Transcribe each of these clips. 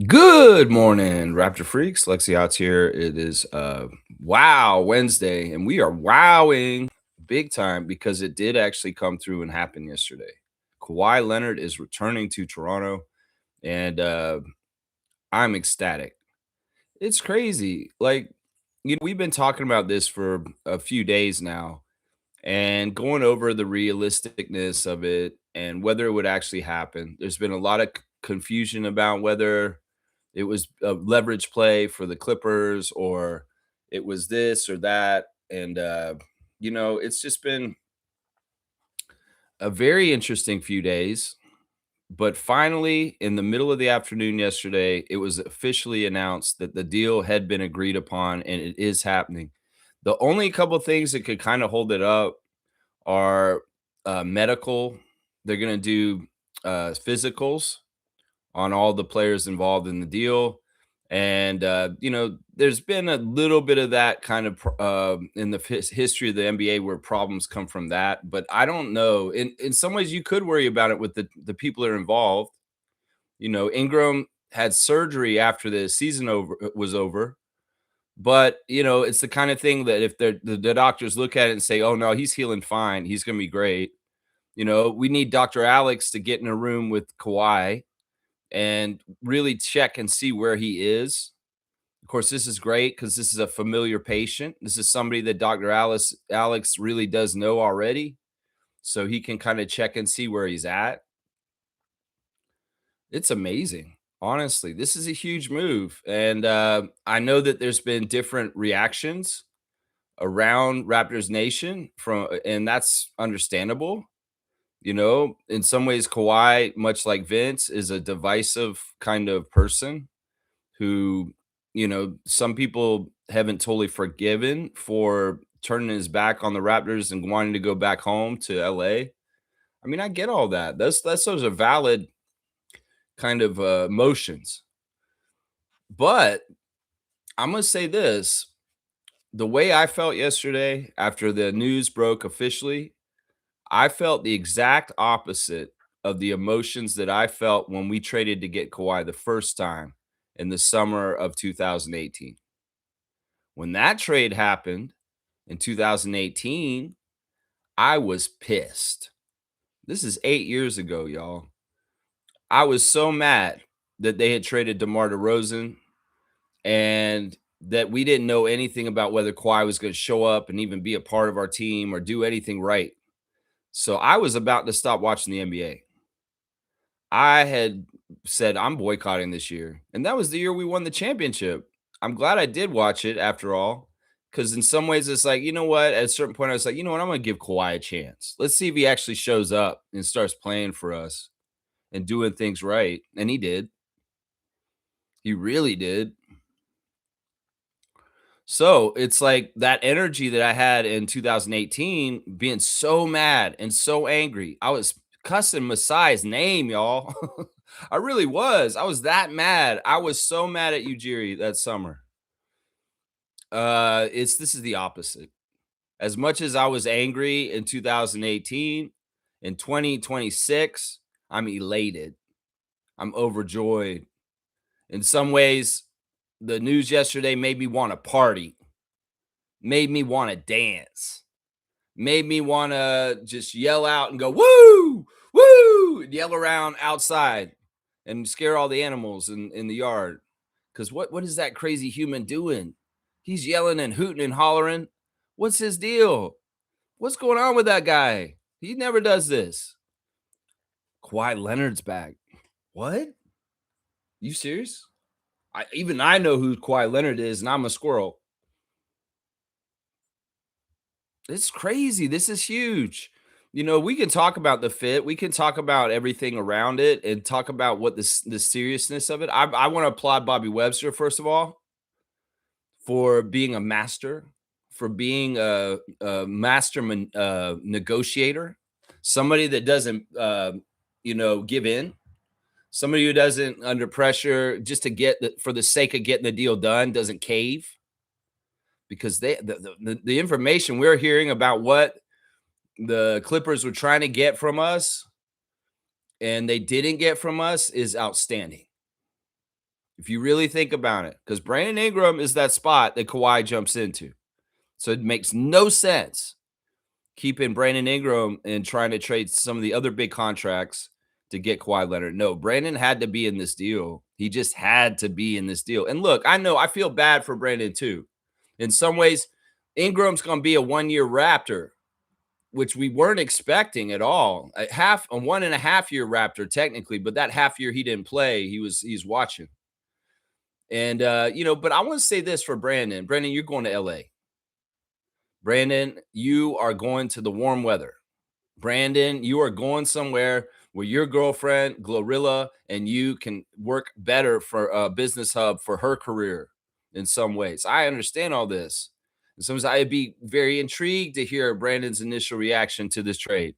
Good morning, Raptor Freaks. Lexi Hot's here. It is Wow Wednesday, and we are wowing big time because it did actually come through and happen yesterday. Kawhi Leonard is returning to Toronto, and I'm ecstatic. It's crazy. We've been talking about this for a few days now and going over the realisticness of it and whether it would actually happen. There's been a lot of confusion about whether it was a leverage play for the Clippers or it was this or that. And, it's just been a very interesting few days. But finally, in the middle of the afternoon yesterday, it was officially announced that the deal had been agreed upon and it is happening. The only couple things that could kind of hold it up are medical. They're going to do physicals on all the players involved in the deal. And, there's been a little bit of that kind of in the history of the NBA where problems come from that. But I don't know. In some ways, you could worry about it with the people that are involved. Ingram had surgery after the season was over. But, it's the kind of thing that if the doctors look at it and say, oh, no, he's healing fine, he's going to be great. We need Dr. Alex to get in a room with Kawhi and really check and see where he is. Of course, this is great because this is a familiar patient. This is somebody that Dr. Alex really does know already. So he can kind of check and see where he's at. It's amazing. Honestly, this is a huge move. And I know that there's been different reactions around Raptors Nation and that's understandable. In some ways, Kawhi, much like Vince, is a divisive kind of person who, some people haven't totally forgiven for turning his back on the Raptors and wanting to go back home to LA. I mean, I get all that. Those are valid kind of emotions. But I'm gonna say this: the way I felt yesterday after the news broke officially, I felt the exact opposite of the emotions that I felt when we traded to get Kawhi the first time in the summer of 2018. When that trade happened in 2018, I was pissed. This is 8 years ago, y'all. I was so mad that they had traded DeMar DeRozan and that we didn't know anything about whether Kawhi was going to show up and even be a part of our team or do anything right. So I was about to stop watching the NBA. I had said I'm boycotting this year. And that was the year we won the championship. I'm glad I did watch it after all. Because in some ways, it's like, you know what? At a certain point, I was like, you know what? I'm going to give Kawhi a chance. Let's see if he actually shows up and starts playing for us and doing things right. And he did. He really did. So it's like that energy that I had in 2018, being so mad and so angry. I was cussing Masai's name, y'all. I really was. I was that mad. I was so mad at Ujiri that summer. This is the opposite. As much as I was angry in 2018, in 2026, I'm elated. I'm overjoyed. In some ways, the news yesterday made me want to party, made me want to dance, made me want to just yell out and go, woo, woo, and yell around outside and scare all the animals in the yard. Because what is that crazy human doing? He's yelling and hooting and hollering. What's his deal? What's going on with that guy? He never does this. Kawhi Leonard's back. What? You serious? I know who Kawhi Leonard is, and I'm a squirrel. It's crazy. This is huge. We can talk about the fit. We can talk about everything around it and talk about what the seriousness of it. I want to applaud Bobby Webster, first of all, for being a master, for being a master negotiator, somebody that doesn't, give in, somebody who doesn't under pressure just to for the sake of getting the deal done, doesn't cave. Because the information we're hearing about what the Clippers were trying to get from us and they didn't get from us is outstanding. If you really think about it, because Brandon Ingram is that spot that Kawhi jumps into. So it makes no sense keeping Brandon Ingram and trying to trade some of the other big contracts to get Kawhi Leonard. No, Brandon had to be in this deal. He just had to be in this deal. And look, I know I feel bad for Brandon too. In some ways, Ingram's going to be a 1-year Raptor, which we weren't expecting at all. A 1.5 year Raptor technically, but that half year he didn't play. He's watching. And but I want to say this for Brandon. Brandon, you're going to LA. Brandon, you are going to the warm weather. Brandon, you are going somewhere where your girlfriend, Glorilla, and you can work better for a business hub for her career in some ways. I understand all this. And sometimes I'd be very intrigued to hear Brandon's initial reaction to this trade.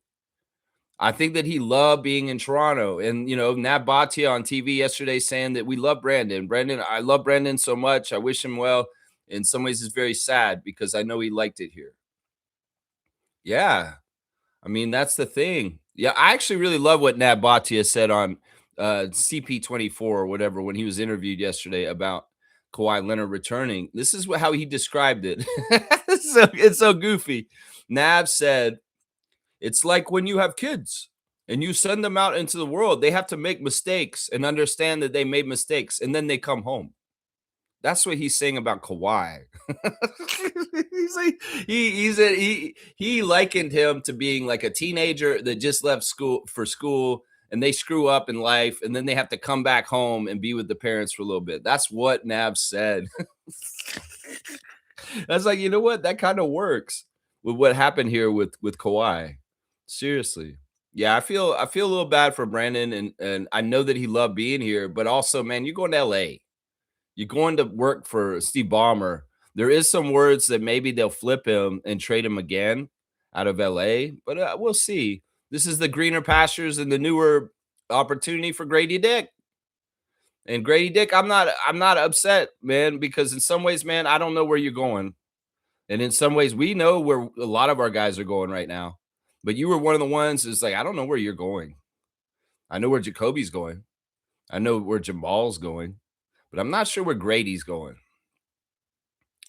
I think that he loved being in Toronto. And, Nat Bhatia on TV yesterday saying that we love Brandon. Brandon, I love Brandon so much. I wish him well. In some ways, it's very sad because I know he liked it here. Yeah. I mean, that's the thing. Yeah, I actually really love what Nat Bhatia said on CP24 or whatever when he was interviewed yesterday about Kawhi Leonard returning. This is how he described it. It's so goofy. Nav said, it's like when you have kids and you send them out into the world, they have to make mistakes and understand that they made mistakes, and then they come home. That's what he's saying about Kawhi. He's like, he likened him to being like a teenager that just left school and they screw up in life, and then they have to come back home and be with the parents for a little bit. That's what Nav said. That's like, you know what? That kind of works with what happened here with Kawhi. Seriously. Yeah, I feel a little bad for Brandon, and I know that he loved being here, but also, man, you're going to LA. You're going to work for Steve Ballmer. There is some words that maybe they'll flip him and trade him again out of LA, but we'll see. This is the greener pastures and the newer opportunity for Grady Dick. And Grady Dick, I'm not upset, man, because in some ways, man, I don't know where you're going. And in some ways, we know where a lot of our guys are going right now. But you were one of the ones that's like, I don't know where you're going. I know where Jacoby's going. I know where Jamal's going. But I'm not sure where Grady's going.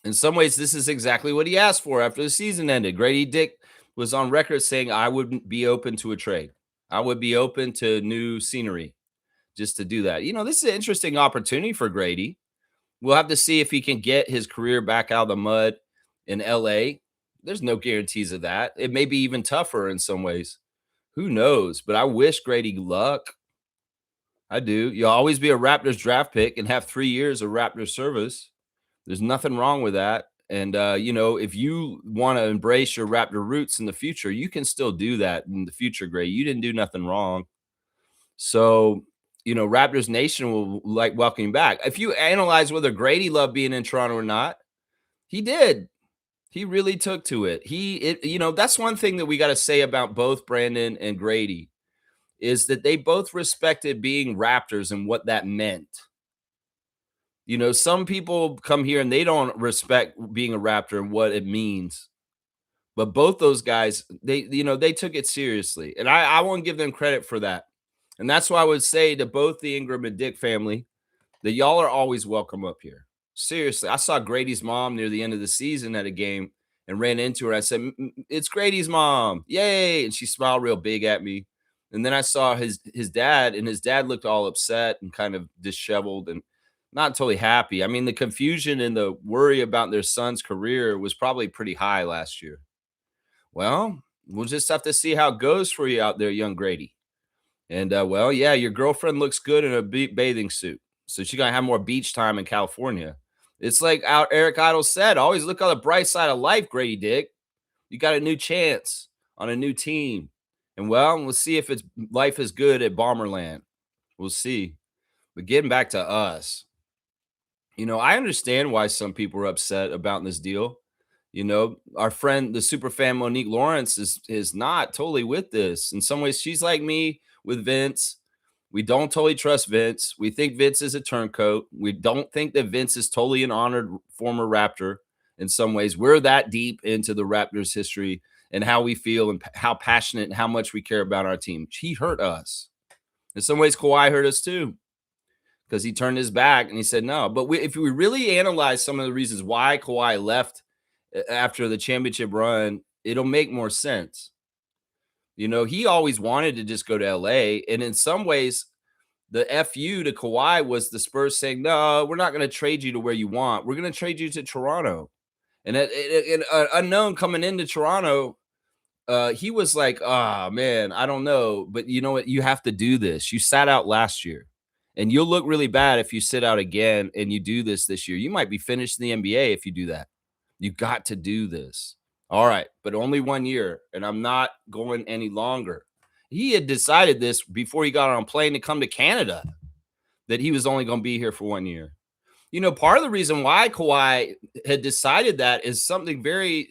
In some ways, this is exactly what he asked for after the season ended. Grady Dick was on record saying, I would be open to a trade. I would be open to new scenery just to do that. This is an interesting opportunity for Grady. We'll have to see if he can get his career back out of the mud in LA. There's no guarantees of that. It may be even tougher in some ways. Who knows? But I wish Grady luck. I do. You'll always be a Raptors draft pick and have 3 years of Raptors service. There's nothing wrong with that. And, if you want to embrace your Raptor roots in the future, you can still do that in the future, Grady. You didn't do nothing wrong. So, Raptors Nation will like welcome you back. If you analyze whether Grady loved being in Toronto or not, he did. He really took to it. That's one thing that we got to say about both Brandon and Grady is that they both respected being Raptors and what that meant. Some people come here and they don't respect being a Raptor and what it means. But both those guys, they took it seriously. And I want to give them credit for that. And that's why I would say to both the Ingram and Dick family that y'all are always welcome up here. Seriously, I saw Grady's mom near the end of the season at a game and ran into her. I said, it's Grady's mom. Yay. And she smiled real big at me. And then I saw his dad, and his dad looked all upset and kind of disheveled and not totally happy. I mean, the confusion and the worry about their son's career was probably pretty high last year. Well, we'll just have to see how it goes for you out there, young Grady. And, yeah, your girlfriend looks good in a bathing suit. So she's going to have more beach time in California. It's like Eric Idle said, always look on the bright side of life, Grady Dick. You got a new chance on a new team. And, we'll see if life is good at Bomberland. We'll see. But getting back to us, I understand why some people are upset about this deal. Our friend, the super fan Monique Lawrence, is not totally with this. In some ways, she's like me with Vince. We don't totally trust Vince. We think Vince is a turncoat. We don't think that Vince is totally an honored former Raptor. In some ways, we're that deep into the Raptors history and how we feel and how passionate and how much we care about our team. He hurt us. In some ways, Kawhi hurt us too. because he turned his back and he said no. But if we really analyze some of the reasons why Kawhi left after the championship run, it'll make more sense. You know, he always wanted to just go to LA. And in some ways, the FU to Kawhi was the Spurs saying, no, we're not going to trade you to where you want. We're going to trade you to Toronto. And unknown coming into Toronto, he was like, oh, man, I don't know. But you know what? You have to do this. You sat out last year. And you'll look really bad if you sit out again and you do this year. You might be finished in the NBA if you do that. You got to do this. All right, but only 1 year, and I'm not going any longer. He had decided this before he got on a plane to come to Canada, that he was only going to be here for 1 year. You know, part of the reason why Kawhi had decided that is something very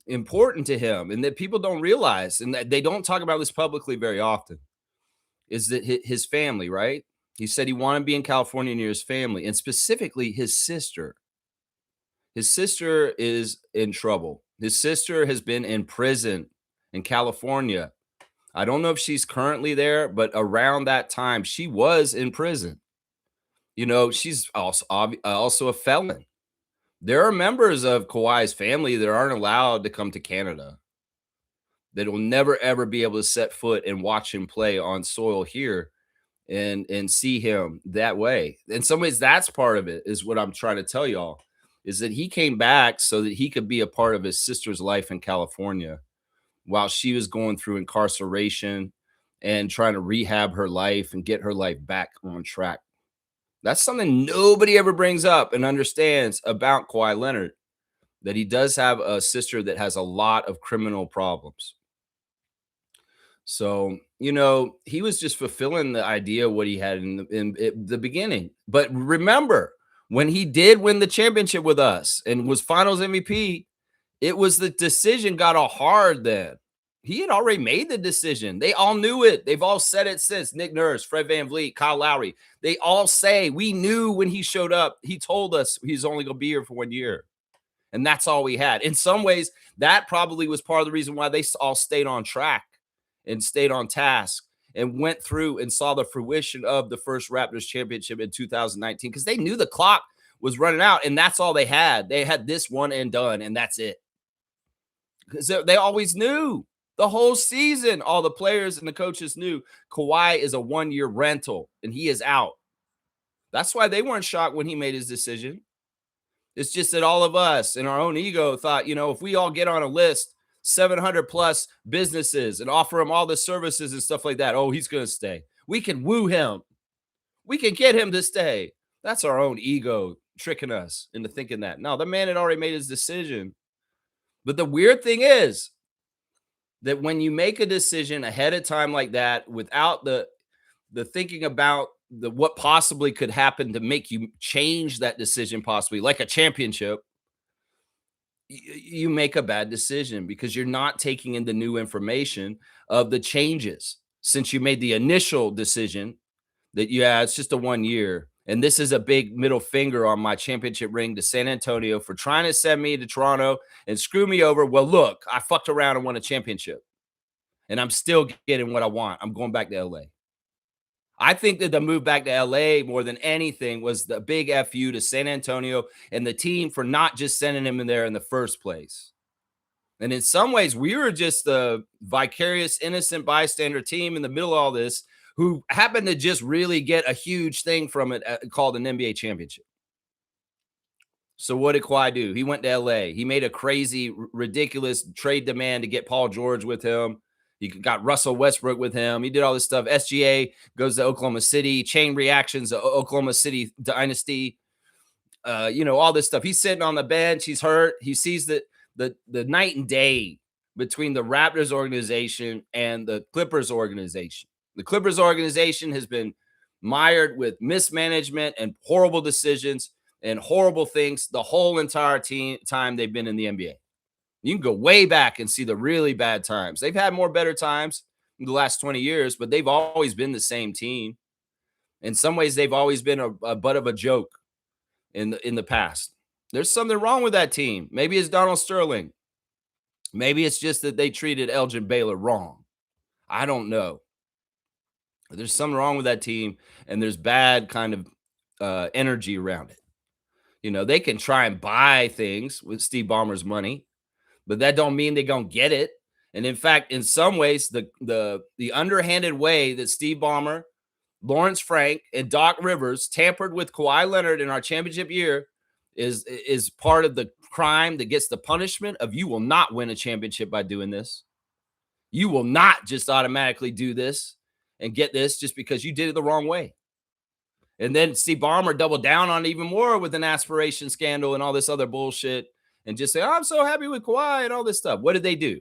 important to him, and that people don't realize, and that they don't talk about this publicly very often, is that his family, right? He said he wanted to be in California near his family, and specifically his sister. His sister is in trouble. His sister has been in prison in California. I don't know if she's currently there, but around that time, she was in prison. You know, she's also a felon. There are members of Kawhi's family that aren't allowed to come to Canada, that will never, ever be able to set foot and watch him play on soil here and see him that way. In some ways, that's part of it, is what I'm trying to tell y'all, is that he came back so that he could be a part of his sister's life in California while she was going through incarceration and trying to rehab her life and get her life back on track. That's something nobody ever brings up and understands about Kawhi Leonard, that he does have a sister that has a lot of criminal problems. So, you know, he was just fulfilling the idea of what he had in the beginning. But remember, when he did win the championship with us and was finals MVP, it was the decision got all hard then. He had already made the decision. They all knew it. They've all said it since. Nick Nurse, Fred VanVleet, Kyle Lowry. They all say, we knew when he showed up, he told us he's only going to be here for 1 year. And that's all we had. In some ways, that probably was part of the reason why they all stayed on track and stayed on task and went through and saw the fruition of the first Raptors championship in 2019, because they knew the clock was running out and that's all they had. They had this one and done, and that's it. Because they always knew the whole season, all the players and the coaches knew Kawhi is a 1 year rental and he is out. That's why they weren't shocked when he made his decision. It's just that all of us in our own ego thought, you know, if we all get on a list, 700 plus businesses, and offer him all the services and stuff like that, oh, he's going to stay. We can woo him. We can get him to stay. That's our own ego tricking us into thinking that. No, the man had already made his decision. But the weird thing is that when you make a decision ahead of time like that, without the thinking about what possibly could happen to make you change that decision, possibly like a championship, you make a bad decision because you're not taking in the new information of the changes since you made the initial decision that, yeah, it's just a 1 year. And this is a big middle finger on my championship ring to San Antonio for trying to send me to Toronto and screw me over. Well, look, I fucked around and won a championship and I'm still getting what I want. I'm going back to LA. I think that the move back to LA more than anything was the big FU to San Antonio and the team for not just sending him in there in the first place. And in some ways, we were just the vicarious, innocent bystander team in the middle of all this who happened to just really get a huge thing from it called an NBA championship. So what did Kawhi do? He went to LA. He made a crazy, ridiculous trade demand to get Paul George with him. He got Russell Westbrook with him. He did all this stuff. SGA goes to Oklahoma City. Chain reactions to Oklahoma City dynasty. All this stuff. He's sitting on the bench. He's hurt. He sees that the night and day between the Raptors organization and the Clippers organization. The Clippers organization has been mired with mismanagement and horrible decisions and horrible things the whole entire time they've been in the NBA. You can go way back and see the really bad times. They've had more better times in the last 20 years, but they've always been the same team. In some ways, they've always been a butt of a joke in the past. There's something wrong with that team. Maybe it's Donald Sterling. Maybe it's just that they treated Elgin Baylor wrong. I don't know. There's something wrong with that team, and there's bad kind of energy around it. They can try and buy things with Steve Ballmer's money, but that don't mean they're gonna get it. And in fact, in some ways, the underhanded way that Steve Ballmer, Lawrence Frank, and Doc Rivers tampered with Kawhi Leonard in our championship year is part of the crime that gets the punishment of you will not win a championship by doing this. You will not just automatically do this and get this just because you did it the wrong way. And then Steve Ballmer doubled down on it even more with an aspiration scandal and all this other bullshit and just say, oh, I'm so happy with Kawhi and all this stuff. What did they do?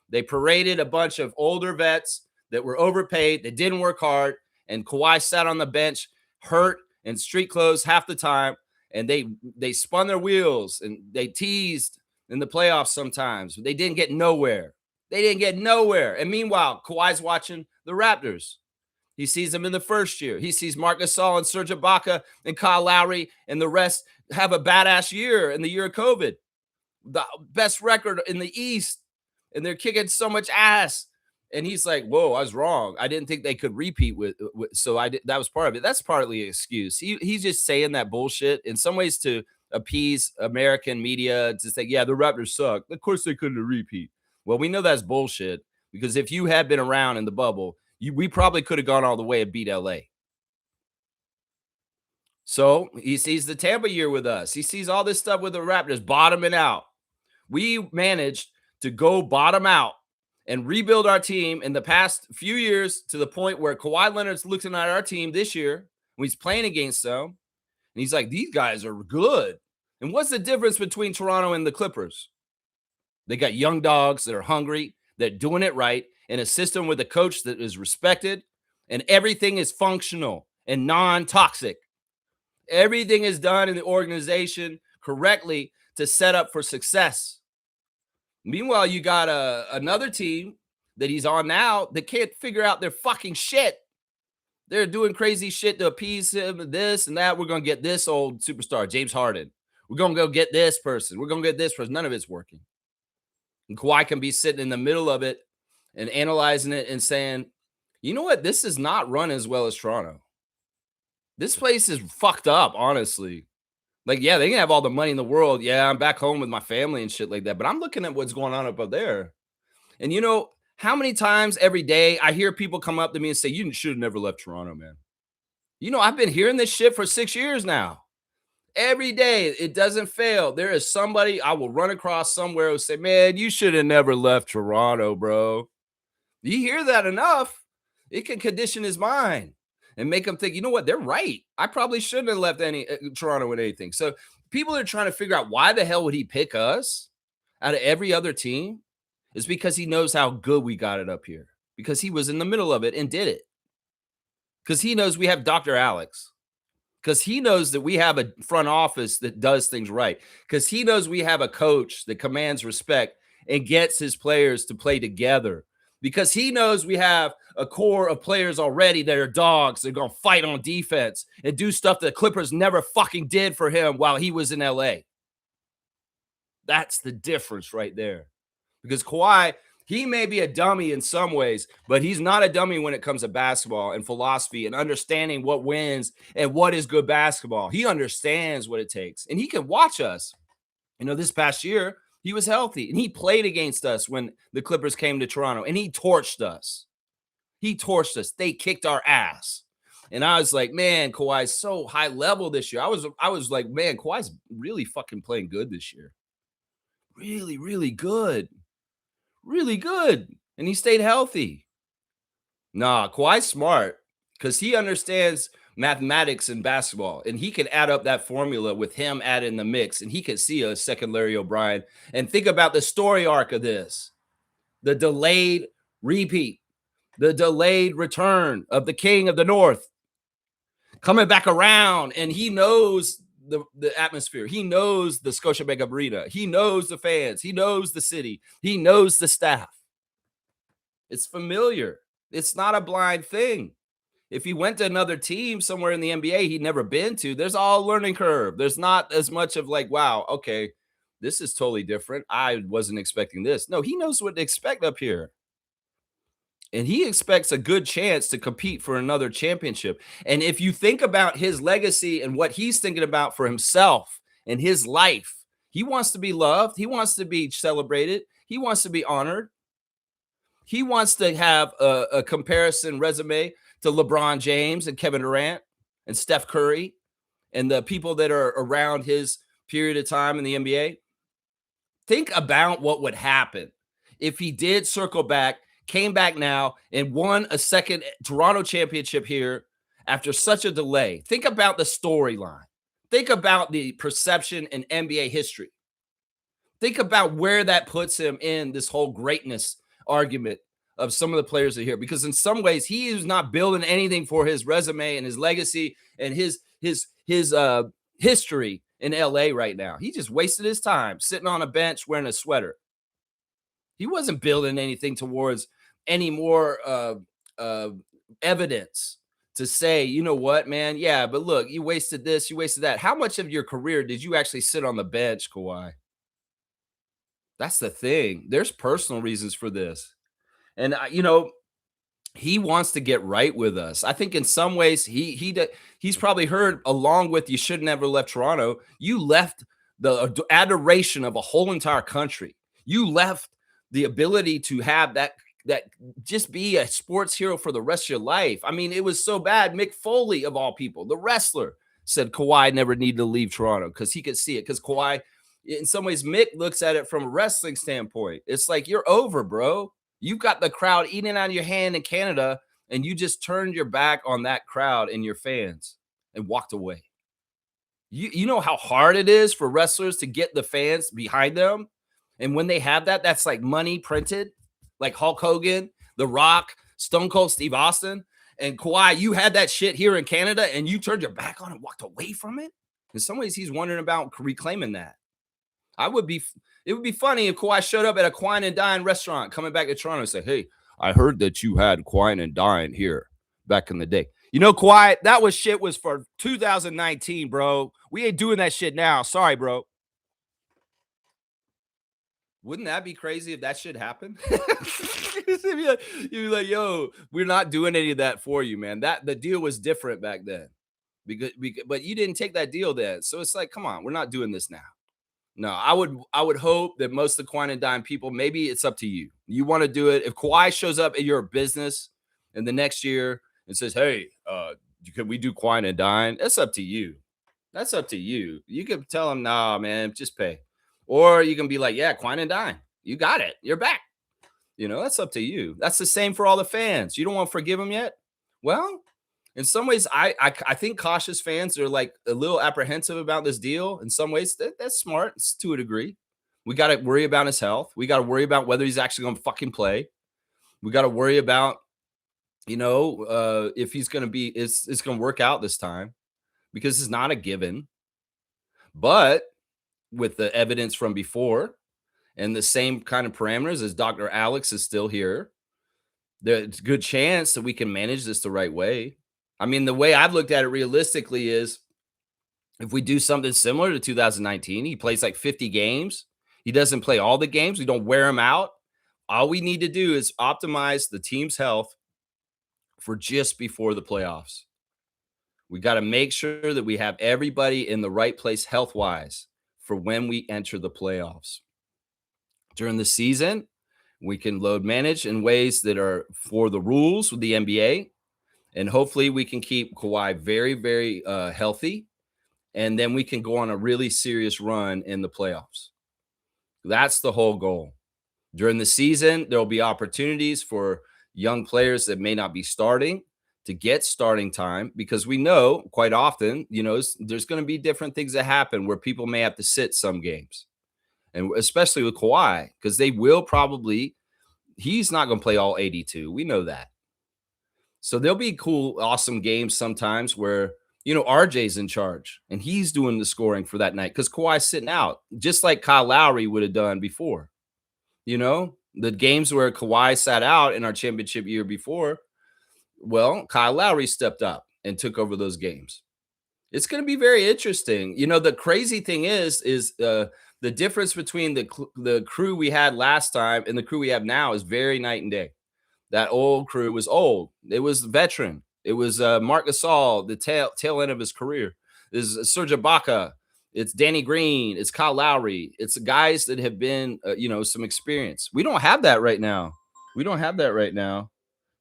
They paraded a bunch of older vets that were overpaid, that didn't work hard, and Kawhi sat on the bench hurt and street clothes half the time, and they spun their wheels and they teased in the playoffs sometimes. They didn't get nowhere. They didn't get nowhere. And meanwhile, Kawhi's watching the Raptors. He sees them in the first year. He sees Marc Gasol and Serge Ibaka and Kyle Lowry and the rest have a badass year in the year of COVID. The best record in the East, and they're kicking so much ass. And he's like, whoa, I was wrong. I didn't think they could repeat with so I did. That was part of it. That's partly an excuse. He's just saying that bullshit in some ways to appease American media to say, yeah, the Raptors suck. Of course they couldn't repeat. Well, we know that's bullshit because if you had been around in the bubble, we probably could have gone all the way and beat LA. So he sees the Tampa year with us. He sees all this stuff with the Raptors bottoming out. We managed to go bottom out and rebuild our team in the past few years to the point where Kawhi Leonard's looking at our team this year when he's playing against them. And he's like, these guys are good. And what's the difference between Toronto and the Clippers? They got young dogs that are hungry, that are doing it right, in a system with a coach that is respected, and everything is functional and non-toxic. Everything is done in the organization correctly to set up for success. Meanwhile, you got another team that he's on now that can't figure out their fucking shit. They're doing crazy shit to appease him, this and that. We're going to get this old superstar, James Harden. We're going to go get this person. We're going to get this person. None of it's working. And Kawhi can be sitting in the middle of it and analyzing it and saying, you know what? This is not run as well as Toronto. This place is fucked up, honestly. Like, yeah, they can have all the money in the world. Yeah, I'm back home with my family and shit like that. But I'm looking at what's going on up there. And you know, how many times every day I hear people come up to me and say, you should have never left Toronto, man. I've been hearing this shit for 6 years now. Every day, it doesn't fail. There is somebody I will run across somewhere who say, man, you should have never left Toronto, bro. You hear that enough, it can condition his mind and make him think, you know what, they're right. I probably shouldn't have left Toronto with anything. So people are trying to figure out why the hell would he pick us out of every other team? It's because he knows how good we got it up here, because he was in the middle of it and did it. Because he knows we have Dr. Alex. Because he knows that we have a front office that does things right. Because he knows we have a coach that commands respect and gets his players to play together. Because he knows we have a core of players already that are dogs. They're going to fight on defense and do stuff that Clippers never fucking did for him while he was in LA. That's the difference right there. Because Kawhi, he may be a dummy in some ways, but he's not a dummy when it comes to basketball and philosophy and understanding what wins and what is good basketball. He understands what it takes, and he can watch us. This past year, he was healthy, and he played against us when the Clippers came to Toronto, and he torched us. They kicked our ass. And I was like, man, Kawhi's so high level this year. I was like, man, Kawhi's really fucking playing good this year. Really, really good. Really good. And he stayed healthy. Nah, Kawhi's smart because he understands mathematics in basketball, and he can add up that formula with him added in the mix, and he can see a second Larry O'Brien. And think about the story arc of this, the delayed repeat, the delayed return of the King of the North coming back around, and he knows the atmosphere. He knows the Scotiabank Arena. He knows the fans. He knows the city. He knows the staff. It's familiar. It's not a blind thing. If he went to another team somewhere in the NBA he'd never been to, there's all a learning curve. There's not as much of like, wow, okay, this is totally different. I wasn't expecting this. No, he knows what to expect up here. and he expects a good chance to compete for another championship. And if you think about his legacy and what he's thinking about for himself and his life, he wants to be loved. He wants to be celebrated. He wants to be honored. He wants to have a comparison resume to LeBron James and Kevin Durant and Steph Curry and the people that are around his period of time in the NBA. Think about what would happen if he did circle back, came back now, and won a second Toronto championship here after such a delay. Think about the storyline. Think about the perception in NBA history. Think about where that puts him in this whole greatness argument of some of the players that are here. Because in some ways, he is not building anything for his resume and his legacy and his history in LA right now. He just wasted his time sitting on a bench wearing a sweater. He wasn't building anything towards any more evidence to say, you know what, man? Yeah, but look, you wasted this, you wasted that. How much of your career did you actually sit on the bench, Kawhi? That's the thing. There's personal reasons for this. And he wants to get right with us. I think in some ways he's probably heard, along with you should never left Toronto, you left the adoration of a whole entire country. You left the ability to have that just be a sports hero for the rest of your life. I mean, it was so bad. Mick Foley, of all people, the wrestler, said Kawhi never needed to leave Toronto because he could see it. Because Kawhi, in some ways, Mick looks at it from a wrestling standpoint. It's like, you're over, bro. You've got the crowd eating out of your hand in Canada, and you just turned your back on that crowd and your fans and walked away. You know how hard it is for wrestlers to get the fans behind them. And when they have that, that's like money printed, like Hulk Hogan, The Rock, Stone Cold Steve Austin. And Kawhi, you had that shit here in Canada, and you turned your back on it and walked away from it. In some ways, he's wondering about reclaiming that. It would be funny if Kawhi showed up at a Quine and Dine restaurant coming back to Toronto and say, hey, I heard that you had Quine and Dine here back in the day. You know, Kawhi, that was for 2019, bro. We ain't doing that shit now. Sorry, bro. Wouldn't that be crazy if that shit happened? You'd be like, yo, we're not doing any of that for you, man. The deal was different back then. But you didn't take that deal then. So it's like, come on, we're not doing this now. No, I would hope that most of the Quine and Dime people, maybe it's up to you. You want to do it. If Kawhi shows up at your business in the next year and says, hey, can we do Quine and Dine? That's up to you. That's up to you. You can tell him, nah, man, just pay. Or you can be like, yeah, Quine and Dine. You got it. You're back. That's up to you. That's the same for all the fans. You don't want to forgive them yet? Well, in some ways, I think cautious fans are like a little apprehensive about this deal. In some ways, that's smart to a degree. We got to worry about his health. We got to worry about whether he's actually going to fucking play. We got to worry about, if he's going to be, it's going to work out this time, because it's not a given. But with the evidence from before and the same kind of parameters as Dr. Alex is still here, there's a good chance that we can manage this the right way. I mean, the way I've looked at it realistically is if we do something similar to 2019, he plays like 50 games. He doesn't play all the games. We don't wear him out. All we need to do is optimize the team's health for just before the playoffs. We got to make sure that we have everybody in the right place health-wise for when we enter the playoffs. During the season, we can load manage in ways that are for the rules with the NBA. And hopefully we can keep Kawhi very, very healthy. And then we can go on a really serious run in the playoffs. That's the whole goal. During the season, there will be opportunities for young players that may not be starting to get starting time, because we know quite often, there's going to be different things that happen where people may have to sit some games. And especially with Kawhi, because he's not going to play all 82. We know that. So there'll be cool, awesome games sometimes where, RJ's in charge and he's doing the scoring for that night because Kawhi's sitting out, just like Kyle Lowry would have done before. The games where Kawhi sat out in our championship year before, well, Kyle Lowry stepped up and took over those games. It's going to be very interesting. The crazy thing is the difference between the crew we had last time and the crew we have now is very night and day. That old crew was old. It was veteran. It was Marc Gasol, the tail end of his career. There's Serge Ibaka. It's Danny Green. It's Kyle Lowry. It's guys that have been, some experience. We don't have that right now.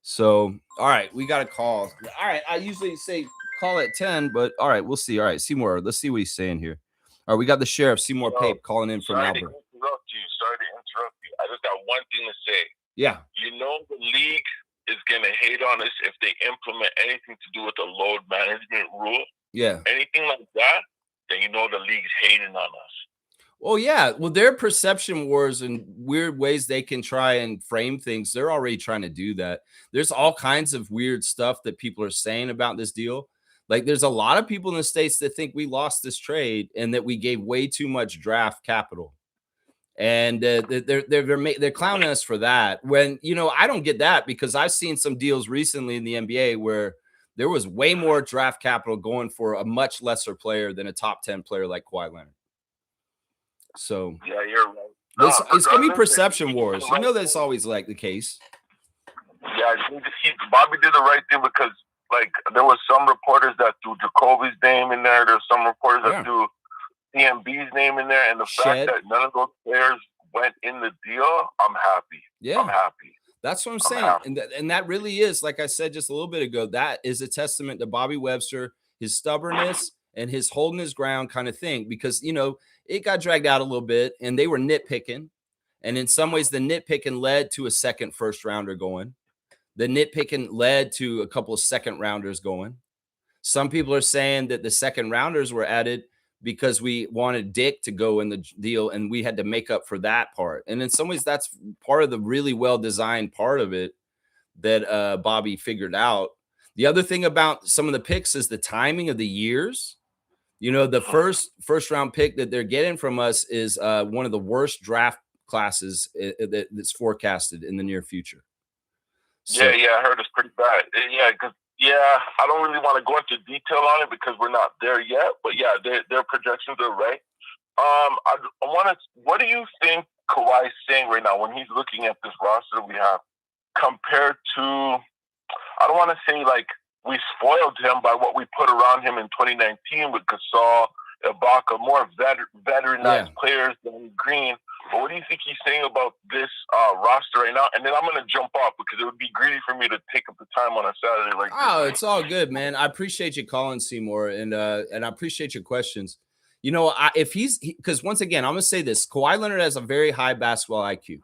So, all right, we got a call. All right, I usually say call at 10, but all right, we'll see. All right, Seymour, let's see what he's saying here. All right, we got the sheriff, Seymour Pape, calling in from Albert. Sorry to interrupt you. I just got one thing to say. Yeah. The league is going to hate on us if they implement anything to do with the load management rule. Yeah. Anything like that, then the league's hating on us. Well, yeah. Well, their perception wars and weird ways they can try and frame things, they're already trying to do that. There's all kinds of weird stuff that people are saying about this deal. Like, there's a lot of people in the States that think we lost this trade and that we gave way too much draft capital. And they're clowning us for that. When, I don't get that, because I've seen some deals recently in the NBA where there was way more draft capital going for a much lesser player than a top 10 player like Kawhi Leonard. So yeah, you're right. It's going to be perception wars. That's always like the case. Yeah, I think Bobby did the right thing, because there was some reporters that threw Jacoby's name in there. There's some reporters that threw CMB's name in there, and the fact that none of those players went in the deal, I'm happy. Yeah, I'm happy. That's what I'm saying, and that really is, like I said just a little bit ago, that is a testament to Bobby Webster, his stubbornness and his holding his ground kind of thing, because it got dragged out a little bit, and they were nitpicking, and in some ways, the nitpicking led to a second first rounder going. The nitpicking led to a couple of second rounders going. Some people are saying that the second rounders were added because we wanted Dick to go in the deal, and we had to make up for that part. And in some ways, that's part of the really well-designed part of it that Bobby figured out. The other thing about some of the picks is the timing of the years. The first round pick that they're getting from us is one of the worst draft classes that's forecasted in the near future. So, I heard it's pretty bad. I don't really want to go into detail on it because we're not there yet. But their projections are right. What do you think Kawhi's saying right now when he's looking at this roster we have compared to? I don't want to say we spoiled him by what we put around him in 2019 with Gasol, Ibaka, more veteranized players than Green. But what do you think he's saying about this roster right now? And then I'm going to jump off because it would be greedy for me to take up the time on a Saturday like this. Oh, it's all good, man. I appreciate you calling, Seymour, and I appreciate your questions. Because once again, I'm going to say this. Kawhi Leonard has a very high basketball IQ.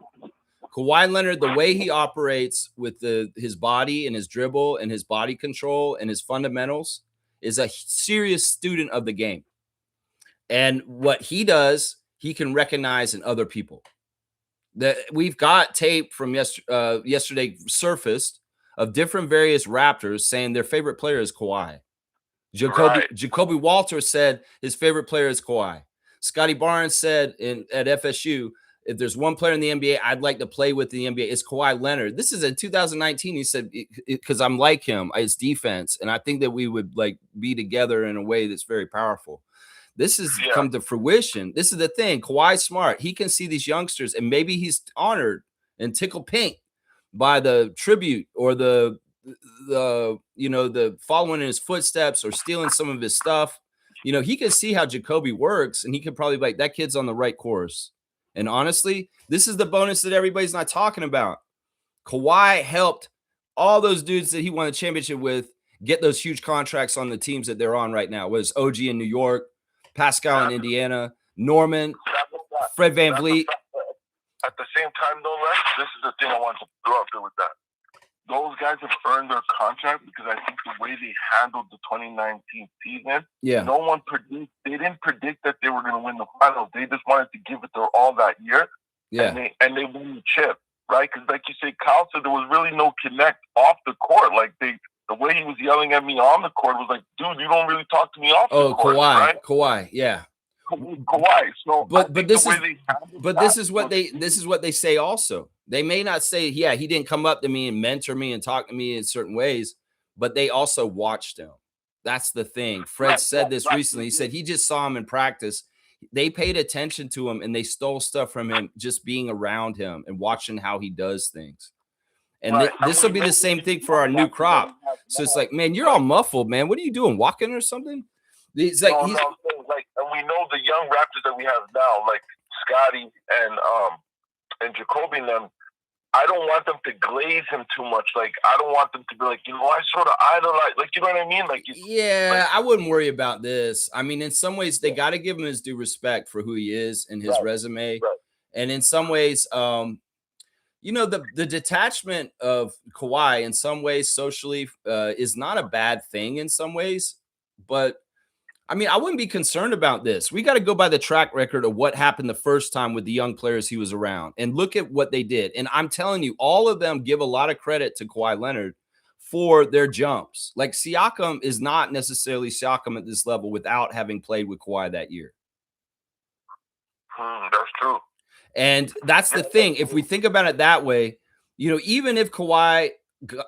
Kawhi Leonard, the way he operates with his body and his dribble and his body control and his fundamentals, is a serious student of the game. And what he does, he can recognize in other people. That we've got tape from yesterday surfaced of different various Raptors saying their favorite player is Kawhi. Jacoby Walter said his favorite player is Kawhi. Scotty Barnes said at FSU, if there's one player in the NBA I'd like to play with in the NBA, it's Kawhi Leonard. This is in 2019. He said, because I'm like him, it's defense. And I think that we would be together in a way that's very powerful. This has come to fruition. This is the thing. Kawhi's smart. He can see these youngsters, and maybe he's honored and tickled pink by the tribute or the following in his footsteps or stealing some of his stuff. He can see how Jacoby works, and he could probably be like, that kid's on the right course. And honestly, this is the bonus that everybody's not talking about. Kawhi helped all those dudes that he won a championship with get those huge contracts on the teams that they're on right now. It was OG in New York, Pascal in Indiana, Norman, Fred VanVleet. At the same time, though, Lex, this is the thing I want to throw out there with that. Those guys have earned their contract because I think the way they handled the 2019 season, no one they didn't predict that they were going to win the finals. They just wanted to give it their all that year, and they won the chip, right? Because like you say, Kyle said there was really no connect off the court. The way he was yelling at me on the court was like, dude, you don't really talk to me off the court. Kawhi, yeah. Kawhi. So this is what they say also. They may not say, he didn't come up to me and mentor me and talk to me in certain ways, but they also watched him. That's the thing. Fred said this recently. He said he just saw him in practice. They paid attention to him and they stole stuff from him just being around him and watching how he does things. And this will be the same thing for our new crop. So it's like, man, you're all muffled, man. What are you doing? Walking or something? It's like, and we know the young Raptors that we have now, like Scotty and Jacoby and them. I don't want them to glaze him too much. Like, I don't want them to be like, I sort of idolize. Like, you know what I mean? Like, I wouldn't worry about this. I mean, in some ways, they got to give him his due respect for who he is and his resume. Right. And in some ways, the detachment of Kawhi in some ways socially is not a bad thing in some ways. But I mean, I wouldn't be concerned about this. We got to go by the track record of what happened the first time with the young players he was around and look at what they did. And I'm telling you, all of them give a lot of credit to Kawhi Leonard for their jumps. Like Siakam is not necessarily Siakam at this level without having played with Kawhi that year. That's true. And that's the thing. If we think about it that way, even if Kawhi,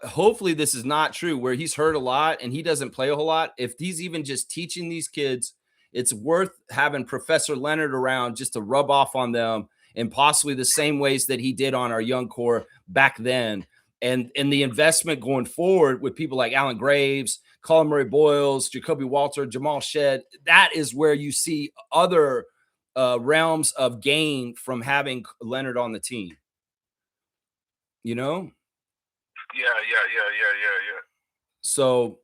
hopefully this is not true, where he's hurt a lot and he doesn't play a whole lot. If he's even just teaching these kids, it's worth having Professor Leonard around just to rub off on them in possibly the same ways that he did on our young core back then. And the investment going forward with people like Alan Graves, Colin Murray-Boyles, Jacoby Walter, Jamal Shedd, that is where you see other realms of gain from having Leonard on the team. Yeah. So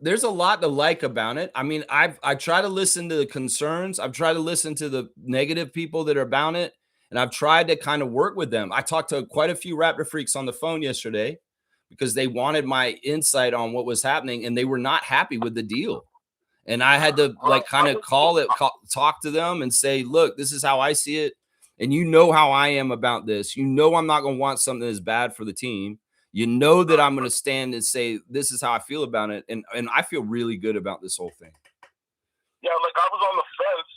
there's a lot to like about it. I mean, I try to listen to the concerns. I've tried to listen to the negative people that are about it, and I've tried to kind of work with them. I talked to quite a few Raptor freaks on the phone yesterday because they wanted my insight on what was happening, and they were not happy with the deal. And I had to kind of talk to them and say, look, this is how I see it. And how I am about this. I'm not going to want something that's bad for the team. That I'm going to stand and say, this is how I feel about it. And I feel really good about this whole thing. Yeah, like I was on the fence.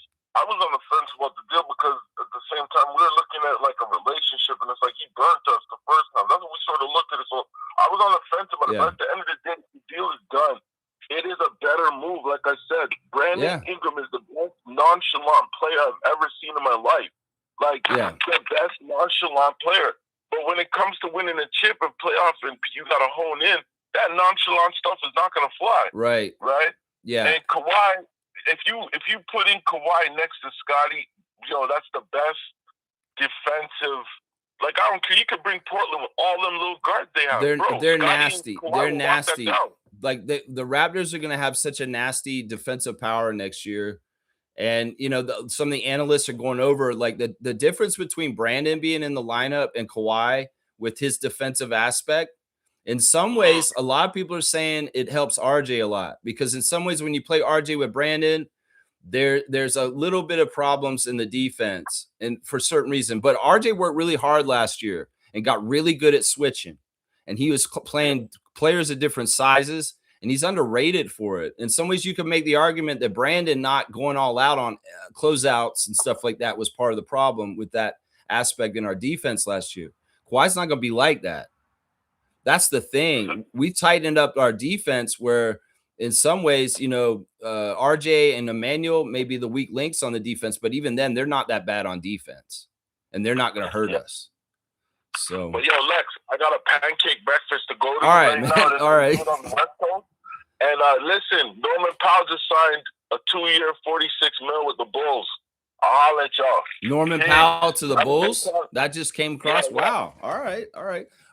About the deal because at the same time we were looking at like a relationship, and it's like he burnt us the first time. That's what we sort of looked at it. So I was on the fence about it. But at the end of the day, the deal is done. It is a better move. Like I said, Brandon Ingram is the most nonchalant player I've ever seen in my life. Like the best nonchalant player. But when it comes to winning a chip and playoff, and you got to hone in, that nonchalant stuff is not going to fly. Right. Yeah. And Kawhi, if you put in Kawhi next to Scotty, that's the best defensive. Like, I don't care. You could bring Portland with all them little guards they have. They're nasty. They're nasty. Like the Raptors are going to have such a nasty defensive power next year. And, some of the analysts are going over like the difference between Brandon being in the lineup and Kawhi with his defensive aspect. In some ways, a lot of people are saying it helps RJ a lot because in some ways, when you play RJ with Brandon, there's a little bit of problems in the defense and for certain reason. But RJ worked really hard last year and got really good at switching. And he was playing players of different sizes. And he's underrated for it. In some ways, you can make the argument that Brandon not going all out on closeouts and stuff like that was part of the problem with that aspect in our defense last year. Kawhi's not going to be like that. That's the thing. We tightened up our defense where in some ways, RJ and Emmanuel may be the weak links on the defense, but even then, they're not that bad on defense. And they're not going to hurt us. So, but Lex, I got a pancake breakfast to go to. All right, man. All right. And listen, Norman Powell just signed a 2-year, $46 million with the Bulls. I'll let y'all. Norman Powell to the Bulls? That just came across. Yeah, wow. All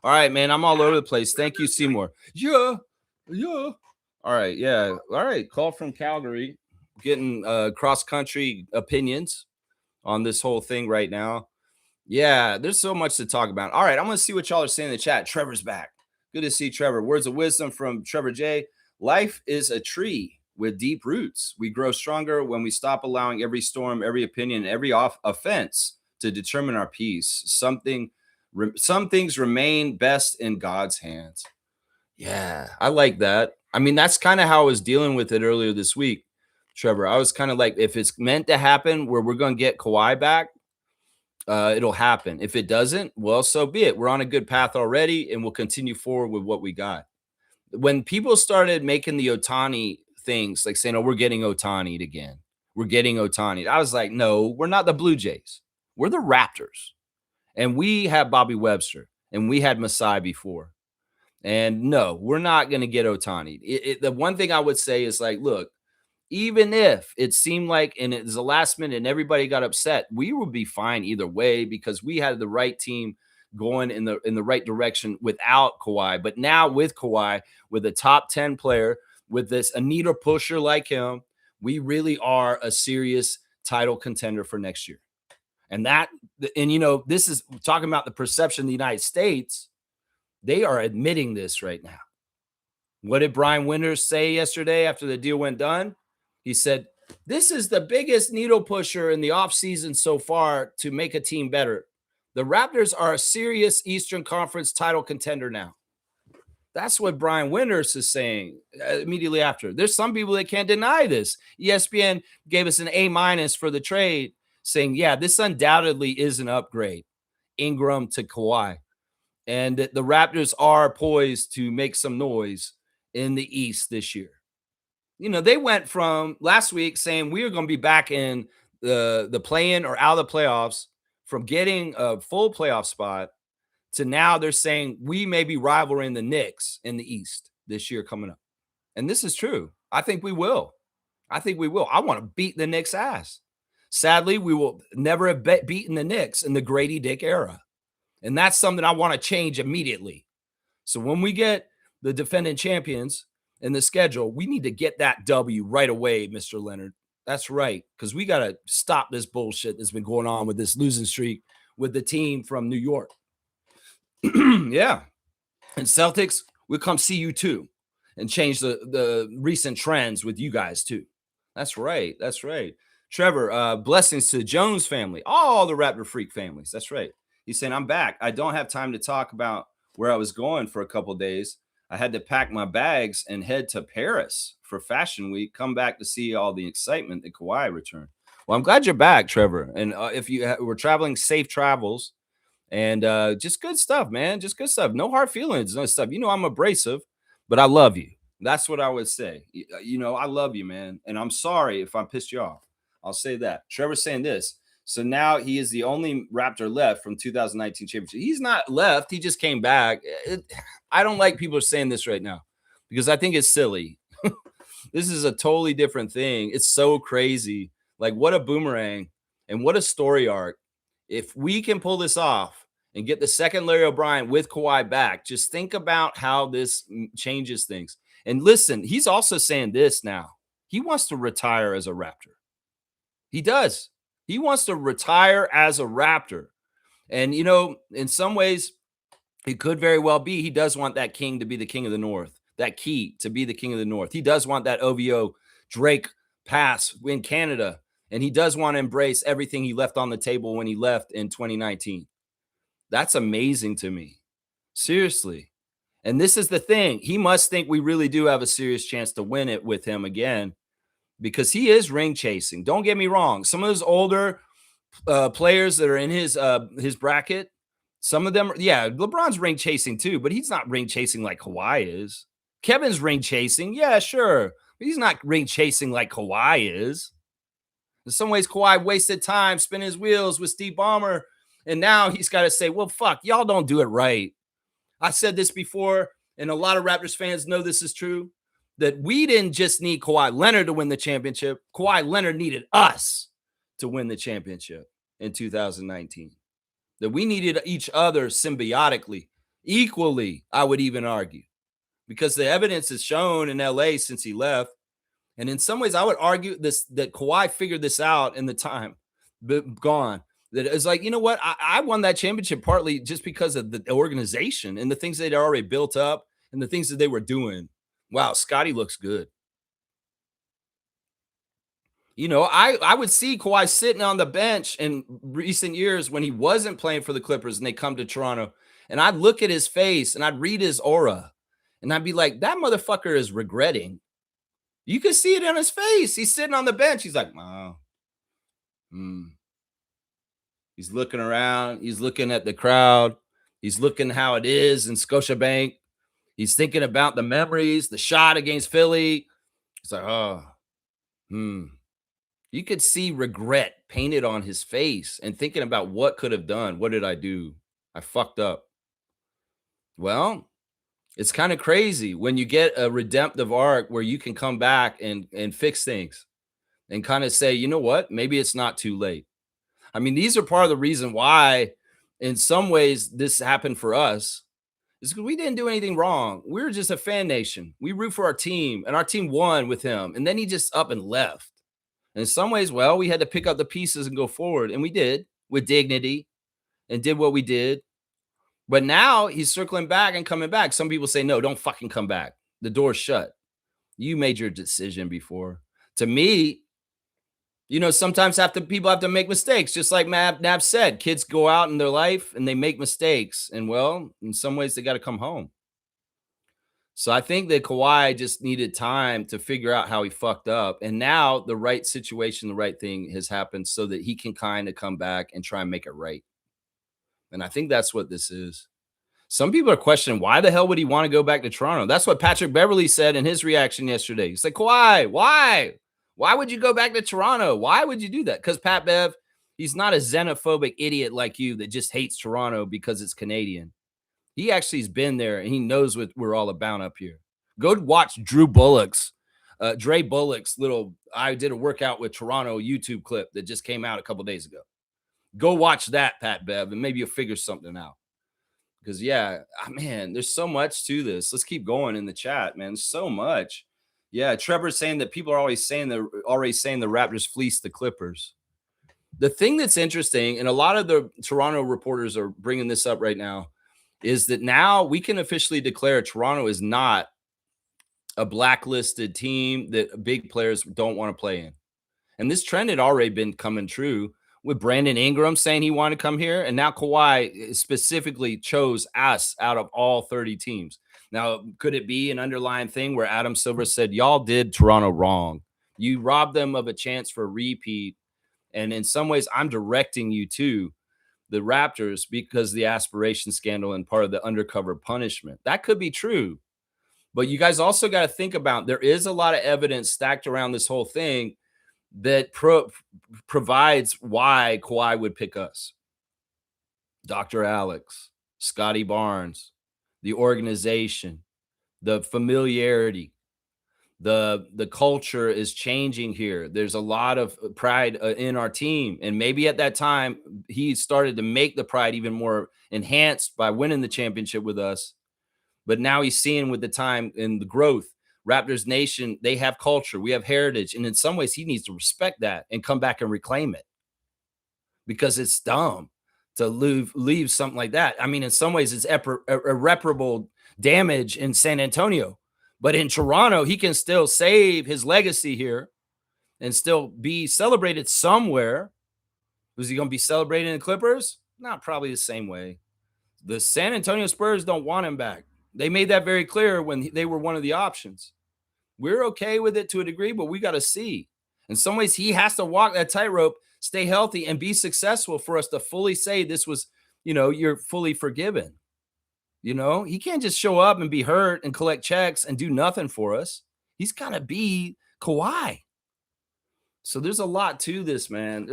right, man. I'm all over the place. Thank you, Seymour. Yeah. All right. Yeah. All right. Call from Calgary, getting cross-country opinions on this whole thing right now. Yeah, there's so much to talk about. All right, I'm going to see what y'all are saying in the chat. Trevor's back. Good to see Trevor. Words of wisdom from Trevor J. Life is a tree with deep roots. We grow stronger when we stop allowing every storm, every opinion, every offense to determine our peace. Some things remain best in God's hands. Yeah, I like that. I mean, that's kind of how I was dealing with it earlier this week, Trevor. I was kind of like, if it's meant to happen where we're going to get Kawhi back, it'll happen. If it doesn't, well, so be it. We're on a good path already, and we'll continue forward with what we got. When people started making the Ohtani things, like saying, oh, we're getting Ohtani'd again. We're getting Ohtani. I was like, no, we're not the Blue Jays. We're the Raptors. And we have Bobby Webster, and we had Masai before. And no, we're not going to get Ohtani. The one thing I would say is like, look, even if it seemed like, and it was the last minute and everybody got upset, we would be fine either way because we had the right team going in the right direction without Kawhi. But now with Kawhi, with a top 10 player, with this Anita pusher like him, we really are a serious title contender for next year. And this is talking about the perception of the United States. They are admitting this right now. What did Brian Winters say yesterday after the deal went done? He said, this is the biggest needle pusher in the offseason so far to make a team better. The Raptors are a serious Eastern Conference title contender now. That's what Brian Winters is saying immediately after. There's some people that can't deny this. ESPN gave us an A- for the trade, saying, yeah, this undoubtedly is an upgrade. Ingram to Kawhi. And the Raptors are poised to make some noise in the East this year. They went from last week saying we are going to be back in the play-in or out of the playoffs, from getting a full playoff spot to now they're saying we may be rivaling the Knicks in the East this year coming up. And this is true. I think we will. I want to beat the Knicks' ass. Sadly, we will never have beaten the Knicks in the Grady Dick era. And that's something I want to change immediately. So when we get the defending champions in the schedule, we need to get that W right away, Mr. Leonard. That's right, because we got to stop this bullshit that's been going on with this losing streak with the team from New York. Yeah. And Celtics, we'll come see you too and change the recent trends with you guys too. That's right. Trevor, blessings to the Jones family, all the Raptor Freak families. That's right. He's saying, I'm back. I don't have time to talk about where I was going for a couple of days. I had to pack my bags and head to Paris for Fashion Week, come back to see all the excitement that Kawhi returned. Well, I'm glad you're back, Trevor. And if you were traveling, safe travels. And just good stuff, man. Just good stuff. No hard feelings, no stuff. I'm abrasive, but I love you. That's what I would say. I love you, man. And I'm sorry if I pissed you off. I'll say that. Trevor's saying this. So now he is the only Raptor left from 2019 championship. He's not left. He just came back. I don't like people saying this right now because I think it's silly. This is a totally different thing. It's so crazy. Like, what a boomerang and what a story arc. If we can pull this off and get the second Larry O'Brien with Kawhi back, just think about how this changes things. And listen, he's also saying this now. He wants to retire as a Raptor. He does. He wants to retire as a Raptor. And, in some ways, it could very well be he does want that king to be the king of the North, that key to be the king of the North. He does want that OVO Drake pass in Canada. And he does want to embrace everything he left on the table when he left in 2019. That's amazing to me. Seriously. And this is the thing. He must think we really do have a serious chance to win it with him again because he is ring chasing. Don't get me wrong. Some of those older players that are in his bracket, some of them, LeBron's ring chasing too, but he's not ring chasing like Kawhi is. Kevin's ring chasing. Yeah, sure. But he's not ring chasing like Kawhi is. In some ways, Kawhi wasted time spinning his wheels with Steve Ballmer, and now he's got to say, well, fuck, y'all don't do it right. I said this before, and a lot of Raptors fans know this is true, that we didn't just need Kawhi Leonard to win the championship. Kawhi Leonard needed us to win the championship in 2019. That we needed each other symbiotically, equally, I would even argue, because the evidence is shown in LA since he left. And in some ways, I would argue that Kawhi figured this out in the time gone. That it's like, you know what? I won that championship partly just because of the organization and the things they'd already built up and the things that they were doing. Wow, Scotty looks good. I would see Kawhi sitting on the bench in recent years when he wasn't playing for the Clippers and they come to Toronto. And I'd look at his face and I'd read his aura. And I'd be like, that motherfucker is regretting. You can see it in his face. He's sitting on the bench. He's like, wow. He's looking around. He's looking at the crowd. He's looking how it is in Scotiabank. He's thinking about the memories, the shot against Philly. He's like, You could see regret painted on his face and thinking about what could have done. What did I do? I fucked up. Well, It's kind of crazy when you get a redemptive arc where you can come back and fix things and kind of say, you know what, maybe it's not too late. I mean, these are part of the reason why, in some ways, this happened for us. Is because we didn't do anything wrong. We were just a fan nation. We root for our team, and our team won with him. And then he just up and left. And in some ways, well, we had to pick up the pieces and go forward, and we did with dignity and did what we did. But now he's circling back and coming back. Some people say, no, don't fucking come back. The door's shut. You made your decision before. To me, you know, sometimes people have to make mistakes, just like Nab said. Kids go out in their life and they make mistakes. And well, in some ways, they got to come home. So I think that Kawhi just needed time to figure out how he fucked up. And now the right situation, the right thing has happened so that he can kind of come back and try and make it right. And I think that's what this is. Some people are questioning, why the hell would he want to go back to Toronto? That's what Patrick Beverley said in his reaction yesterday. He's like, Kawhi, why? Why would you go back to Toronto? Why would you do that? Because Pat Bev, he's not a xenophobic idiot like you that just hates Toronto because it's Canadian. He actually has been there and he knows what we're all about up here. Go watch Dre Bullock's little I did a workout with Toronto YouTube clip that just came out a couple days ago. Go watch that, Pat Bev, and maybe you'll figure something out. Because, yeah, man, there's so much to this. Let's keep going in the chat, man. There's so much. Yeah, Trevor's saying that people are already saying the Raptors fleeced the Clippers. The thing that's interesting, and a lot of the Toronto reporters are bringing this up right now, is that now we can officially declare Toronto is not a blacklisted team that big players don't want to play in. And this trend had already been coming true with Brandon Ingram saying he wanted to come here. And now Kawhi specifically chose us out of all 30 teams. Now, could it be an underlying thing where Adam Silver said, y'all did Toronto wrong? You robbed them of a chance for a repeat. And in some ways, I'm directing you to the Raptors because of the aspiration scandal and part of the undercover punishment. That could be true. But you guys also got to think about, there is a lot of evidence stacked around this whole thing that provides why Kawhi would pick us. Dr. Alex, Scotty Barnes, the organization, the familiarity, the culture is changing here. There's a lot of pride in our team. And maybe at that time, he started to make the pride even more enhanced by winning the championship with us. But now he's seeing with the time and the growth, Raptors Nation, they have culture. We have heritage. And in some ways, he needs to respect that and come back and reclaim it because it's dumb to leave something like that. I mean, in some ways, it's irreparable damage in San Antonio. But in Toronto, he can still save his legacy here and still be celebrated somewhere. Was he going to be celebrated in the Clippers? Not probably the same way. The San Antonio Spurs don't want him back. They made that very clear when they were one of the options. We're okay with it to a degree, but we got to see. In some ways, he has to walk that tightrope, stay healthy, and be successful for us to fully say this was, you're fully forgiven. He can't just show up and be hurt and collect checks and do nothing for us. He's got to be Kawhi. So there's a lot to this, man.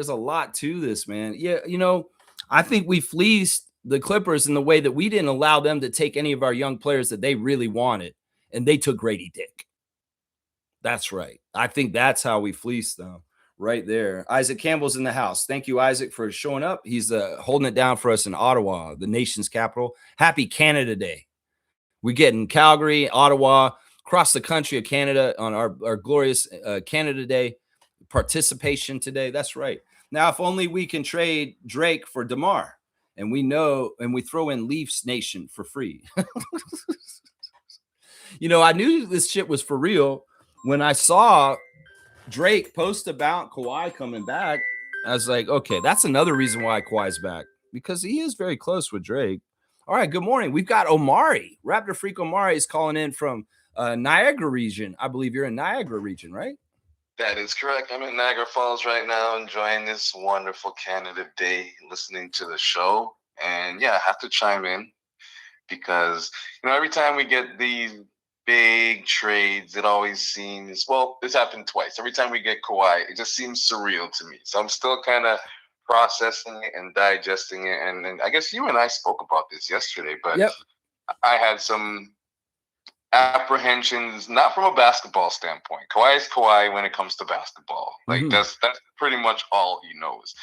Yeah, I think we fleeced the Clippers in the way that we didn't allow them to take any of our young players that they really wanted, and they took Grady Dick. That's right. I think that's how we fleeced them right there. Isaac Campbell's in the house. Thank you, Isaac, for showing up. He's holding it down for us in Ottawa, the nation's capital. Happy Canada Day. We get in Calgary, Ottawa, across the country of Canada on our glorious Canada Day participation today. That's right. Now, if only we can trade Drake for DeMar. And we throw in Leafs Nation for free. I knew this shit was for real when I saw Drake post about Kawhi coming back. I was like, okay, that's another reason why Kawhi's back, because he is very close with Drake. All right, good morning. We've got Omari. Raptor Freak Omari is calling in from Niagara region. I believe you're in Niagara region, right? That is correct. I'm in Niagara Falls right now, enjoying this wonderful Canada Day, listening to the show. And yeah, I have to chime in because, every time we get these big trades, it always seems, this happened twice. Every time we get Kawhi, it just seems surreal to me. So I'm still kind of processing it and digesting it. And I guess you and I spoke about this yesterday, but yep. I had some apprehensions, not from a basketball standpoint. Kawhi is Kawhi when it comes to basketball. Like that's pretty much all he knows.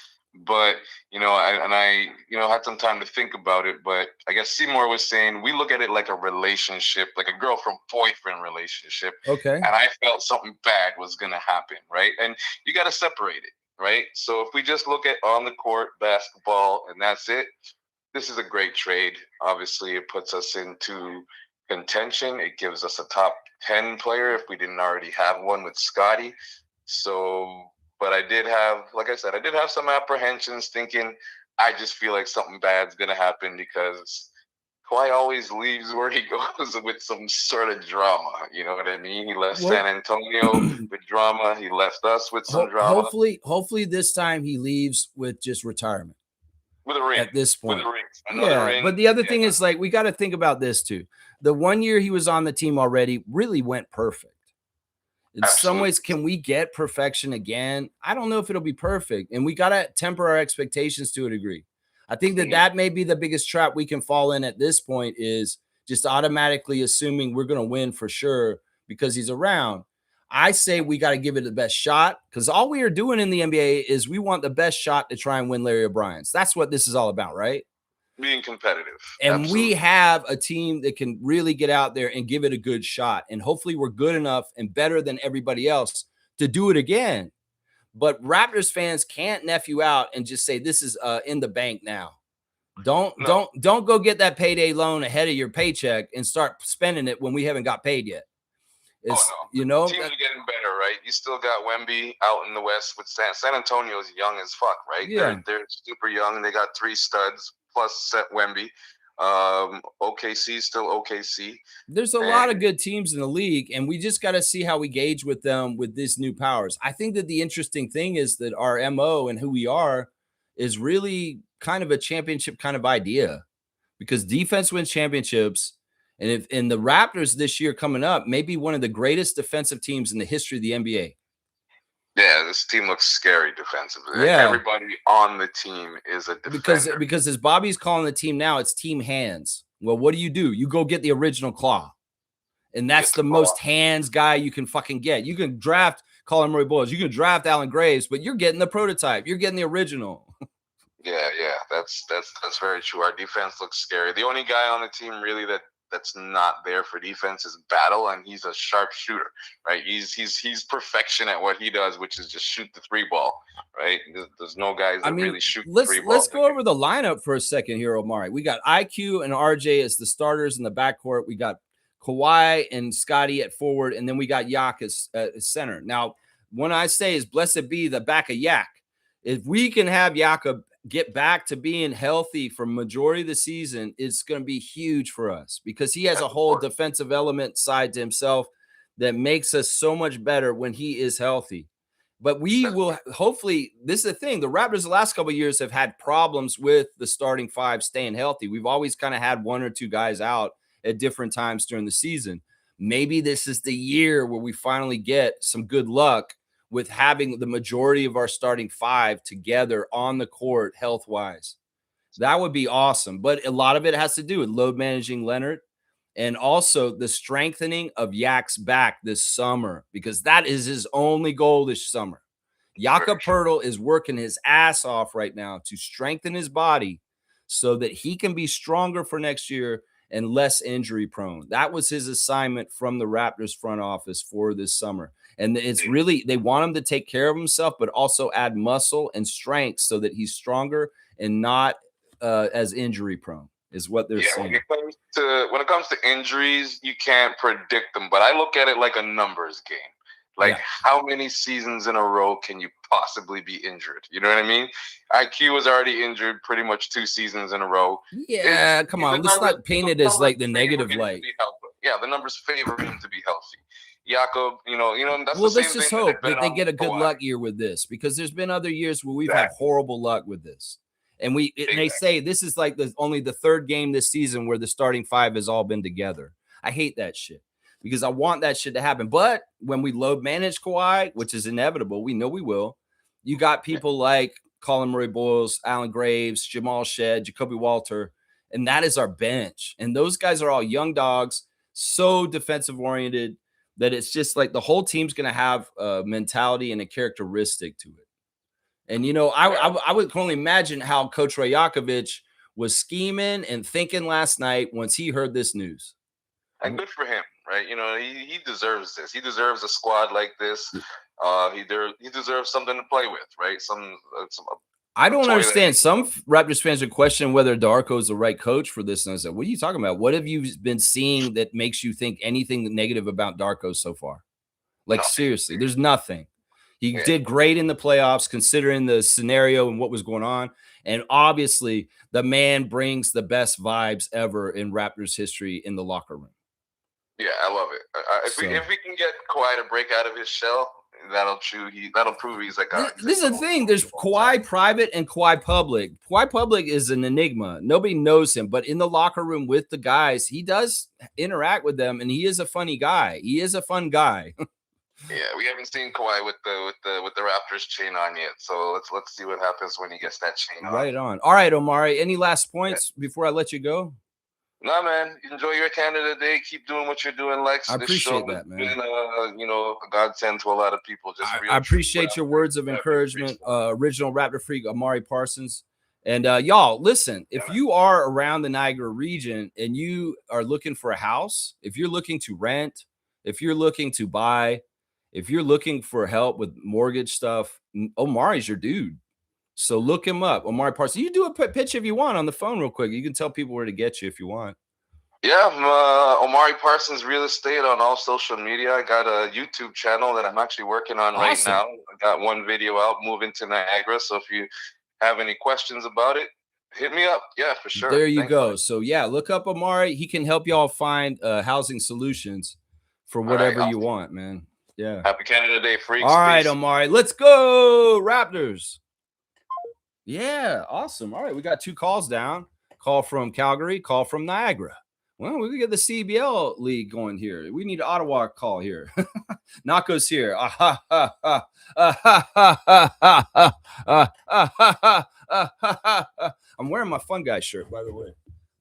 But I had some time to think about it. But I guess Seymour was saying we look at it like a relationship, like a girlfriend-boyfriend relationship. Okay. And I felt something bad was gonna happen, right? And you got to separate it, right? So if we just look at on the court basketball and that's it, this is a great trade. Obviously, it puts us into contention. It gives us a top 10 player if we didn't already have one with Scotty. So, but I did have, like I said, I did have some apprehensions thinking I just feel like something bad's going to happen because Kawhi always leaves where he goes with some sort of drama. You know what I mean? He left San Antonio with drama. He left us with some drama. Hopefully this time he leaves with just retirement. With a ring. At this point. With a ring. Another ring. But the other thing is, like, we got to think about this too. The 1 year he was on the team already really went perfect. In some ways, can we get perfection again? I don't know if it'll be perfect. And we got to temper our expectations to a degree. I think that may be the biggest trap we can fall in at this point is just automatically assuming we're going to win for sure because he's around. I say we got to give it the best shot because all we are doing in the NBA is we want the best shot to try and win Larry O'Brien's. That's what this is all about, right? Being competitive. And we have a team that can really get out there and give it a good shot. And hopefully we're good enough and better than everybody else to do it again. But Raptors fans can't F you out and just say this is in the bank now. Don't go get that payday loan ahead of your paycheck and start spending it when we haven't got paid yet. Teams are getting better, right? You still got Wemby out in the West with San Antonio's young as fuck, right? Yeah. They're super young. They got 3 studs plus Set Wemby. OKC still OKC. There's a lot of good teams in the league, and we just got to see how we gauge with them with these new powers. I think that the interesting thing is that our MO and who we are is really kind of a championship kind of idea because defense wins championships. And if in the Raptors this year coming up, maybe one of the greatest defensive teams in the history of the NBA. Yeah, this team looks scary defensively. Yeah. Everybody on the team is a defender. Because as Bobby's calling the team now, it's team hands. Well, what do? You go get the original claw. And that's the most hands guy you can fucking get. You can draft Colin Murray-Boyles. You can draft Alan Graves, but you're getting the prototype. You're getting the original. Yeah, that's very true. Our defense looks scary. The only guy on the team really that's not there for defense is Battle, and he's a sharp shooter, right? He's perfection at what he does, which is just shoot the 3 ball, right? There's no guys that really shoot the 3 ball. Let's go over the lineup for a second here, Omari. We got IQ and RJ as the starters in the backcourt. We got Kawhi and Scotty at forward, and then we got Yak as center. Now, when I say is blessed be the back of Yak, if we can have Yak get back to being healthy for majority of the season, it's going to be huge for us because he has a whole defensive element side to himself that makes us so much better when he is healthy. But we will hopefully, this is the thing, the Raptors the last couple of years have had problems with the starting 5 staying healthy. We've always kind of had 1 or 2 guys out at different times during the season. Maybe this is the year where we finally get some good luck with having the majority of our starting 5 together on the court health-wise. That would be awesome. But a lot of it has to do with load managing Leonard and also the strengthening of Yak's back this summer because that is his only goal this summer. Jakob Poeltl is working his ass off right now to strengthen his body so that he can be stronger for next year and less injury prone. That was his assignment from the Raptors front office for this summer. And it's really, they want him to take care of himself, but also add muscle and strength so that he's stronger and not as injury prone is what they're saying. When it comes to injuries, you can't predict them, but I look at it like a numbers game. Like how many seasons in a row can you possibly be injured? You know what I mean? IQ was already injured pretty much 2 seasons in a row. Yeah, come on. Let's not paint it as like the negative light. Yeah, the numbers favor him to be healthy. Jakob, that's well, let's just hope that they get a good luck year with this because there's been other years where we've had horrible luck with this. And they say this is like only the 3rd game this season where the starting 5 has all been together. I hate that shit because I want that shit to happen. But when we load manage Kawhi, which is inevitable, we know we will, you got people like Colin Murray-Boyles, Alan Graves, Jamal Shed, Jacoby Walter, and that is our bench. And those guys are all young dogs. so defensive oriented that it's just like the whole team's going to have a mentality and a characteristic to it. And, you know, I would only imagine how Coach Rajakovic was scheming and thinking last night once he heard this news. And good for him, right? You know, he deserves this. He deserves a squad like this. He deserves something to play with, right? I don't understand. Some Raptors fans are questioning whether Darko is the right coach for this. And I said, what are you talking about? What have you been seeing that makes you think anything negative about Darko so far? Like, seriously, there's nothing. He did great in the playoffs considering the scenario and what was going on. And obviously, the man brings the best vibes ever in Raptors history in the locker room. Yeah, I love it. If we can get Kawhi to break out of his shell, that'll prove he's like. This is the thing. There's Kawhi private and Kawhi public. Kawhi public is an enigma. Nobody knows him, but in the locker room with the guys, he does interact with them, and he is a funny guy. He is a fun guy. Yeah, we haven't seen Kawhi with the Raptors chain on yet. So let's see what happens when he gets that chain on. Right on. All right, Omari. Any last points before I let you go? No, man. Enjoy your Canada Day. Keep doing what you're doing, Lex. I appreciate that, man. Been, a godsend to a lot of people. I appreciate your words of encouragement. Original Raptor freak, Omari Parsons. And y'all, listen, if you are around the Niagara region and you are looking for a house, if you're looking to rent, if you're looking to buy, if you're looking for help with mortgage stuff, Omari's your dude. So look him up, Omari Parsons. You do a pitch if you want on the phone real quick. You can tell people where to get you if you want. Yeah, I'm Omari Parsons Real Estate on all social media. I got a YouTube channel that I'm actually working on right now. I got one video out, moving to Niagara. So if you have any questions about it, hit me up. Yeah, for sure. There you go. So yeah, look up Omari. He can help y'all find housing solutions for whatever you want, man. Yeah. Happy Canada Day, freaks. All right, Omari. Let's go, Raptors. Yeah, awesome. All right, we got 2 calls down. Call from Calgary, call from Niagara. Well, we can get the CEBL league going here. We need an Ottawa call here. Nako's here. I'm wearing my Fun Guy shirt, by the way.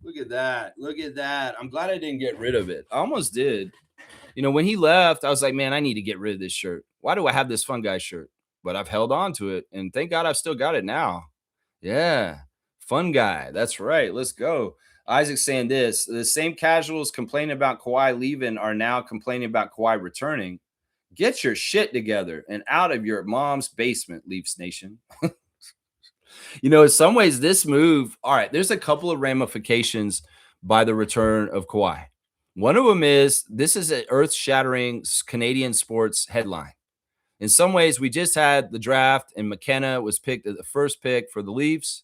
Look at that. Look at that. I'm glad I didn't get rid of it. I almost did. You know, when he left, I was like, man, I need to get rid of this shirt. Why do I have this Fun Guy shirt? But I've held on to it, and thank God I've still got it now. Yeah, Fun Guy. That's right. Let's go. Isaac's saying this. The same casuals complaining about Kawhi leaving are now complaining about Kawhi returning. Get your shit together and out of your mom's basement, Leafs Nation. You know, in some ways, this move, all right, there's a couple of ramifications by the return of Kawhi. One of them is this is an earth-shattering Canadian sports headline. In some ways, we just had the draft, and McKenna was picked as the first pick for the Leafs.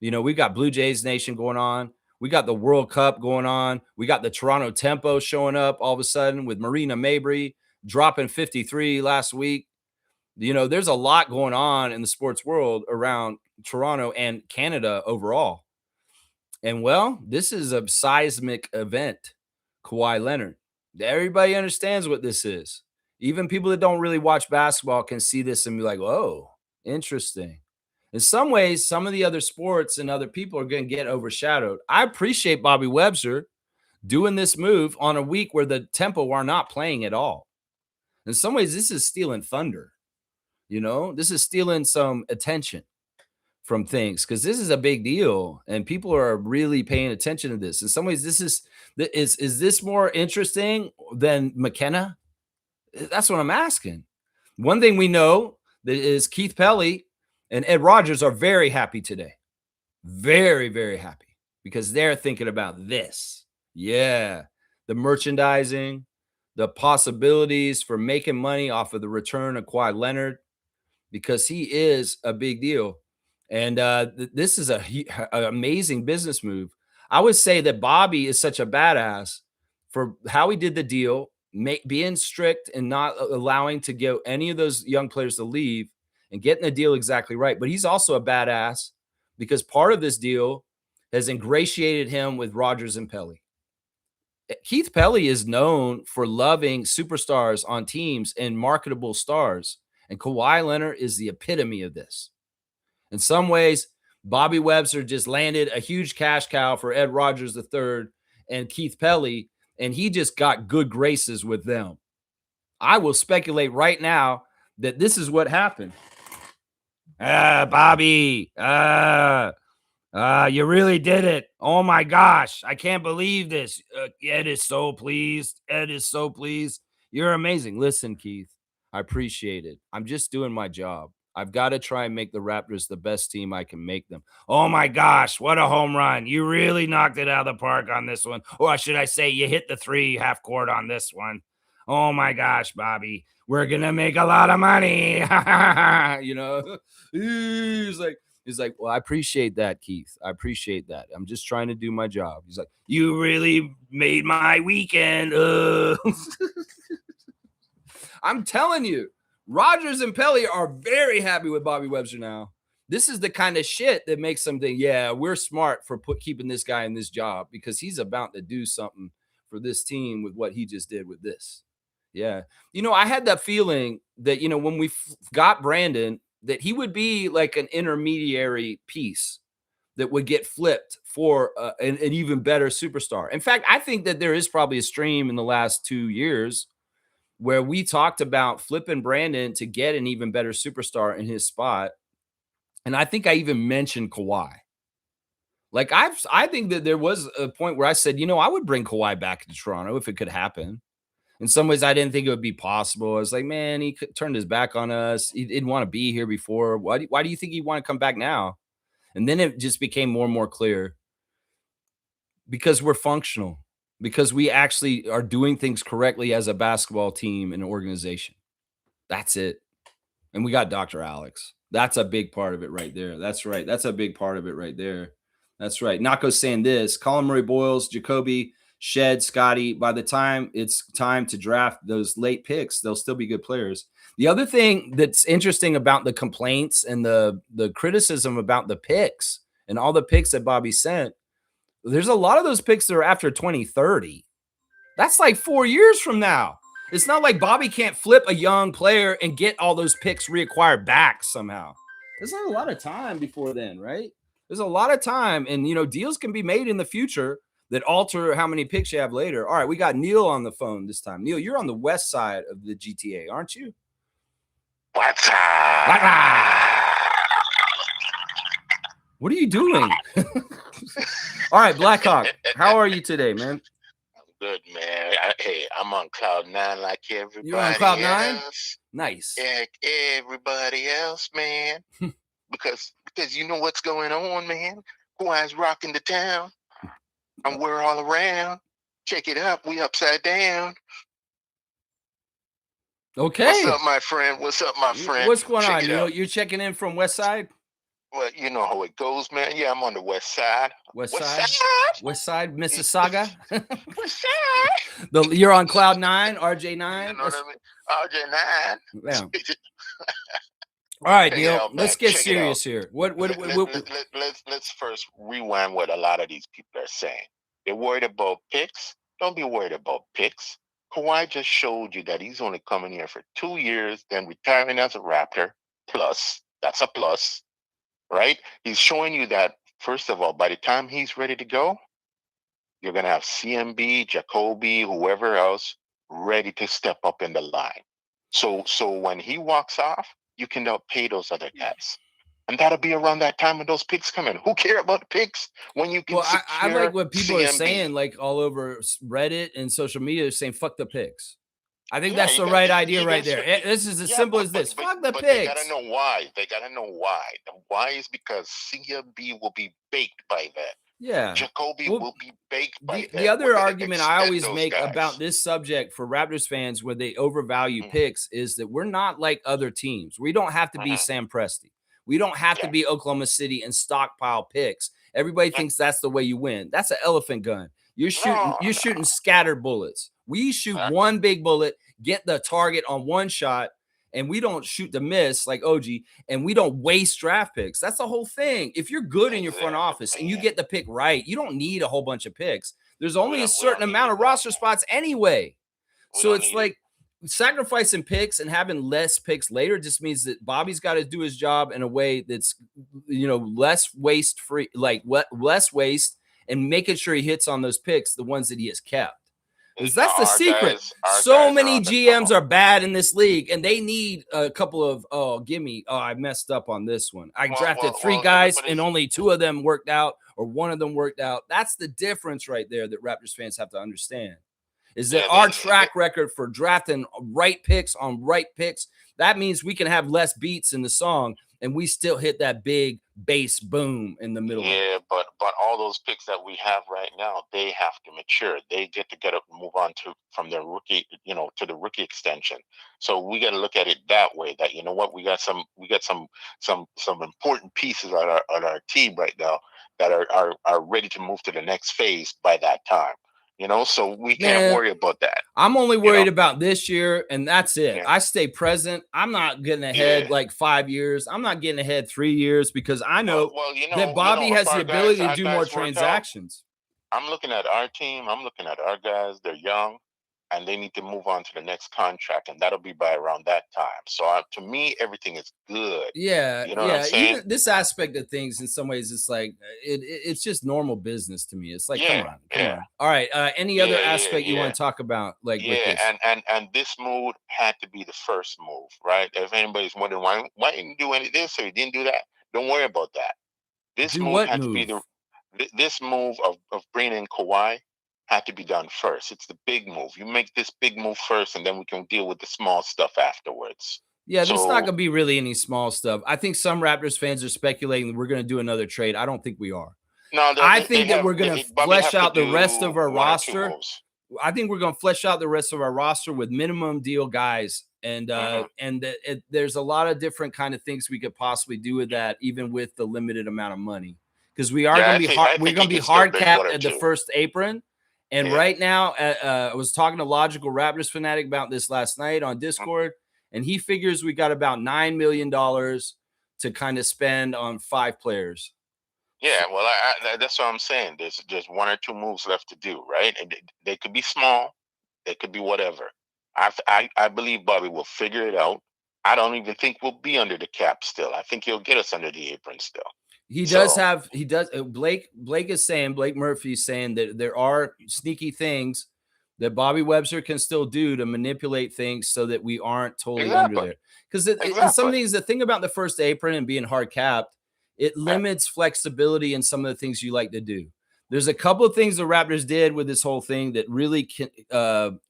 You know, we got Blue Jays Nation going on. We got the World Cup going on. We got the Toronto Tempo showing up all of a sudden with Marina Mabrey dropping 53 last week. You know, there's a lot going on in the sports world around Toronto and Canada overall. And, well, this is a seismic event, Kawhi Leonard. Everybody understands what this is. Even people that don't really watch basketball can see this and be like, oh, interesting. In some ways, some of the other sports and other people are going to get overshadowed. I appreciate Bobby Webster doing this move on a week where the Tempo are not playing at all. In some ways, this is stealing thunder. You know, this is stealing some attention from things because this is a big deal and people are really paying attention to this. In some ways, this is this more interesting than McKenna? That's what I'm asking. One thing we know that is Keith Pelly and Ed Rogers are very happy today. Very, very happy because they're thinking about this. Yeah, the merchandising, the possibilities for making money off of the return of Kawhi Leonard because he is a big deal. And this is an amazing business move. I would say that Bobby is such a badass for how he did the deal, being strict and not allowing to get any of those young players to leave and getting the deal exactly right. But he's also a badass because part of this deal has ingratiated him with Rogers and Pelly. Keith Pelly is known for loving superstars on teams and marketable stars. And Kawhi Leonard is the epitome of this. In some ways, Bobby Webster just landed a huge cash cow for Ed Rogers III and Keith Pelly and he just got good graces with them. I will speculate right now that this is what happened. Bobby, you really did it. Oh my gosh, I can't believe this. Ed is so pleased. Ed is so pleased. You're amazing. Listen, Keith, I appreciate it. I'm just doing my job. I've got to try and make the Raptors the best team I can make them. Oh my gosh, what a home run. You really knocked it out of the park on this one. Or should I say you hit the 3 half court on this one. Oh my gosh, Bobby, we're going to make a lot of money. You know, he's like, well, I appreciate that, Keith. I appreciate that. I'm just trying to do my job. He's like, you really made my weekend. I'm telling you, Rodgers and Pelly are very happy with Bobby Webster now. This is the kind of shit that makes them think, yeah, we're smart for keeping this guy in this job because he's about to do something for this team with what he just did with this. Yeah. You know, I had that feeling that, you know, when we got Brandon, that he would be like an intermediary piece that would get flipped for an even better superstar. In fact, I think that there is probably a stream in the last 2 years where we talked about flipping Brandon to get an even better superstar in his spot. And I think I even mentioned Kawhi. Like I think that there was a point where I said, you know, I would bring Kawhi back to Toronto if it could happen. In some ways, I didn't think it would be possible. I was like, man, he turned his back on us. He didn't want to be here before. Why do you think he want to come back now? And then it just became more and more clear because we're functional, because we actually are doing things correctly as a basketball team and organization. That's it. And we got Dr. Alex. That's a big part of it right there. That's right. That's a big part of it right there. That's right. Nako's saying this. Colin Murray-Boyles, Jacoby, Shed, Scotty, by the time it's time to draft those late picks, they'll still be good players. The other thing that's interesting about the complaints and the criticism about the picks and all the picks that Bobby sent, there's a lot of those picks that are after 2030. That's like 4 years from now. It's not like Bobby can't flip a young player and get all those picks reacquired back somehow. There's not a lot of time before then, right? There's a lot of time, and, you know, deals can be made in the future that alter how many picks you have later. All right, we got Neil on the phone this time. Neil, you're on the west side of the GTA, aren't you? What's up? What are you doing? All right, Blackhawk, how are you today, man? I'm good, man. Hey, I'm on cloud 9 like everybody. You're on cloud 9? Else. Nice. Yeah, everybody else, man. because you know what's going on, man. Kawhi's rocking the town. And we're all around. Check it up. We upside down. Okay. What's up, my friend? What's up, my friend? What's going on? You're checking in from West Side? Well, you know how it goes, man. Yeah, I'm on the West Side. West Side, Mississauga. West Side. You're on Cloud 9, RJ9. You know what I mean? RJ9. Yeah. All right, Neil. Let's get serious here. Let's first rewind what a lot of these people are saying. They're worried about picks. Don't be worried about picks. Kawhi just showed you that he's only coming here for 2 years, then retiring as a Raptor. Plus, that's a plus, right? He's showing you that, first of all, by the time he's ready to go, you're going to have CMB, Jacoby, whoever else ready to step up in the line. So when he walks off, you can now pay those other guys. And that'll be around that time when those picks come in. Who care about the picks when you can secure I like what people CMB. are saying, like all over Reddit and social media, saying fuck the picks. I think that's the right idea right there. This is as simple as this. Fuck the picks. They gotta know why. They gotta know why. The why is because CMB will be baked by that. Yeah. Jacoby will be baked by that. The other argument I always make about this subject for Raptors fans where they overvalue picks is that we're not like other teams. We don't have to be Sam Presti. We don't have to be Oklahoma City and stockpile picks. Everybody thinks that's the way you win. That's an elephant gun. You're shooting scattered bullets. We shoot one big bullet, get the target on one shot, and we don't shoot the miss like OG, and we don't waste draft picks. That's the whole thing. If you're good in your front office and you get the pick right, you don't need a whole bunch of picks. There's only a certain amount of roster spots anyway. So it's like sacrificing picks and having less picks later just means that Bobby's got to do his job in a way that's, you know, less waste free, like less waste, and making sure he hits on those picks, the ones that he has kept. That's the secret. So many GMs are bad in this league, and they need a couple of, I messed up on this one. I drafted 3 guys, and only 2 of them worked out, or 1 of them worked out. That's the difference right there that Raptors fans have to understand. Is that our track record for drafting right picks on right picks, that means we can have less beats in the song, and we still hit that big bass boom in the middle. Yeah, but all those picks that we have right now, they have to mature. They get to get up and move on from their rookie, to the rookie extension. So we got to look at it that way. That we got some important pieces on our team right now that are ready to move to the next phase by that time. So we can't worry about that. I'm only worried about this year, and that's it. Yeah. I stay present. I'm not getting ahead like 5 years. I'm not getting ahead 3 years because I know that Bobby has the ability to do more transactions. I'm looking at our team. I'm looking at our guys. They're young, and they need to move on to the next contract, and that'll be by around that time. So to me, everything is good. Yeah, what I'm saying? Even this aspect of things, in some ways, it's like it's just normal business to me. It's like, come on. All right, any other aspect you want to talk about? Like, with this? and this move had to be the first move, right? If anybody's wondering why you didn't do any of this or you didn't do that, don't worry about that. This move had to be this move of bringing in Kawhi had to be done first. It's the big move. You make this big move first, and then we can deal with the small stuff afterwards. Yeah, there's not going to be really any small stuff. I think some Raptors fans are speculating that we're going to do another trade. I don't think we are. No, I think that we're going to flesh out the rest of our roster. I think we're going to flesh out the rest of our roster with minimum deal guys. And there's a lot of different kind of things we could possibly do with that, even with the limited amount of money. Because we are going to be we're going to be hard capped at the first apron. And right now, I was talking to Logical Raptors Fanatic about this last night on Discord, and he figures we got about $9 million to kind of spend on 5 players. Yeah, well, that's what I'm saying. There's just 1 or 2 moves left to do, right? And they could be small, they could be whatever. I believe Bobby will figure it out. I don't even think we'll be under the cap still. I think he'll get us under the apron still. Blake Murphy is saying that there are sneaky things that Bobby Webster can still do to manipulate things so that we aren't totally under there. Because some of these, the thing about the first apron and being hard capped, it limits flexibility in some of the things you like to do. There's a couple of things the Raptors did with this whole thing that really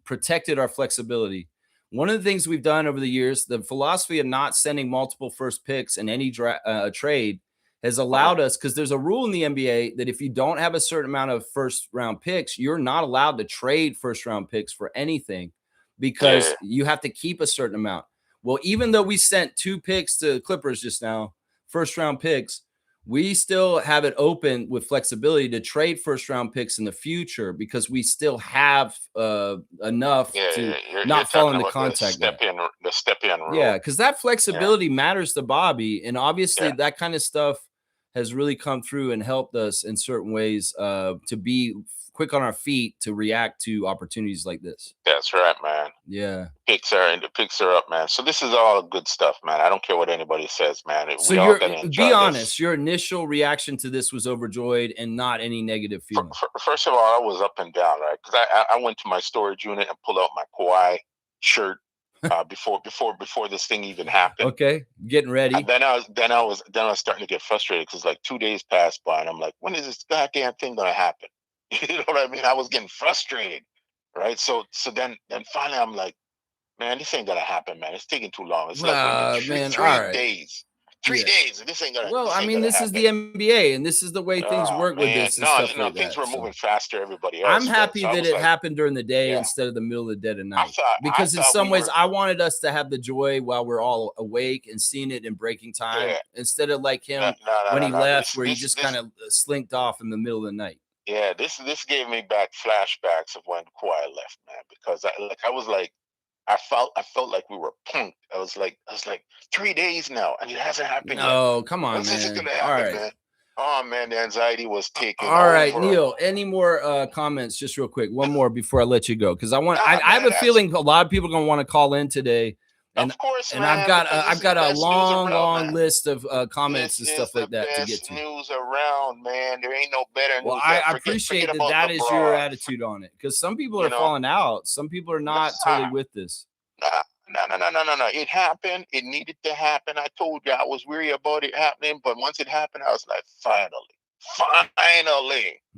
protected our flexibility. One of the things we've done over the years, the philosophy of not sending multiple first picks in any trade has allowed us, because there's a rule in the NBA that if you don't have a certain amount of first round picks, you're not allowed to trade first round picks for anything because you have to keep a certain amount. Well, even though we sent 2 picks to Clippers just now, first round picks, we still have it open with flexibility to trade first round picks in the future because we still have enough to not fall into contact. The step in rule. Yeah, because that flexibility matters to Bobby, and obviously that kind of stuff has really come through and helped us in certain ways to be quick on our feet to react to opportunities like this. That's right, man. Yeah. The picks are up, man. So this is all good stuff, man. I don't care what anybody says, man. So be honest, your initial reaction to this was overjoyed and not any negative feeling. First of all, I was up and down, right? Because I went to my storage unit and pulled out my Kawhi shirt before this thing even happened. Okay, getting ready. And then I was starting to get frustrated because like 2 days passed by, and I'm like, when is this goddamn thing gonna happen? You know what I mean? I was getting frustrated, right? So then finally I'm like, man, this ain't gonna happen, man. It's taking too long. It's like three days. 3 days, and this ain't gonna. Well, I mean, this is the NBA, and this is the way things work with this. Things were moving faster. Everybody else. I'm happy that it happened during the day instead of the middle of the dead of night, because in some ways, I wanted us to have the joy while we're all awake and seeing it in breaking time, instead of like him when he left, where he just kind of slinked off in the middle of the night. Yeah, this gave me back flashbacks of when Kawhi left, man, because I felt like we were punked. I was like 3 days now, and it hasn't happened yet. Oh, come on, man. This is gonna happen, man. Oh man, the anxiety was taking all right, over. Neil, any more comments? Just real quick, one more before I let you go, because I have a feeling a lot of people are gonna want to call in today Of course, and man. I've got a long list of comments and stuff like that to get to. News around, man. There ain't no better news. Well, I appreciate that is your attitude on it, because some people are falling out. Some people are not totally with this. No. It happened. It needed to happen. I told you I was worried about it happening, but once it happened, I was like, finally.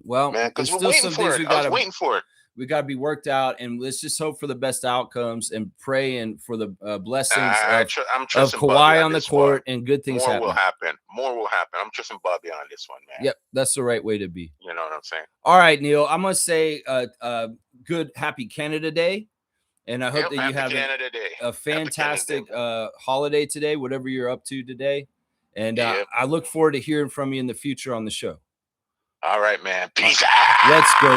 Well, man, because there's still some things we got waiting for it. We got to be worked out, and let's just hope for the best outcomes and pray and for the blessings of Kawhi on the court and good things happen. More will happen. I'm trusting Bobby on this one, man. Yep, that's the right way to be. You know what I'm saying? All right, Neil, I'm going to say good, happy Canada Day. And I hope that you have a fantastic holiday today, whatever you're up to today. And I look forward to hearing from you in the future on the show. All right, man. Peace out. Let's go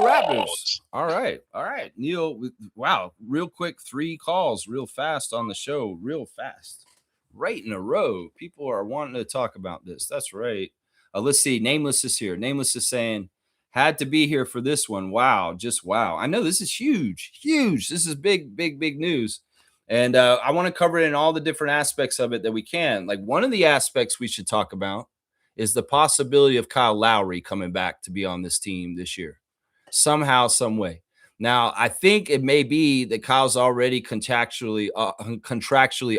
Raptors. All right. Neil, wow. Real quick, 3 calls real fast on the show. Real fast. Right in a row. People are wanting to talk about this. That's right. Let's see. Nameless is here. Nameless is saying, had to be here for this one. Wow. Just wow. I know this is huge. This is big news. And I want to cover it in all the different aspects of it that we can. Like, one of the aspects we should talk about is the possibility of Kyle Lowry coming back to be on this team this year, somehow, some way. Now, I think it may be that Kyle's already contractually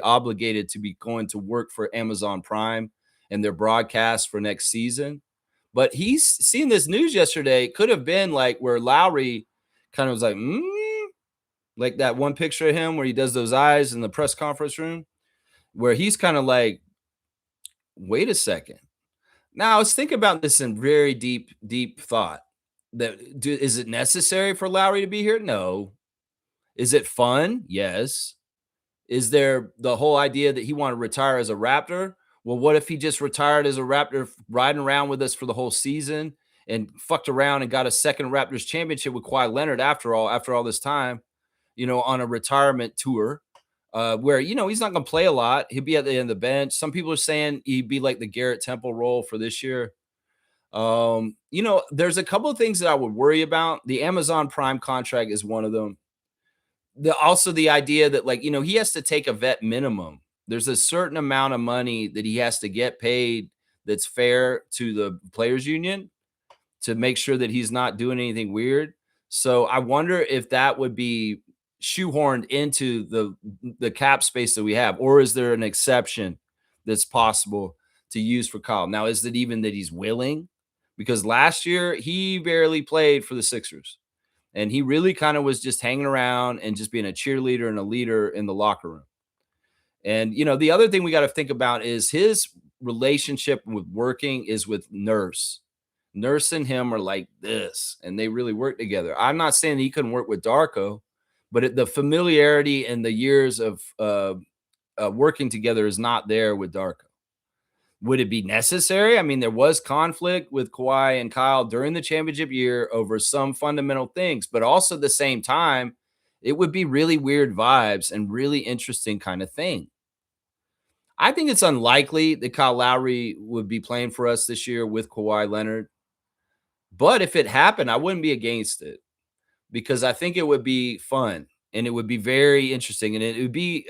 obligated to be going to work for Amazon Prime and their broadcast for next season. But he's seen this news yesterday. It could have been like where Lowry kind of was like that one picture of him where he does those eyes in the press conference room, where he's kind of like, wait a second. Now, I was thinking about this in very deep thought. Is it necessary for Lowry to be here? No. Is it fun? Yes. Is there the whole idea that he wanted to retire as a Raptor? Well, what if he just retired as a Raptor, riding around with us for the whole season and fucked around and got a second Raptors championship with Kawhi Leonard after all this time, on a retirement tour? Where, he's not going to play a lot. He'll be at the end of the bench. Some people are saying he'd be like the Garrett Temple role for this year. There's a couple of things that I would worry about. The Amazon Prime contract is one of them. Also the idea that, he has to take a vet minimum. There's a certain amount of money that he has to get paid that's fair to the players union to make sure that he's not doing anything weird. So I wonder if that would be shoehorned into the cap space that we have, or is there an exception that's possible to use for Kyle? Now, is it even that he's willing? Because last year he barely played for the Sixers, and he really kind of was just hanging around and just being a cheerleader and a leader in the locker room. And the other thing we got to think about is his relationship with working is with Nurse. Nurse and him are like this, and they really work together. I'm not saying he couldn't work with Darko, but the familiarity and the years of working together is not there with Darko. Would it be necessary? I mean, there was conflict with Kawhi and Kyle during the championship year over some fundamental things, but also at the same time, it would be really weird vibes and really interesting kind of thing. I think it's unlikely that Kyle Lowry would be playing for us this year with Kawhi Leonard. But if it happened, I wouldn't be against it, because I think it would be fun and it would be very interesting, and it would be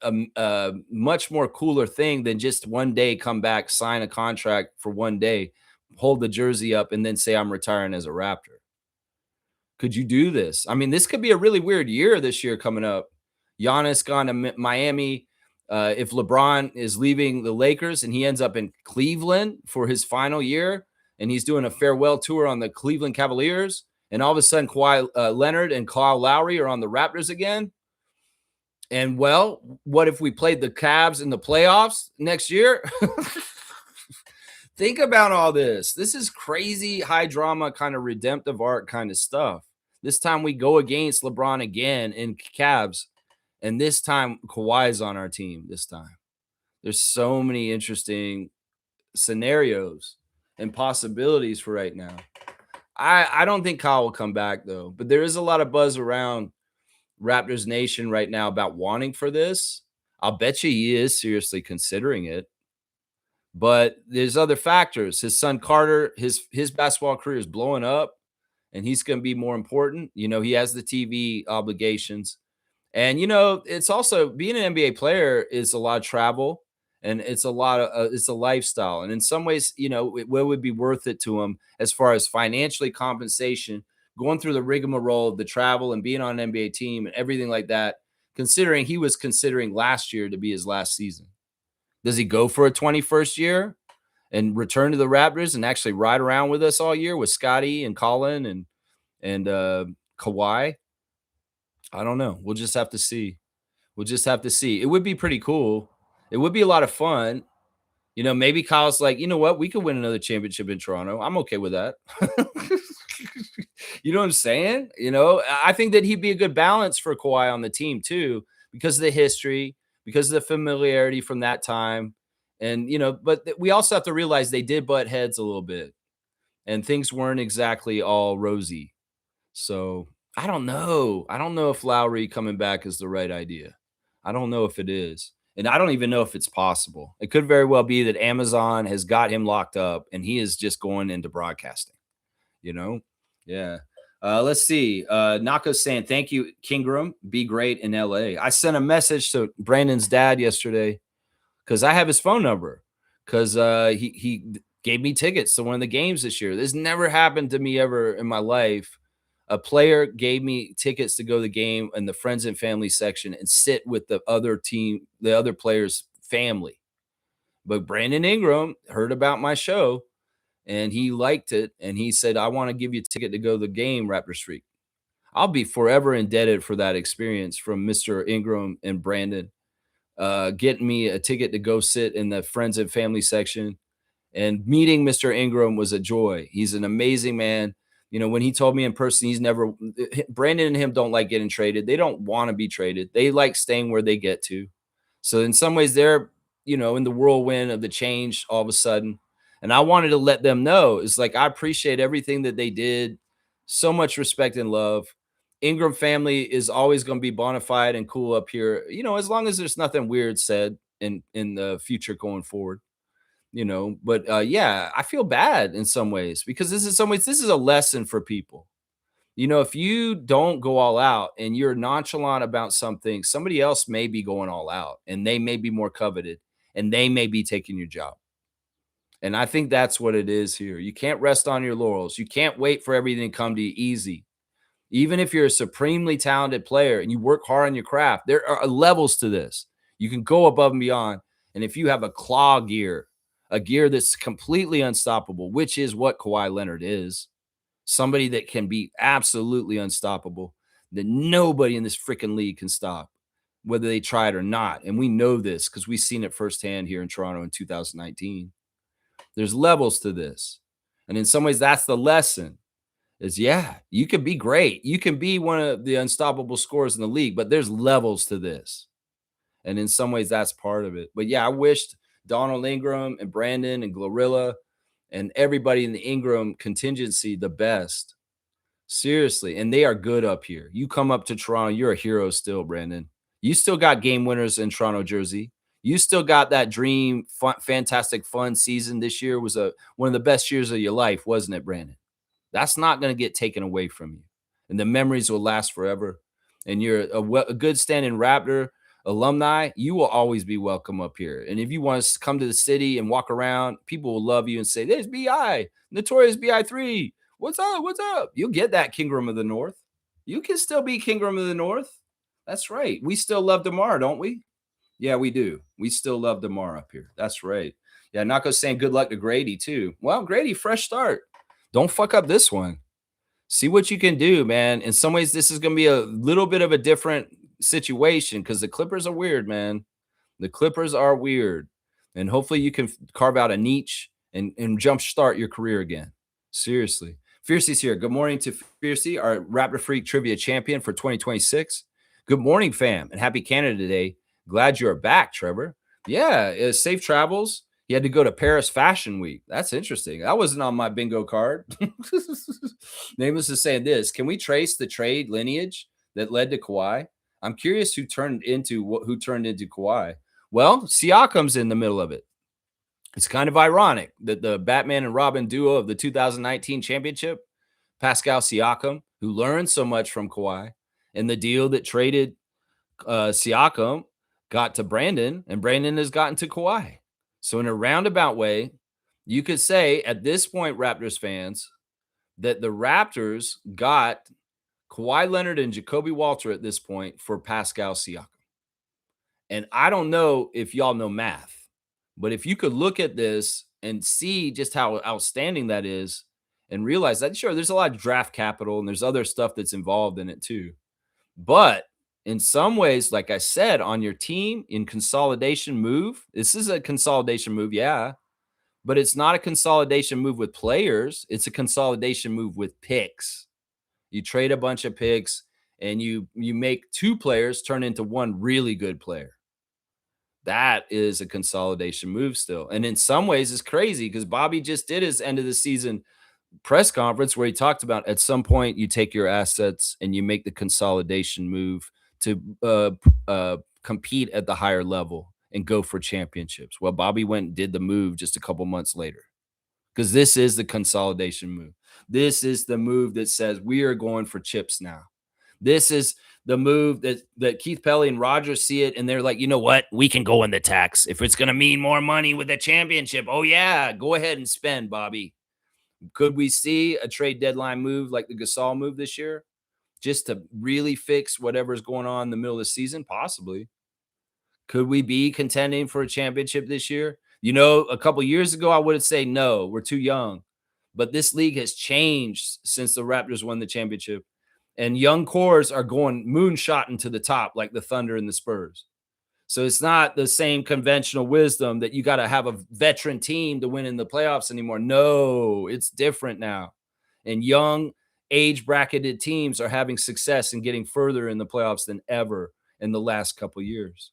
a much more cooler thing than just one day come back, sign a contract for one day, hold the jersey up, and then say I'm retiring as a Raptor. Could you do this? I mean, this could be a really weird year this year coming up. Giannis gone to Miami. If LeBron is leaving the Lakers and he ends up in Cleveland for his final year, and he's doing a farewell tour on the Cleveland Cavaliers, and all of a sudden Kawhi Leonard and Kyle Lowry are on the Raptors again. And, well, what if we played the Cavs in the playoffs next year? Think about all this. This is crazy, high drama, kind of redemptive art kind of stuff. This time we go against LeBron again in Cavs, and this time Kawhi's on our team this time. There's so many interesting scenarios and possibilities for right now. I don't think Kyle will come back, though, but there is a lot of buzz around Raptors Nation right now about wanting for this. I'll bet you he is seriously considering it. But there's other factors. His son Carter, his basketball career is blowing up, and he's going to be more important. He has the TV obligations. And, it's also being an NBA player is a lot of travel, and it's a lot of it's a lifestyle. And in some ways, what would be worth it to him as far as financially compensation, going through the rigmarole of the travel and being on an NBA team and everything like that, considering he was considering last year to be his last season. Does he go for a 21st year and return to the Raptors and actually ride around with us all year with Scotty and Colin and Kawhi? I don't know. We'll just have to see. It would be pretty cool. It would be a lot of fun. Maybe Kyle's like, you know what? We could win another championship in Toronto. I'm okay with that. You know what I'm saying? I think that he'd be a good balance for Kawhi on the team too, because of the history, because of the familiarity from that time. And, but we also have to realize they did butt heads a little bit and things weren't exactly all rosy. So I don't know. I don't know if Lowry coming back is the right idea. I don't know if it is. And I don't even know if it's possible. It could very well be that Amazon has got him locked up and he is just going into broadcasting, Yeah. Let's see. Naka's saying, thank you, Kingram. Be great in LA. I sent a message to Brandon's dad yesterday because I have his phone number because he gave me tickets to one of the games this year. This never happened to me ever in my life. A player gave me tickets to go to the game in the friends and family section and sit with the other player's family. But Brandon Ingram heard about my show and he liked it. And he said, I want to give you a ticket to go to the game, Raptors Freak. I'll be forever indebted for that experience from Mr. Ingram and Brandon, getting me a ticket to go sit in the friends and family section. And meeting Mr. Ingram was a joy. He's an amazing man. When he told me in person, Brandon and him don't like getting traded. They don't want to be traded. They like staying where they get to. So in some ways they're, in the whirlwind of the change all of a sudden. And I wanted to let them know, it's like, I appreciate everything that they did. So much respect and love. Ingram family is always going to be bona fide and cool up here, as long as there's nothing weird said in the future going forward. But yeah, I feel bad in some ways because this is a lesson for people. If you don't go all out and you're nonchalant about something, somebody else may be going all out and they may be more coveted and they may be taking your job. And I think that's what it is here. You can't rest on your laurels. You can't wait for everything to come to you easy. Even if you're a supremely talented player and you work hard on your craft, there are levels to this. You can go above and beyond. And if you have a claw gear, a gear that's completely unstoppable, which is what Kawhi Leonard is, somebody that can be absolutely unstoppable, that nobody in this freaking league can stop, whether they try it or not. And we know this because we've seen it firsthand here in Toronto in 2019. There's levels to this. And in some ways, that's the lesson is, yeah, you can be great. You can be one of the unstoppable scorers in the league, but there's levels to this. And in some ways, that's part of it. But yeah, I wished Donald Ingram and Brandon and Glorilla and everybody in the Ingram contingency the best. Seriously. And they are good up here. You come up to Toronto, you're a hero still, Brandon. You still got game winners in Toronto jersey. You still got that dream, fantastic, fun season. This year was one of the best years of your life, wasn't it, Brandon? That's not going to get taken away from you. And the memories will last forever. And you're a good standing Raptor alumni, you will always be welcome up here. And if you want to come to the city and walk around, people will love you and say, there's BI, Notorious BI3. What's up? What's up? You'll get that Kingram of the North. You can still be Kingram of the North. That's right. We still love DeMar, don't we? Yeah, we do. We still love DeMar up here. That's right. Yeah, Nako's saying good luck to Grady too. Well, Grady, fresh start. Don't fuck up this one. See what you can do, man. In some ways, this is going to be a little bit of a different situation because the Clippers are weird, man. The Clippers are weird. And hopefully you can carve out a niche and jumpstart your career again. Seriously. Fiercey's here. Good morning to Fiercey, our Raptor Freak Trivia champion for 2026. Good morning, fam, and happy Canada Day. Glad you're back, Trevor. Yeah, safe travels. You had to go to Paris Fashion Week. That's interesting. That wasn't on my bingo card. Nameless is saying this. Can we trace the trade lineage that led to Kawhi? I'm curious who turned into Kawhi. Well, Siakam's in the middle of it. It's kind of ironic that the Batman and Robin duo of the 2019 championship, Pascal Siakam, who learned so much from Kawhi, and the deal that traded Siakam got to Brandon, and Brandon has gotten to Kawhi. So in a roundabout way, you could say at this point, Raptors fans, that the Raptors got Kawhi Leonard and Jacoby Walter at this point for Pascal Siakam. And I don't know if y'all know math, but if you could look at this and see just how outstanding that is and realize that, sure, there's a lot of draft capital and there's other stuff that's involved in it too. But in some ways, like I said, on your team in consolidation move, this is a consolidation move, yeah, but it's not a consolidation move with players. It's a consolidation move with picks. You trade a bunch of picks and you make two players turn into one really good player. That is a consolidation move still. And in some ways, it's crazy because Bobby just did his end of the season press conference where he talked about at some point you take your assets and you make the consolidation move to compete at the higher level and go for championships. Well, Bobby went and did the move just a couple months later because this is the consolidation move. This is the move that says we are going for chips now. This is the move that Keith Pelly and Rogers see it, and they're like, you know what? We can go in the tax. If it's going to mean more money with the championship, oh, yeah, go ahead and spend, Bobby. Could we see a trade deadline move like the Gasol move this year just to really fix whatever's going on in the middle of the season? Possibly. Could we be contending for a championship this year? You know, a couple years ago, I would have said no, we're too young. But this league has changed since the Raptors won the championship. And young cores are going moonshotting to the top like the Thunder and the Spurs. So it's not the same conventional wisdom that you got to have a veteran team to win in the playoffs anymore. No, it's different now. And young age bracketed teams are having success and getting further in the playoffs than ever in the last couple of years.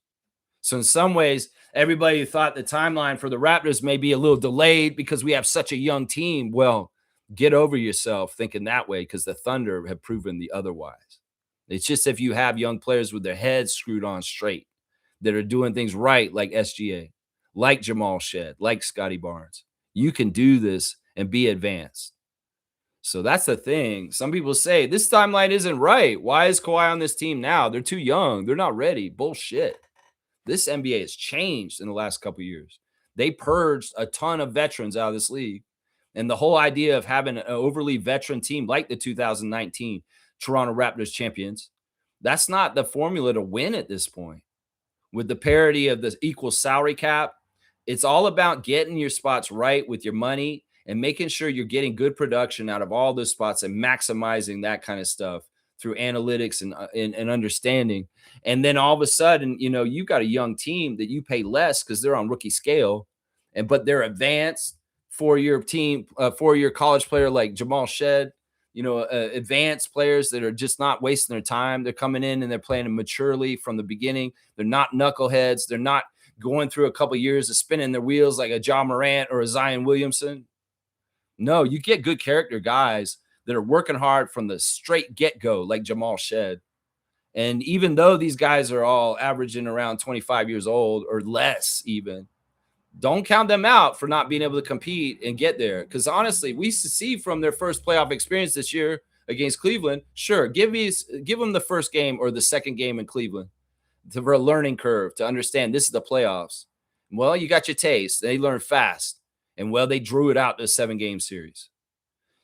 So in some ways, everybody thought the timeline for the Raptors may be a little delayed because we have such a young team. Well, get over yourself thinking that way because the Thunder have proven the otherwise. It's just if you have young players with their heads screwed on straight that are doing things right like SGA, like Jamal Shed, like Scotty Barnes, you can do this and be advanced. So that's the thing. Some people say this timeline isn't right. Why is Kawhi on this team now? They're too young. They're not ready. Bullshit. This NBA has changed in the last couple of years. They purged a ton of veterans out of this league. And the whole idea of having an overly veteran team like the 2019 Toronto Raptors champions, that's not the formula to win at this point. With the parity of the equal salary cap, it's all about getting your spots right with your money and making sure you're getting good production out of all those spots and maximizing that kind of stuff through analytics and understanding. And then all of a sudden, you know, you got a young team that you pay less because they're on rookie scale, but they're advanced four-year team, four-year college player like Jamal Shed, you know, advanced players that are just not wasting their time. They're coming in and they're playing maturely from the beginning. They're not knuckleheads. They're not going through a couple of years of spinning their wheels like a John Morant or a Zion Williamson. No, you get good character guys that are working hard from the straight get-go, like Jamal Shed. And even though these guys are all averaging around 25 years old or less even, don't count them out for not being able to compete and get there. Because honestly, we see from their first playoff experience this year against Cleveland, sure, give them the first game or the second game in Cleveland for a learning curve to understand this is the playoffs. Well, you got your taste. They learned fast. And well, they drew it out to a 7-game series.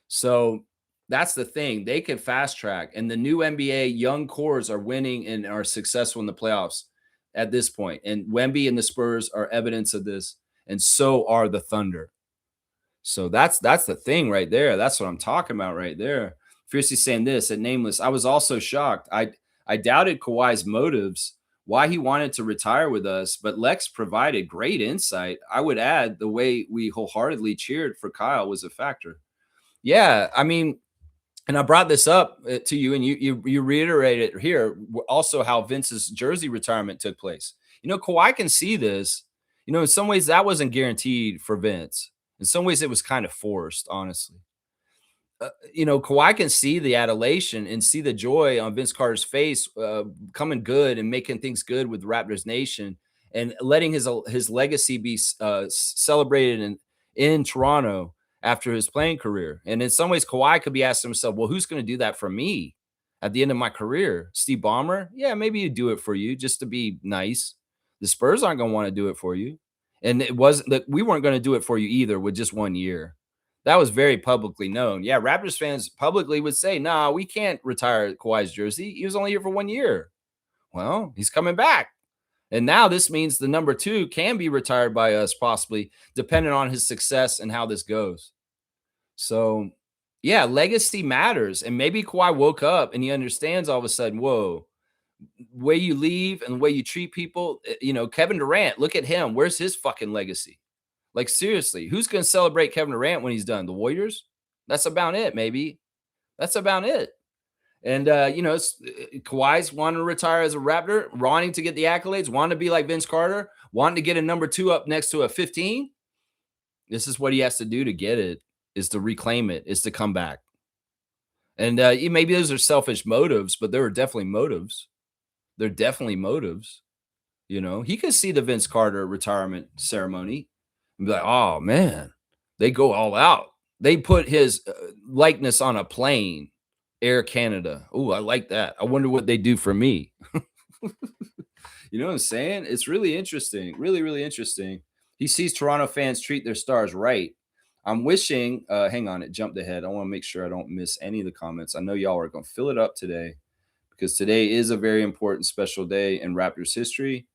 So that's the thing. They can fast track. And the new NBA young cores are winning and are successful in the playoffs at this point. And Wemby and the Spurs are evidence of this. And so are the Thunder. So that's the thing right there. That's what I'm talking about right there. Fiercely saying this at Nameless. I was also shocked. I doubted Kawhi's motives, why he wanted to retire with us, but Lex provided great insight. I would add the way we wholeheartedly cheered for Kyle was a factor. Yeah, I mean, and I brought this up to you, and you reiterated here also how Vince's jersey retirement took place. You know, Kawhi can see this. You know, in some ways that wasn't guaranteed for Vince. In some ways it was kind of forced, honestly. You know, Kawhi can see the adulation and see the joy on Vince Carter's face coming good and making things good with Raptors Nation and letting his legacy be celebrated in Toronto after his playing career. And in some ways, Kawhi could be asking himself, well, who's going to do that for me at the end of my career. Steve Ballmer, yeah, maybe he'd do it for you just to be nice. The Spurs aren't going to want to do it for you. And it wasn't that we weren't going to do it for you either with just 1 year. That was very publicly known. Yeah, Raptors fans publicly would say, nah, we can't retire Kawhi's jersey. He was only here for 1 year. Well, he's coming back. And now this means the number 2 can be retired by us, possibly, depending on his success and how this goes. So, yeah, legacy matters. And maybe Kawhi woke up and he understands all of a sudden, whoa, way you leave and the way you treat people. Kevin Durant, look at him. Where's his fucking legacy? Like, seriously, who's going to celebrate Kevin Durant when he's done? The Warriors? That's about it, maybe. That's about it. And, Kawhi's wanting to retire as a Raptor, wanting to get the accolades, wanting to be like Vince Carter, wanting to get a number 2 up next to a 15. This is what he has to do to get it, is to reclaim it, is to come back. And maybe those are selfish motives, but there are definitely motives. They're definitely motives. He could see the Vince Carter retirement ceremony and be like, oh, man, they go all out. They put his likeness on a plane, Air Canada. Oh, I like that. I wonder what they do for me. You know what I'm saying? It's really interesting. Really, really interesting. He sees Toronto fans treat their stars right. I'm wishing, hang on, it jumped ahead. I want to make sure I don't miss any of the comments. I know y'all are going to fill it up today because today is a very important, special day in Raptors history.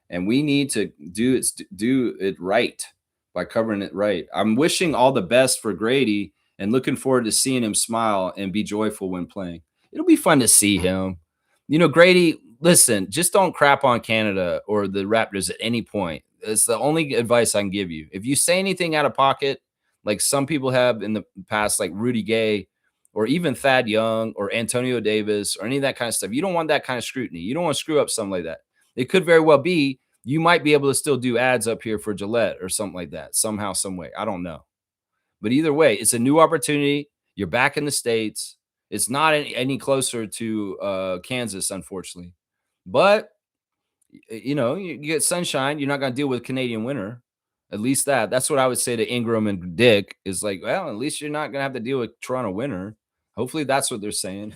And we need to do it right by covering it right. I'm wishing all the best for Grady and looking forward to seeing him smile and be joyful when playing. It'll be fun to see him. Grady, listen, just don't crap on Canada or the Raptors at any point. It's the only advice I can give you. If you say anything out of pocket, like some people have in the past, like Rudy Gay or even Thad Young or Antonio Davis or any of that kind of stuff, you don't want that kind of scrutiny. You don't want to screw up something like that. It could very well be you might be able to still do ads up here for Gillette or something like that, somehow, some way. I don't know. But either way, it's a new opportunity. You're back in the States. It's not any closer to Kansas, unfortunately. But, you get sunshine. You're not going to deal with Canadian winter. At least that's what I would say to Ingram and Dick is like, well, at least you're not going to have to deal with Toronto winter. Hopefully that's what they're saying.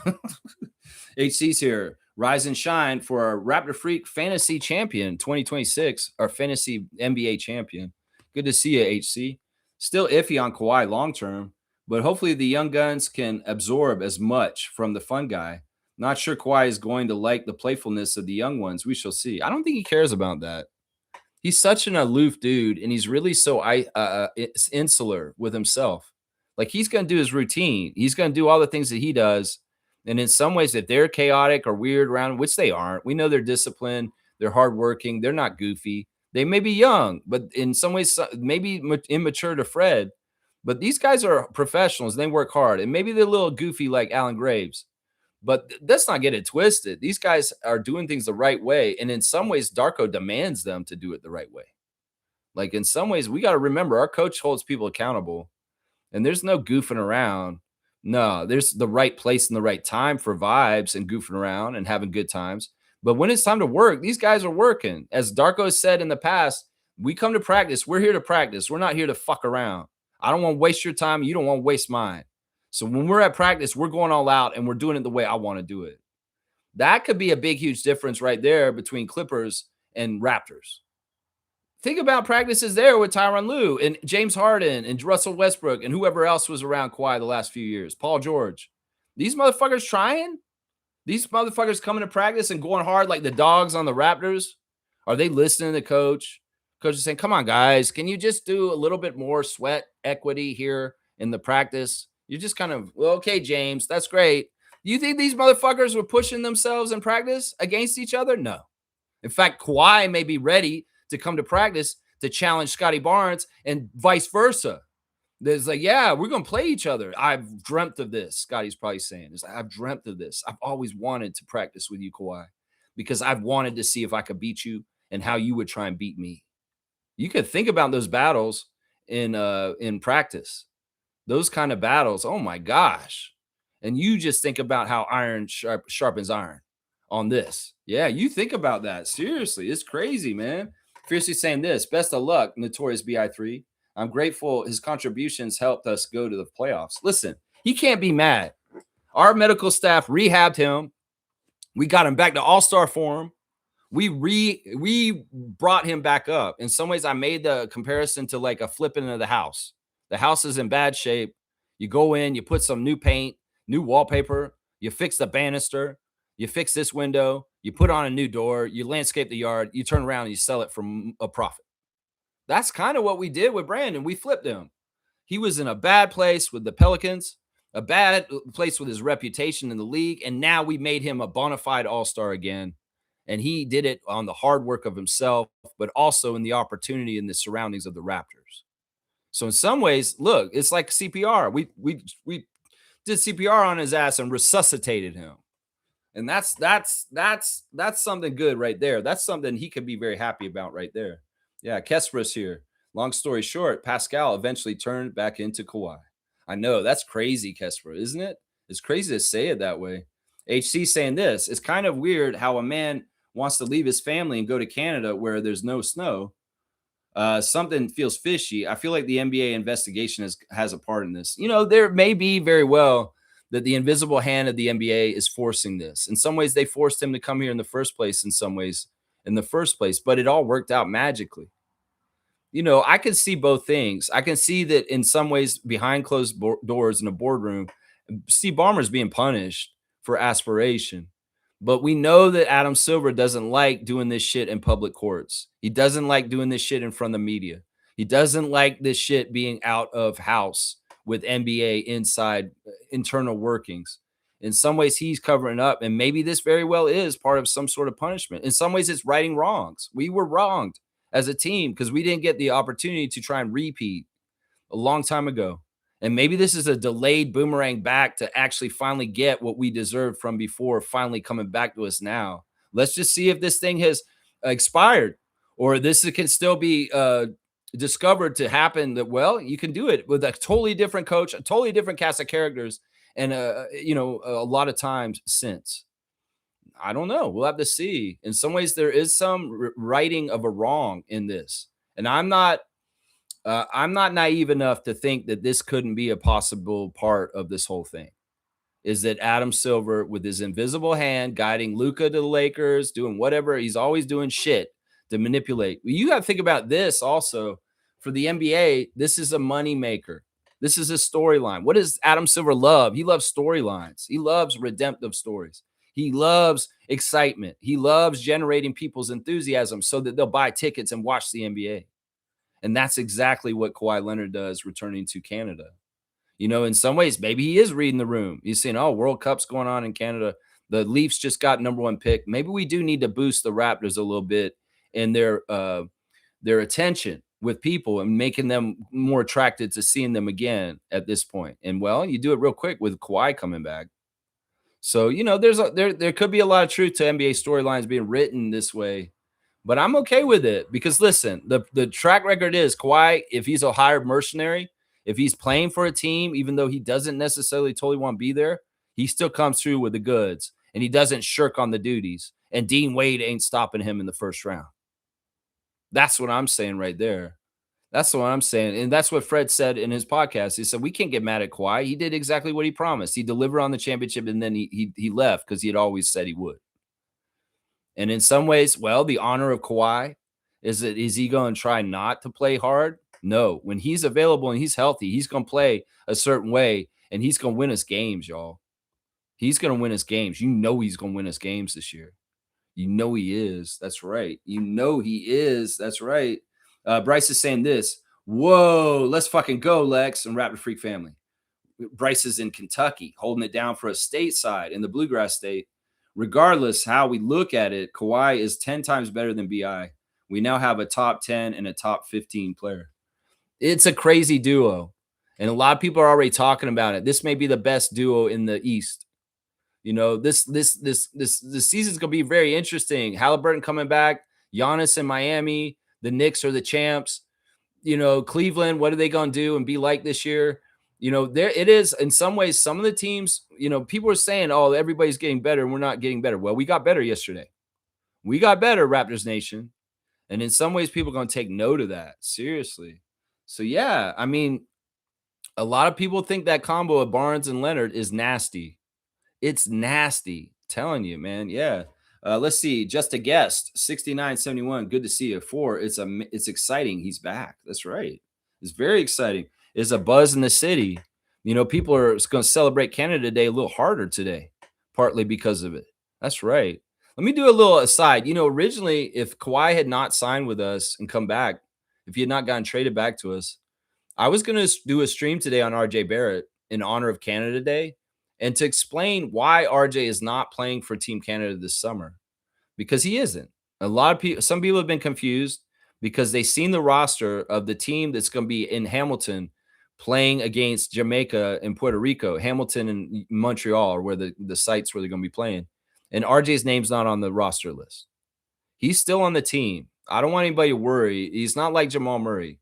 HC's here. Rise and shine for our Raptor Freak Fantasy Champion 2026, our Fantasy NBA Champion. Good to see you, HC. Still iffy on Kawhi long-term, but hopefully the young guns can absorb as much from the fun guy. Not sure Kawhi is going to like the playfulness of the young ones. We shall see. I don't think he cares about that. He's such an aloof dude, and he's really so insular with himself. Like, he's going to do his routine. He's going to do all the things that he does. And in some ways, if they're chaotic or weird around, which they aren't, we know they're disciplined, they're hardworking, they're not goofy. They may be young, but in some ways, maybe immature to Fred. But these guys are professionals. They work hard. And maybe they're a little goofy like Alan Graves. But let's not get it twisted. These guys are doing things the right way. And in some ways, Darko demands them to do it the right way. Like, in some ways, we got to remember our coach holds people accountable. And there's no goofing around. No, there's the right place and the right time for vibes and goofing around and having good times. But when it's time to work, these guys are working. As Darko said in the past, we come to practice. We're here to practice. We're not here to fuck around. I don't want to waste your time. You don't want to waste mine. So when we're at practice, we're going all out and we're doing it the way I want to do it. That could be a big, huge difference right there between Clippers and Raptors. Think about practices there with Tyronn Lue and James Harden and Russell Westbrook and whoever else was around Kawhi the last few years. Paul George. These motherfuckers trying? These motherfuckers coming to practice and going hard like the dogs on the Raptors? Are they listening to Coach? Coach is saying, come on, guys. Can you just do a little bit more sweat equity here in the practice? You're just kind of, well, okay, James, that's great. Do you think these motherfuckers were pushing themselves in practice against each other? No. In fact, Kawhi may be ready to come to practice to challenge Scotty Barnes and vice versa. There's like, yeah, we're going to play each other. I've dreamt of this. Scotty's probably saying is, I've dreamt of this. I've always wanted to practice with you, Kawhi, because I've wanted to see if I could beat you and how you would try and beat me. You could think about those battles in practice, those kind of battles. Oh my gosh. And you just think about how iron sharpens iron on this. Yeah, you think about that. Seriously, it's crazy, man. Fiercely saying this, best of luck, Notorious BI3. I'm grateful his contributions helped us go to the playoffs. Listen, he can't be mad. Our medical staff rehabbed him. We got him back to all-star form. We brought him back up. In some ways, I made the comparison to like a flipping of the house. The house is in bad shape. You go in, you put some new paint, new wallpaper, you fix the banister, you fix this window, you put on a new door, you landscape the yard, you turn around and you sell it for a profit. That's kind of what we did with Brandon. We flipped him. He was in a bad place with the Pelicans, a bad place with his reputation in the league, and now we made him a bona fide all-star again. And he did it on the hard work of himself, but also in the opportunity and the surroundings of the Raptors. So in some ways, look, it's like CPR. We did CPR on his ass and resuscitated him. And that's something good right there. That's something he could be very happy about right there. Yeah, Kesper's here. Long story short, Pascal eventually turned back into Kawhi. I know, that's crazy, Kesper, isn't it? It's crazy to say it that way. HC saying this, it's kind of weird how a man wants to leave his family and go to Canada where there's no snow. Something feels fishy. I feel like the NBA investigation has a part in this. You know, there may be very well that the invisible hand of the NBA is forcing this. In some ways, they forced him to come here in the first place, but it all worked out magically. You know, I can see both things. I can see that in some ways behind closed doors in a boardroom, Steve Ballmer's being punished for aspiration. But we know that Adam Silver doesn't like doing this shit in public courts. He doesn't like doing this shit in front of the media. He doesn't like this shit being out of house with NBA inside internal workings. In some ways, he's covering up, and maybe this very well is part of some sort of punishment. In some ways, it's righting wrongs. We were wronged as a team because we didn't get the opportunity to try and repeat a long time ago. And maybe this is a delayed boomerang back to actually finally get what we deserved from before, finally coming back to us now. Let's just see if this thing has expired or this can still be discovered to happen that, well, you can do it with a totally different coach, a totally different cast of characters, and, a lot of times since. I don't know. We'll have to see. In some ways, there is some righting of a wrong in this. And I'm not naive enough to think that this couldn't be a possible part of this whole thing. Is that Adam Silver, with his invisible hand, guiding Luka to the Lakers, doing whatever. He's always doing shit to manipulate. You got to think about this also. For the NBA, this is a money maker. This is a storyline. What does Adam Silver love? He loves storylines. He loves redemptive stories. He loves excitement. He loves generating people's enthusiasm so that they'll buy tickets and watch the NBA. And that's exactly what Kawhi Leonard does returning to Canada. You know, in some ways, maybe he is reading the room. He's saying, oh, World Cup's going on in Canada. The Leafs just got #1 pick. Maybe we do need to boost the Raptors a little bit in their attention with people and making them more attracted to seeing them again at this point. And, well, you do it real quick with Kawhi coming back. So, you know, there could be a lot of truth to NBA storylines being written this way. But I'm okay with it because, listen, the track record is Kawhi, if he's a hired mercenary, if he's playing for a team, even though he doesn't necessarily totally want to be there, he still comes through with the goods, and he doesn't shirk on the duties. And Dean Wade ain't stopping him in the first round. That's what I'm saying right there. That's what I'm saying. And that's what Fred said in his podcast. He said, we can't get mad at Kawhi. He did exactly what he promised. He delivered on the championship, and then he left because he had always said he would. And in some ways, well, the honor of Kawhi is he going to try not to play hard? No. When he's available and he's healthy, he's going to play a certain way, and he's going to win us games, y'all. He's going to win us games. You know he's going to win us games this year. You know he is. That's right. You know he is. That's right. Bryce is saying this. Whoa, let's fucking go, Lex and Raptor Freak family. Bryce is in Kentucky, holding it down for a stateside in the Bluegrass State. Regardless how we look at it, Kawhi is 10 times better than BI. We now have a top 10 and a top 15 player. It's a crazy duo, and a lot of people are already talking about it. This may be the best duo in the East. You know, this season's gonna be very interesting. Halliburton coming back, Giannis in Miami, the Knicks are the champs. You know, Cleveland, what are they gonna do and be like this year? You know, there it is. In some ways, some of the teams, you know, people are saying, oh, everybody's getting better and we're not getting better. Well, we got better yesterday. We got better, Raptors Nation. And in some ways, people are going to take note of that. Seriously. So, yeah, I mean, a lot of people think that combo of Barnes and Leonard is nasty. It's nasty. Telling you, man. Yeah. Let's see. Just a guest, 6971. Good to see you. 4. It's exciting. He's back. That's right. It's very exciting. There's a buzz in the city. People are going to celebrate Canada Day a little harder today, partly because of it. That's right. Let me do a little aside. Originally, if Kawhi had not signed with us and come back, if he had not gotten traded back to us, I was going to do a stream today on RJ Barrett in honor of Canada Day and to explain why RJ is not playing for Team Canada this summer, because he isn't. Some people have been confused because they've seen the roster of the team that's going to be in Hamilton playing against Jamaica and Puerto Rico. Hamilton and Montreal are where the sites where they're going to be playing. And RJ's name's not on the roster list. He's still on the team. I don't want anybody to worry. He's not like Jamal Murray.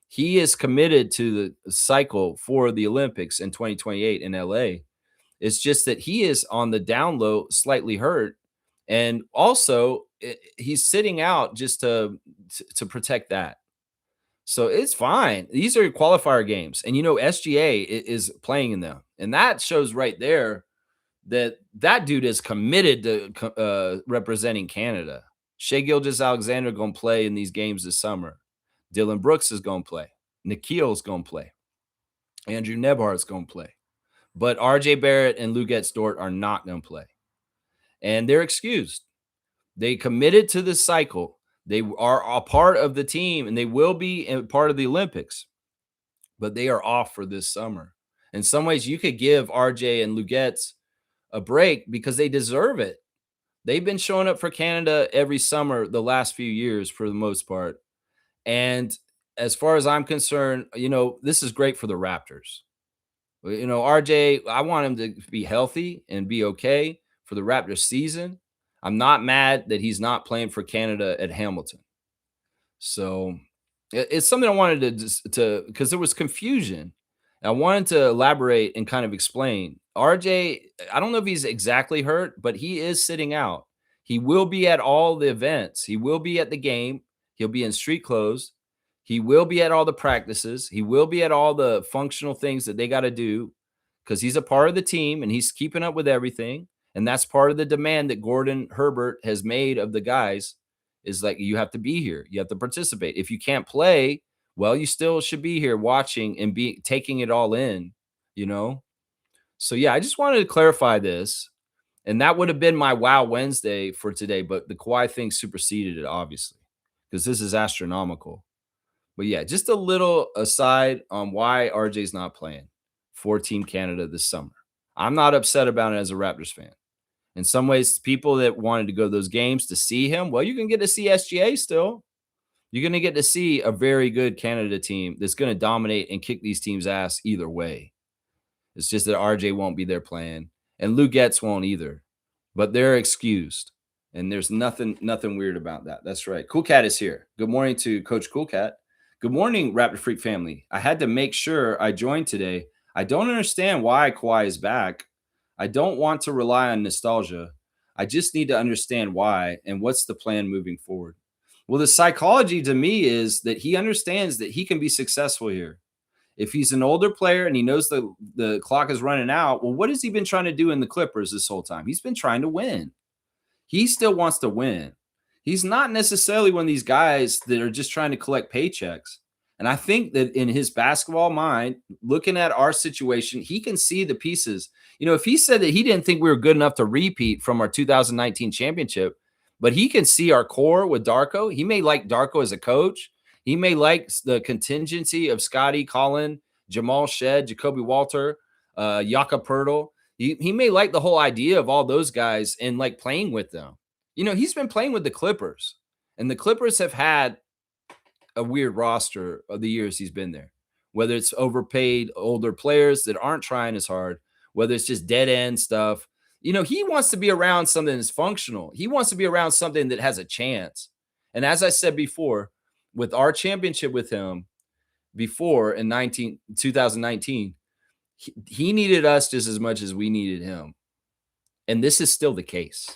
He is committed to the cycle for the Olympics in 2028 in LA. It's just that he is on the down low, slightly hurt. And also he's sitting out just to protect that. So it's fine. These are qualifier games. And, SGA is playing in them. And that shows right there that dude is committed to representing Canada. Shai Gilgeous-Alexander going to play in these games this summer. Dylan Brooks is going to play. Nikhil's going to play. Andrew Nebhart's going to play. But RJ Barrett and Luguentz Dort are not going to play. And they're excused. They committed to this cycle. They are a part of the team, and they will be a part of the Olympics. But they are off for this summer. In some ways, you could give RJ and Luguentz a break because they deserve it. They've been showing up for Canada every summer the last few years for the most part. And as far as I'm concerned, this is great for the Raptors. RJ, I want him to be healthy and be okay for the Raptors season. I'm not mad that he's not playing for Canada at Hamilton. So it's something I wanted to because there was confusion. I wanted to elaborate and kind of explain. RJ, I don't know if he's exactly hurt, but he is sitting out. He will be at all the events. He will be at the game. He'll be in street clothes. He will be at all the practices. He will be at all the functional things that they got to do because he's a part of the team and he's keeping up with everything. And that's part of the demand that Gordon Herbert has made of the guys is like, you have to be here. You have to participate. If you can't play, well, you still should be here watching and be taking it all in, So, yeah, I just wanted to clarify this. And that would have been my Wow Wednesday for today. But the Kawhi thing superseded it, obviously, because this is astronomical. But, yeah, just a little aside on why RJ's not playing for Team Canada this summer. I'm not upset about it as a Raptors fan. In some ways, people that wanted to go to those games to see him, well, you can get to see SGA still. You're going to get to see a very good Canada team that's going to dominate and kick these teams' ass either way. It's just that RJ won't be there playing, and Luguentz won't either. But they're excused, and there's nothing weird about that. That's right. Cool Cat is here. Good morning to Coach Cool Cat. Good morning, Raptor Freak family. I had to make sure I joined today. I don't understand why Kawhi is back. I don't want to rely on nostalgia. I just need to understand why and what's the plan moving forward. Well, the psychology to me is that he understands that he can be successful here. If he's an older player and he knows the clock is running out, well, what has he been trying to do in the Clippers this whole time? He's been trying to win. He still wants to win. He's not necessarily one of these guys that are just trying to collect paychecks. And I think that in his basketball mind, looking at our situation, he can see the pieces. If he said that he didn't think we were good enough to repeat from our 2019 championship, but he can see our core with Darko. He may like Darko as a coach. He may like the contingency of Scotty, Colin, Jamal Shed, Jacoby Walter, Yaka Pirtle. He may like the whole idea of all those guys and like playing with them. He's been playing with the Clippers, and the Clippers have had a weird roster of the years he's been there, whether it's overpaid older players that aren't trying as hard, whether it's just dead end stuff. He wants to be around something that's functional. He wants to be around something that has a chance. And as I said before, with our championship with him before in 2019, he needed us just as much as we needed him. And this is still the case.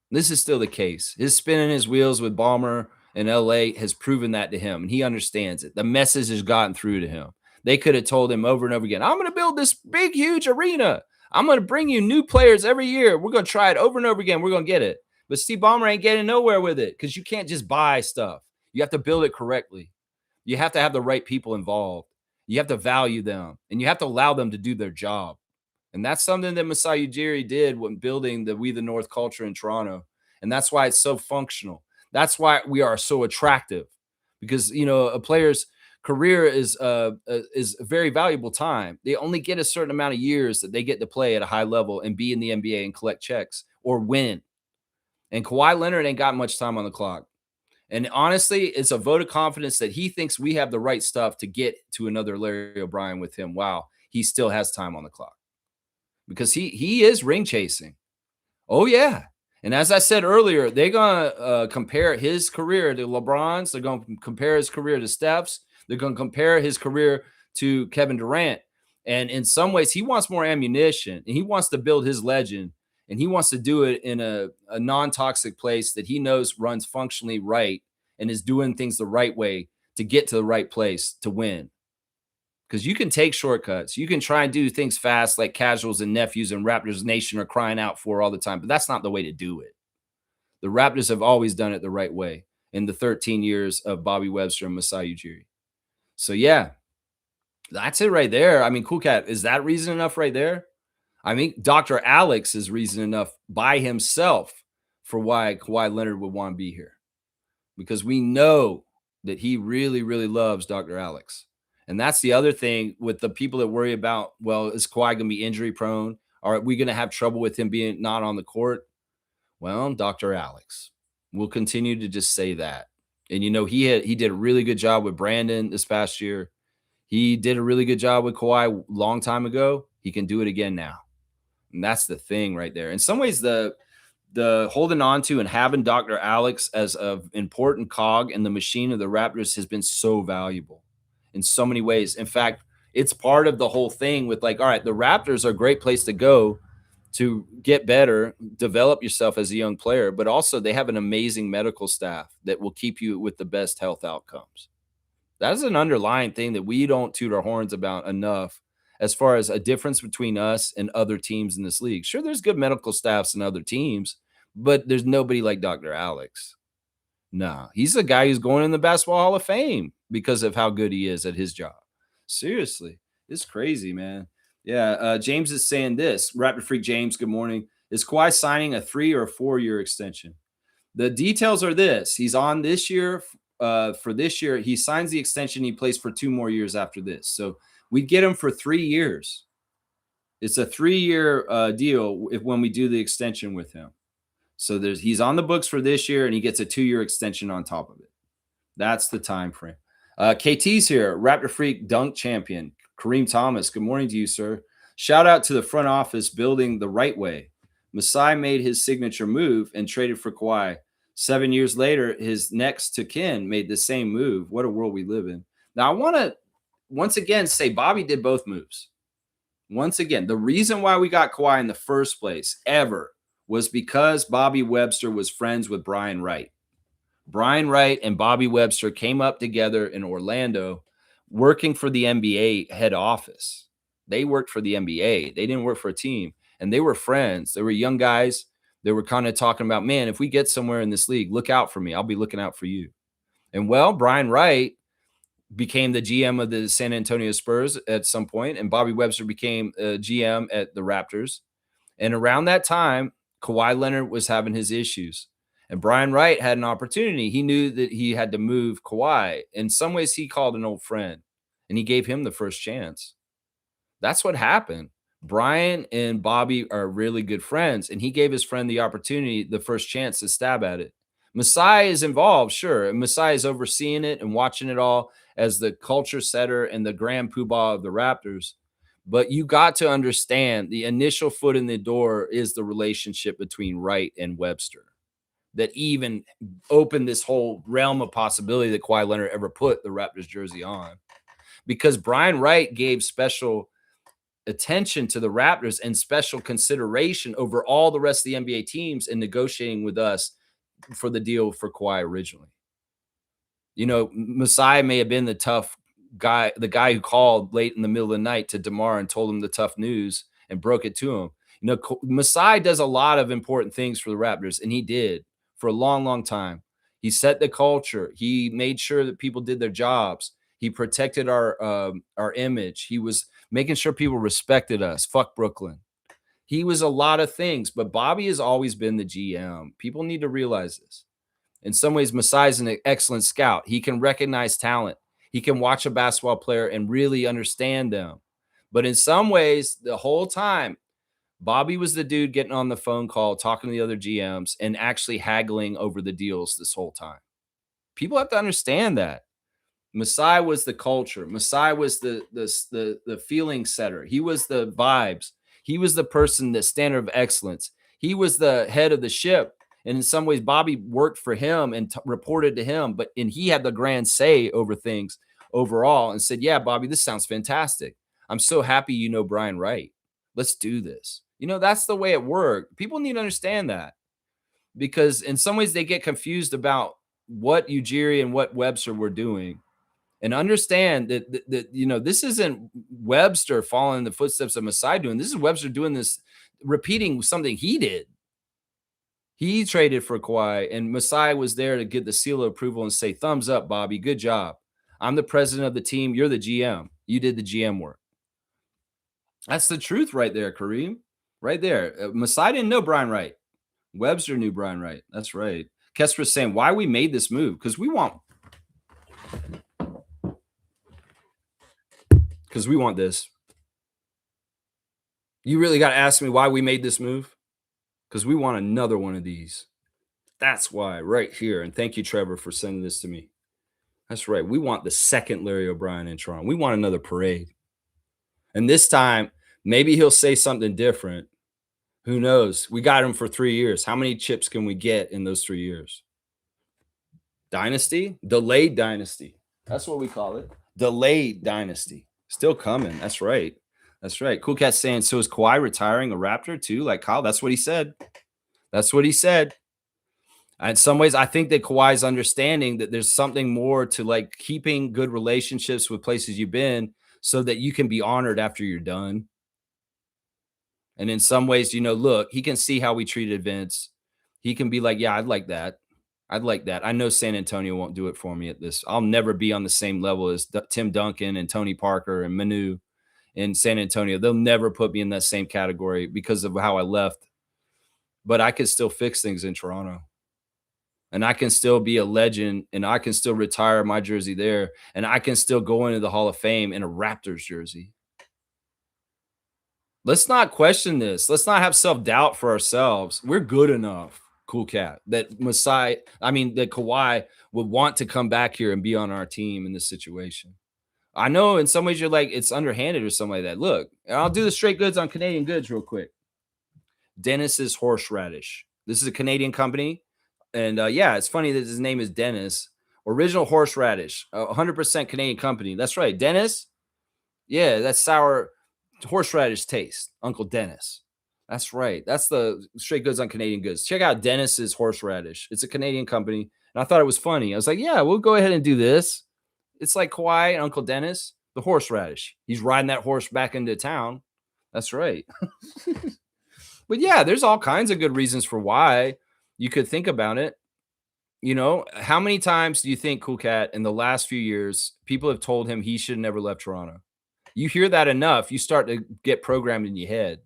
This is still the case. His spinning his wheels with Ballmer in LA has proven that to him, and he understands it. The message has gotten through to him. They could have told him over and over again, I'm going to build this big, huge arena. I'm going to bring you new players every year. We're going to try it over and over again. We're going to get it. But Steve Ballmer ain't getting nowhere with it because you can't just buy stuff. You have to build it correctly. You have to have the right people involved. You have to value them, and you have to allow them to do their job. And that's something that Masai Ujiri did when building the We the North culture in Toronto. And that's why it's so functional. That's why we are so attractive, because, you know, a player's career is a very valuable time. They only get a certain amount of years that they get to play at a high level and be in the NBA and collect checks or win. And Kawhi Leonard ain't got much time on the clock. And honestly, it's a vote of confidence that he thinks we have the right stuff to get to another Larry O'Brien with him. Wow, he still has time on the clock because he is ring chasing. Oh, yeah. And as I said earlier, they're going to compare his career to LeBron's. They're going to compare his career to Steph's. They're going to compare his career to Kevin Durant. And in some ways, he wants more ammunition, and he wants to build his legend, and he wants to do it in a non-toxic place that he knows runs functionally right and is doing things the right way to get to the right place to win. Because you can take shortcuts. You can try and do things fast like Casuals and Nephews and Raptors Nation are crying out for all the time, but that's not the way to do it. The Raptors have always done it the right way in the 13 years of Bobby Webster and Masai Ujiri. So, yeah, that's it right there. I mean, Cool Cat, is that reason enough right there? I mean, Dr. Alex is reason enough by himself for why Kawhi Leonard would want to be here, because we know that he really, really loves Dr. Alex. And that's the other thing with the people that worry about, well, is Kawhi going to be injury prone? Are we going to have trouble with him being not on the court? Well, Dr. Alex will continue to just say that. And, you know, he did a really good job with Brandon this past year. He did a really good job with Kawhi a long time ago. He can do it again now. And that's the thing right there. In some ways, the holding on to and having Dr. Alex as an important cog in the machine of the Raptors has been so valuable in so many ways. In fact, it's part of the whole thing with, like, all right, the Raptors are a great place to go to get better, develop yourself as a young player, but also they have an amazing medical staff that will keep you with the best health outcomes. That's an underlying thing that we don't toot our horns about enough as far as a difference between us and other teams in this league. Sure, there's good medical staffs in other teams, but there's nobody like Dr. Alex. No, he's a guy who's going in the Basketball Hall of Fame because of how good he is at his job. Seriously, it's crazy, man. Yeah, James is saying this. Rapid Freak James, good morning. Is Kawhi signing a 3 or a 4-year extension? The details are this. He's on this year. For this year, he signs the extension. He plays for 2 more years after this. So we get him for 3 years. It's a 3-year deal when we do the extension with him. So he's on the books for this year, and he gets a 2-year extension on top of it. That's the time frame. KT's here, Raptor Freak dunk champion. Kareem Thomas, good morning to you, sir. Shout out to the front office building the right way. Masai made his signature move and traded for Kawhi. 7 years later, his next to kin made the same move. What a world we live in. Now, I want to once again say Bobby did both moves. Once again, the reason why we got Kawhi in the first place ever was because Bobby Webster was friends with Brian Wright. Brian Wright and Bobby Webster came up together in Orlando working for the NBA head office. They worked for the NBA. They didn't work for a team. And they were friends. They were young guys. They were kind of talking about, man, if we get somewhere in this league, look out for me. I'll be looking out for you. And, well, Brian Wright became the GM of the San Antonio Spurs at some point, and Bobby Webster became a GM at the Raptors. And around that time, Kawhi Leonard was having his issues. And Brian Wright had an opportunity. He knew that he had to move Kawhi. In some ways, he called an old friend, and he gave him the first chance. That's what happened. Brian and Bobby are really good friends, and he gave his friend the opportunity, the first chance to stab at it. Masai is involved, sure. And Masai is overseeing it and watching it all as the culture setter and the grand poobah of the Raptors. But you got to understand the initial foot in the door is the relationship between Wright and Webster that even opened this whole realm of possibility that Kawhi Leonard ever put the Raptors jersey on. Because Brian Wright gave special attention to the Raptors and special consideration over all the rest of the NBA teams in negotiating with us for the deal for Kawhi originally. You know, Masai may have been the tough guy, the guy who called late in the middle of the night to DeMar and told him the tough news and broke it to him. You know, Masai does a lot of important things for the Raptors, and he did for a long, long time. He set the culture. He made sure that people did their jobs. He protected our image. He was making sure people respected us. Fuck Brooklyn. He was a lot of things, but Bobby has always been the GM. People need to realize this. In some ways, Masai is an excellent scout. He can recognize talent. He can watch a basketball player and really understand them. But in some ways, the whole time, Bobby was the dude getting on the phone call, talking to the other GMs, and actually haggling over the deals this whole time. People have to understand that. Masai was the culture. Masai was the feeling setter. He was the vibes. He was the person, the standard of excellence. He was the head of the ship. And in some ways, Bobby worked for him and reported to him, and he had the grand say over things overall and said, yeah, Bobby, this sounds fantastic. I'm so happy you know Brian Wright. Let's do this. You know, that's the way it worked. People need to understand that, because in some ways they get confused about what Ujiri and what Webster were doing. And understand that you know, this isn't Webster following in the footsteps of Masai doing. This is Webster doing this, repeating something he did. He traded for Kawhi, and Masai was there to get the seal of approval and say, thumbs up, Bobby, good job. I'm the president of the team. You're the GM. You did the GM work. That's the truth right there, Kareem. Right there. Masai didn't know Brian Wright. Webster knew Brian Wright. That's right. Kesper's saying, why we made this move? Because we want this. You really got to ask me why we made this move? Because we want another one of these. That's why, right here. And thank you, Trevor, for sending this to me. That's right. We want the second Larry O'Brien in Toronto. We want another parade. And this time, maybe he'll say something different. Who knows? We got him for 3 years. How many chips can we get in those 3 years? Dynasty? Delayed dynasty. That's what we call it. Delayed dynasty. Still coming. That's right. That's right. Cool Cat saying, so is Kawhi retiring a Raptor too? Like Kyle, that's what he said. That's what he said. In some ways, I think that Kawhi's understanding that there's something more to like keeping good relationships with places you've been so that you can be honored after you're done. And in some ways, you know, look, he can see how we treated Vince. He can be like, yeah, I'd like that. I'd like that. I know San Antonio won't do it for me at this. I'll never be on the same level as Tim Duncan and Tony Parker and Manu in San Antonio. They'll never put me in that same category because of how I left. But I can still fix things in Toronto. And I can still be a legend, and I can still retire my jersey there, and I can still go into the Hall of Fame in a Raptors jersey. Let's not question this. Let's not have self-doubt for ourselves. We're good enough, Cool Cat, that Kawhi would want to come back here and be on our team in this situation. I know in some ways you're like, it's underhanded or something like that. Look, I'll do the straight goods on Canadian goods real quick. Dennis's horseradish. This is a Canadian company. And yeah, it's funny that his name is Dennis. Original horseradish, 100% Canadian company. That's right. Dennis. Yeah, that's sour horseradish taste. Uncle Dennis. That's right. That's the straight goods on Canadian goods. Check out Dennis's horseradish. It's a Canadian company. And I thought it was funny. I was like, yeah, we'll go ahead and do this. It's like Kawhi and Uncle Dennis, the horseradish. He's riding that horse back into town. That's right. But yeah, there's all kinds of good reasons for why you could think about it. You know, how many times do you think, Cool Cat, in the last few years, people have told him he should have never left Toronto? You hear that enough, you start to get programmed in your head.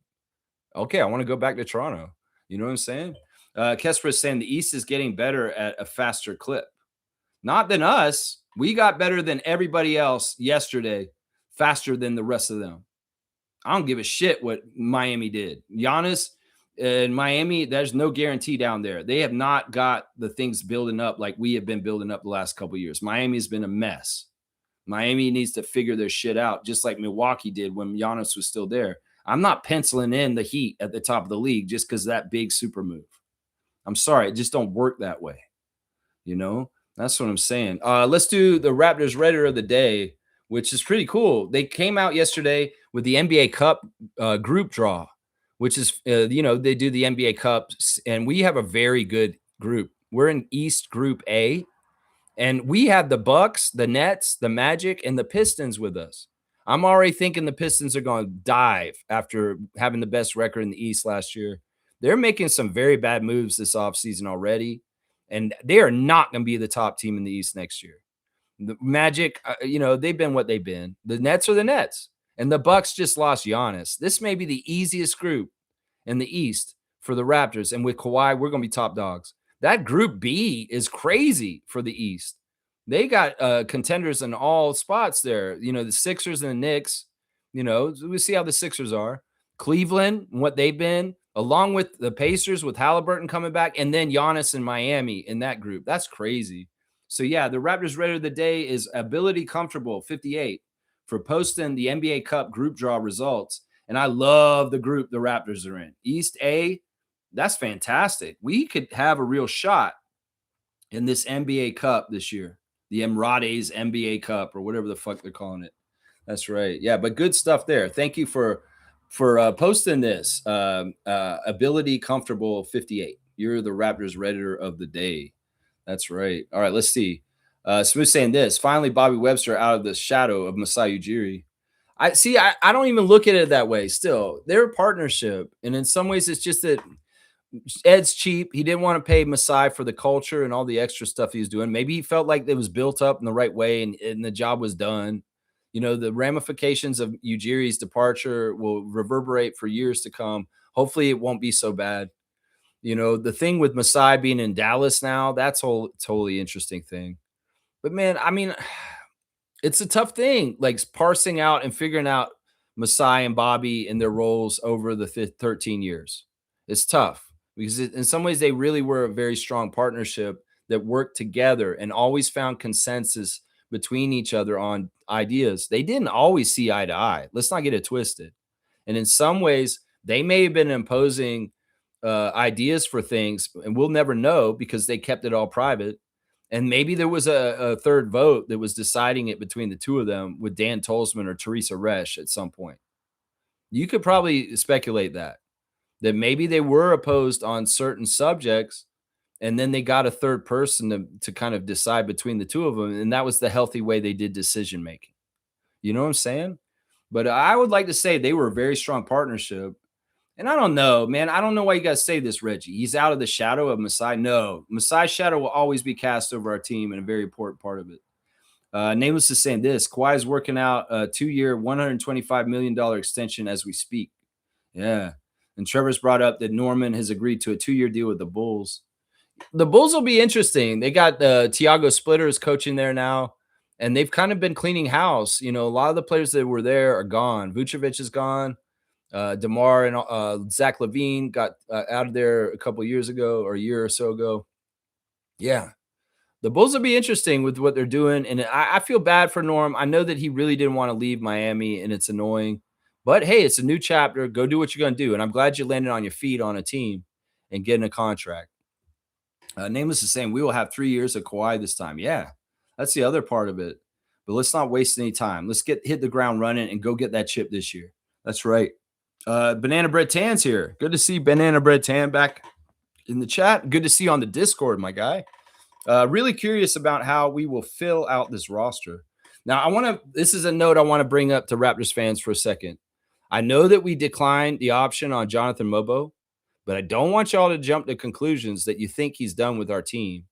Okay, I want to go back to Toronto. You know what I'm saying? Kesper is saying the East is getting better at a faster clip. Not than us. We got better than everybody else yesterday, faster than the rest of them. I don't give a shit what Miami did. Giannis in Miami, there's no guarantee down there. They have not got the things building up like we have been building up the last couple of years. Miami's been a mess. Miami needs to figure their shit out, just like Milwaukee did when Giannis was still there. I'm not penciling in the Heat at the top of the league just because of that big super move. I'm sorry. It just don't work that way. You know, that's what I'm saying. Let's do the Raptors Redditor of the day, which is pretty cool. They came out yesterday with the NBA Cup group draw, which is, you know, they do the NBA Cup, and we have a very good group. We're in East Group A, and we have the Bucks, the Nets, the Magic, and the Pistons with us. I'm already thinking the Pistons are going to dive after having the best record in the East last year. They're making some very bad moves this offseason already, and they are not going to be the top team in the East next year. The Magic, they've been what they've been. The Nets are the Nets, and the Bucks just lost Giannis. This may be the easiest group in the East for the Raptors, and with Kawhi, we're going to be top dogs. That Group B is crazy for the East. They got contenders in all spots there. The Sixers and the Knicks. We see how the Sixers are. Cleveland, what they've been, along with the Pacers with Halliburton coming back, and then Giannis and Miami in that group. That's crazy. So, yeah, the Raptors Reddit of the day is Ability Comfortable 58 for posting the NBA Cup group draw results. And I love the group the Raptors are in. East A, that's fantastic. We could have a real shot in this NBA Cup this year, the Emirates NBA Cup or whatever the fuck they're calling it. That's right. Yeah, but good stuff there. Thank you for posting this. Ability Comfortable 58. You're the Raptors Redditor of the day. That's right. All right, let's see. Smooth saying this. Finally, Bobby Webster out of the shadow of Masai Ujiri. I don't even look at it that way. Still, they're a partnership. And in some ways, it's just that Ed's cheap. He didn't want to pay Masai for the culture and all the extra stuff he was doing. Maybe he felt like it was built up in the right way and the job was done. The ramifications of Ujiri's departure will reverberate for years to come. Hopefully, it won't be so bad. The thing with Masai being in Dallas now, that's a totally interesting thing. But, man, I mean, it's a tough thing, like parsing out and figuring out Masai and Bobby and their roles over the 13 years. It's tough because in some ways they really were a very strong partnership that worked together and always found consensus between each other on ideas. They didn't always see eye to eye. Let's not get it twisted. And in some ways, they may have been imposing ideas for things, and we'll never know because they kept it all private. And maybe there was a third vote that was deciding it between the two of them with Dan Tolzman or Teresa Resch at some point. You could probably speculate that maybe they were opposed on certain subjects, and then they got a third person to kind of decide between the two of them, and that was the healthy way they did decision making. You know what I'm saying? But I would like to say they were a very strong partnership. And I don't know, man. I don't know why you guys say this, Reggie. He's out of the shadow of Masai. No, Masai's shadow will always be cast over our team and a very important part of it. Nameless is saying this. Kawhi is working out a 2-year, $125 million extension as we speak. Yeah. And Trevor's brought up that Norman has agreed to a 2-year deal with the Bulls. The Bulls will be interesting. They got Tiago Splitters coaching there now, and they've kind of been cleaning house. A lot of the players that were there are gone. Vucevic is gone. DeMar and Zach LaVine got out of there a couple years ago or a year or so ago. Yeah. The Bulls will be interesting with what they're doing. And I feel bad for Norm. I know that he really didn't want to leave Miami, and it's annoying. But, hey, it's a new chapter. Go do what you're going to do. And I'm glad you landed on your feet on a team and getting a contract. Nameless is saying we will have 3 years of Kawhi this time. Yeah, that's the other part of it. But let's not waste any time. Let's hit the ground running and go get that chip this year. That's right. Banana Bread Tan's here. Good to see Banana Bread Tan back in the chat. Good to see you on the Discord, my guy. Really curious about how we will fill out this roster. Now, this is a note I want to bring up to Raptors fans for a second. I know that we declined the option on Jonathan Mobo, but I don't want y'all to jump to conclusions that you think he's done with our team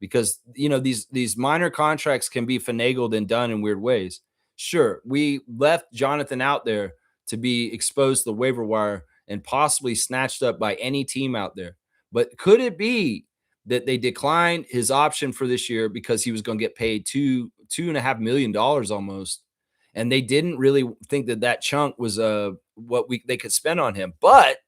because, these minor contracts can be finagled and done in weird ways. Sure, we left Jonathan out there to be exposed to the waiver wire and possibly snatched up by any team out there. But could it be that they declined his option for this year because he was going to get paid $2.5 million almost, and they didn't really think that chunk was what they could spend on him? But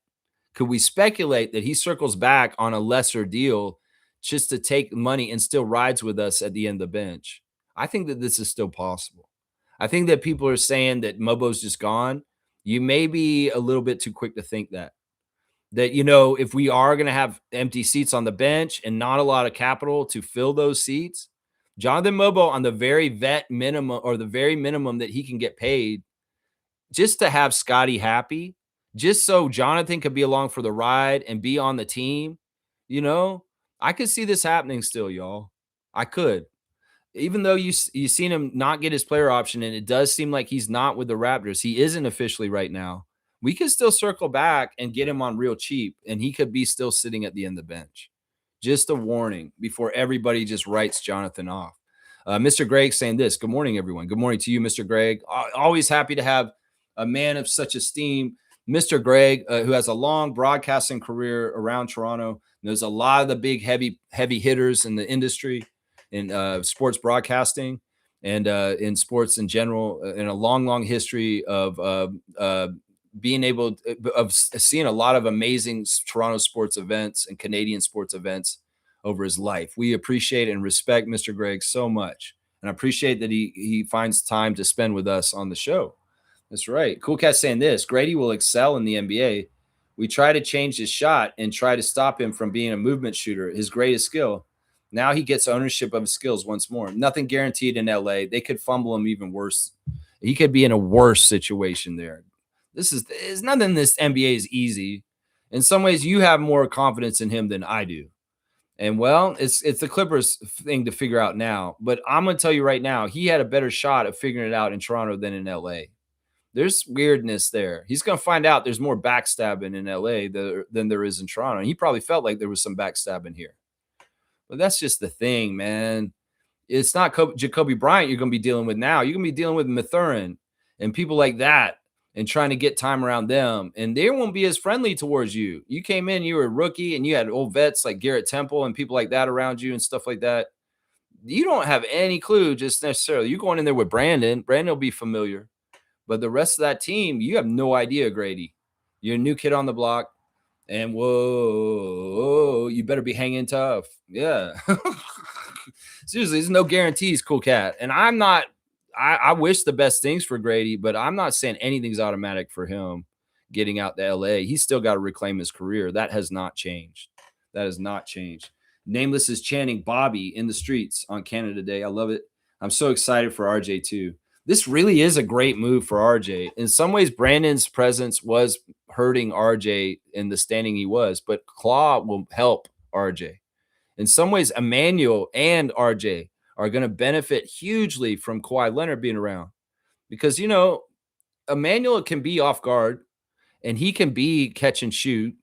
could we speculate that he circles back on a lesser deal just to take money and still rides with us at the end of the bench? I think that this is still possible. I think that people are saying that Mobo's just gone. You may be a little bit too quick to think that, if we are going to have empty seats on the bench and not a lot of capital to fill those seats, Jonathan Mobo on the very vet minimum or the very minimum that he can get paid just to have Scotty happy, just so Jonathan could be along for the ride and be on the team. I could see this happening still, y'all. I could. even though you've seen him not get his player option, and it does seem like he's not with the Raptors, he isn't officially right now. We could still circle back and get him on real cheap, and he could be still sitting at the end of the bench. Just a warning before everybody just writes Jonathan off. Mr. Greg saying this. Good morning, everyone. Good morning to you, Mr. Greg. Always happy to have a man of such esteem. Mr. Greg, who has a long broadcasting career around Toronto, knows a lot of the big, heavy hitters in the industry, in sports broadcasting and in sports in general, and a long history of being able of seeing a lot of amazing Toronto sports events and Canadian sports events over his life. We appreciate and respect Mr. Greg so much, and I appreciate that he finds time to spend with us on the show. That's right. Cool Cat saying this: Grady will excel in the NBA. We try to change his shot and try to stop him from being a movement shooter, his greatest skill. Now he gets ownership of his skills once more. Nothing guaranteed in LA. They could fumble him even worse. He could be in a worse situation there. There's nothing in this NBA is easy. In some ways, you have more confidence in him than I do. And well, it's the Clippers thing to figure out now. But I'm going to tell you right now, he had a better shot of figuring it out in Toronto than in LA. There's weirdness there. He's going to find out there's more backstabbing in LA than there is in Toronto. And he probably felt like there was some backstabbing here. But that's just the thing, man. It's not Jacoby Bryant you're going to be dealing with now. You're going to be dealing with Mathurin and people like that and trying to get time around them. And they won't be as friendly towards you. You came in, you were a rookie, and you had old vets like Garrett Temple and people like that around you and stuff like that. You don't have any clue just necessarily. You're going in there with Brandon. Brandon will be familiar. But the rest of that team, you have no idea, Grady. You're a new kid on the block. And whoa, you better be hanging tough. Yeah. Seriously, there's no guarantees, Cool Cat. And I'm not, I wish the best things for Grady, but I'm not saying anything's automatic for him getting out to LA. He's still got to reclaim his career. That has not changed. That has not changed. Nameless is chanting Bobby in the streets on Canada Day. I love it. I'm so excited for RJ too. This really is a great move for RJ. In some ways, Brandon's presence was hurting RJ in the standing he was, but Claw will help RJ. In some ways, Emmanuel and RJ are going to benefit hugely from Kawhi Leonard being around because, you know, Emmanuel can be off guard and he can be catch and shoot,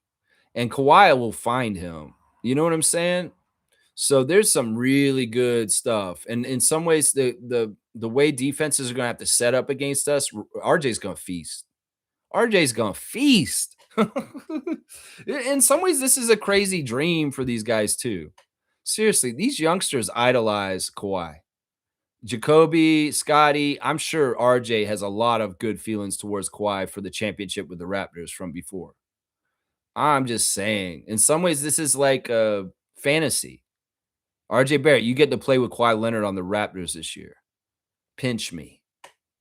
and Kawhi will find him. You know what I'm saying? So there's some really good stuff. And in some ways, the way defenses are going to have to set up against us, RJ's going to feast. RJ's going to feast. In some ways, this is a crazy dream for these guys too. Seriously, these youngsters idolize Kawhi. Jacoby, Scotty, I'm sure RJ has a lot of good feelings towards Kawhi for the championship with the Raptors from before. I'm just saying. In some ways, this is like a fantasy. RJ Barrett, you get to play with Kawhi Leonard on the Raptors this year. Pinch me.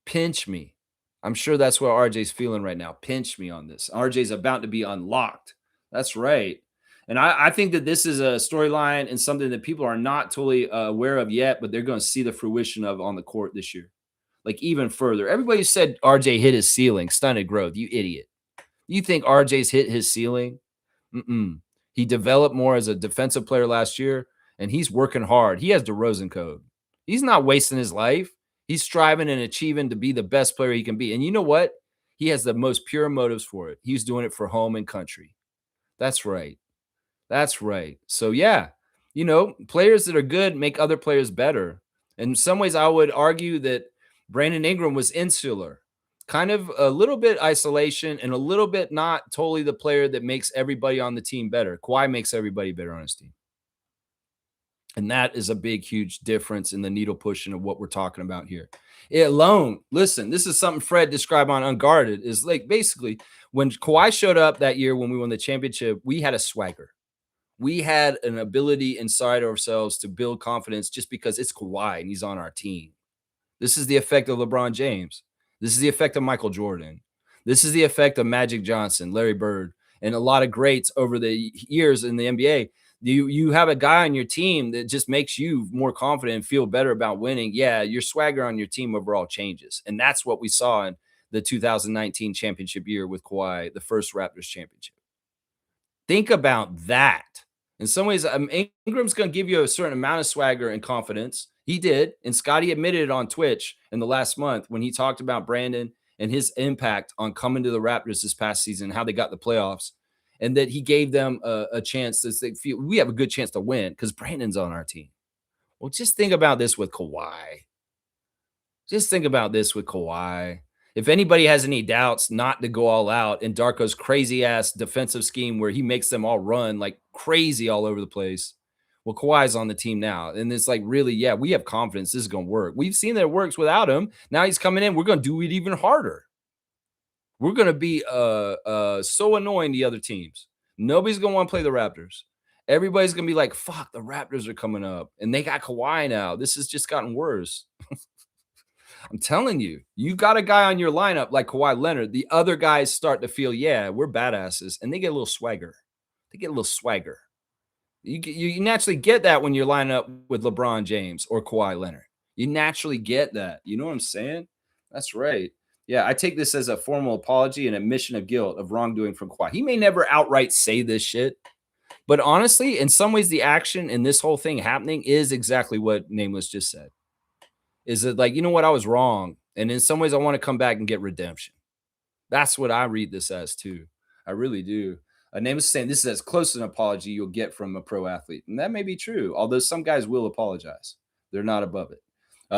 Pinch me. I'm sure that's what RJ's feeling right now. Pinch me on this. RJ's about to be unlocked. That's right. And I think that this is a storyline and something that people are not totally aware of yet, but they're going to see the fruition of on the court this year. Like even further. Everybody said RJ hit his ceiling. Stunted growth. You idiot. You think RJ's hit his ceiling? He developed more as a defensive player last year, and he's working hard. He has DeRozan code. He's not wasting his life. He's striving and achieving to be the best player he can be. And you know what? He has the most pure motives for it. He's doing it for home and country. That's right. That's right. So, yeah, you know, players that are good make other players better. In some ways, I would argue that Brandon Ingram was insular, kind of a little bit isolation and a little bit not totally the player that makes everybody on the team better. Kawhi makes everybody better on his team. And that is a big, huge difference in the needle pushing of what we're talking about here. It alone, listen, this is something Fred described on Unguarded, is like basically when Kawhi showed up that year when we won the championship, we had a swagger. We had an ability inside ourselves to build confidence just because it's Kawhi and he's on our team. This is the effect of LeBron James. This is the effect of Michael Jordan. This is the effect of Magic Johnson, Larry Bird, and a lot of greats over the years in the NBA. You have a guy on your team that just makes you more confident and feel better about winning. Yeah, your swagger on your team overall changes. And that's what we saw in the 2019 championship year with Kawhi, the first Raptors championship. Think about that. In some ways, Ingram's going to give you a certain amount of swagger and confidence He did. And Scotty admitted it on Twitch in the last month when he talked about Brandon and his impact on coming to the Raptors this past season, how they got the playoffs, and that he gave them a chance to feel we have a good chance to win because Brandon's on our team. Well, just think about this with Kawhi. Just think about this with Kawhi. If anybody has any doubts not to go all out in Darko's crazy-ass defensive scheme where he makes them all run like crazy all over the place, well, Kawhi's on the team now. And it's like, really, yeah, we have confidence this is going to work. We've seen that it works without him. Now he's coming in. We're going to do it even harder. We're going to be so annoying to the other teams. Nobody's going to want to play the Raptors. Everybody's going to be like, fuck, the Raptors are coming up. And they got Kawhi now. This has just gotten worse. I'm telling you, you got a guy on your lineup like Kawhi Leonard. The other guys start to feel, yeah, we're badasses. And they get a little swagger. You naturally get that when you're lining up with LeBron James or Kawhi Leonard. You naturally get that. You know what I'm saying? That's right. Yeah, I take this as a formal apology and admission of guilt of wrongdoing from Kawhi. He may never outright say this shit, but honestly, in some ways, the action in this whole thing happening is exactly what Nameless just said. Is it like, you know what, I was wrong. And in some ways, I want to come back and get redemption. That's what I read this as too. I really do. Nameless is saying this is as close an apology you'll get from a pro athlete. And that may be true, although some guys will apologize. They're not above it.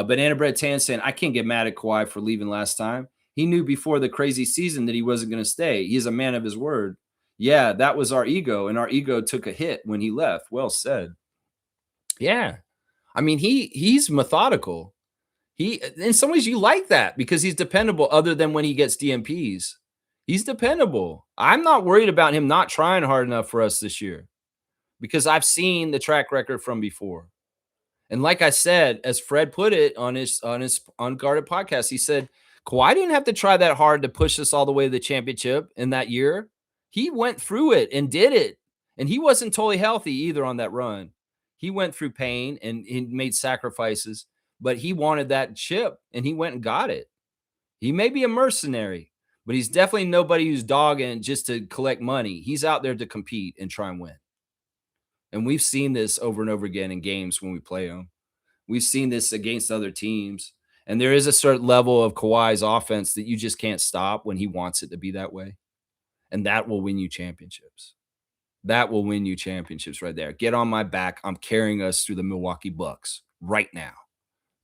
Banana Bread Tan saying, I can't get mad at Kawhi for leaving last time. He knew before the crazy season that he wasn't going to stay. He's a man of his word. Yeah, that was our ego, and our ego took a hit when he left. Well said. Yeah. I mean, he's methodical. He, in some ways, you like that because he's dependable other than when he gets DMPs. He's dependable. I'm not worried about him not trying hard enough for us this year because I've seen the track record from before. And like I said, as Fred put it on his Unguarded podcast, he said, Kawhi didn't have to try that hard to push us all the way to the championship in that year. He went through it and did it. And he wasn't totally healthy either on that run. He went through pain and he made sacrifices, but he wanted that chip and he went and got it. He may be a mercenary, but he's definitely nobody who's dogging just to collect money. He's out there to compete and try and win. And we've seen this over and over again in games when we play them. We've seen this against other teams. And there is a certain level of Kawhi's offense that you just can't stop when he wants it to be that way. And that will win you championships. That will win you championships right there. Get on my back. I'm carrying us through the Milwaukee Bucks right now.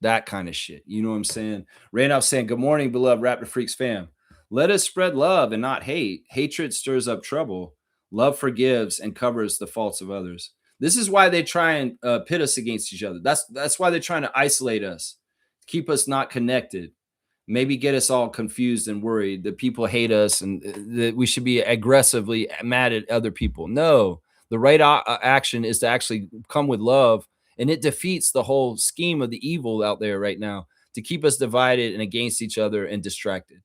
That kind of shit. You know what I'm saying? Randolph saying, good morning, beloved Raptor Freaks fam. Let us spread love and not hate. Hatred stirs up trouble. Love forgives and covers the faults of others. This is why they try and pit us against each other. That's why they're trying to isolate us, keep us not connected, maybe get us all confused and worried that people hate us and that we should be aggressively mad at other people. No, the right action is to actually come with love, and it defeats the whole scheme of the evil out there right now to keep us divided and against each other and distracted.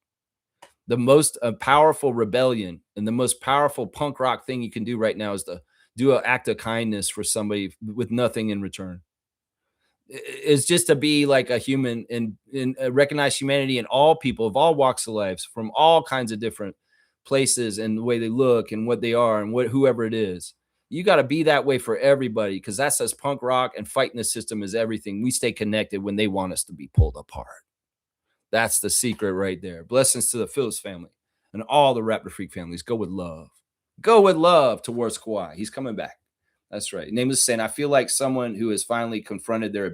The most powerful rebellion and the most powerful punk rock thing you can do right now is to do an act of kindness for somebody with nothing in return. It's just to be like a human and recognize humanity in all people of all walks of life, from all kinds of different places and the way they look and what they are and whoever it is. You got to be that way for everybody because that's us punk rock, and fighting the system is everything. We stay connected when they want us to be pulled apart. That's the secret right there. Blessings to the Phillips family and all the Raptor Freak families. Go with love. Go with love towards Kawhi. He's coming back. That's right. Name is saying, I feel like someone who has finally confronted their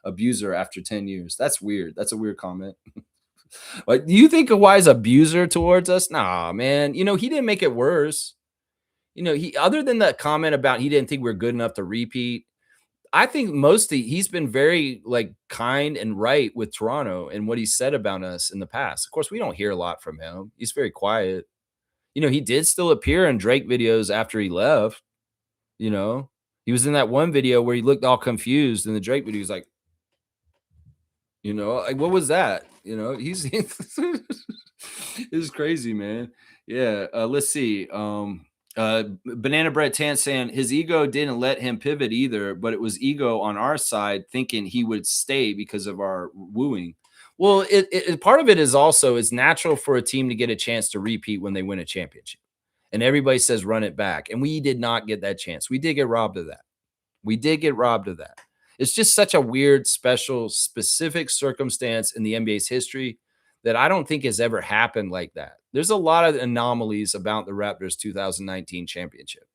abuser after 10 years. That's weird. That's a weird comment. But do you think Kawhi's abuser towards us? Nah, man. You know, he didn't make it worse. You know, other than the comment about he didn't think we were good enough to repeat, I think mostly he's been very like kind and right with Toronto and what he said about us in the past. Of course, we don't hear a lot from him. He's very quiet. You know, he did still appear in Drake videos after he left. You know, he was in that one video where he looked all confused in the Drake video. He's like, you know, like, what was that? You know, he's it's crazy, man. Yeah. Let's see. Banana Bread Tan saying his ego didn't let him pivot either, but it was ego on our side thinking he would stay because of our wooing. Well, part of it is also it's natural for a team to get a chance to repeat when they win a championship. And everybody says run it back. And we did not get that chance. We did get robbed of that. It's just such a weird, special, specific circumstance in the NBA's history that I don't think has ever happened like that. There's a lot of anomalies about the Raptors 2019 championship.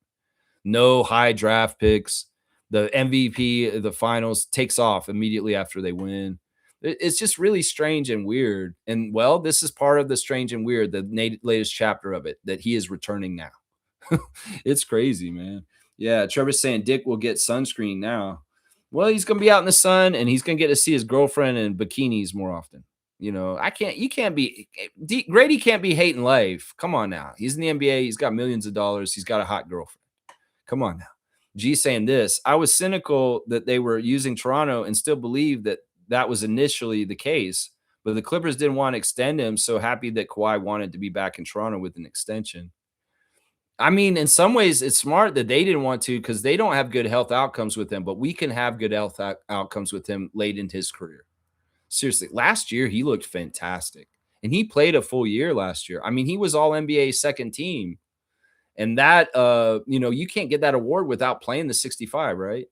No high draft picks. The MVP of the finals takes off immediately after they win. It's just really strange and weird. And well, this is part of the strange and weird, the latest chapter of it, that he is returning now. It's crazy, man. Yeah, Trevor's saying Dick will get sunscreen now. Well, he's going to be out in the sun and he's going to get to see his girlfriend in bikinis more often. You know, Grady can't be hating life. Come on now. He's in the NBA. He's got millions of dollars. He's got a hot girlfriend. Come on now. G saying this. I was cynical that they were using Toronto and still believe that was initially the case, but the Clippers didn't want to extend him. So happy that Kawhi wanted to be back in Toronto with an extension. I mean, in some ways, it's smart that they didn't want to because they don't have good health outcomes with him, but we can have good health outcomes with him late in his career. Seriously, last year, he looked fantastic, and he played a full year last year. I mean, he was all NBA second team, and that, you can't get that award without playing the 65, right?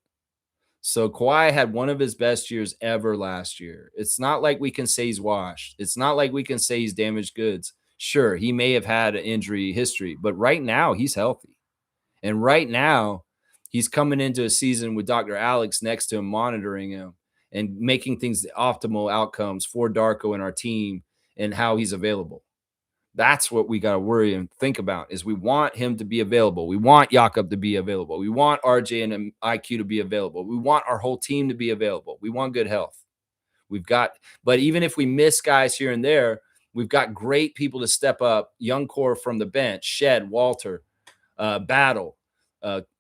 So Kawhi had one of his best years ever last year. It's not like we can say he's washed. It's not like we can say he's damaged goods. Sure, he may have had an injury history, but right now he's healthy. And right now he's coming into a season with Dr. Alex next to him, monitoring him and making things the optimal outcomes for Darko and our team and how he's available. That's what we got to worry and think about is we want him to be available. We want Jakob to be available. We want RJ and IQ to be available. We want our whole team to be available. We want good health. But even if we miss guys here and there, we've got great people to step up. Young core from the bench, Shed, Walter, Battle,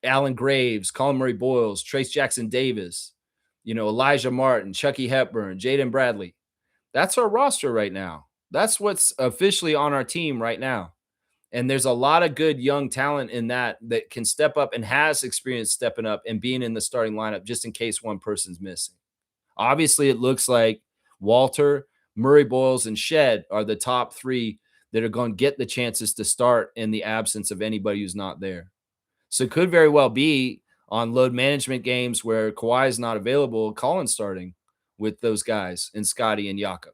Alan Graves, Colin Murray-Boyles, Trace Jackson-Davis, Elijah Martin, Chucky Hepburn, Jaden Bradley. That's our roster right now. That's what's officially on our team right now. And there's a lot of good young talent in that can step up and has experience stepping up and being in the starting lineup just in case one person's missing. Obviously, it looks like Walter, Murray-Boyles, and Shed are the top three that are going to get the chances to start in the absence of anybody who's not there. So it could very well be on load management games where Kawhi is not available, Colin starting with those guys and Scotty and Jakob.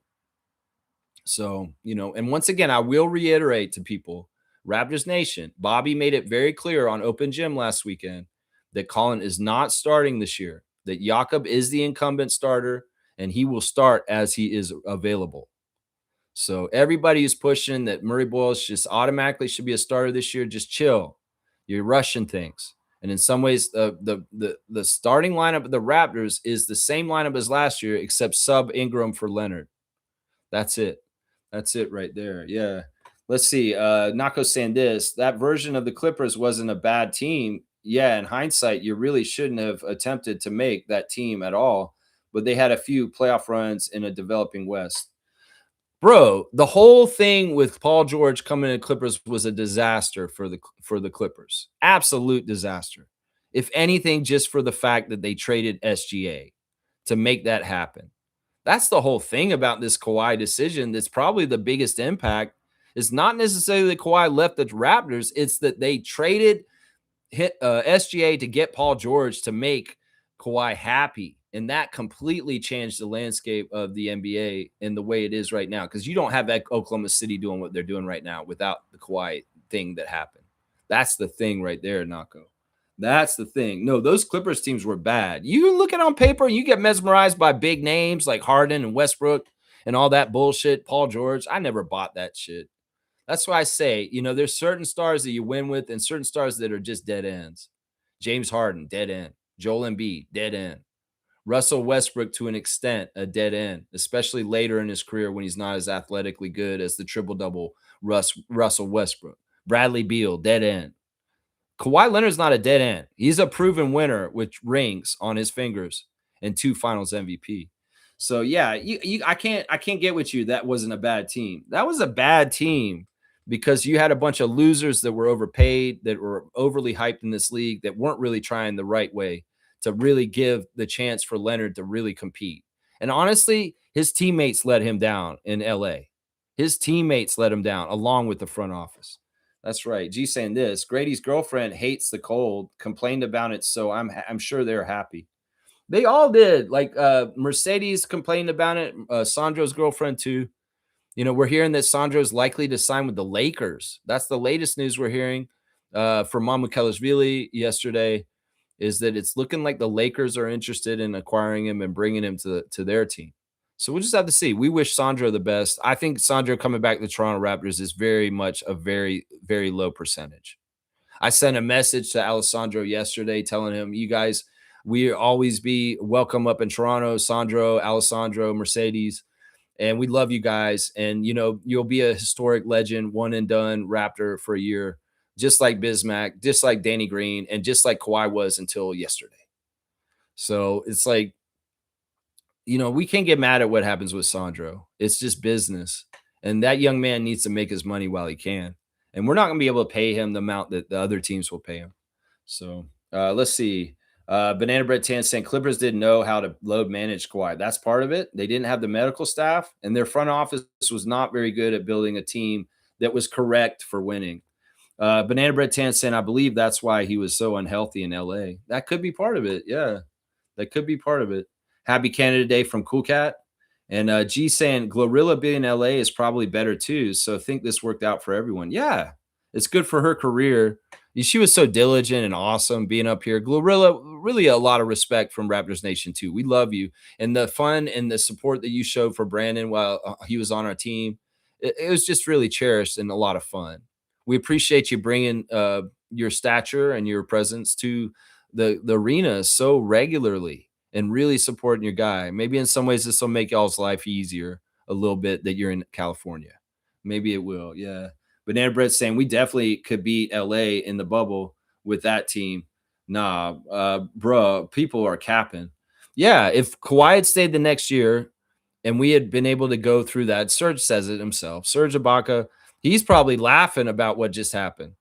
So, and once again, I will reiterate to people, Raptors Nation, Bobby made it very clear on Open Gym last weekend that Colin is not starting this year, that Jakob is the incumbent starter, and he will start as he is available. So everybody who's pushing that Murray-Boyles just automatically should be a starter this year, just chill. You're rushing things. And in some ways, the starting lineup of the Raptors is the same lineup as last year, except sub Ingram for Leonard. That's it. That's it right there. Yeah. Let's see. Nako saying this. That version of the Clippers wasn't a bad team. Yeah, in hindsight, you really shouldn't have attempted to make that team at all. But they had a few playoff runs in a developing West. Bro, the whole thing with Paul George coming to Clippers was a disaster for the Clippers. Absolute disaster. If anything, just for the fact that they traded SGA to make that happen. That's the whole thing about this Kawhi decision. That's probably the biggest impact. It's not necessarily that Kawhi left the Raptors. It's that they traded SGA to get Paul George to make Kawhi happy. And that completely changed the landscape of the NBA and the way it is right now. Because you don't have Oklahoma City doing what they're doing right now without the Kawhi thing that happened. That's the thing right there, Nako. That's the thing. No, those Clippers teams were bad. You look at it on paper and you get mesmerized by big names like Harden and Westbrook and all that bullshit. Paul George, I never bought that shit. That's why I say, there's certain stars that you win with and certain stars that are just dead ends. James Harden, dead end. Joel Embiid, dead end. Russell Westbrook, to an extent, a dead end, especially later in his career when he's not as athletically good as the triple-double Russell Westbrook. Bradley Beal, dead end. Kawhi Leonard's not a dead end. He's a proven winner with rings on his fingers and 2 finals MVP. So yeah, I can't get with you. That wasn't a bad team. That was a bad team because you had a bunch of losers that were overpaid, that were overly hyped in this league, that weren't really trying the right way to really give the chance for Leonard to really compete. And honestly, his teammates let him down in LA. His teammates let him down along with the front office. That's right. G saying this. Grady's girlfriend hates the cold, complained about it, so I'm sure they're happy. They all did. Like Mercedes complained about it. Sandro's girlfriend too. You know, we're hearing that Sandro's likely to sign with the Lakers. That's the latest news we're hearing from Mamukelashvili yesterday, is that it's looking like the Lakers are interested in acquiring him and bringing him to their team. So we'll just have to see. We wish Sandro the best. I think Sandro coming back to the Toronto Raptors is very much a very, very low percentage. I sent a message to Alessandro yesterday telling him, you guys, we always be welcome up in Toronto, Sandro, Alessandro, Mercedes, and we love you guys. And, you know, you'll be a historic legend, one and done Raptor for a year, just like Bismack, just like Danny Green, and just like Kawhi was until yesterday. So it's like, you know, we can't get mad at what happens with Sandro. It's just business. And that young man needs to make his money while he can. And we're not going to be able to pay him the amount that the other teams will pay him. So let's see. Banana Bread Tan saying Clippers didn't know how to load manage Kawhi. That's part of it. They didn't have the medical staff, and their front office was not very good at building a team that was correct for winning. Banana Bread Tan saying, I believe that's why he was so unhealthy in LA. That could be part of it. Yeah, that could be part of it. Happy Canada Day from Cool Cat. And G saying Glorilla being in LA is probably better too. So I think this worked out for everyone. Yeah, it's good for her career. She was so diligent and awesome being up here. Glorilla, really a lot of respect from Raptors Nation too. We love you. And the fun and the support that you showed for Brandon while he was on our team, it was just really cherished and a lot of fun. We appreciate you bringing your stature and your presence to the arena so regularly and really supporting your guy. Maybe in some ways this will make y'all's life easier a little bit that you're in California. Maybe it will. Yeah. Banana Bread saying we definitely could beat LA in the bubble with that team. Nah, bruh, people are capping. Yeah, if Kawhi had stayed the next year and we had been able to go through that, Serge says it himself. Serge Ibaka, he's probably laughing about what just happened.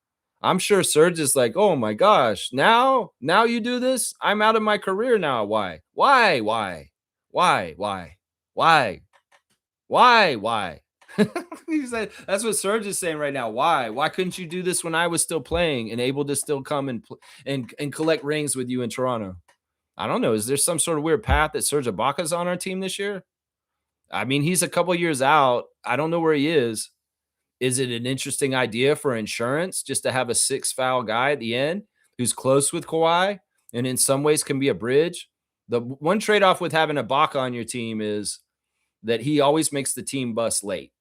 I'm sure Serge is like, oh my gosh, now you do this? I'm out of my career now. Why? He's like, that's what Serge is saying right now. Why couldn't you do this when I was still playing and able to still come and collect rings with you in Toronto? I don't know. Is there some sort of weird path that Serge Ibaka's on our team this year? I mean, he's a couple years out. I don't know where he is. Is it an interesting idea for insurance just to have a 6-foul guy at the end who's close with Kawhi and in some ways can be a bridge? The one trade-off with having Ibaka on your team is that he always makes the team bus late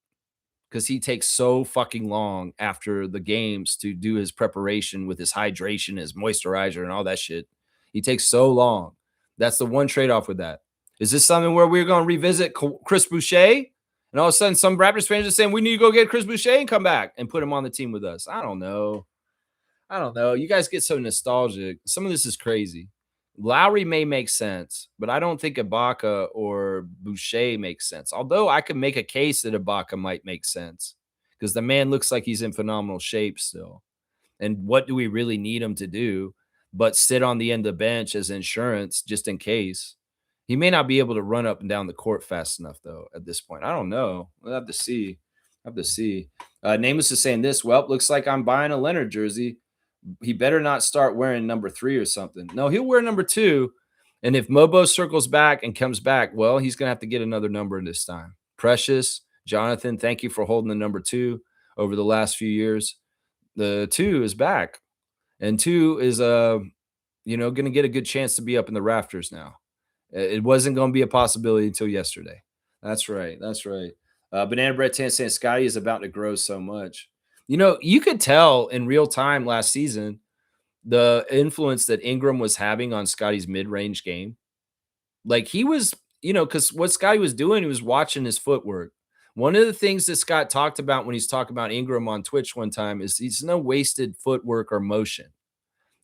because he takes so fucking long after the games to do his preparation with his hydration, his moisturizer, and all that shit. He takes so long. That's the one trade-off with that. Is this something where we're going to revisit Chris Boucher? And all of a sudden, some Raptors fans are saying we need to go get Chris Boucher and come back and put him on the team with us. I don't know. You guys get so nostalgic. Some of this is crazy. Lowry may make sense, but I don't think Ibaka or Boucher makes sense. Although I could make a case that Ibaka might make sense because the man looks like he's in phenomenal shape still. And what do we really need him to do but sit on the end of the bench as insurance just in case? He may not be able to run up and down the court fast enough, though, at this point. I don't know. We'll have to see. Nameless is saying this. Well, looks like I'm buying a Leonard jersey. He better not start wearing number 3 or something. No, he'll wear number 2. And if Mobo circles back and comes back, well, he's going to have to get another number this time. Precious, Jonathan, thank you for holding the number 2 over the last few years. The 2 is back. And 2 is, going to get a good chance to be up in the rafters now. It wasn't going to be a possibility until yesterday. That's right. Banana Bread Tan saying Scotty is about to grow so much. You know, you could tell in real time last season the influence that Ingram was having on Scotty's mid-range game. Like he was, because what Scotty was doing, he was watching his footwork. One of the things that Scott talked about when he's talking about Ingram on Twitch one time is he's no wasted footwork or motion.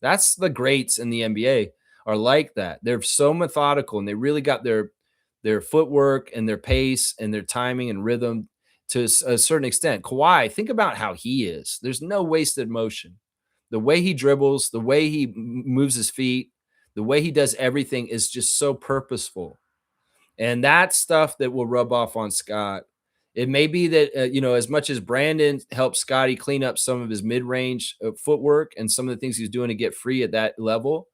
That's the greats in the NBA are like that. They're so methodical and they really got their footwork and their pace and their timing and rhythm to a certain extent. Kawhi, think about how he is. There's no wasted motion. The way he dribbles, the way he moves his feet, the way he does everything is just so purposeful. And that's stuff that will rub off on Scott. It may be that, as much as Brandon helped Scotty clean up some of his mid-range footwork and some of the things he's doing to get free at that level,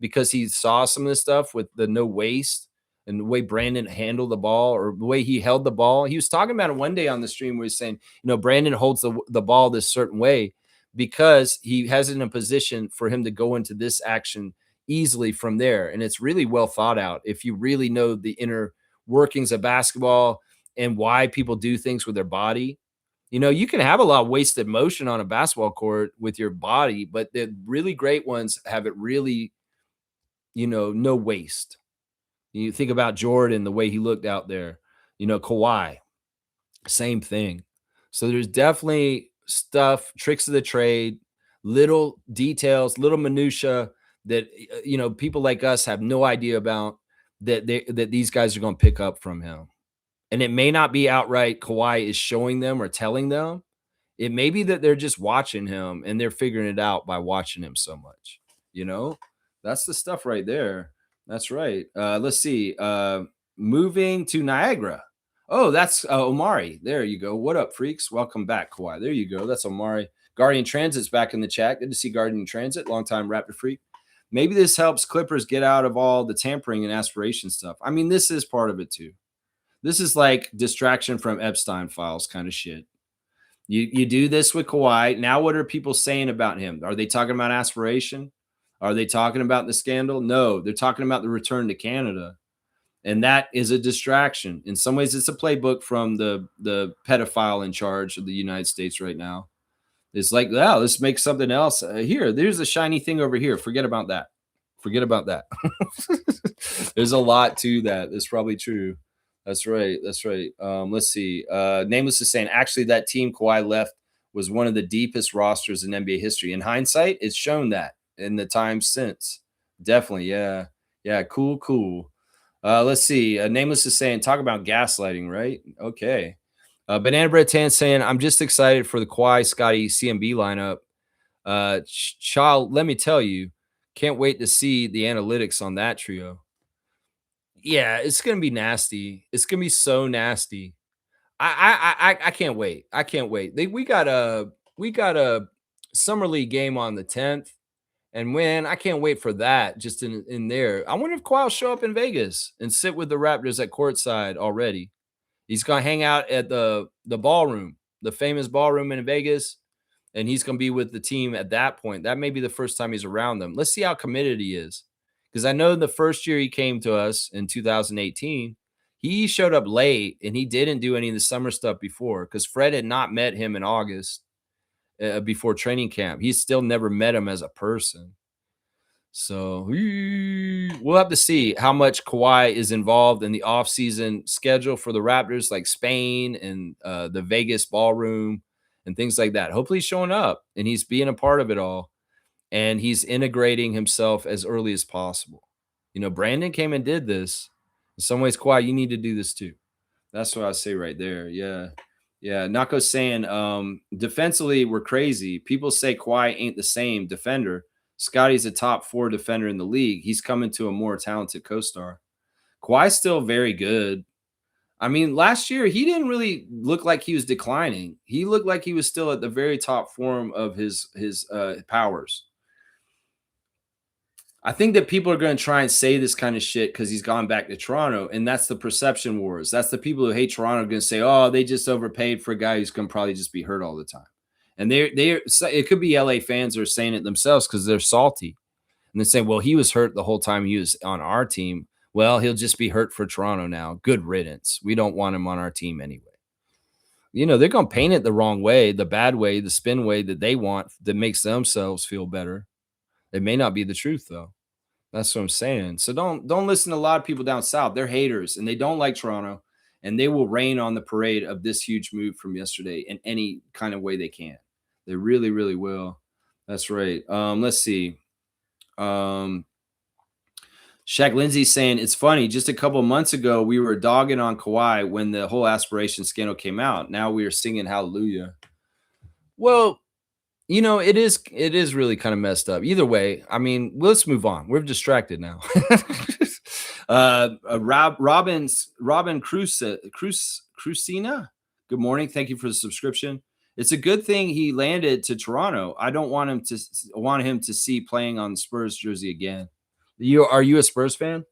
because he saw some of this stuff with the no waste and the way Brandon handled the ball or the way he held the ball. He was talking about it one day on the stream where he's saying, Brandon holds the ball this certain way because he has it in a position for him to go into this action easily from there. And it's really well thought out if you really know the inner workings of basketball and why people do things with their body. You can have a lot of wasted motion on a basketball court with your body, but the really great ones have it really, no waste. You think about Jordan, the way he looked out there, Kawhi, same thing. So there's definitely stuff, tricks of the trade, little details, little minutia that, people like us have no idea about that these guys are going to pick up from him. And it may not be outright Kawhi is showing them or telling them. It may be that they're just watching him and they're figuring it out by watching him so much. That's the stuff right there. That's right. Let's see. Moving to Niagara. Oh, that's Omari. There you go. What up, freaks? Welcome back, Kawhi. There you go. That's Omari. Guardian Transit's back in the chat. Good to see Guardian Transit. Longtime Raptor freak. Maybe this helps Clippers get out of all the tampering and aspiration stuff. I mean, this is part of it too. This is like distraction from Epstein files kind of shit. You do this with Kawhi. Now what are people saying about him? Are they talking about aspiration? Are they talking about the scandal? No, they're talking about the return to Canada. And that is a distraction. In some ways, it's a playbook from the pedophile in charge of the United States right now. It's like, wow, let's make something else. Here, there's a shiny thing over here. Forget about that. Forget about that. There's a lot to that. That's probably true. That's right. That's right. Let's see. Nameless is saying, actually, that team Kawhi left was one of the deepest rosters in NBA history. In hindsight, it's shown that in the time since. Definitely. Yeah. Yeah. Cool. Let's see. Nameless is saying, talk about gaslighting, right? Okay. Banana Bread Tan saying, I'm just excited for the Kawhi, Scotty, CMB lineup. Child, let me tell you, can't wait to see the analytics on that trio. Yeah, it's gonna be nasty. It's gonna be so nasty. I can't wait. I can't wait. We got a summer league game on the 10th, and I can't wait for that. Just in there, I wonder if Kawhi will show up in Vegas and sit with the Raptors at courtside already. He's gonna hang out at the ballroom, the famous ballroom in Vegas, and he's gonna be with the team at that point. That may be the first time he's around them. Let's see how committed he is. Because I know the first year he came to us in 2018, he showed up late and he didn't do any of the summer stuff before because Fred had not met him in August before training camp. He still never met him as a person. So we'll have to see how much Kawhi is involved in the offseason schedule for the Raptors, like Spain and the Vegas ballroom and things like that. Hopefully he's showing up and he's being a part of it all. And he's integrating himself as early as possible. Brandon came and did this. In some ways, Kawhi, you need to do this too. That's what I say right there. Yeah. Yeah. Nako's saying, defensively, we're crazy. People say Kawhi ain't the same defender. Scotty's a top 4 defender in the league. He's coming to a more talented co-star. Kawhi's still very good. I mean, last year, he didn't really look like he was declining. He looked like he was still at the very top form of his powers. I think that people are going to try and say this kind of shit because he's gone back to Toronto, and that's the perception wars. That's the people who hate Toronto are going to say, oh, they just overpaid for a guy who's going to probably just be hurt all the time. And it could be LA fans who are saying it themselves because they're salty. And they say, well, he was hurt the whole time he was on our team. Well, he'll just be hurt for Toronto now. Good riddance. We don't want him on our team anyway. They're going to paint it the wrong way, the bad way, the spin way that they want that makes themselves feel better. It may not be the truth, though. That's what I'm saying. So don't listen to a lot of people down south. They're haters, and they don't like Toronto, and they will rain on the parade of this huge move from yesterday in any kind of way they can. They really, really will. That's right. Let's see. Shaq Lindsay's saying, it's funny, just a couple of months ago, we were dogging on Kawhi when the whole aspiration scandal came out. Now we are singing hallelujah. Well, it is really kind of messed up. Either way, I mean, let's move on. We're distracted now. Robin Crucina. Good morning. Thank you for the subscription. It's a good thing he landed to Toronto. I don't want him to see playing on the Spurs jersey again. Are you a Spurs fan?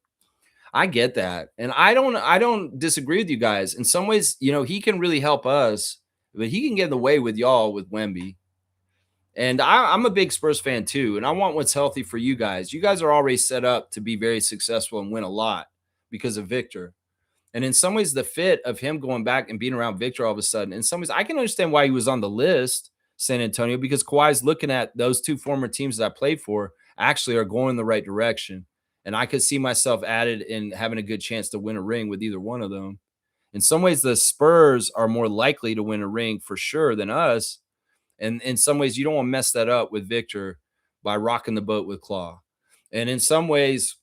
I get that. And I don't disagree with you guys. In some ways, he can really help us, but he can get in the way with y'all with Wemby. And I'm a big Spurs fan too. And I want what's healthy for you guys. You guys are already set up to be very successful and win a lot because of Victor. And in some ways, the fit of him going back and being around Victor all of a sudden, in some ways, I can understand why he was on the list, San Antonio, because Kawhi's looking at those two former teams that I played for actually are going in the right direction. And I could see myself added in having a good chance to win a ring with either one of them. In some ways, the Spurs are more likely to win a ring for sure than us. And in some ways, you don't want to mess that up with Victor by rocking the boat with Claw. And in some ways,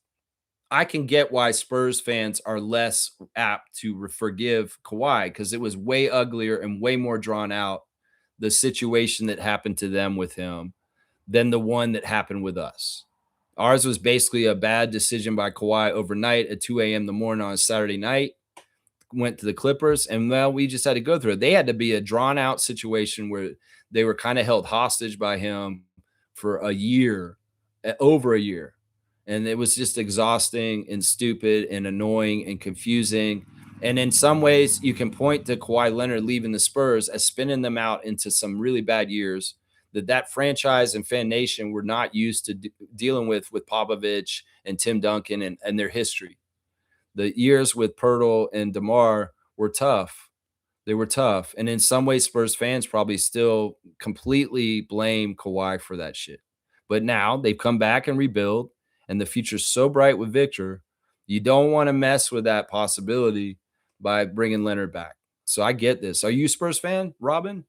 I can get why Spurs fans are less apt to forgive Kawhi because it was way uglier and way more drawn out, the situation that happened to them with him, than the one that happened with us. Ours was basically a bad decision by Kawhi overnight at 2 a.m. in the morning on a Saturday night, went to the Clippers, and well, we just had to go through it. They had to be a drawn out situation where they were kind of held hostage by him for a year, over a year. And it was just exhausting and stupid and annoying and confusing. And in some ways, you can point to Kawhi Leonard leaving the Spurs as spinning them out into some really bad years that franchise and fan nation were not used to dealing with Popovich and Tim Duncan and their history. The years with Pirtle and DeMar were tough. They were tough. And in some ways, Spurs fans probably still completely blame Kawhi for that shit. But now they've come back and rebuild, and the future's so bright with Victor, you don't want to mess with that possibility by bringing Leonard back. So I get this. Are you a Spurs fan, Robin?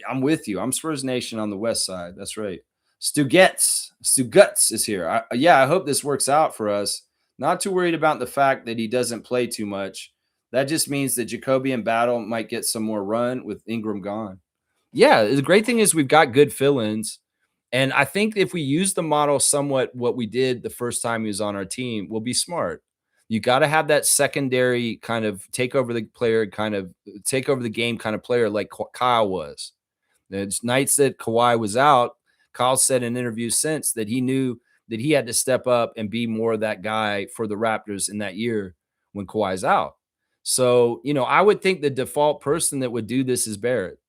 I'm with you. I'm Spurs Nation on the West Side. That's right. Stu Guts is here. I hope this works out for us. Not too worried about the fact that he doesn't play too much. That just means that Jacoby and Battle might get some more run with Ingram gone. Yeah, the great thing is we've got good fill-ins. And I think if we use the model somewhat what we did the first time he was on our team, we'll be smart. You got to have that secondary kind of take over the player, kind of take over the game kind of player like Kyle was. The nights that Kawhi was out, Kyle said in interviews since that he knew that he had to step up and be more of that guy for the Raptors in that year when Kawhi's out. So, I would think the default person that would do this is Barrett.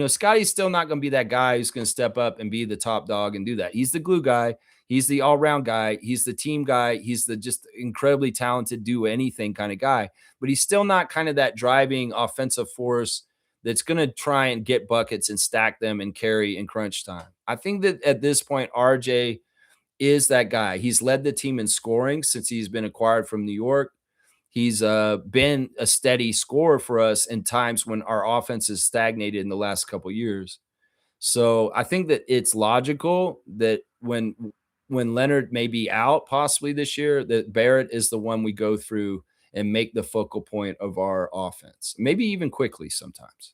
Scotty's still not going to be that guy who's going to step up and be the top dog and do that. He's the glue guy. He's the all-around guy. He's the team guy. He's the just incredibly talented, do anything kind of guy. But he's still not kind of that driving offensive force that's going to try and get buckets and stack them and carry in crunch time. I think that at this point, RJ is that guy. He's led the team in scoring since he's been acquired from New York. He's been a steady scorer for us in times when our offense has stagnated in the last couple of years. So I think that it's logical that when Leonard may be out possibly this year, that Barrett is the one we go through and make the focal point of our offense. Maybe even Quickly sometimes,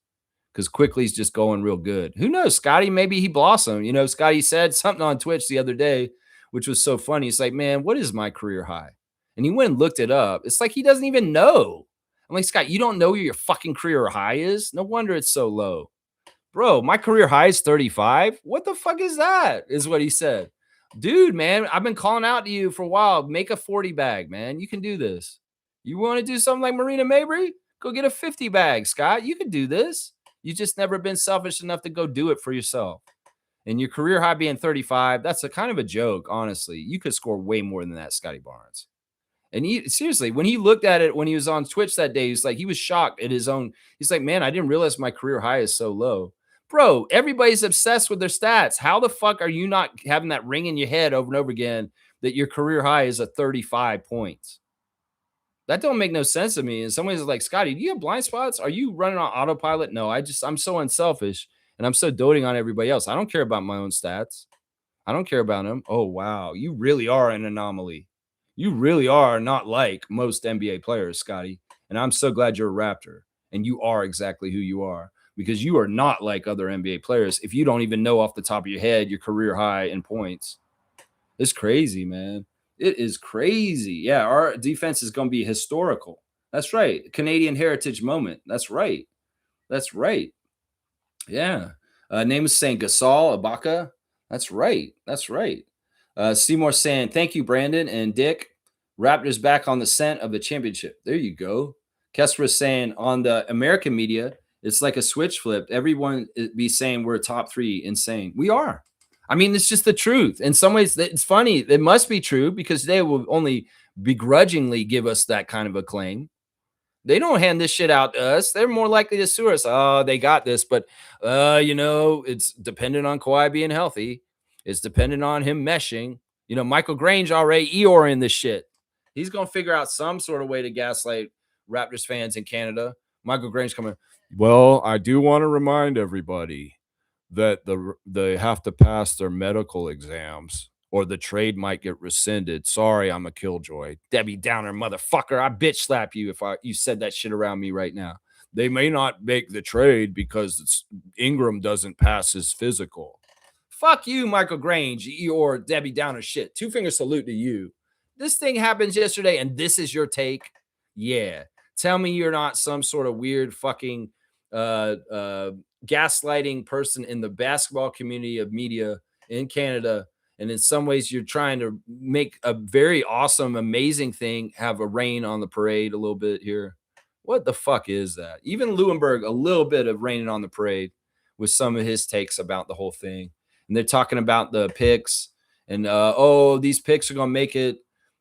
because Quickly's just going real good. Who knows? Scotty, maybe he blossomed. Scotty said something on Twitch the other day, which was so funny. It's like, man, what is my career high? And he went and looked it up. It's like he doesn't even know. I'm like, Scott, you don't know where your fucking career high is? No wonder it's so low. Bro, my career high is 35. What the fuck is that? Is what he said. Dude, man, I've been calling out to you for a while. Make a 40 bag, man. You can do this. You want to do something like Marina Mabry? Go get a 50 bag, Scott. You can do this. You just never been selfish enough to go do it for yourself. And your career high being 35, that's a kind of a joke, honestly. You could score way more than that, Scotty Barnes. And seriously, when he looked at it, when he was on Twitch that day, he was shocked at his own. He's like, man, I didn't realize my career high is so low. Bro, everybody's obsessed with their stats. How the fuck are you not having that ring in your head over and over again that your career high is at 35 points? That don't make no sense to me. And somebody's like, Scotty, do you have blind spots? Are you running on autopilot? No, I'm so unselfish and I'm so doting on everybody else. I don't care about my own stats. I don't care about them. Oh, wow. You really are an anomaly. You really are not like most NBA players, Scotty. And I'm so glad you're a Raptor. And you are exactly who you are, because you are not like other NBA players if you don't even know off the top of your head your career high in points. It's crazy, man. It is crazy. Yeah, our defense is going to be historical. That's right. Canadian heritage moment. That's right. That's right. Yeah. Name is saying Gasol, Ibaka. That's right. That's right. Seymour saying, thank you, Brandon and Dick. Raptors back on the scent of the championship. There you go. Kessler saying, on the American media, it's like a switch flipped. Everyone be saying we're top 3. Insane. We are. I mean, it's just the truth. In some ways, it's funny. It must be true because they will only begrudgingly give us that kind of a claim. They don't hand this shit out to us. They're more likely to sue us. Oh, they got this, but it's dependent on Kawhi being healthy. It's dependent on him meshing. Michael Grange already Eeyore in this shit. He's gonna figure out some sort of way to gaslight Raptors fans in Canada. Michael Grange coming. Well, I do want to remind everybody that they have to pass their medical exams or the trade might get rescinded. Sorry, I'm a killjoy. Debbie Downer, motherfucker. I bitch slap you if you said that shit around me right now. They may not make the trade because Ingram doesn't pass his physical. Fuck you, Michael Grange, or Debbie Downer shit. 2-finger salute to you. This thing happens yesterday, and this is your take? Yeah. Tell me you're not some sort of weird fucking gaslighting person in the basketball community of media in Canada. And in some ways, you're trying to make a very awesome, amazing thing have a rain on the parade a little bit here. What the fuck is that? Even Lewinberg, a little bit of raining on the parade with some of his takes about the whole thing. And they're talking about the picks and, these picks are going to make it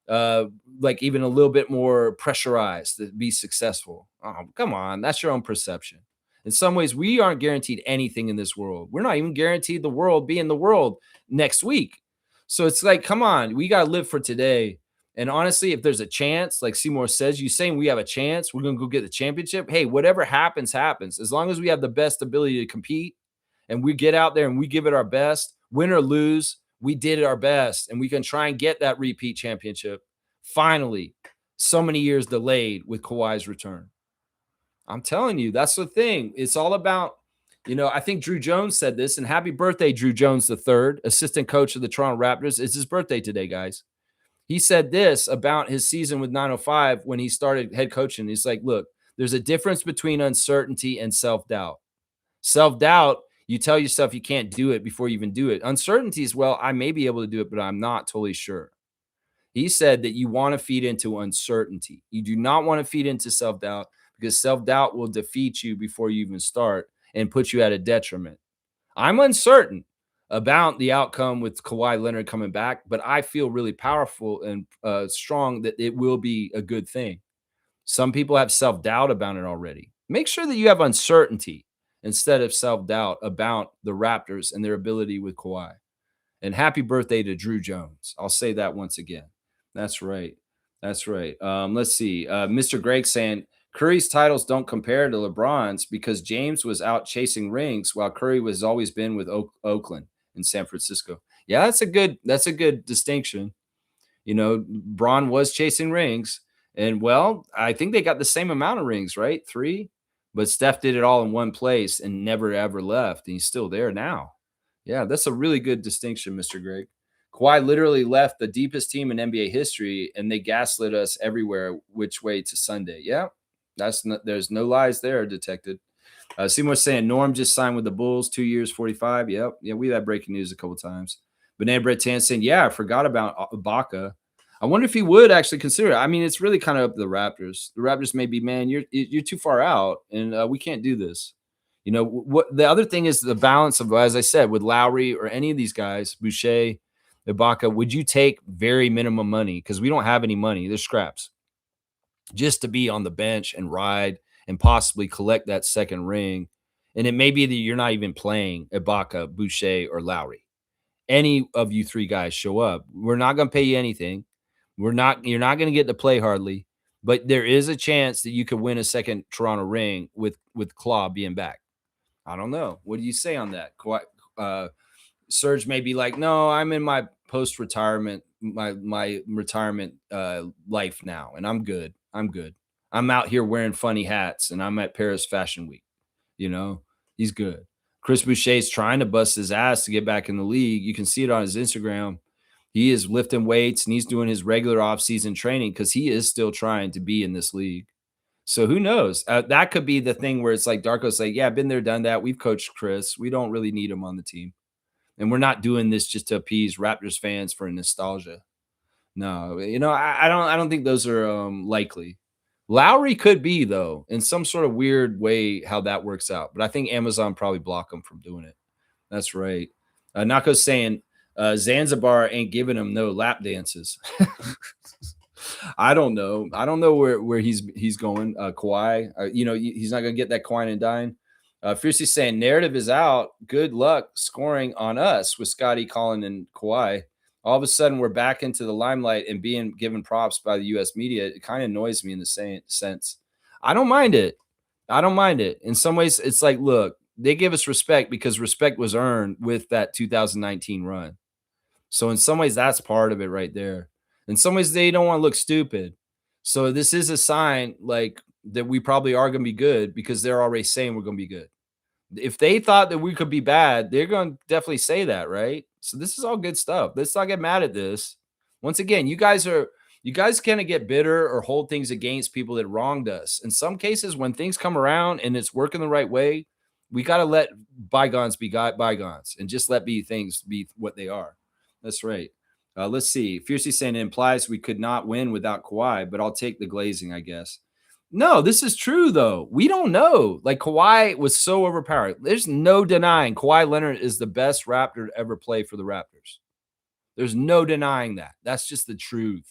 like even a little bit more pressurized to be successful. Oh, come on. That's your own perception. In some ways, we aren't guaranteed anything in this world. We're not even guaranteed the world being the world next week. So it's like, come on, we got to live for today. And honestly, if there's a chance, like Seymour says, you saying we have a chance, we're going to go get the championship. Hey, whatever happens, happens. As long as we have the best ability to compete and we get out there and we give it our best, win or lose, we did it our best. And we can try and get that repeat championship. Finally, so many years delayed with Kawhi's return. I'm telling you, that's the thing. It's all about, I think Drew Jones said this, and happy birthday, Drew Jones III, assistant coach of the Toronto Raptors. It's his birthday today, guys. He said this about his season with 905 when he started head coaching. He's like, look, there's a difference between uncertainty and self-doubt. Self-doubt, you tell yourself you can't do it before you even do it. Uncertainty is, well, I may be able to do it, but I'm not totally sure. He said that you want to feed into uncertainty. You do not want to feed into self-doubt because self-doubt will defeat you before you even start and put you at a detriment. I'm uncertain about the outcome with Kawhi Leonard coming back, but I feel really powerful and strong that it will be a good thing. Some people have self-doubt about it already. Make sure that you have uncertainty instead of self-doubt about the Raptors and their ability with Kawhi. And happy birthday to Drew Jones. I'll say that once again. That's right. That's right. Let's see. Mr. Greg saying Curry's titles don't compare to LeBron's because James was out chasing rings while Curry was always been with Oakland and San Francisco. Yeah, that's a good distinction. Bron was chasing rings, and well, I think they got the same amount of rings, right? 3, but Steph did it all in one place and never ever left, and he's still there now. Yeah, that's a really good distinction, Mr. Greg. Kawhi literally left the deepest team in NBA history, and they gaslit us everywhere which way to Sunday. Yeah, there's no lies there detected. Seymour saying Norm just signed with the Bulls, 2 years, 45. Yep. Yeah, we've had breaking news a couple times. Banana Bread Tan saying, yeah, I forgot about Ibaka. I wonder if he would actually consider it. I mean, it's really kind of up to the Raptors. The Raptors may be, man, you're too far out, and we can't do this. What the other thing is the balance of, as I said, with Lowry or any of these guys, Boucher, Ibaka, would you take very minimum money? Because we don't have any money. There's scraps. Just to be on the bench and ride and possibly collect that second ring. And it may be that you're not even playing Ibaka, Boucher, or Lowry. Any of you 3 guys show up. We're not going to pay you anything. You're not going to get to play hardly. But there is a chance that you could win a second Toronto ring with Claw being back. I don't know. What do you say on that? Serge may be like, no, I'm in my post-retirement, my retirement life now, and I'm good. I'm out here wearing funny hats, and I'm at Paris Fashion Week. He's good. Chris Boucher's trying to bust his ass to get back in the league. You can see it on his Instagram. He is lifting weights, and he's doing his regular off-season training because he is still trying to be in this league. So who knows? That could be the thing where it's like Darko's like, yeah, been there, done that. We've coached Chris. We don't really need him on the team. And we're not doing this just to appease Raptors fans for nostalgia. No, I don't think those are likely. Lowry could be, though, in some sort of weird way how that works out. But I think Amazon probably block them from doing it. That's right. Nako's saying Zanzibar ain't giving him no lap dances. I don't know. I don't know where he's going. Kawhi, he's not going to get that Kawhi and dine. Fiercely saying narrative is out. Good luck scoring on us with Scotty, Colin, and Kawhi. All of a sudden, we're back into the limelight and being given props by the U.S. media. It kind of annoys me in the same sense. I don't mind it. In some ways, it's like, look, they give us respect because respect was earned with that 2019 run. So in some ways, that's part of it right there. In some ways, they don't want to look stupid. So this is a sign like that we probably are going to be good because they're already saying we're going to be good. If they thought that we could be bad, they're going to definitely say that, right? So this is all good stuff. Let's not get mad at this. Once again, you guys kind of get bitter or hold things against people that wronged us. In some cases, when things come around and it's working the right way, we got to let bygones be bygones and just let things be what they are. That's right. Let's see. Fiercely saying it implies we could not win without Kawhi, but I'll take the glazing, I guess. No, this is true, though. We don't know. Like, Kawhi was so overpowered. There's no denying Kawhi Leonard is the best Raptor to ever play for the Raptors. There's no denying that. That's just the truth.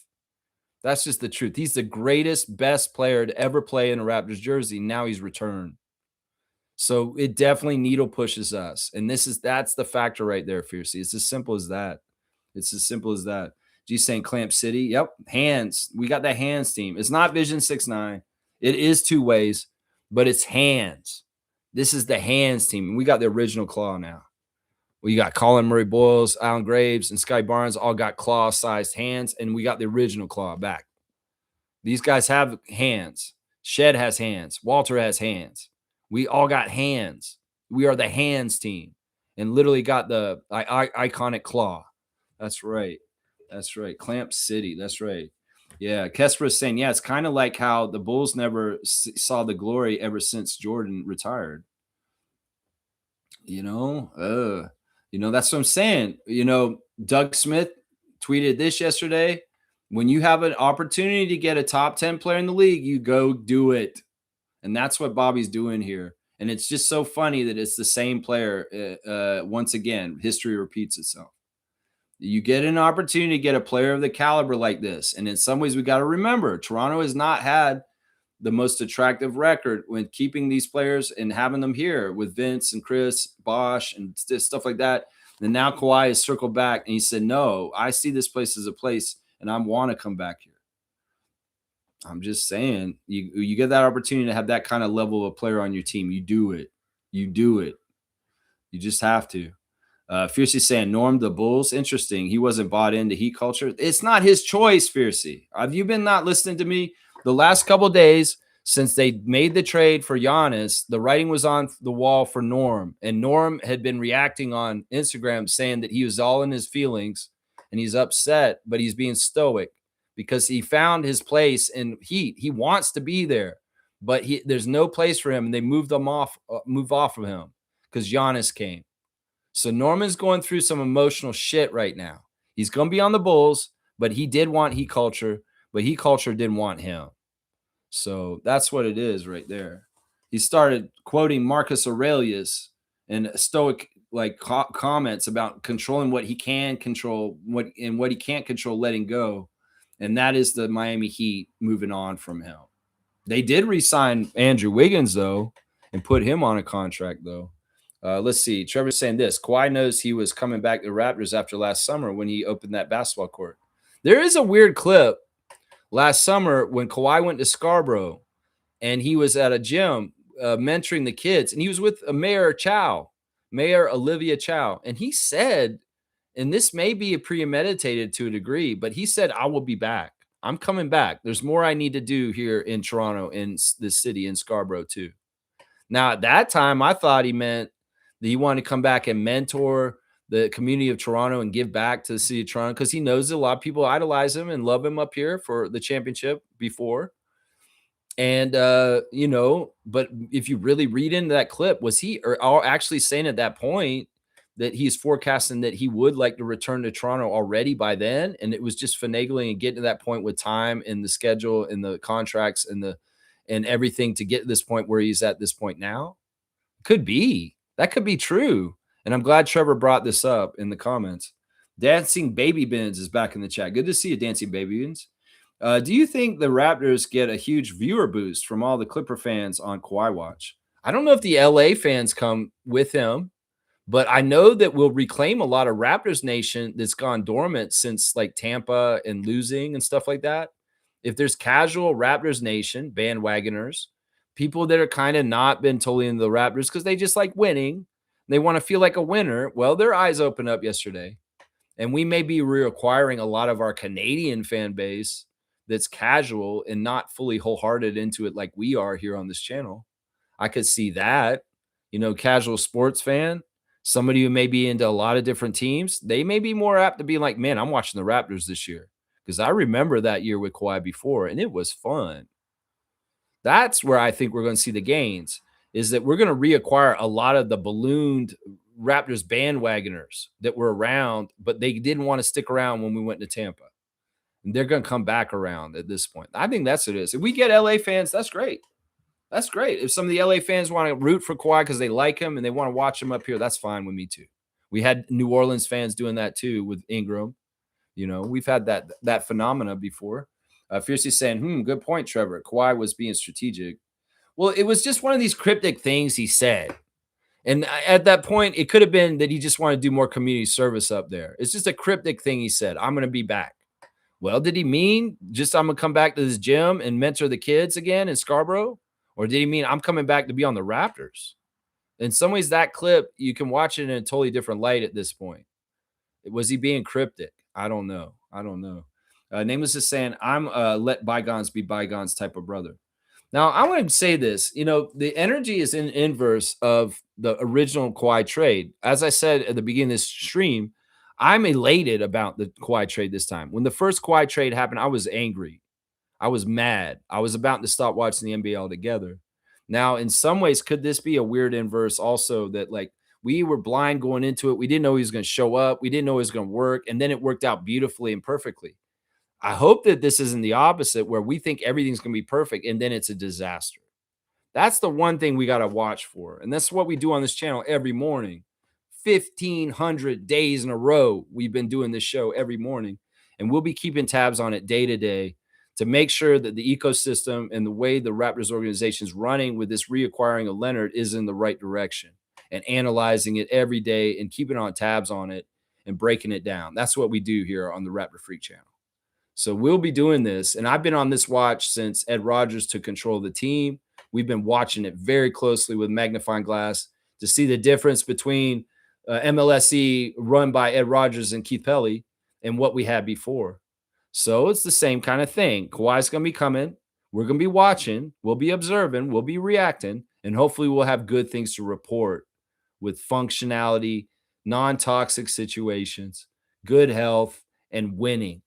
He's the greatest, best player to ever play in a Raptors jersey. Now he's returned. So it definitely needle pushes us. And that's the factor right there, Fiercey. It's as simple as that. G saying Clamp City. Yep. Hands. We got that hands team. It's not Vision 6'9". It is two ways, but it's hands. This is the hands team. And we got the original claw now. We got Colin Murray-Boyles, Allen Graves, and Sky Barnes all got claw-sized hands, and we got the original claw back. These guys have hands. Shed has hands. Walter has hands. We all got hands. We are the hands team and literally got the iconic claw. That's right. Clamp City. That's right. Yeah. Kesper is saying, yeah, it's kind of like how the Bulls never saw the glory ever since Jordan retired. That's what I'm saying. Doug Smith tweeted this yesterday. When you have an opportunity to get a top 10 player in the league, you go do it. And that's what Bobby's doing here. And it's just so funny that it's the same player. Once again, history repeats itself. You get an opportunity to get a player of the caliber like this. And in some ways, we got to remember, Toronto has not had the most attractive record when keeping these players and having them here with Vince and Chris Bosh and stuff like that. And now Kawhi has circled back and he said, no, I see this place as a place and I want to come back here. I'm just saying, you get that opportunity to have that kind of level of player on your team. You do it. You just have to. Fiercey saying, Norm, the Bulls, interesting. He wasn't bought into Heat culture. It's not his choice, Fiercey. Have you been not listening to me? The last couple of days since they made the trade for Giannis, the writing was on the wall for Norm. And Norm had been reacting on Instagram saying that he was all in his feelings and he's upset, but he's being stoic because he found his place in Heat. He wants to be there, but there's no place for him. And they move off of him because Giannis came. So Norman's going through some emotional shit right now. He's going to be on the Bulls, but he did want Heat culture, but Heat culture didn't want him. So that's what it is right there. He started quoting Marcus Aurelius and stoic comments about controlling what he can control, what he can't control, letting go. And that is the Miami Heat moving on from him. They did re-sign Andrew Wiggins, though, and put him on a contract, though. Let's see. Trevor's saying this. Kawhi knows he was coming back to the Raptors after last summer when he opened that basketball court. There is a weird clip last summer when Kawhi went to Scarborough and he was at a gym mentoring the kids, and he was with Mayor Olivia Chow. And he said, and this may be premeditated to a degree, but he said, I will be back. I'm coming back. There's more I need to do here in Toronto, in the city, in Scarborough too. Now, at that time, I thought he meant that he wanted to come back and mentor the community of Toronto and give back to the city of Toronto because he knows that a lot of people idolize him and love him up here for the championship before. And, but if you really read into that clip, was he actually saying at that point that he's forecasting that he would like to return to Toronto already by then. And it was just finagling and getting to that point with time and the schedule and the contracts and everything to get to this point where he's at this point now. Could be. That could be true. And I'm glad Trevor brought this up in the comments. Dancing Baby Bins is back in the chat. Good to see you, Dancing Baby Bins. Do you think the Raptors get a huge viewer boost from all the Clipper fans on Kawhi Watch? I don't know if the LA fans come with him, but I know that we'll reclaim a lot of Raptors Nation that's gone dormant since like Tampa and losing and stuff like that. If there's casual Raptors Nation, bandwagoners, people that are kind of not been totally into the Raptors because they just like winning, they want to feel like a winner, well, their eyes opened up yesterday. And we may be reacquiring a lot of our Canadian fan base that's casual and not fully wholehearted into it like we are here on this channel. I could see that, casual sports fan, somebody who may be into a lot of different teams, they may be more apt to be like, man, I'm watching the Raptors this year because I remember that year with Kawhi before, and it was fun. That's where I think we're going to see the gains, is that we're going to reacquire a lot of the ballooned Raptors bandwagoners that were around, but they didn't want to stick around when we went to Tampa. And they're going to come back around at this point. I think that's what it is. If we get LA fans, that's great. That's great. If some of the LA fans want to root for Kawhi because they like him and they want to watch him up here, that's fine with me too. We had New Orleans fans doing that too with Ingram. We've had that phenomena before. Fiercely saying, good point, Trevor. Kawhi was being strategic. Well, it was just one of these cryptic things he said. And at that point, it could have been that he just wanted to do more community service up there. It's just a cryptic thing he said. I'm going to be back. Well, did he mean just I'm going to come back to this gym and mentor the kids again in Scarborough? Or did he mean I'm coming back to be on the Raptors? In some ways, that clip, you can watch it in a totally different light at this point. Was he being cryptic? I don't know. Nameless is saying, I'm let bygones be bygones type of brother. Now, I want to say this. The energy is in inverse of the original Kawhi trade. As I said at the beginning of this stream, I'm elated about the Kawhi trade this time. When the first Kawhi trade happened, I was angry. I was mad. I was about to stop watching the NBA altogether. Now, in some ways, could this be a weird inverse also that like we were blind going into it? We didn't know he was going to show up. We didn't know he was going to work. And then it worked out beautifully and perfectly. I hope that this isn't the opposite where we think everything's going to be perfect and then it's a disaster. That's the one thing we got to watch for. And that's what we do on this channel every morning. 1,500 days in a row, we've been doing this show every morning. And we'll be keeping tabs on it day to day to make sure that the ecosystem and the way the Raptors organization is running with this reacquiring of Leonard is in the right direction and analyzing it every day and keeping on tabs on it and breaking it down. That's what we do here on the Raptor Freak channel. So we'll be doing this. And I've been on this watch since Ed Rogers took control of the team. We've been watching it very closely with magnifying glass to see the difference between MLSE run by Ed Rogers and Keith Pelly and what we had before. So it's the same kind of thing. Kawhi's going to be coming. We're going to be watching. We'll be observing. We'll be reacting. And hopefully we'll have good things to report with functionality, non-toxic situations, good health, and winning.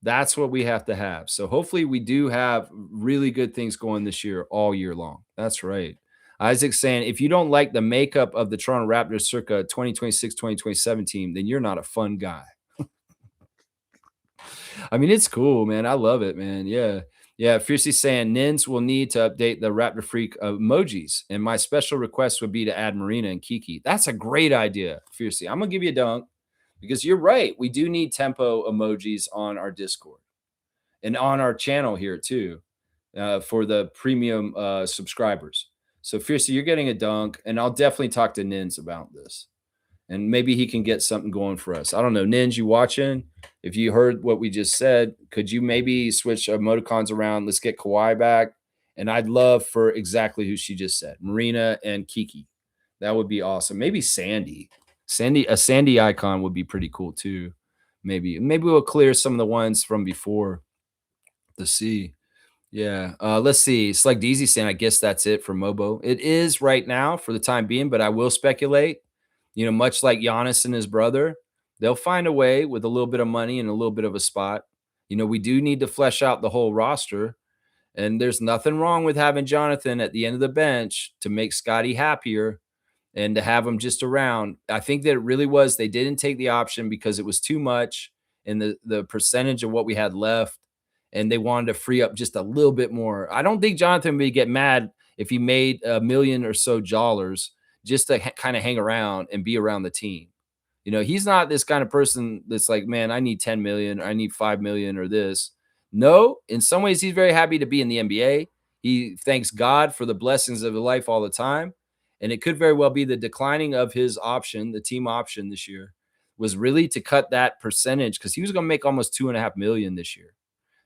That's what we have to have. So hopefully we do have really good things going this year, all year long. That's right. Isaac's saying, if you don't like the makeup of the Toronto Raptors circa 2026-2027 team, then you're not a fun guy. I mean, it's cool, man. I love it, man. Yeah. Yeah. Fiercely saying, Nins will need to update the Raptor Freak emojis. And my special request would be to add Marina and Kiki. That's a great idea, Fiercely. I'm going to give you a dunk. Because you're right. We do need tempo emojis on our Discord and on our channel here too for the premium subscribers. So Fiercey, you're getting a dunk, and I'll definitely talk to Nins about this. And maybe he can get something going for us. I don't know. Nins, you watching? If you heard what we just said, could you maybe switch emoticons around? Let's get Kawhi back. And I'd love for exactly who she just said, Marina and Kiki. That would be awesome. Maybe Sandy. A Sandy icon would be pretty cool too. Maybe we'll clear some of the ones from before to see. Yeah. Let's see. It's like Deezy saying, I guess that's it for Mobo. It is right now for the time being, but I will speculate, much like Giannis and his brother, they'll find a way with a little bit of money and a little bit of a spot. We do need to flesh out the whole roster. And there's nothing wrong with having Jonathan at the end of the bench to make Scotty happier and to have him just around. I think that it really was, they didn't take the option because it was too much in the percentage of what we had left, and they wanted to free up just a little bit more. I don't think Jonathan would get mad if he made $1 million or so just to kind of hang around and be around the team. You know, he's not this kind of person that's like, man, I need 10 million, or I need 5 million or this. No, in some ways, he's very happy to be in the NBA. He thanks God for the blessings of life all the time. And it could very well be the declining of his option, the team option this year, was really to cut that percentage, because he was going to make almost 2.5 million this year,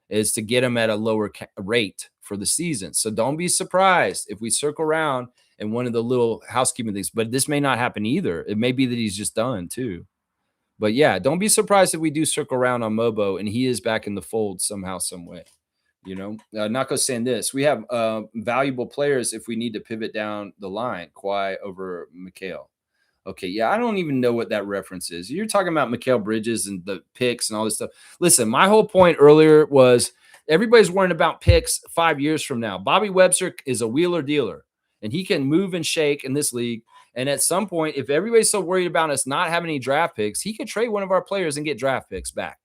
is to get him at a lower rate for the season. So don't be surprised if we circle around and one of the little housekeeping things, but this may not happen either. It may be that he's just done too. But yeah, don't be surprised if we do circle around on Mobo and he is back in the fold somehow, some way. You know, Nako's saying this. We have valuable players if we need to pivot down the line. Kawhi over Mikal. Okay, yeah, I don't even know what that reference is. You're talking about Mikal Bridges and the picks and all this stuff. Listen, my whole point earlier was everybody's worrying about picks 5 years from now. Bobby Webster is a wheeler dealer, and he can move and shake in this league. And at some point, if everybody's so worried about us not having any draft picks, he could trade one of our players and get draft picks back.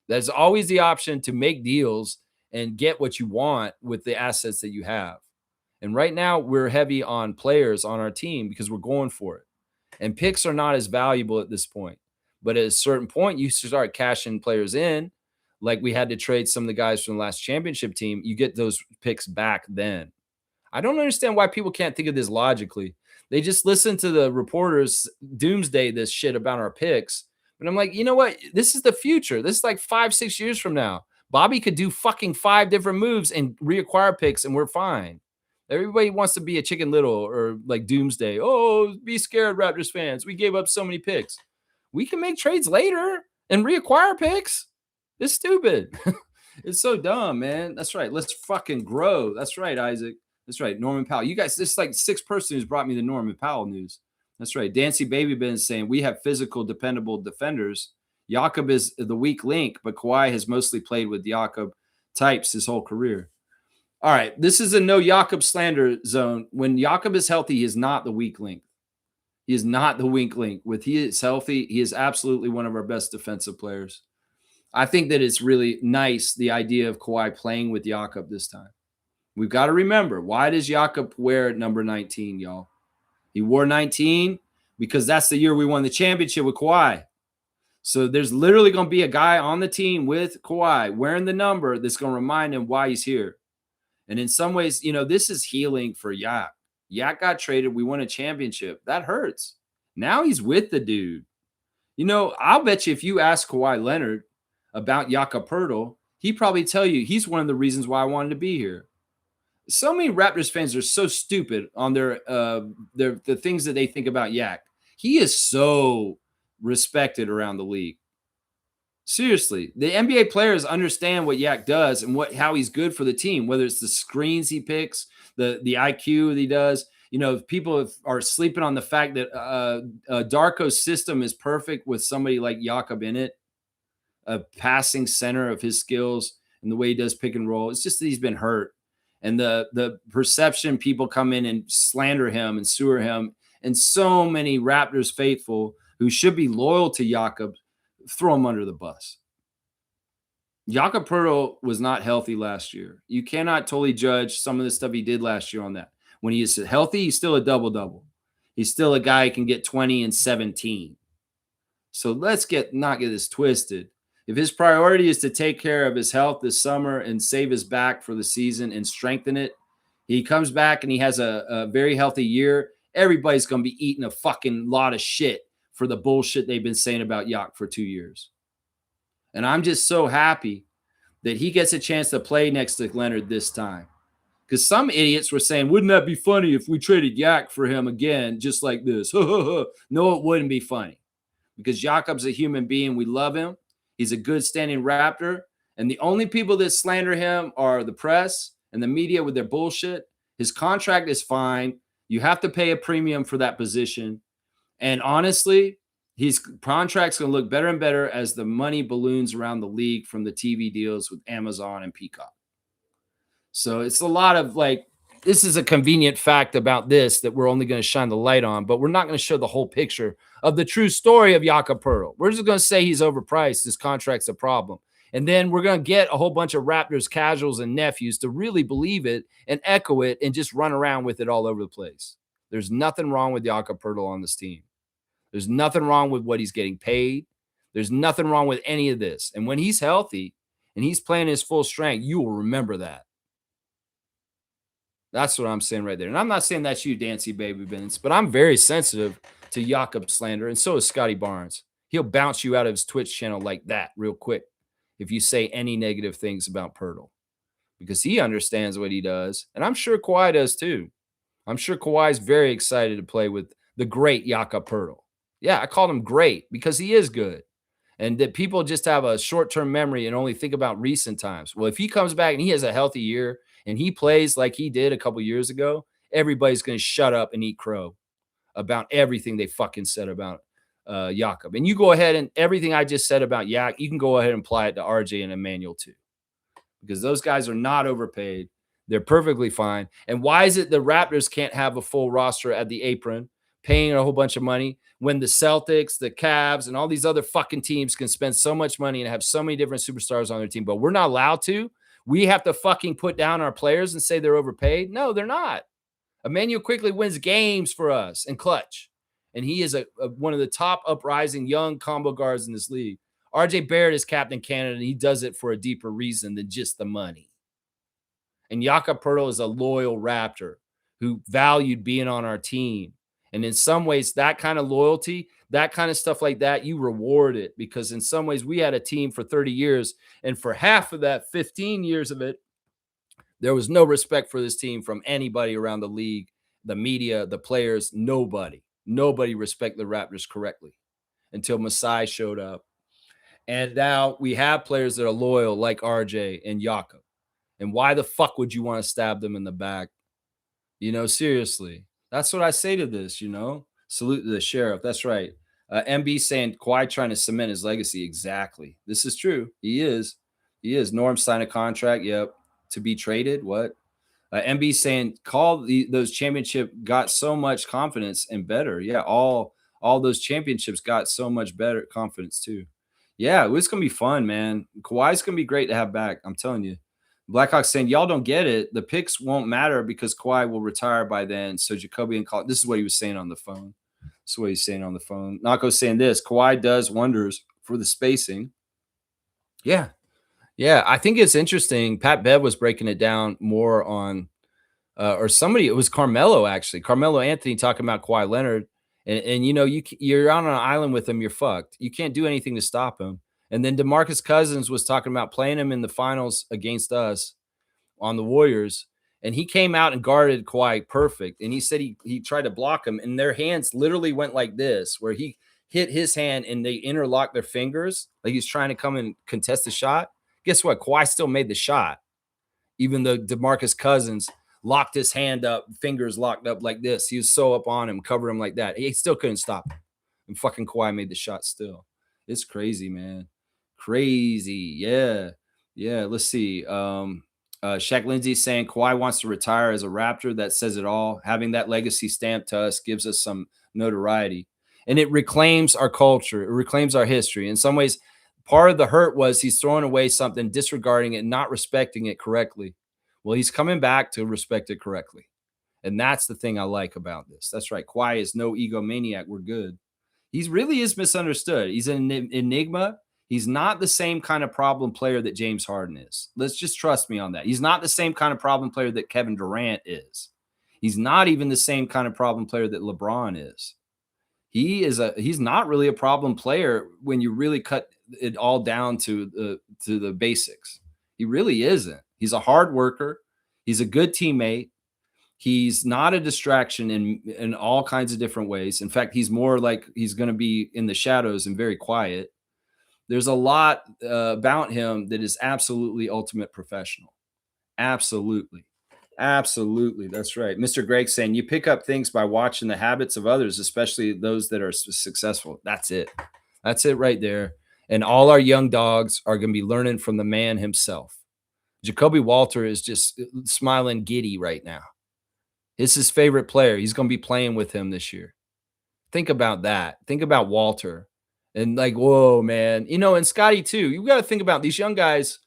There's always the option to make deals and get what you want with the assets that you have. And right now, we're heavy on players on our team because we're going for it. And picks are not as valuable at this point. But at a certain point, you start cashing players in, like we had to trade some of the guys from the last championship team. You get those picks back then. I don't understand why people can't think of this logically. They just listen to the reporters doomsday this shit about our picks. But I'm like, you know what? This is the future. This is like 5-6 years from now. Bobby could do fucking 5 different moves and reacquire picks, and we're fine. Everybody wants to be a Chicken Little or like doomsday. Oh, be scared, Raptors fans. We gave up so many picks. We can make trades later and reacquire picks. It's stupid. It's so dumb, man. That's right. Let's fucking grow. That's right, Isaac. That's right. Norman Powell. You guys, this is like 6th person who's brought me the Norman Powell news. That's right. Dancy Babyben is saying we have physical, dependable defenders. Jakob is the weak link, but Kawhi has mostly played with Jakob types his whole career. All right, this is a no Jakob slander zone. When Jakob is healthy, he is not the weak link. He is not the weak link. When he is healthy, he is absolutely one of our best defensive players. I think that it's really nice, the idea of Kawhi playing with Jakob this time. We've got to remember, why does Jakob wear number 19, y'all? He wore 19 because that's the year we won the championship with Kawhi. So there's literally going to be a guy on the team with Kawhi wearing the number that's going to remind him why he's here. And in some ways, you know, this is healing for Yak. Yak got traded. We won a championship. That hurts. Now he's with the dude. You know, I'll bet you if you ask Kawhi Leonard about Jakob Poeltl, he'd probably tell you he's one of the reasons why I wanted to be here. So many Raptors fans are so stupid on the things that they think about Yak. He is so respected around the league. Seriously, the NBA players understand what Yak does and how he's good for the team, whether it's the screens he picks, the IQ that he does. You know, people are sleeping on the fact that Darko's system is perfect with somebody like Jakob in it, a passing center of his skills and the way he does pick and roll. It's just that he's been hurt. And the perception, people come in and slander him and sewer him. And so many Raptors faithful who should be loyal to Jakob throw him under the bus. Jakob Poeltl was not healthy last year. You cannot totally judge some of the stuff he did last year on that. When he is healthy, he's still a double-double. He's still a guy who can get 20 and 17. So let's not get this twisted. If his priority is to take care of his health this summer and save his back for the season and strengthen it, he comes back and he has a very healthy year, everybody's going to be eating a fucking lot of shit for the bullshit they've been saying about Yak for 2 years. And I'm just so happy that he gets a chance to play next to Leonard this time. Because some idiots were saying, wouldn't that be funny if we traded Yak for him again, just like this? No, it wouldn't be funny. Because Jakob's a human being. We love him. He's a good standing Raptor. And the only people that slander him are the press and the media with their bullshit. His contract is fine. You have to pay a premium for that position. And honestly, his contract's going to look better and better as the money balloons around the league from the TV deals with Amazon and Peacock. So it's a lot of like this is a convenient fact about this that we're only going to shine the light on, but we're not going to show the whole picture of the true story of Jakob Poeltl. We're just going to say he's overpriced. His contract's a problem. And then we're going to get a whole bunch of Raptors casuals and nephews to really believe it and echo it and just run around with it all over the place. There's nothing wrong with Jakob Poeltl on this team. There's nothing wrong with what he's getting paid. There's nothing wrong with any of this. And when he's healthy and he's playing his full strength, you will remember that. That's what I'm saying right there. And I'm not saying that's you, Dancy Baby Vince, but I'm very sensitive to Jakob slander, and so is Scotty Barnes. He'll bounce you out of his Twitch channel like that real quick if you say any negative things about Poeltl, because he understands what he does, and I'm sure Kawhi does too. I'm sure Kawhi's very excited to play with the great Jakob Poeltl. Yeah, I called him great because he is good. And that people just have a short-term memory and only think about recent times. Well, if he comes back and he has a healthy year and he plays like he did a couple years ago, everybody's going to shut up and eat crow about everything they fucking said about Jakob. And you go ahead and everything I just said about Yak, you can go ahead and apply it to RJ and Emmanuel too, because those guys are not overpaid. They're perfectly fine. And why is it the Raptors can't have a full roster at the apron, paying a whole bunch of money, when the Celtics, the Cavs, and all these other fucking teams can spend so much money and have so many different superstars on their team, but we're not allowed to? We have to fucking put down our players and say they're overpaid? No, they're not. Emmanuel quickly wins games for us in clutch, and he is one of the top uprising young combo guards in this league. RJ Barrett is Captain Canada, and he does it for a deeper reason than just the money. And Jakob Poeltl is a loyal Raptor who valued being on our team. And in some ways, that kind of loyalty, that kind of stuff like that, you reward it, because in some ways we had a team for 30 years, and for half of that, 15 years of it, there was no respect for this team from anybody around the league, the media, the players, nobody. Nobody respected the Raptors correctly until Masai showed up. And now we have players that are loyal like RJ and Jakob. And why the fuck would you want to stab them in the back? You know, seriously. That's what I say to this, you know. Salute to the sheriff. That's right. MB saying Kawhi trying to cement his legacy. Exactly. This is true. He is. He is. Norm signed a contract. Yep. To be traded. What? MB saying those championship got so much confidence and better. Yeah. All those championships got so much better confidence too. Yeah. It's going to be fun, man. Kawhi's going to be great to have back. I'm telling you. Blackhawks saying, y'all don't get it. The picks won't matter because Kawhi will retire by then. So Jacoby and this is what he was saying on the phone. This is what he's saying on the phone. Nako's saying this. Kawhi does wonders for the spacing. Yeah. Yeah. I think it's interesting. Pat Bev was breaking it down more on, or somebody, it was Carmelo actually. Carmelo Anthony talking about Kawhi Leonard. And you know, you're on an island with him. You're fucked. You can't do anything to stop him. And then DeMarcus Cousins was talking about playing him in the finals against us on the Warriors. And he came out and guarded Kawhi perfect. And he said he tried to block him, and their hands literally went like this, where he hit his hand and they interlocked their fingers like he's trying to come and contest the shot. Guess what? Kawhi still made the shot, even though DeMarcus Cousins locked his hand up, fingers locked up like this. He was so up on him, covered him like that. He still couldn't stop him. And fucking Kawhi made the shot still. It's crazy, man. Crazy. Yeah. Let's see. Shaq Lindsay saying Kawhi wants to retire as a Raptor. That says it all. Having that legacy stamp to us gives us some notoriety, and it reclaims our culture. It reclaims our history. In some ways, part of the hurt was he's throwing away something, disregarding it, not respecting it correctly. Well, he's coming back to respect it correctly. And that's the thing I like about this. That's right. Kawhi is no egomaniac. We're good. He really is misunderstood. He's an enigma. He's not the same kind of problem player that James Harden is. Let's just trust me on that. He's not the same kind of problem player that Kevin Durant is. He's not even the same kind of problem player that LeBron is. He's not really a problem player when you really cut it all down to the basics. He really isn't. He's a hard worker. He's a good teammate. He's not a distraction in all kinds of different ways. In fact, he's more like he's going to be in the shadows and very quiet. There's a lot about him that is absolutely ultimate professional. Absolutely. Absolutely. That's right. Mr. Greg saying you pick up things by watching the habits of others, especially those that are successful. That's it. That's it right there. And all our young dogs are going to be learning from the man himself. Jacoby Walter is just smiling giddy right now. It's his favorite player. He's going to be playing with him this year. Think about that. Think about Walter. And like, whoa, man. And Scotty too. You got to think about these young guys.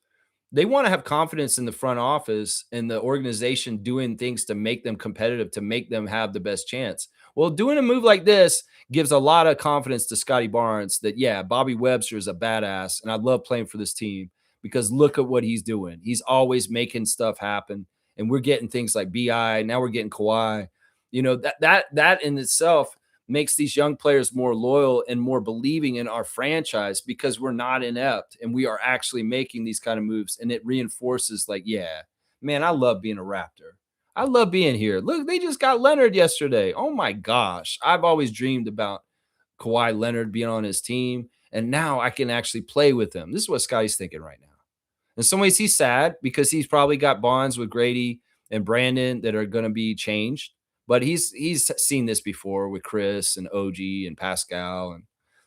They want to have confidence in the front office and the organization doing things to make them competitive, to make them have the best chance. Well, doing a move like this gives a lot of confidence to Scotty Barnes that, yeah, Bobby Webster is a badass, and I love playing for this team because look at what he's doing. He's always making stuff happen, and we're getting things like BI. Now we're getting Kawhi. That in itself makes these young players more loyal and more believing in our franchise because we're not inept and we are actually making these kind of moves. And it reinforces like, yeah, man, I love being a Raptor. I love being here. Look, they just got Leonard yesterday. Oh my gosh. I've always dreamed about Kawhi Leonard being on his team. And now I can actually play with him. This is what Scotty's thinking right now. In some ways, he's sad because he's probably got bonds with Grady and Brandon that are going to be changed. But he's seen this before with Chris and OG and Pascal and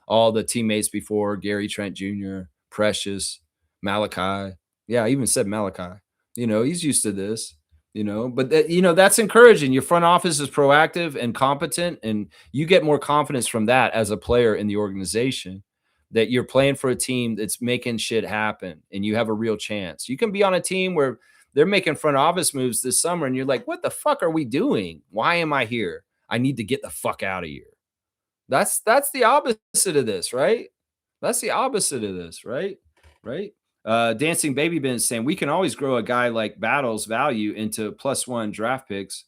all the teammates before, Gary Trent Jr., Precious, Malachi. Yeah, I even said Malachi. He's used to this, but that's encouraging. Your front office is proactive and competent, and you get more confidence from that as a player in the organization that you're playing for a team that's making shit happen and you have a real chance. You can be on a team where they're making front office moves this summer and you're like, what the fuck are we doing? Why am I here? I need to get the fuck out of here. That's the opposite of this, right? That's the opposite of this, right? Right? Dancing Baby Ben is saying we can always grow a guy like Battle's value into +1 draft picks.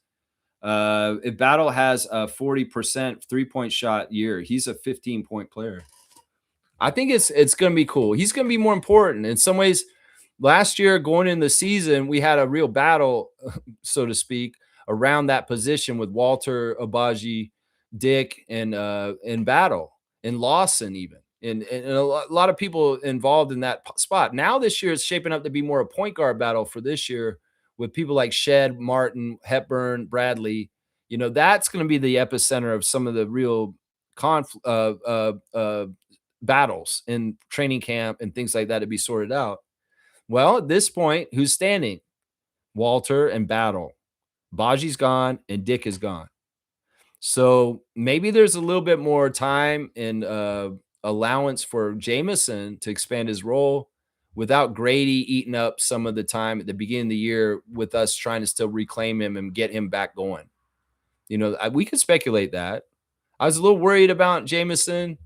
If Battle has a 40% 3-point shot year, he's a 15-point player. I think it's going to be cool. He's going to be more important in some ways. Last year, going in the season, we had a real battle, so to speak, around that position with Walter, Abaji, Dick, and Battle, and Lawson even, and a lot of people involved in that spot. Now this year, it's shaping up to be more a point guard battle for this year with people like Shed, Martin, Hepburn, Bradley. That's going to be the epicenter of some of the real battles in training camp and things like that to be sorted out. Well, at this point, who's standing? Walter and Battle. Baji's gone and Dick is gone. So maybe there's a little bit more time and allowance for Jameson to expand his role without Grady eating up some of the time at the beginning of the year with us trying to still reclaim him and get him back going. We could speculate that. I was a little worried about Jameson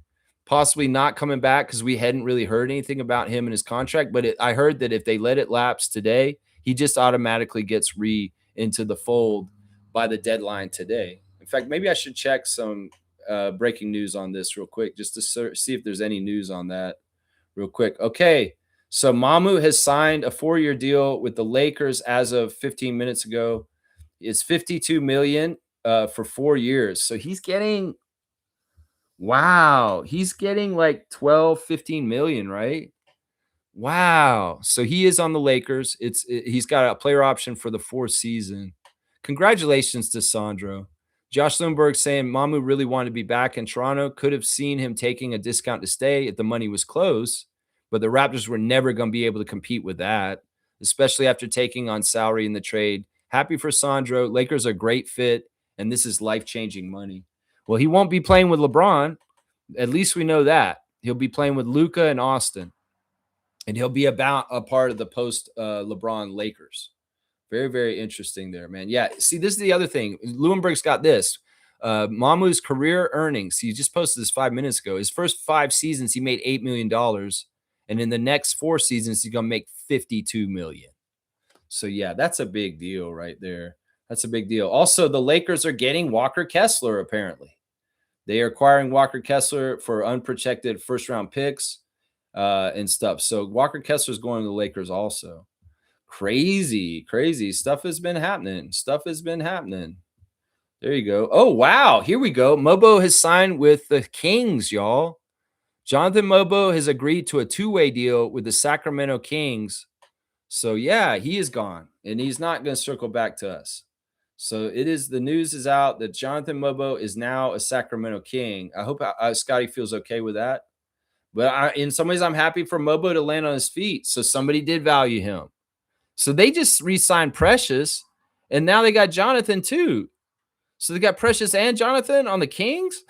possibly not coming back because we hadn't really heard anything about him and his contract. But I heard that if they let it lapse today, he just automatically gets into the fold by the deadline today. In fact, maybe I should check some breaking news on this real quick just to see if there's any news on that real quick. Okay, so Mamu has signed a 4-year deal with the Lakers as of 15 minutes ago. It's $52 million for 4 years. So he's getting... Wow. He's getting like 12, 15 million, right? Wow. So he is on the Lakers. He's got a player option for the 4th season. Congratulations to Sandro. Josh Lindbergh saying Mamu really wanted to be back in Toronto. Could have seen him taking a discount to stay if the money was close, but the Raptors were never going to be able to compete with that, especially after taking on salary in the trade. Happy for Sandro. Lakers are a great fit, and this is life-changing money. Well, he won't be playing with LeBron. At least we know that. He'll be playing with Luka and Austin. And he'll be about a part of the post-LeBron Lakers. Very, very interesting there, man. Yeah, see, this is the other thing. Lewinberg's got this. Mamu's career earnings, he just posted this 5 minutes ago. His first 5 seasons, he made $8 million. And in the next 4 seasons, he's going to make $52 million. So, yeah, that's a big deal right there. That's a big deal. Also, the Lakers are getting Walker Kessler, apparently. They are acquiring Walker Kessler for unprotected first-round picks and stuff. So Walker Kessler is going to the Lakers also. Crazy. Stuff has been happening. There you go. Oh, wow. Here we go. Mobo has signed with the Kings, y'all. Jonathan Mobo has agreed to a 2-way deal with the Sacramento Kings. So, yeah, he is gone, and he's not going to circle back to us. So the news is out that Jonathan Mobo is now a Sacramento King. I hope Scotty feels okay with that. But in some ways, I'm happy for Mobo to land on his feet. So somebody did value him. So they just re-signed Precious, and now they got Jonathan too. So they got Precious and Jonathan on the Kings?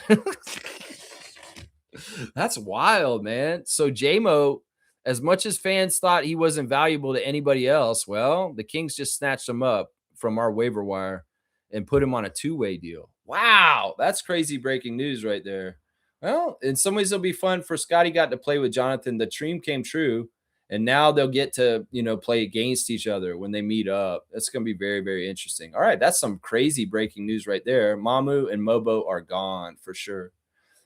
That's wild, man. So J-Mo, as much as fans thought he wasn't valuable to anybody else, well, the Kings just snatched him up from our waiver wire and put him on a two-way deal. Wow, that's crazy breaking news right there. Well, in some ways it'll be fun for Scotty. Got to play with Jonathan. The dream came true, and now they'll get to, play against each other when they meet up. That's going to be very, very interesting. All right, that's some crazy breaking news right there. Mamu and Mobo are gone for sure.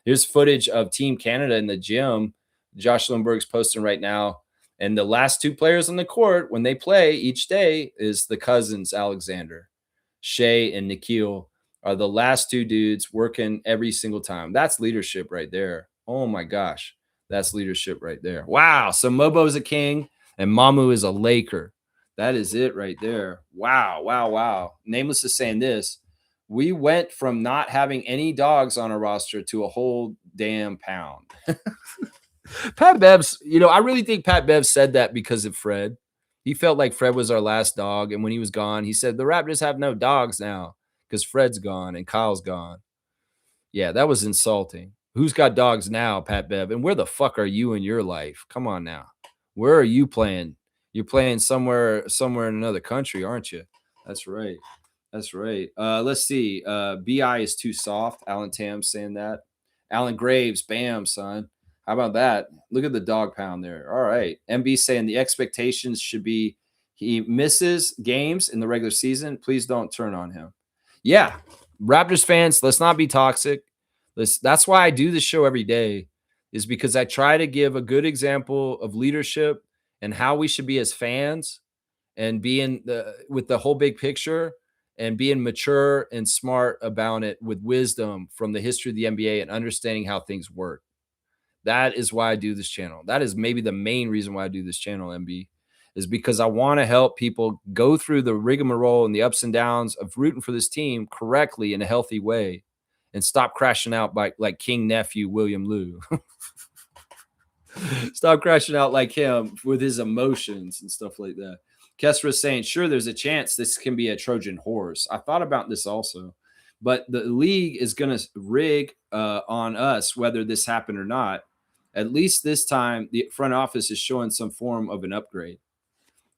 Here's footage of Team Canada in the gym. Josh Lindbergh's posting right now. And the last two players on the court when they play each day is the cousins, Alexander. Shea and Nikhil are the last two dudes working every single time. That's leadership right there. Oh, my gosh. That's leadership right there. Wow. So Mobo's a King and Mamu is a Laker. That is it right there. Wow, wow, wow. Nameless is saying this. We went from not having any dogs on our roster to a whole damn pound. Pat Bev's, I really think Pat Bev said that because of Fred. He felt like Fred was our last dog. And when he was gone, he said, the Raptors have no dogs now because Fred's gone and Kyle's gone. Yeah, that was insulting. Who's got dogs now, Pat Bev? And where the fuck are you in your life? Come on now. Where are you playing? You're playing somewhere in another country, aren't you? That's right. That's right. Let's see. BI is too soft. Alan Tam saying that. Alan Graves, bam, son. How about that? Look at the dog pound there. All right. MB saying the expectations should be he misses games in the regular season. Please don't turn on him. Yeah. Raptors fans, let's not be toxic. That's why I do this show every day, is because I try to give a good example of leadership and how we should be as fans and being with the whole big picture and being mature and smart about it with wisdom from the history of the NBA and understanding how things work. That is why I do this channel. That is maybe the main reason why I do this channel, MB, is because I want to help people go through the rigmarole and the ups and downs of rooting for this team correctly in a healthy way and stop crashing out like King Nephew William Liu. Stop crashing out like him with his emotions and stuff like that. Kestra is saying, sure, there's a chance this can be a Trojan horse. I thought about this also, but the league is going to rig on us whether this happened or not. At least this time, the front office is showing some form of an upgrade.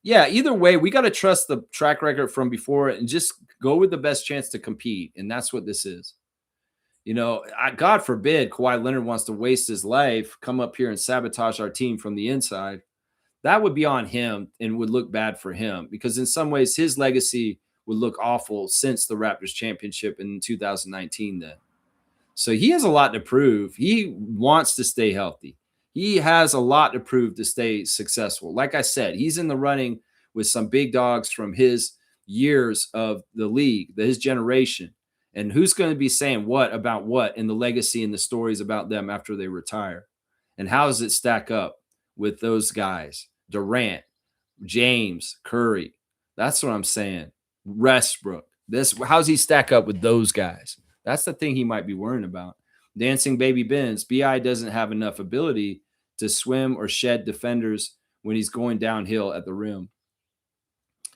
Yeah, either way, we got to trust the track record from before and just go with the best chance to compete. And that's what this is. God forbid Kawhi Leonard wants to waste his life, come up here and sabotage our team from the inside. That would be on him and would look bad for him because in some ways his legacy would look awful since the Raptors championship in 2019 then. So he has a lot to prove. He wants to stay healthy. He has a lot to prove to stay successful. Like I said, he's in the running with some big dogs from his years of the league, his generation. And who's going to be saying what about what in the legacy and the stories about them after they retire? And how does it stack up with those guys? Durant, James, Curry. That's what I'm saying. Westbrook. How's he stack up with those guys? That's the thing he might be worrying about. Dancing Baby Benz. BI doesn't have enough ability to swim or shed defenders when he's going downhill at the rim.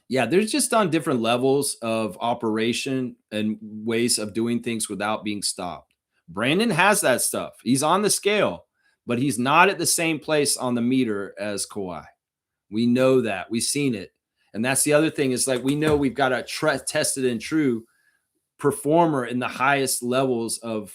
Yeah, there's just on different levels of operation and ways of doing things without being stopped. Brandon has that stuff. He's on the scale, but he's not at the same place on the meter as Kawhi. We know that. We've seen it. And that's the other thing is like we know we've got a tested and true performer in the highest levels of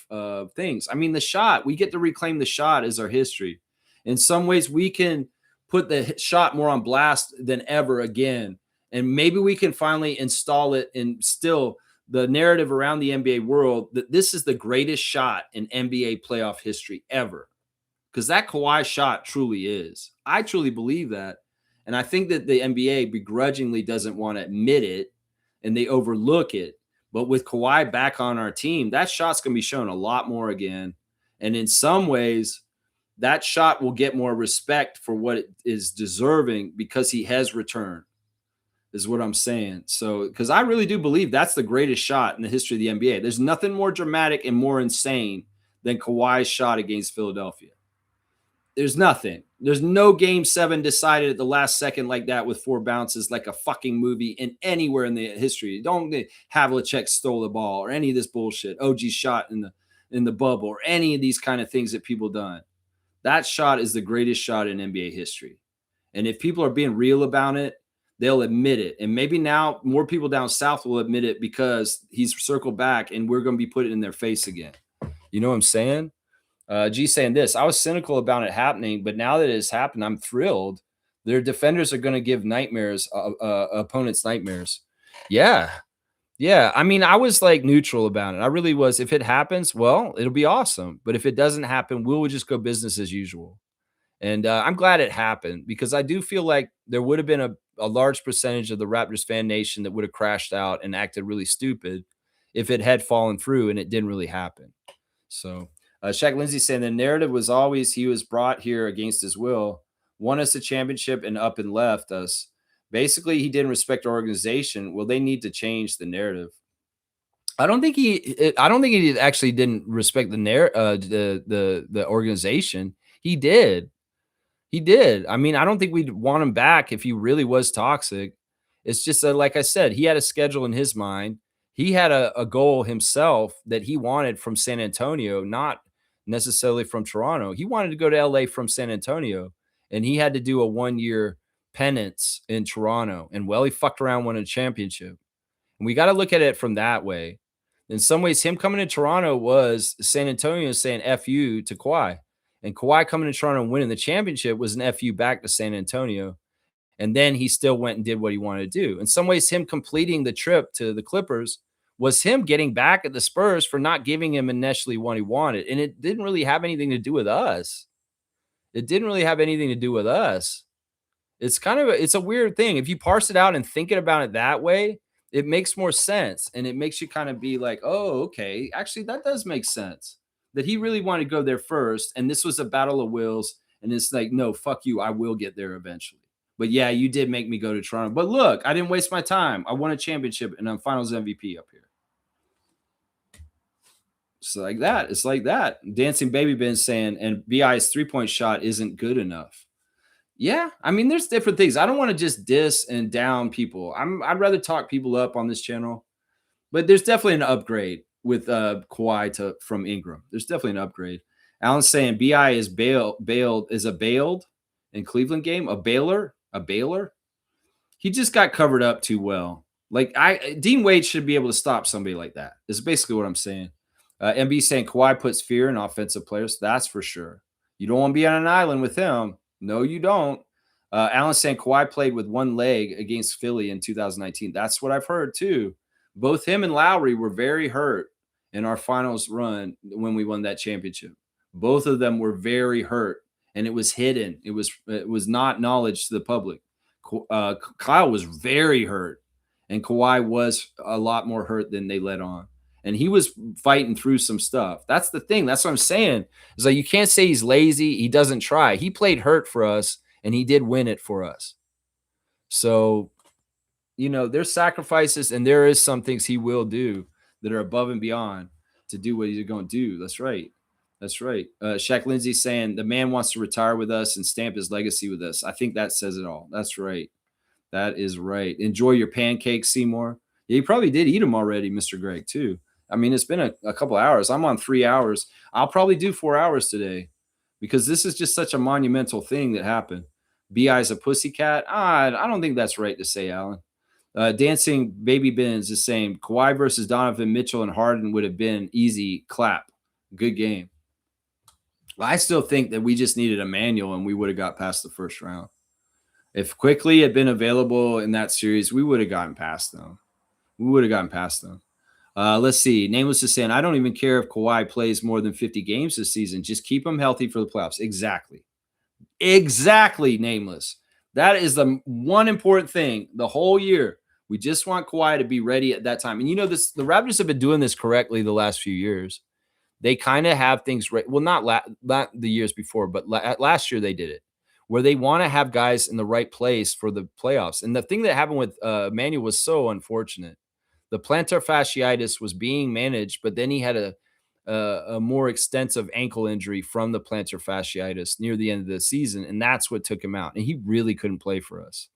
things. I mean, the shot, we get to reclaim the shot as our history. In some ways, we can put the shot more on blast than ever again. And maybe we can finally install it in still the narrative around the NBA world that this is the greatest shot in NBA playoff history ever. Because that Kawhi shot truly is. I truly believe that. And I think that the NBA begrudgingly doesn't want to admit it and they overlook it. But with Kawhi back on our team, that shot's going to be shown a lot more again. And in some ways, that shot will get more respect for what it is deserving because he has returned, is what I'm saying. So, because I really do believe that's the greatest shot in the history of the NBA. There's nothing more dramatic and more insane than Kawhi's shot against Philadelphia. There's nothing. There's no game 7 decided at the last second like that with 4 bounces, like a fucking movie in anywhere in the history. Don't Havlicek stole the ball or any of this bullshit. OG shot in the bubble or any of these kind of things that people done. That shot is the greatest shot in NBA history. And if people are being real about it, they'll admit it. And maybe now more people down south will admit it because he's circled back and we're going to be putting it in their face again. You know what I'm saying? G saying this, I was cynical about it happening, but now that it has happened, I'm thrilled. Their defenders are going to give nightmares, opponents nightmares. Yeah. Yeah. I mean, I was like neutral about it. I really was. If it happens, well, it'll be awesome. But if it doesn't happen, we'll just go business as usual. And I'm glad it happened because I do feel like there would have been a large percentage of the Raptors fan nation that would have crashed out and acted really stupid if it had fallen through and it didn't really happen. So Shaq Lindsay saying the narrative was always he was brought here against his will, won us a championship and up and left us. Basically, he didn't respect our organization. Well, they need to change the narrative. I don't think he actually didn't respect the organization. He did. He did. I mean, I don't think we'd want him back if he really was toxic. It's just that, like I said, he had a schedule in his mind. He had a goal himself that he wanted from San Antonio, not necessarily from Toronto. He wanted to go to LA from San Antonio, and he had to do a 1-year penance in Toronto. And well, he fucked around, won a championship. And we got to look at it from that way. In some ways, him coming to Toronto was San Antonio saying F you to Kawhi. And Kawhi coming to Toronto and winning the championship was an FU back to San Antonio. And then he still went and did what he wanted to do. In some ways, him completing the trip to the Clippers was him getting back at the Spurs for not giving him initially what he wanted. And it didn't really have anything to do with us. It didn't really have anything to do with us. It's it's a weird thing. If you parse it out and thinking about it that way, it makes more sense. And it makes you kind of be like, oh, okay, actually, that does make sense. That he really wanted to go there first, and this was a battle of wills, and it's like, no, fuck you, I will get there eventually. But yeah, you did make me go to Toronto. But look, I didn't waste my time. I won a championship, and I'm Finals MVP up here. It's like that. It's like that. Dancing Baby Ben saying, and BI's 3-point shot isn't good enough. Yeah, I mean, there's different things. I don't want to just diss and down people. I'd rather talk people up on this channel, but there's definitely an upgrade with Kawhi from Ingram. There's definitely an upgrade. Alan's saying BI is bailed in Cleveland game. A bailer. He just got covered up too well. Like Dean Wade should be able to stop somebody like that. Is basically what I'm saying. MB saying Kawhi puts fear in offensive players. That's for sure. You don't want to be on an island with him. No, you don't. Alan's saying Kawhi played with one leg against Philly in 2019. That's what I've heard too. Both him and Lowry were very hurt in our finals run when we won that championship. Both of them were very hurt, and it was hidden. It was not knowledge to the public. Kyle was very hurt, and Kawhi was a lot more hurt than they let on. And he was fighting through some stuff. That's the thing. That's what I'm saying. It's like you can't say he's lazy. He doesn't try. He played hurt for us, and he did win it for us. So, there's sacrifices, and there is some things he will do that are above and beyond to do what he's going to do. That's right. That's right. Shaq Lindsay saying the man wants to retire with us and stamp his legacy with us. I think that says it all. That's right. That is right. Enjoy your pancakes, Seymour. Yeah, you probably did eat them already, Mr. Greg, too. I mean, it's been a couple hours. I'm on 3 hours. I'll probably do 4 hours today because this is just such a monumental thing that happened. BI's a pussycat. I don't think that's right to say, Alan. Dancing Baby Benz is saying Kawhi versus Donovan Mitchell and Harden would have been easy clap. Good game. I still think that we just needed a manual and we would have got past the first round. If Quickly had been available in that series, we would have gotten past them. Let's see. Nameless is saying, I don't even care if Kawhi plays more than 50 games this season. Just keep him healthy for the playoffs. Exactly, Nameless. That is the one important thing the whole year. We just want Kawhi to be ready at that time. And the Raptors have been doing this correctly the last few years. They kind of have things right. Well, not the years before, but last year they did it where they want to have guys in the right place for the playoffs. And the thing that happened with Emmanuel was so unfortunate. The plantar fasciitis was being managed, but then he had a more extensive ankle injury from the plantar fasciitis near the end of the season, and that's what took him out. And he really couldn't play for us.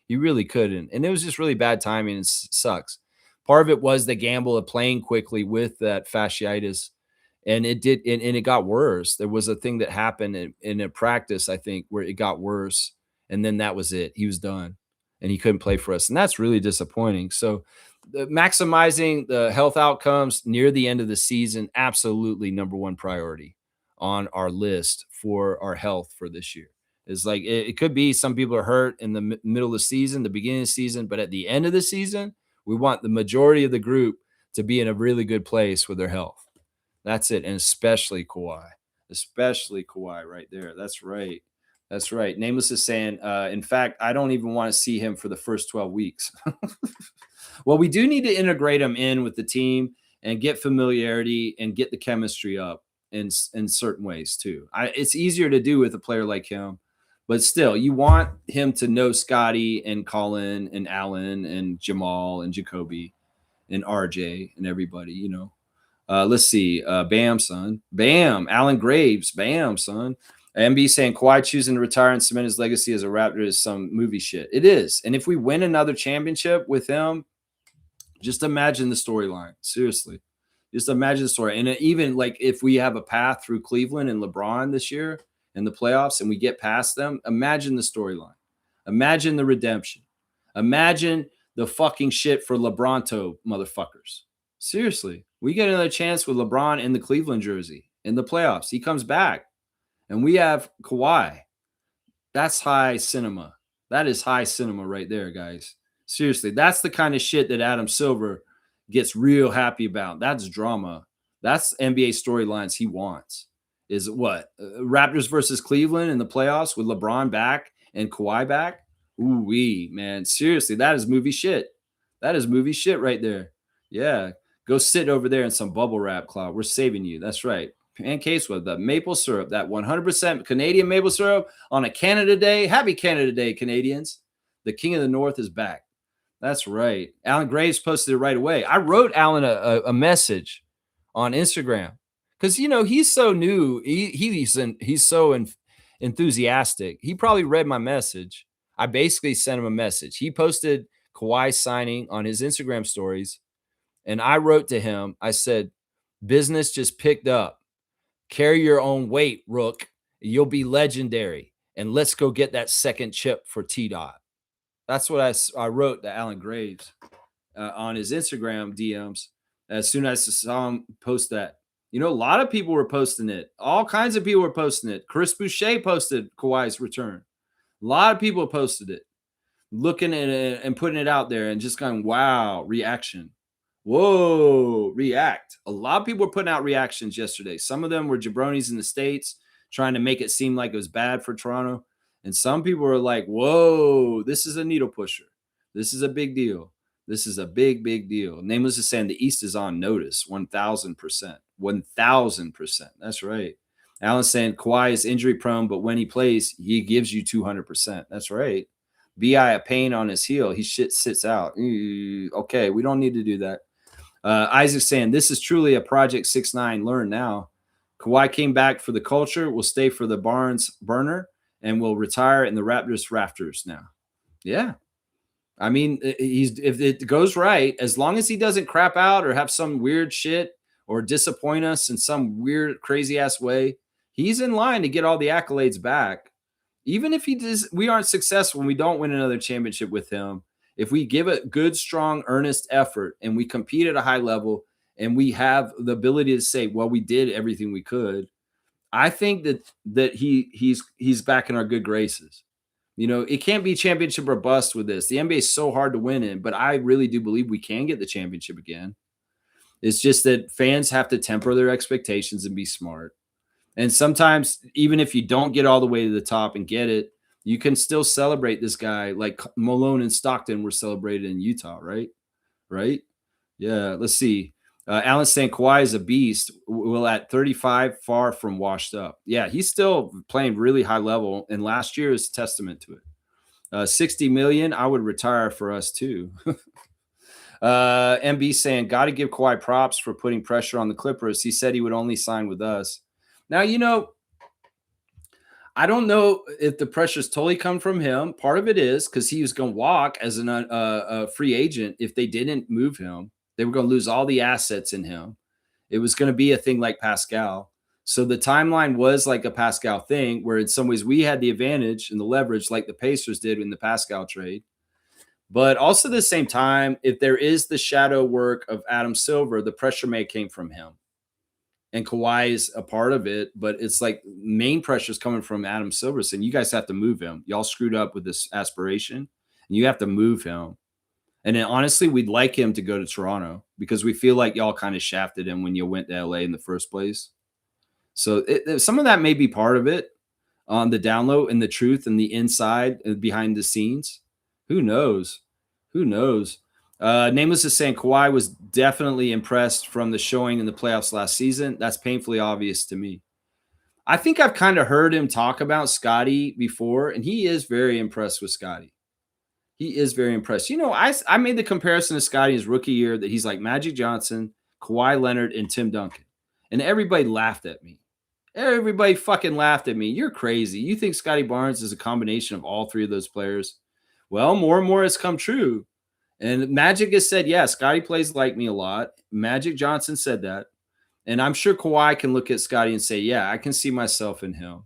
He really couldn't, and it was just really bad timing. And sucks. Part of it was the gamble of playing quickly with that fasciitis, and it did, and it got worse. There was a thing that happened in a practice, I think, where it got worse, and then that was it. He was done, and he couldn't play for us, and that's really disappointing. So maximizing the health outcomes near the end of the season, absolutely number one priority on our list for our health for this year. Is like it could be some people are hurt in the middle of the season, the beginning of the season, but at the end of the season, we want the majority of the group to be in a really good place with their health. That's it, and especially Kawhi right there. That's right. That's right. Nameless is saying, in fact, I don't even want to see him for the first 12 weeks. Well, we do need to integrate him in with the team and get familiarity and get the chemistry up in certain ways too. It's easier to do with a player like him, but still, you want him to know Scotty and Colin and Allen and Jamal and Jacoby and RJ and everybody, you know. Let's see. Bam, son. Bam. Alan Graves. Bam, son. MB saying Kawhi choosing to retire and cement his legacy as a Raptor is some movie shit. It is. And if we win another championship with him, just imagine the storyline. Seriously. Just imagine the story. And even like if we have a path through Cleveland and LeBron this year in the playoffs and we get past them, imagine the storyline. Imagine the redemption. Imagine the fucking shit for LeBronto motherfuckers. Seriously. We get another chance with LeBron in the Cleveland jersey in the playoffs. He comes back and we have Kawhi. That's high cinema. That is high cinema right there, guys. Seriously, that's the kind of shit that Adam Silver gets real happy about. That's drama. That's NBA storylines he wants. Is what? Raptors versus Cleveland in the playoffs with LeBron back and Kawhi back? Ooh-wee, man. Seriously, that is movie shit. That is movie shit right there. Yeah. Go sit over there in some bubble wrap, Cloud. We're saving you. That's right. Pancakes with the maple syrup, that 100% Canadian maple syrup on a Canada Day. Happy Canada Day, Canadians. The King of the North is back. That's right. Alan Graves posted it right away. I wrote Alan a message on Instagram because, you know, he's so new. He's so enthusiastic. He probably read my message. I basically sent him a message. He posted Kawhi signing on his Instagram stories. And I wrote to him, I said, business just picked up. Carry your own weight, Rook. You'll be legendary. And let's go get that second chip for T-Dot. That's what I wrote to Alan Graves on his Instagram DMs as soon as I saw him post that. You know, a lot of people were posting it. All kinds of people were posting it. Chris Boucher posted Kawhi's return. A lot of people posted it, looking at it and putting it out there and just going, wow, reaction. Whoa, react. A lot of people were putting out reactions yesterday. Some of them were jabronis in the States trying to make it seem like it was bad for Toronto. And some people were like, whoa, this is a needle pusher. This is a big deal. This is a big, big deal. Nameless is saying the East is on notice. 1,000%. 1,000%. That's right. Alan's saying Kawhi is injury prone, but when he plays, he gives you 200%. That's right. BI a pain on his heel. He sits out. Okay, we don't need to do that. Isaac saying this is truly a Project 6ix9ine. Learn now. Kawhi came back for the culture. Will stay for the Barnes burner and will retire in the Raptors rafters now. Yeah. I mean, if it goes right, as long as he doesn't crap out or have some weird shit or disappoint us in some weird, crazy ass way, he's in line to get all the accolades back. Even if we aren't successful and we don't win another championship with him, if we give a good, strong, earnest effort and we compete at a high level and we have the ability to say, well, we did everything we could, I think that he's back in our good graces. You know, it can't be championship or bust with this. The NBA is so hard to win in, but I really do believe we can get the championship again. It's just that fans have to temper their expectations and be smart. And sometimes, even if you don't get all the way to the top and get it, you can still celebrate this guy like Malone and Stockton were celebrated in Utah, right? Right? Yeah, let's see. Alan's saying Kawhi is a beast. Will at 35 far from washed up. Yeah, he's still playing really high level, and last year is testament to it. 60 million, I would retire for us too. MB saying, got to give Kawhi props for putting pressure on the Clippers. He said he would only sign with us. Now, I don't know if the pressure's totally come from him. Part of it is because he was going to walk as a free agent if they didn't move him. They were going to lose all the assets in him. It was going to be a thing like Pascal. So the timeline was like a Pascal thing where in some ways we had the advantage and the leverage like the Pacers did in the Pascal trade. But also at the same time, if there is the shadow work of Adam Silver, the pressure may came from him. And Kawhi is a part of it, but it's like main pressure is coming from Adam Silver saying, you guys have to move him. Y'all screwed up with this aspiration, and you have to move him. And then honestly, we'd like him to go to Toronto because we feel like y'all kind of shafted him when you went to LA in the first place. So some of that may be part of it on the down low and the truth and the inside and behind the scenes. Who knows? Who knows? Nameless is saying Kawhi was definitely impressed from the showing in the playoffs last season. That's painfully obvious to me. I think I've kind of heard him talk about Scotty before, and he is very impressed with Scotty. He is very impressed. I made the comparison to Scotty his rookie year that he's like Magic Johnson, Kawhi Leonard, and Tim Duncan. And everybody laughed at me. Everybody fucking laughed at me. You're crazy. You think Scotty Barnes is a combination of all three of those players? Well, more and more has come true. And Magic has said, yeah, Scotty plays like me a lot. Magic Johnson said that. And I'm sure Kawhi can look at Scotty and say, yeah, I can see myself in him.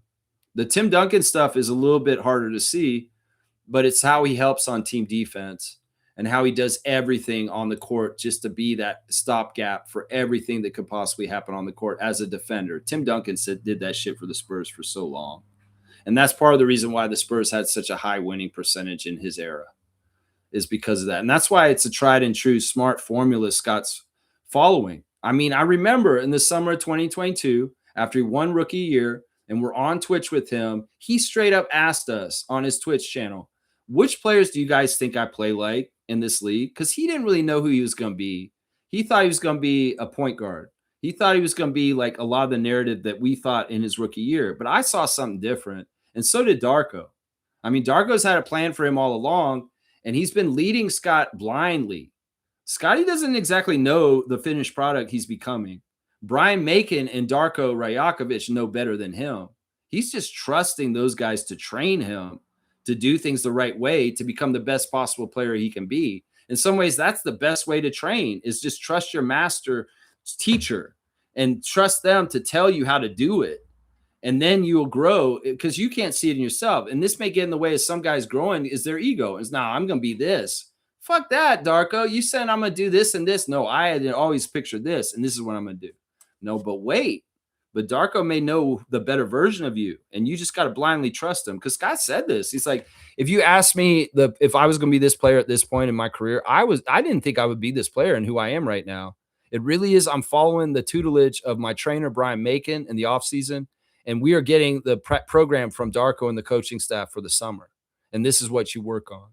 The Tim Duncan stuff is a little bit harder to see, but it's how he helps on team defense and how he does everything on the court just to be that stopgap for everything that could possibly happen on the court as a defender. Tim Duncan did that shit for the Spurs for so long. And that's part of the reason why the Spurs had such a high winning percentage in his era, is because of that. And that's why it's a tried and true smart formula Scott's following. I mean, I remember in the summer of 2022, after he won rookie year and we're on Twitch with him, he straight up asked us on his Twitch channel, which players do you guys think I play like in this league? Because he didn't really know who he was going to be. He thought he was going to be a point guard. He thought he was going to be like a lot of the narrative that we thought in his rookie year. But I saw something different. And so did Darko. I mean, Darko's had a plan for him all along, and he's been leading Scott blindly. Scotty doesn't exactly know the finished product he's becoming. Brian Macon and Darko Rajakovic know better than him. He's just trusting those guys to train him to do things the right way to become the best possible player he can be. In some ways, that's the best way to train, is just trust your master teacher and trust them to tell you how to do it. And then you will grow because you can't see it in yourself. And this may get in the way of some guys growing is their ego. It's now I'm going to be this. Fuck that, Darko. You said I'm going to do this and this. No, I had always pictured this, and this is what I'm going to do. No, but wait. But Darko may know the better version of you, and you just got to blindly trust him. Because Scott said this. He's like, if you asked me if I was going to be this player at this point in my career, I didn't think I would be this player and who I am right now. It really is. I'm following the tutelage of my trainer, Brian Macon, in the offseason. And we are getting the program from Darko and the coaching staff for the summer. And this is what you work on.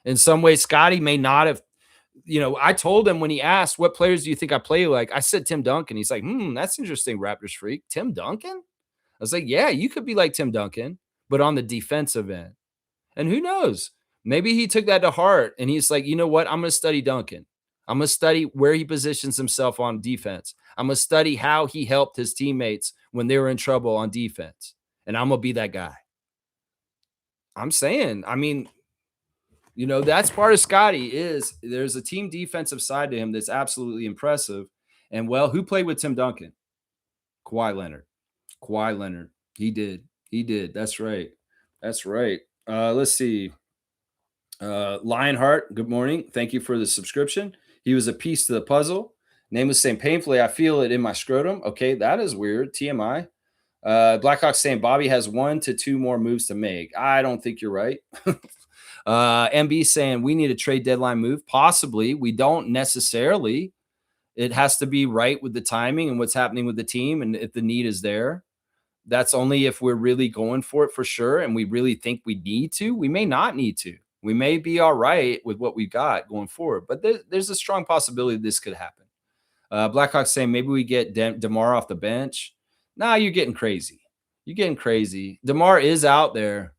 In some ways, Scotty may not have, I told him when he asked, what players do you think I play like? I said Tim Duncan. He's like, that's interesting, Raptors freak. Tim Duncan? I was like, yeah, you could be like Tim Duncan, but on the defensive end. And who knows? Maybe he took that to heart and he's like, you know what? I'm going to study Duncan. I'm going to study where he positions himself on defense. I'm going to study how he helped his teammates when they were in trouble on defense. And I'm going to be that guy. I'm saying, that's part of Scotty is there's a team defensive side to him that's absolutely impressive. And, well, who played with Tim Duncan? Kawhi Leonard. He did. That's right. Let's see. Lionheart, good morning. Thank you for the subscription. He was a piece to the puzzle. Name was saying painfully, I feel it in my scrotum. Okay, that is weird. TMI. Blackhawk saying Bobby has 1 to 2 more moves to make. I don't think you're right. MB saying we need a trade deadline move. Possibly. We don't necessarily. It has to be right with the timing and what's happening with the team. And if the need is there, that's only if we're really going for it for sure. And we really think we need to. We may not need to. We may be all right with what we've got going forward, but there's a strong possibility this could happen. Blackhawks saying maybe we get DeMar off the bench. Nah, you're getting crazy. DeMar is out there.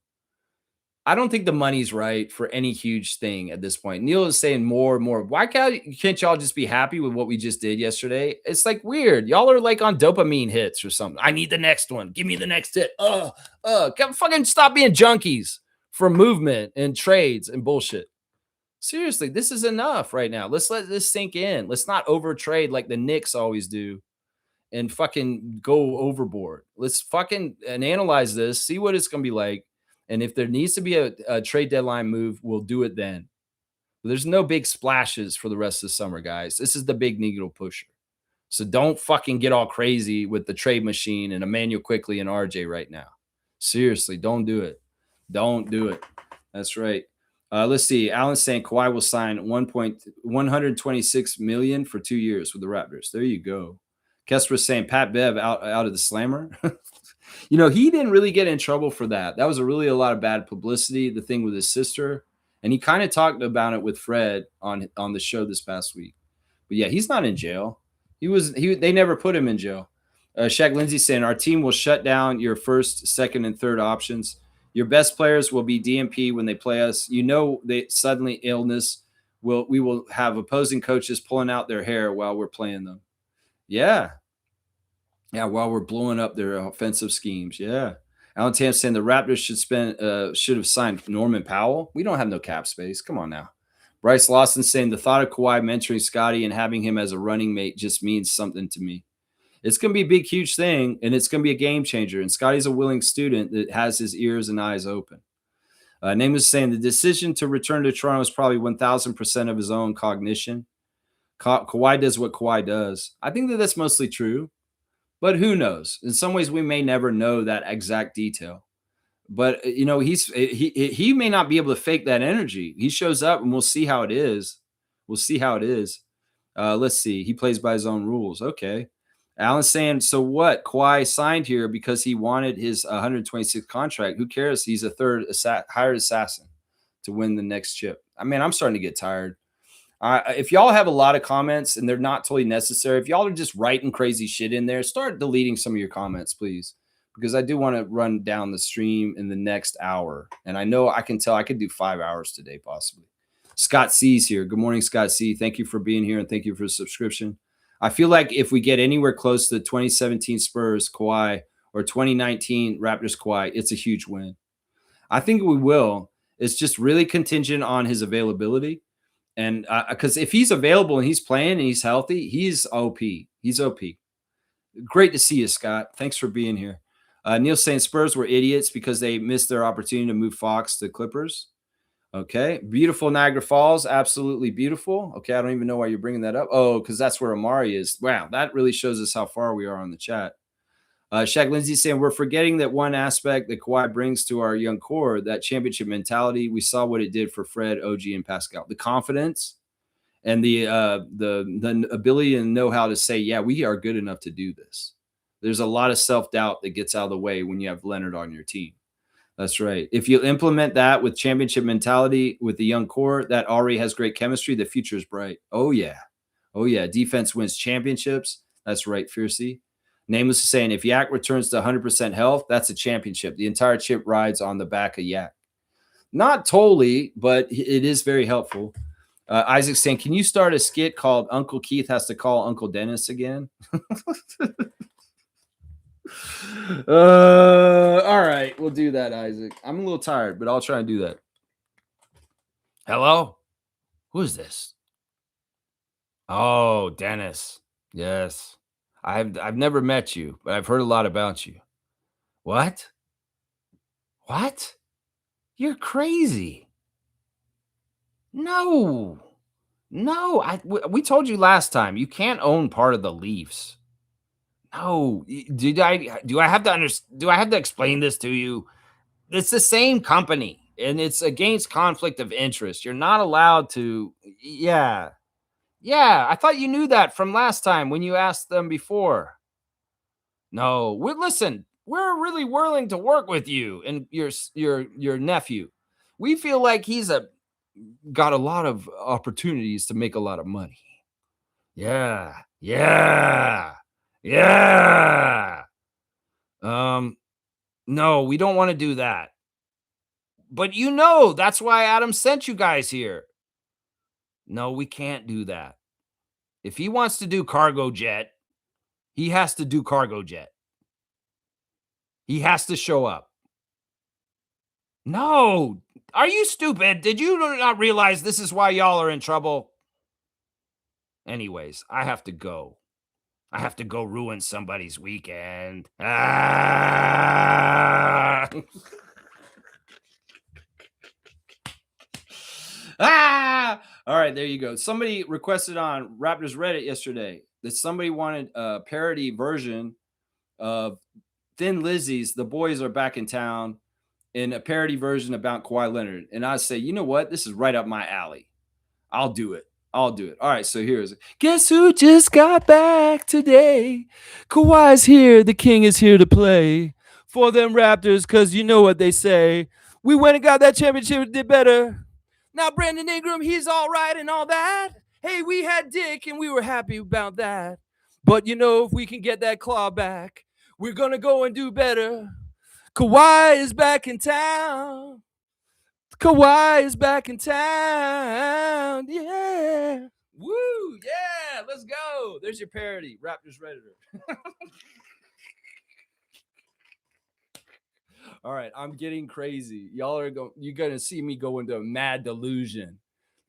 I don't think the money's right for any huge thing at this point. Neil is saying more and more. Why can't y'all just be happy with what we just did yesterday? It's like weird. Y'all are like on dopamine hits or something. I need the next one. Give me the next hit. Fucking stop being junkies for movement and trades and bullshit. Seriously, this is enough right now. Let's let this sink in. Let's not overtrade like the Knicks always do and fucking go overboard. Let's fucking analyze this, see what it's going to be like. And if there needs to be a trade deadline move, we'll do it then. There's no big splashes for the rest of the summer, guys. This is the big needle pusher. So don't fucking get all crazy with the trade machine and Emmanuel Quickly and RJ right now. Seriously, don't do it. Don't do it. That's right. Let's see. Alan's saying Kawhi will sign $126 million for 2 years with the Raptors. There you go. Kesper's saying Pat Bev out of the slammer. You know, he didn't really get in trouble for that. That was a lot of bad publicity, the thing with his sister. And he kind of talked about it with Fred on the show this past week. But yeah, he's not in jail. They never put him in jail. Shaq Lindsay saying our team will shut down your first, second, and third options. Your best players will be DMP when they play us. You know, they suddenly illness we will have opposing coaches pulling out their hair while we're playing them. Yeah. Yeah, while we're blowing up their offensive schemes. Yeah. Alan Tam saying the Raptors should have signed Norman Powell. We don't have no cap space. Come on now. Bryce Lawson saying the thought of Kawhi mentoring Scotty and having him as a running mate just means something to me. It's going to be a big, huge thing, and it's going to be a game changer. And Scotty's a willing student that has his ears and eyes open. Name is saying the decision to return to Toronto is probably 1,000% of his own cognition. Kawhi does what Kawhi does. I think that's mostly true. But who knows? In some ways, we may never know that exact detail. But, you know, he may not be able to fake that energy. He shows up, and we'll see how it is. We'll see how it is. Let's see. He plays by his own rules. Okay. Alan's saying, so what? Kawhi signed here because he wanted his 126th contract. Who cares? He's a third hired assassin to win the next chip. I mean, I'm starting to get tired. If y'all have a lot of comments and they're not totally necessary, if y'all are just writing crazy shit in there, start deleting some of your comments, please, because I do want to run down the stream in the next hour. And I know I can tell I could do 5 hours today, possibly. Scott C's here. Good morning, Scott C. Thank you for being here and thank you for the subscription. I feel like if we get anywhere close to 2017 Spurs Kawhi or 2019 Raptors Kawhi, it's a huge win. I think we will. It's just really contingent on his availability. And because if he's available and he's playing and he's healthy, he's OP. He's OP. Great to see you, Scott. Thanks for being here. Neil saying Spurs were idiots because they missed their opportunity to move Fox to Clippers. Okay. Beautiful Niagara Falls. Absolutely beautiful. Okay. I don't even know why you're bringing that up. Oh, because that's where Amari is. Wow. That really shows us how far we are on the chat. Shaq Lindsay saying we're forgetting that one aspect that Kawhi brings to our young core, that championship mentality. We saw what it did for Fred, OG, and Pascal. The confidence and the ability and know-how to say, yeah, we are good enough to do this. There's a lot of self-doubt that gets out of the way when you have Leonard on your team. That's right. If you implement that with championship mentality with the young core that already has great chemistry, the future is bright. Oh, yeah. Oh, yeah. Defense wins championships. That's right, Fiercey. Nameless is saying if Yak returns to 100% health, that's a championship. The entire chip rides on the back of Yak. Not totally, but it is very helpful. Isaac saying, can you start a skit called Uncle Keith has to call Uncle Dennis again? All right, we'll do that, Isaac. I'm a little tired, but I'll try and do that. Hello? Who is this? Oh, Dennis. Yes. I've never met you, but I've heard a lot about you. What? What? You're crazy. No. We told you last time you can't own part of the Leafs. No. Do I have to explain this to you? It's the same company and it's against conflict of interest. You're not allowed to. Yeah. Yeah, I thought you knew that from last time when you asked them before. No, listen, we're really willing to work with you and your nephew. We feel like he's got a lot of opportunities to make a lot of money. Yeah. No, we don't want to do that. But that's why Adam sent you guys here. No, we can't do that. If he wants to do cargo jet, he has to do cargo jet. He has to show up. No. Are you stupid? Did you not realize this is why y'all are in trouble? Anyways, I have to go. I have to go ruin somebody's weekend. Ah! Ah! All right, there you go. Somebody requested on Raptors Reddit yesterday that somebody wanted a parody version of Thin Lizzy's The Boys Are Back in Town in a parody version about Kawhi Leonard. And I say, you know what? This is right up my alley. I'll do it. All right, so here's it. Guess who just got back today? Kawhi's here. The king is here to play for them Raptors, because you know what they say. We went and got that championship and did better. Now Brandon Ingram, he's all right and all that. Hey, we had Dick and we were happy about that. But if we can get that claw back, we're going to go and do better. Kawhi is back in town. Kawhi is back in town. Yeah. Woo. Yeah. Let's go. There's your parody. Raptors Redditor. All right. I'm getting crazy. Y'all are you're going to see me go into a mad delusion.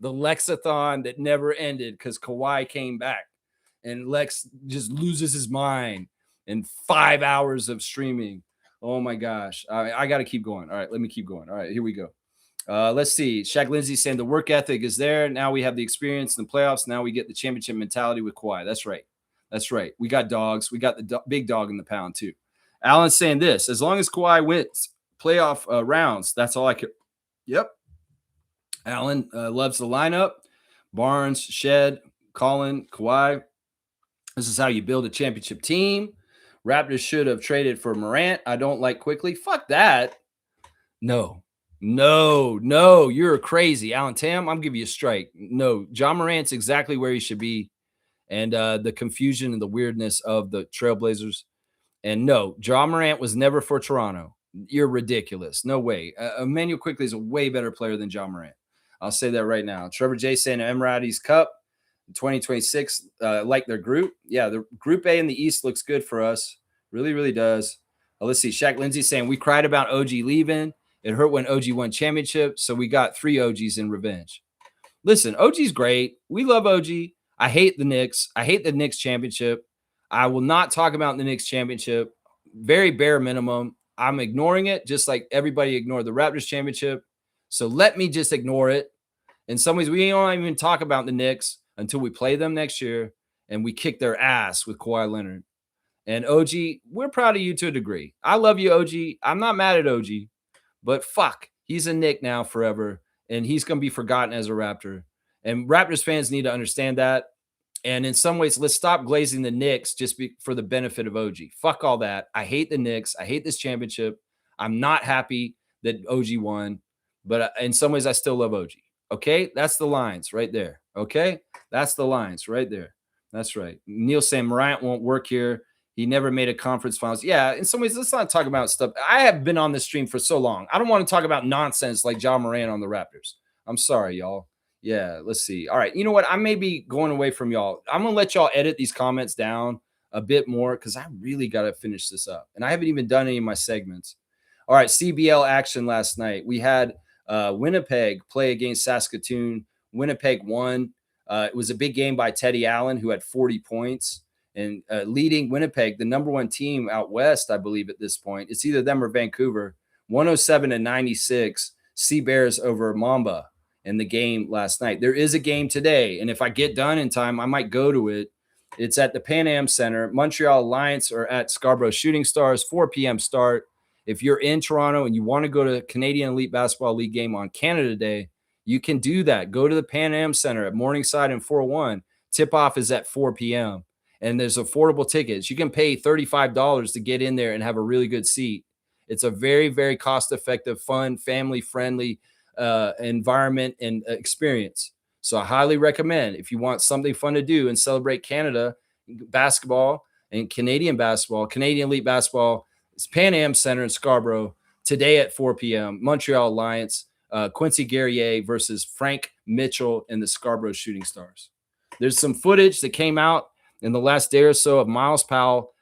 The Lexathon that never ended because Kawhi came back and Lex just loses his mind in 5 hours of streaming. Oh my gosh. I got to keep going. All right. Let me keep going. All right. Here we go. Let's see. Shaq Lindsay saying the work ethic is there. Now we have the experience in the playoffs. Now we get the championship mentality with Kawhi. That's right. That's right. We got dogs. We got the big dog in the pound too. Alan's saying this. As long as Kawhi wins playoff rounds, that's all I care. Yep. Alan loves the lineup. Barnes, Shed, Colin, Kawhi. This is how you build a championship team. Raptors should have traded for Morant. I don't like Quickly. Fuck that. No, you're crazy. Alan Tam, I'm giving you a strike. No, John Morant's exactly where he should be. And the confusion and the weirdness of the Trailblazers. And no, John Morant was never for Toronto. You're ridiculous. No way. Emmanuel Quickly is a way better player than John Morant. I'll say that right now. Trevor J saying Emiratis Cup 2026, like their group. Yeah, the Group A in the East looks good for us. Really, really does. Let's see. Shaq Lindsay saying we cried about OG leaving. It hurt when OG won championship, so we got 3 OGs in revenge. Listen, OG's great. We love OG. I hate the Knicks. I hate the Knicks championship. I will not talk about the Knicks championship. Very bare minimum. I'm ignoring it, just like everybody ignored the Raptors championship. So let me just ignore it. In some ways, we don't even talk about the Knicks until we play them next year and we kick their ass with Kawhi Leonard. And OG, we're proud of you to a degree. I love you, OG. I'm not mad at OG. But fuck, he's a Knick now forever, and he's going to be forgotten as a Raptor. And Raptors fans need to understand that. And in some ways, let's stop glazing the Knicks just for the benefit of OG. Fuck all that. I hate the Knicks. I hate this championship. I'm not happy that OG won, but in some ways, I still love OG. Okay? That's the lines right there. Okay? That's the lines right there. That's right. Neil saying Morant won't work here. He never made a conference finals. Yeah, in some ways, let's not talk about stuff. I have been on this stream for so long. I don't want to talk about nonsense like John Morant on the Raptors. I'm sorry, y'all. Yeah, let's see. All right, you know what? I may be going away from y'all. I'm going to let y'all edit these comments down a bit more because I really got to finish this up. And I haven't even done any of my segments. All right, CBL action last night. We had Winnipeg play against Saskatoon. Winnipeg won. It was a big game by Teddy Allen, who had 40 points. And leading Winnipeg, the number one team out west, I believe at this point. It's either them or Vancouver. 107-96, Sea Bears over Mamba in the game last night. There is a game today, and if I get done in time, I might go to it. It's at the Pan Am Center. Montreal Alliance are at Scarborough Shooting Stars, 4 p.m. start. If you're in Toronto and you want to go to Canadian Elite Basketball League game on Canada Day, you can do that. Go to the Pan Am Center at Morningside and 401. Tip-off is at 4 p.m., and there's affordable tickets. You can pay $35 to get in there and have a really good seat. It's a very, very cost-effective, fun, family-friendly environment and experience. So I highly recommend if you want something fun to do and celebrate Canada basketball and Canadian basketball, Canadian Elite Basketball, it's Pan Am Center in Scarborough, today at 4 p.m., Montreal Alliance, Quincy Guerrier versus Frank Mitchell and the Scarborough Shooting Stars. There's some footage that came out in the last day or so of Myles Powell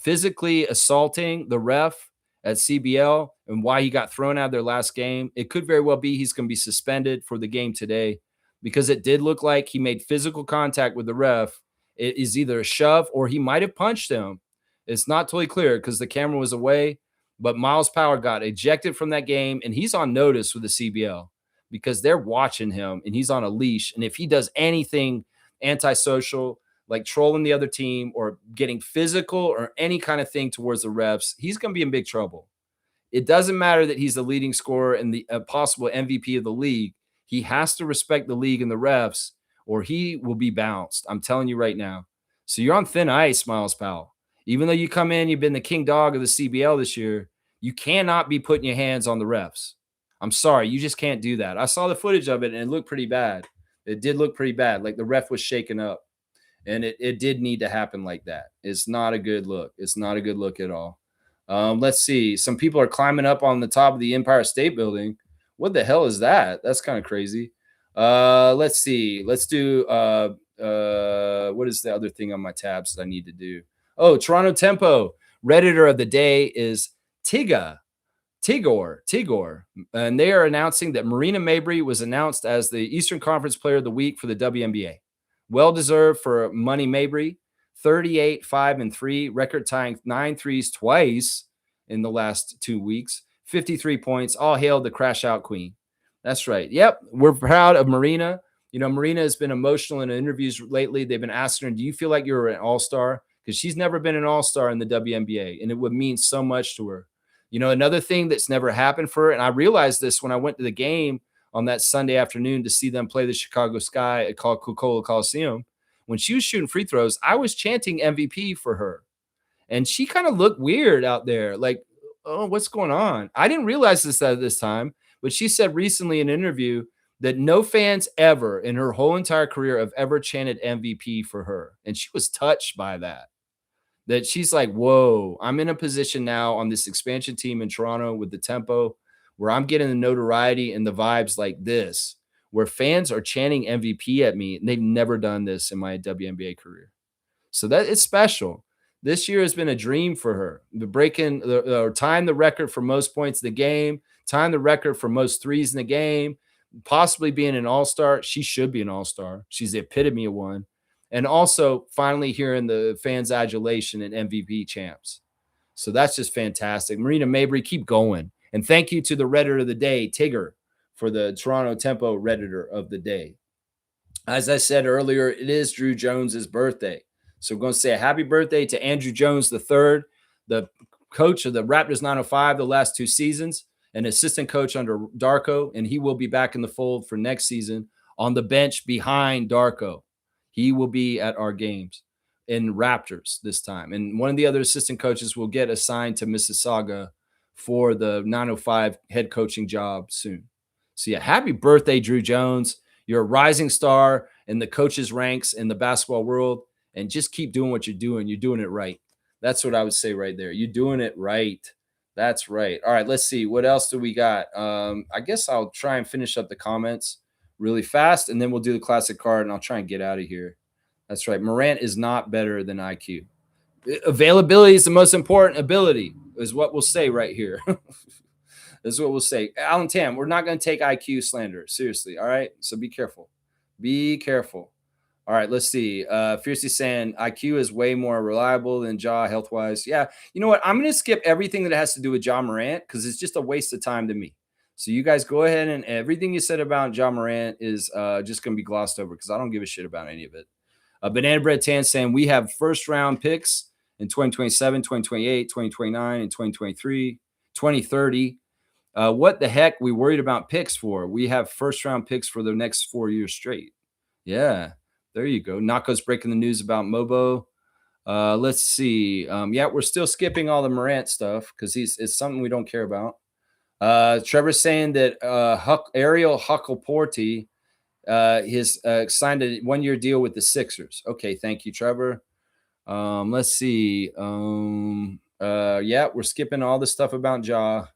physically assaulting the ref at CBL and why he got thrown out of their last game. It could very well be he's going to be suspended for the game today because it did look like he made physical contact with the ref. It is either a shove or he might have punched him. It's not totally clear because the camera was away, but Myles Powell got ejected from that game, and he's on notice with the CBL because they're watching him, and he's on a leash. And if he does anything antisocial, like trolling the other team or getting physical or any kind of thing towards the refs, he's going to be in big trouble. It doesn't matter that he's the leading scorer and the possible MVP of the league. He has to respect the league and the refs, or he will be bounced. I'm telling you right now. So you're on thin ice, Myles Powell. Even though you come in, you've been the king dog of the CBL this year, you cannot be putting your hands on the refs. I'm sorry. You just can't do that. I saw the footage of it, and it looked pretty bad. It did look pretty bad. Like the ref was shaken up. And it did need to happen like that. It's not a good look. It's not a good look at all. Let's see. Some people are climbing up on the top of the Empire State Building. What the hell is that? That's kind of crazy. Let's see. Let's do what is the other thing on my tabs that I need to do? Oh, Toronto Tempo. Redditor of the day is Tigor. And they are announcing that Marina Mabrey was announced as the Eastern Conference Player of the Week for the WNBA. Well-deserved for Money Mabrey, 38, 5, and 3, record tying 9 threes twice in the last 2 weeks, 53 points, all hail the crash out queen. That's right. Yep, we're proud of Marina. You know, Marina has been emotional in interviews lately. They've been asking her, do you feel like you're an all-star? Because she's never been an all-star in the WNBA, and it would mean so much to her. You know, another thing that's never happened for her, and I realized this when I went to the game on that Sunday afternoon to see them play the Chicago Sky at Coca-Cola Coliseum. When she was shooting free throws, I was chanting MVP for her. And she kind of looked weird out there. Like, oh, what's going on? I didn't realize this at this time, but she said recently in an interview that no fans ever in her whole entire career have ever chanted MVP for her. And she was touched by that. That she's like, whoa, I'm in a position now on this expansion team in Toronto with the Tempo where I'm getting the notoriety and the vibes like this, where fans are chanting MVP at me, and they've never done this in my WNBA career. So that is special. This year has been a dream for her. Tying the record for most points in the game, tying the record for most threes in the game, possibly being an all-star. She should be an all-star. She's the epitome of one. And also finally hearing the fans' adulation and MVP champs. So that's just fantastic. Marina Mabrey, keep going. And thank you to the Redditor of the day, Tigor, for the Toronto Tempo Redditor of the day. As I said earlier, it is Drew Jones's birthday. So we're going to say a happy birthday to Andrew Jones III, the coach of the Raptors 905 the last 2 seasons, an assistant coach under Darko, and he will be back in the fold for next season on the bench behind Darko. He will be at our games in Raptors this time. And one of the other assistant coaches will get assigned to Mississauga for the 905 head coaching job soon. So yeah, happy birthday, Drew Jones. You're a rising star in the coaches' ranks in the basketball world, and just keep doing what you're doing. You're doing it right. That's what I would say right there. You're doing it right. That's right. All right, let's see. What else do we got? I guess I'll try and finish up the comments really fast, and then we'll do the classic card, and I'll try and get out of here. That's right. Morant is not better than IQ. Availability is the most important ability, is what we'll say right here. This is what we'll say. Alan Tam, we're not going to take IQ slander. Seriously, all right? So be careful. Be careful. All right, let's see. Fiercely saying IQ is way more reliable than Ja health-wise. Yeah, you know what? I'm going to skip everything that has to do with Ja Morant because it's just a waste of time to me. So you guys go ahead and everything you said about Ja Morant is just going to be glossed over because I don't give a shit about any of it. Banana Bread Tan saying we have first-round picks in 2027, 2028, 2029, and 2023, 2030. What the heck we worried about picks for? We have first-round picks for the next 4 years straight. Yeah. There you go. Nako's breaking the news about Mobo. Let's see. Yeah, we're still skipping all the Morant stuff because it's something we don't care about. Trevor's saying that Ariel Huckleporty has signed a 1-year deal with the Sixers. Okay, thank you, Trevor. Let's see. Yeah, we're skipping all the stuff about Ja.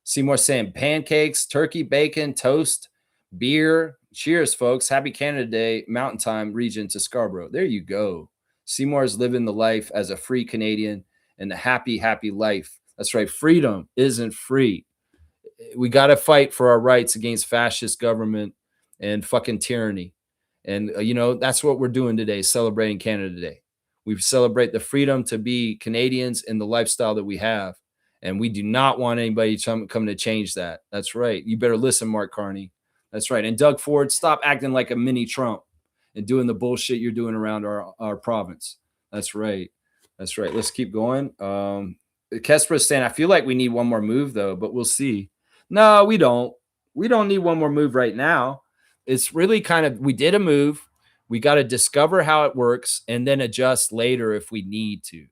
Seymour saying pancakes, turkey, bacon, toast, beer. Cheers, folks. Happy Canada Day, Mountain Time region to Scarborough. There you go. Seymour's living the life as a free Canadian and a happy, happy life. That's right. Freedom isn't free. We got to fight for our rights against fascist government and fucking tyranny. And, that's what we're doing today, celebrating Canada Day. We celebrate the freedom to be Canadians and the lifestyle that we have. And we do not want anybody coming to change that. That's right. You better listen, Mark Carney. That's right. And Doug Ford, stop acting like a mini Trump and doing the bullshit you're doing around our province. That's right. That's right. Let's keep going. Kesper is saying, I feel like we need one more move, though, but we'll see. No, we don't. We don't need one more move right now. It's really kind of, we did a move. We got to discover how it works and then adjust later if we need to.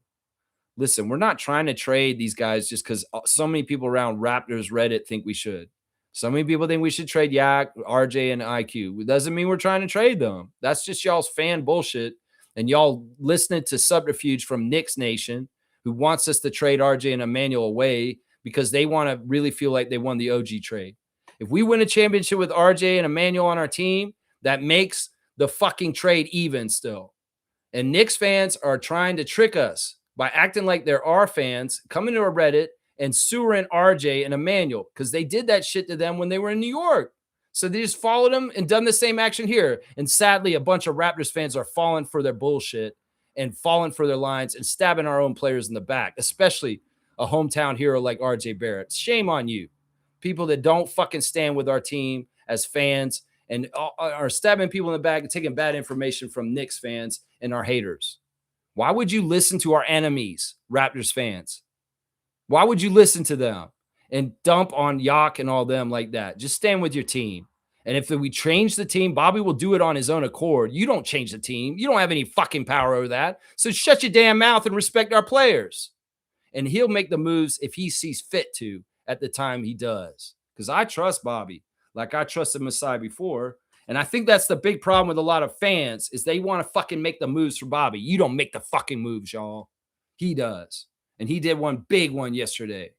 Listen, we're not trying to trade these guys just because so many people around Raptors Reddit think we should. So many people think we should trade Yak, RJ, and IQ. It doesn't mean we're trying to trade them. That's just y'all's fan bullshit. And y'all listening to subterfuge from Knicks Nation, who wants us to trade RJ and Emmanuel away because they want to really feel like they won the OG trade. If we win a championship with RJ and Emmanuel on our team, that makes the fucking trade even still. And Knicks fans are trying to trick us by acting like they're our fans, coming to a Reddit and sewering RJ and Emmanuel because they did that shit to them when they were in New York. So they just followed them and done the same action here. And sadly, a bunch of Raptors fans are falling for their bullshit and falling for their lines and stabbing our own players in the back, especially a hometown hero like RJ Barrett. Shame on you. People that don't fucking stand with our team as fans and are stabbing people in the back and taking bad information from Knicks fans and our haters. Why would you listen to our enemies, Raptors fans? Why would you listen to them and dump on Yak and all them like that? Just stand with your team. And if we change the team, Bobby will do it on his own accord. You don't change the team. You don't have any fucking power over that. So shut your damn mouth and respect our players. And he'll make the moves if he sees fit to at the time he does. Because I trust Bobby like I trusted Masai before. And I think that's the big problem with a lot of fans is they want to fucking make the moves for Bobby. You don't make the fucking moves, y'all. He does. And he did one big one yesterday.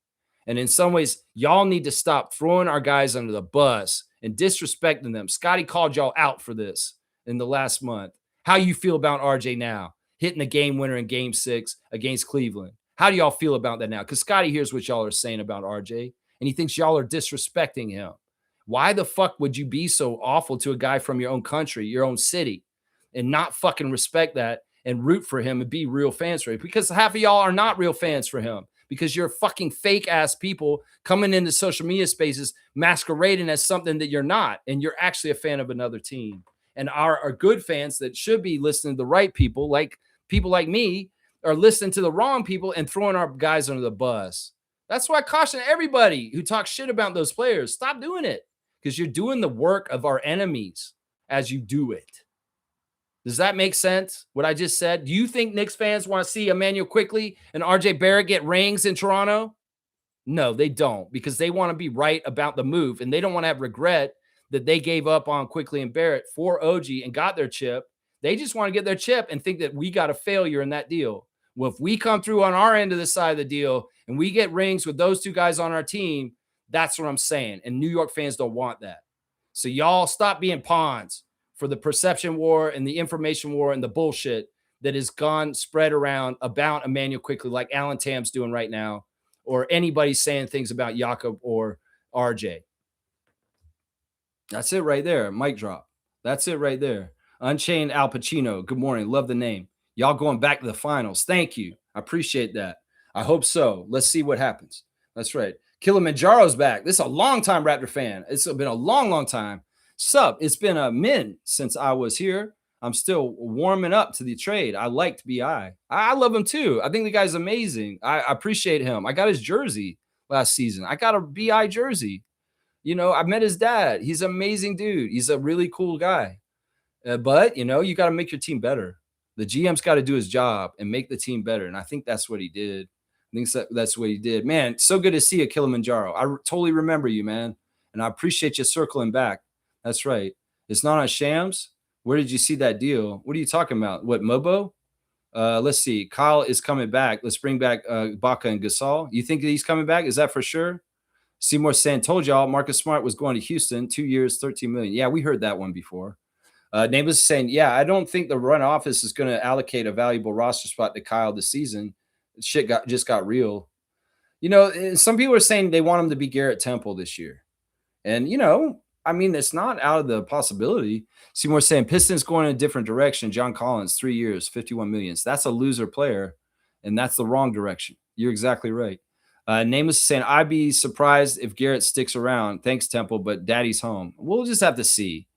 And in some ways, y'all need to stop throwing our guys under the bus and disrespecting them. Scotty called y'all out for this in the last month. How you feel about RJ now? Hitting the game winner in game 6 against Cleveland. How do y'all feel about that now? Because Scotty hears what y'all are saying about RJ, and he thinks y'all are disrespecting him. Why the fuck would you be so awful to a guy from your own country, your own city, and not fucking respect that and root for him and be real fans for him? Because half of y'all are not real fans for him because you're fucking fake ass people coming into social media spaces masquerading as something that you're not, and you're actually a fan of another team. And our good fans that should be listening to the right people like me are listening to the wrong people and throwing our guys under the bus. That's why I caution everybody who talks shit about those players. Stop doing it. Because you're doing the work of our enemies as you do it. Does that make sense, what I just said? Do you think Knicks fans want to see Emmanuel Quickley and RJ Barrett get rings in Toronto? No, they don't, because they want to be right about the move, and they don't want to have regret that they gave up on Quickley and Barrett for OG and got their chip. They just want to get their chip and think that we got a failure in that deal. Well, if we come through on our end of the side of the deal and we get rings with those two guys on our team, that's what I'm saying. And New York fans don't want that. So y'all stop being pawns for the perception war and the information war and the bullshit that has gone spread around about Emmanuel Quickley, like Alan Tam's doing right now, or anybody saying things about Jakob or RJ. That's it right there. Mic drop. That's it right there. Unchained Al Pacino. Good morning. Love the name. Y'all going back to the finals. Thank you. I appreciate that. I hope so. Let's see what happens. That's right. Kilimanjaro's back. This is a long-time Raptor fan. It's been a long, long time. Sup, it's been a minute since I was here. I'm still warming up to the trade. I liked BI. I love him too. I think the guy's amazing. I appreciate him. I got his jersey last season. I got a BI jersey. You know, I met his dad. He's an amazing dude. He's a really cool guy. But, you know, you got to make your team better. The GM's got to do his job and make the team better. And I think that's what he did. I think that's what he did. Man, so good to see you, Kilimanjaro. I totally remember you, man. And I appreciate you circling back. That's right. It's not on Shams. Where did you see that deal? What are you talking about? What, Mobo? Let's see. Kyle is coming back. Let's bring back Baca and Gasol. You think that he's coming back? Is that for sure? Seymour saying, told y'all Marcus Smart was going to Houston, 2 years, $13 million. Yeah, we heard that one before. Nameless is saying, yeah, I don't think the front office is going to allocate a valuable roster spot to Kyle this season. Shit just got real. You know, some people are saying they want him to be Garrett Temple this year. And, you know, I mean, it's not out of the possibility. Seymour saying Pistons going in a different direction. John Collins, 3 years, $51 million. So that's a loser player, and that's the wrong direction. You're exactly right. Nameless is saying, I'd be surprised if Garrett sticks around. Thanks, Temple, but daddy's home. We'll just have to see.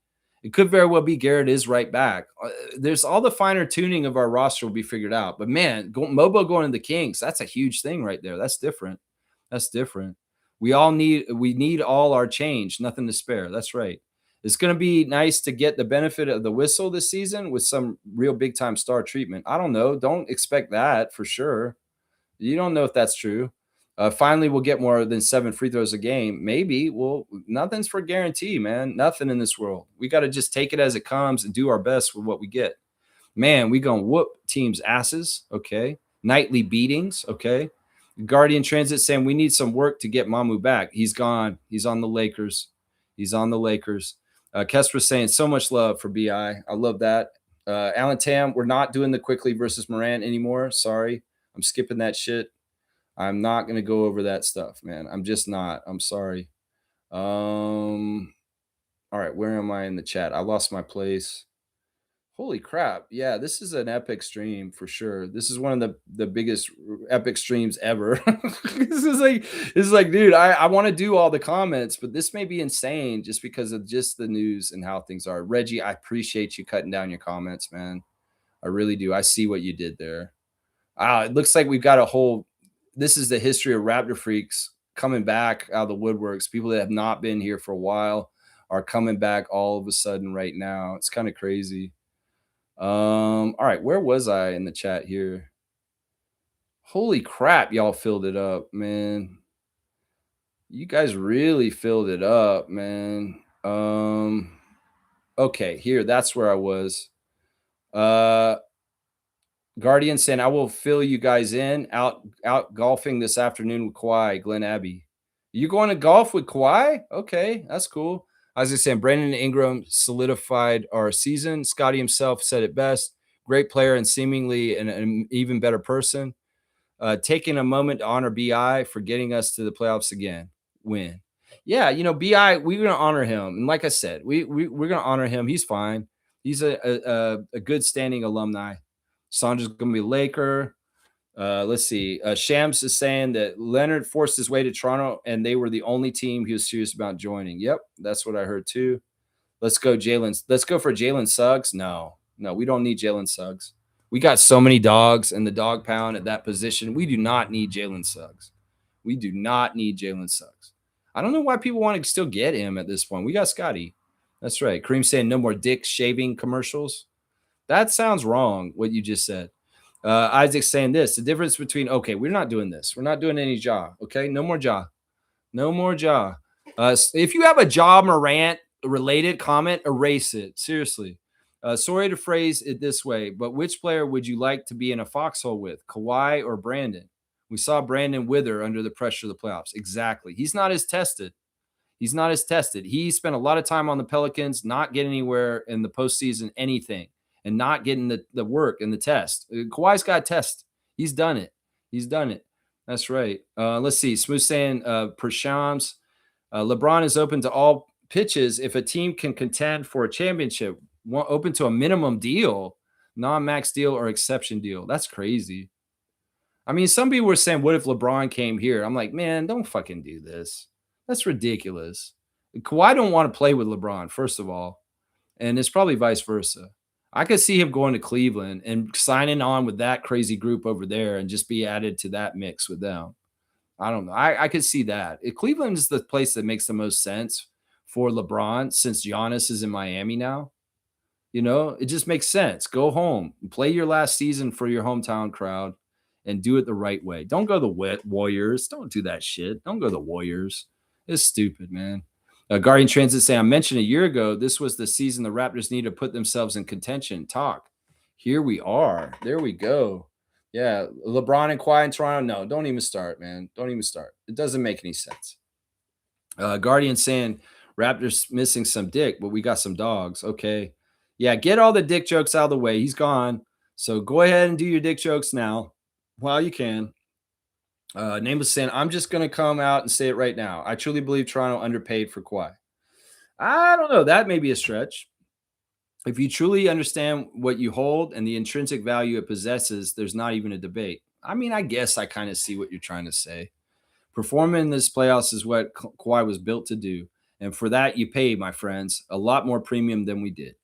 It could very well be Garrett is right back. There's all the finer tuning of our roster will be figured out. But, man, Mobo going to the Kings, that's a huge thing right there. That's different. That's different. We need all our change, nothing to spare. That's right. It's going to be nice to get the benefit of the whistle this season with some real big-time star treatment. I don't know. Don't expect that for sure. You don't know if that's true. Finally, we'll get more than 7 free throws a game. Maybe. Well, nothing's for guarantee, man. Nothing in this world. We got to just take it as it comes and do our best with what we get. Man, we going to whoop teams' asses, okay? Nightly beatings, okay? Guardian Transit saying we need some work to get Mamu back. He's gone. He's on the Lakers. He's on the Lakers. Kesper saying so much love for BI. I love that. Alan Tam, we're not doing the Quickly versus Morant anymore. Sorry. I'm skipping that shit. I'm not going to go over that stuff, man. I'm just not. I'm sorry. All right, where am I in the chat? I lost my place. Holy crap. Yeah, this is an epic stream for sure. This is one of the biggest epic streams ever. This is like, dude, I want to do all the comments, but this may be insane just because of just the news and how things are. Reggie, I appreciate you cutting down your comments, man. I really do. I see what you did there. It looks like we've got a whole this is the history of Raptor Freaks coming back out of the woodworks. People that have not been here for a while are coming back all of a sudden right now. It's kind of crazy. All right, where was I in the chat here? Holy crap, y'all filled it up, man. You guys really filled it up, man. Okay, here, that's where I was. Guardian saying, I will fill you guys in out golfing this afternoon with Kawhi, Glen Abbey. You going to golf with Kawhi? Okay, that's cool. As I was saying, Brandon Ingram solidified our season. Scotty himself said it best. Great player and seemingly an even better person. Taking a moment to honor BI for getting us to the playoffs again. Win. Yeah, you know, BI, we're going to honor him. And like I said, we're going to honor him. He's fine. He's a good standing alumni. Sandra's going to be a Laker. Let's see. Shams is saying that Leonard forced his way to Toronto, and they were the only team he was serious about joining. Yep, that's what I heard too. Let's go, Jalen. Let's go for Jalen Suggs. No, we don't need Jalen Suggs. We got so many dogs in the dog pound at that position. We do not need Jalen Suggs. We do not need Jalen Suggs. I don't know why people want to still get him at this point. We got Scotty. That's right. Kareem saying no more dick shaving commercials. That sounds wrong, what you just said. Isaac's saying this. The difference between, okay, we're not doing this. We're not doing any jaw, okay? No more jaw. No more jaw. If you have a Ja Morant-related comment, erase it. Seriously. Sorry to phrase it this way, but which player would you like to be in a foxhole with, Kawhi or Brandon? We saw Brandon wither under the pressure of the playoffs. Exactly. He's not as tested. He spent a lot of time on the Pelicans, not getting anywhere in the postseason, anything. And not getting the work and the test. Kawhi's got a test. He's done it. That's right. Let's see. Smooth saying, Prashams, LeBron is open to all pitches if a team can contend for a championship. Open to a minimum deal, non-max deal or exception deal. That's crazy. I mean, some people were saying, what if LeBron came here? I'm like, man, don't fucking do this. That's ridiculous. Kawhi don't want to play with LeBron, first of all. And it's probably vice versa. I could see him going to Cleveland and signing on with that crazy group over there and just be added to that mix with them. I don't know. I could see that. Cleveland is the place that makes the most sense for LeBron since Giannis is in Miami now. You know, it just makes sense. Go home, play your last season for your hometown crowd and do it the right way. Don't go the Warriors. Don't do that shit. Don't go the Warriors. It's stupid, man. Guardian Transit saying, I mentioned a year ago, this was the season the Raptors need to put themselves in contention. Talk. Here we are. There we go. Yeah, LeBron and Kawhi in Toronto. No, don't even start, man. Don't even start. It doesn't make any sense. Guardian saying Raptors missing some dick, but we got some dogs. Okay. Yeah, get all the dick jokes out of the way. He's gone. So go ahead and do your dick jokes now while you can. Nameless saying, I'm just going to come out and say it right now. I truly believe Toronto underpaid for Kawhi. I don't know. That may be a stretch. If you truly understand what you hold and the intrinsic value it possesses, there's not even a debate. I mean, I guess I kind of see what you're trying to say. Performing in this playoffs is what Kawhi was built to do. And for that, you pay, my friends, a lot more premium than we did.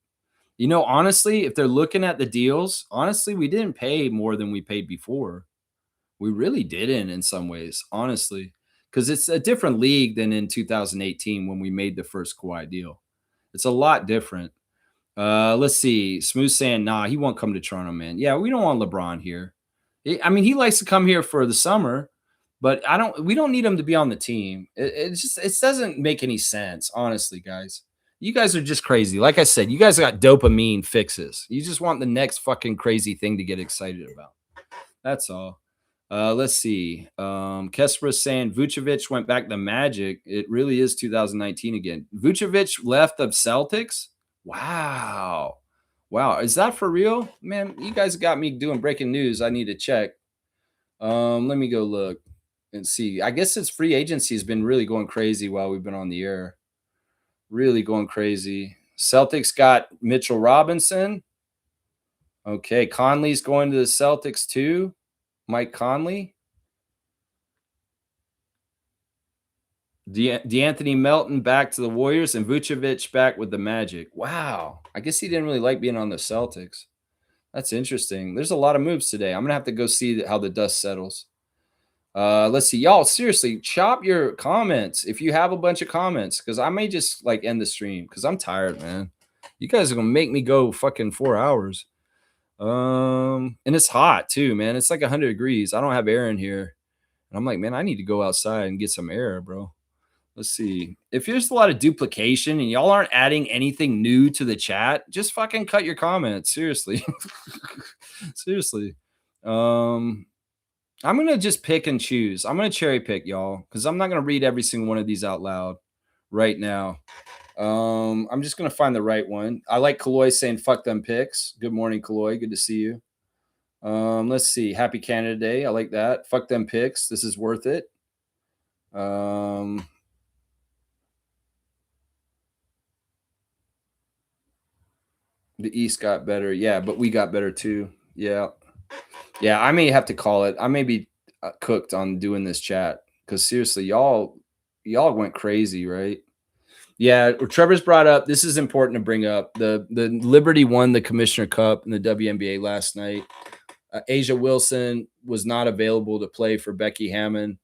You know, honestly, if they're looking at the deals, honestly, we didn't pay more than we paid before. We really didn't in some ways, honestly, because it's a different league than in 2018 when we made the first Kawhi deal. It's a lot different. Let's see. Smooth saying, nah, he won't come to Toronto, man. Yeah, we don't want LeBron here. I mean, he likes to come here for the summer, but we don't need him to be on the team. It doesn't make any sense, honestly, guys. You guys are just crazy. Like I said, you guys got dopamine fixes. You just want the next fucking crazy thing to get excited about. That's all. Let's see. Kesper saying Vucevic went back to Magic. It really is 2019 again. Vucevic left the Celtics? Wow. Is that for real? Man, you guys got me doing breaking news. I need to check. Let me go look and see. I guess its free agency has been really going crazy while we've been on the air. Really going crazy. Celtics got Mitchell Robinson. Okay, Conley's going to the Celtics too. Mike Conley. DeAnthony Melton back to the Warriors and Vucevic back with the Magic. Wow. I guess he didn't really like being on the Celtics. That's interesting. There's a lot of moves today. I'm going to have to go see how the dust settles. Let's see. Y'all, seriously, chop your comments if you have a bunch of comments, because I may just like end the stream because I'm tired, man. You guys are going to make me go fucking 4 hours. And it's hot too, man. It's like 100 degrees. I don't have air in here. And I'm like, man, I need to go outside and get some air, bro. Let's see. If there's a lot of duplication and y'all aren't adding anything new to the chat, just fucking cut your comments. Seriously. Seriously. I'm going to just pick and choose. I'm going to cherry pick, y'all, because I'm not going to read every single one of these out loud right now. I'm just going to find the right one. I like Kaloy saying, fuck them picks. Good morning, Kaloy. Good to see you. Let's see. Happy Canada Day. I like that. Fuck them picks. This is worth it. The East got better. Yeah, but we got better too. Yeah. Yeah, I may have to call it. I may be cooked on doing this chat because seriously, y'all went crazy, right? Yeah, Trevor's brought up, this is important to bring up. The Liberty won the Commissioner Cup in the WNBA last night. Asia Wilson was not available to play for Becky Hammon,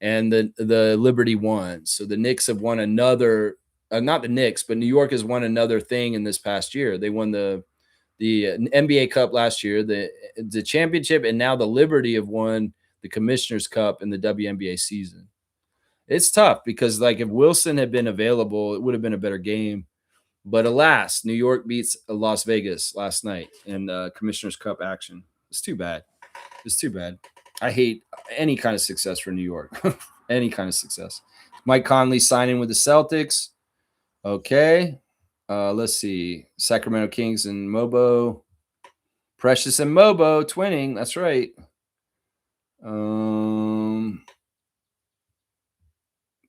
and the Liberty won. So the Knicks have won another not the Knicks, but New York has won another thing in this past year. They won the NBA Cup last year, the championship, and now the Liberty have won the Commissioner's Cup in the WNBA season. It's tough because, like, if Wilson had been available, it would have been a better game. But alas, New York beats Las Vegas last night in Commissioner's Cup action. It's too bad. It's too bad. I hate any kind of success for New York. Any kind of success. Mike Conley signing with the Celtics. Okay. Let's see. Sacramento Kings and Mobo. Precious and Mobo twinning. That's right.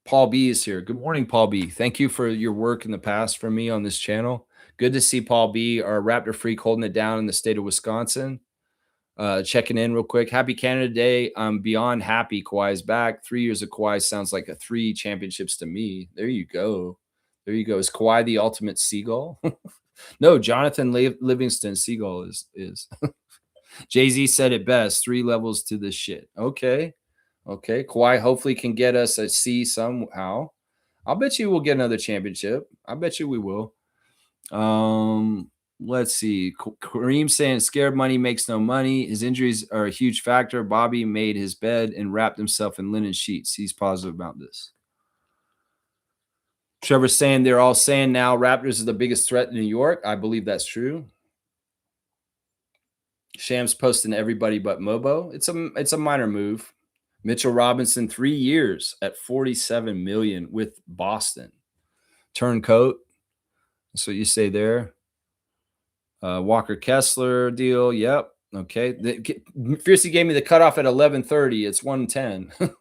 Paul B is here. Good morning, Paul B. Thank you for your work in the past for me on this channel. Good to see Paul B, our Raptor freak, holding it down in the state of Wisconsin. Checking in real quick. Happy Canada Day. I'm beyond happy Kawhi's back. 3 years of Kawhi sounds like 3 championships to me. There you go. There you go. Is Kawhi the ultimate seagull? No, Jonathan Livingston Seagull is. Jay-Z said it best. 3 levels to this shit. Okay. Kawhi hopefully can get us a C somehow. I'll bet you we'll get another championship. I bet you we will. Let's see. Kareem saying scared money makes no money. His injuries are a huge factor. Bobby made his bed and wrapped himself in linen sheets. He's positive about this. Trevor's saying they're all saying now Raptors is the biggest threat in New York. I believe that's true. Shams posting everybody but Mobo. It's a minor move. Mitchell Robinson, 3 years at $47 million with Boston. Turncoat. That's what you say there. Walker Kessler deal. Yep. Okay. Fiercey gave me the cutoff at 11:30. It's 1:10.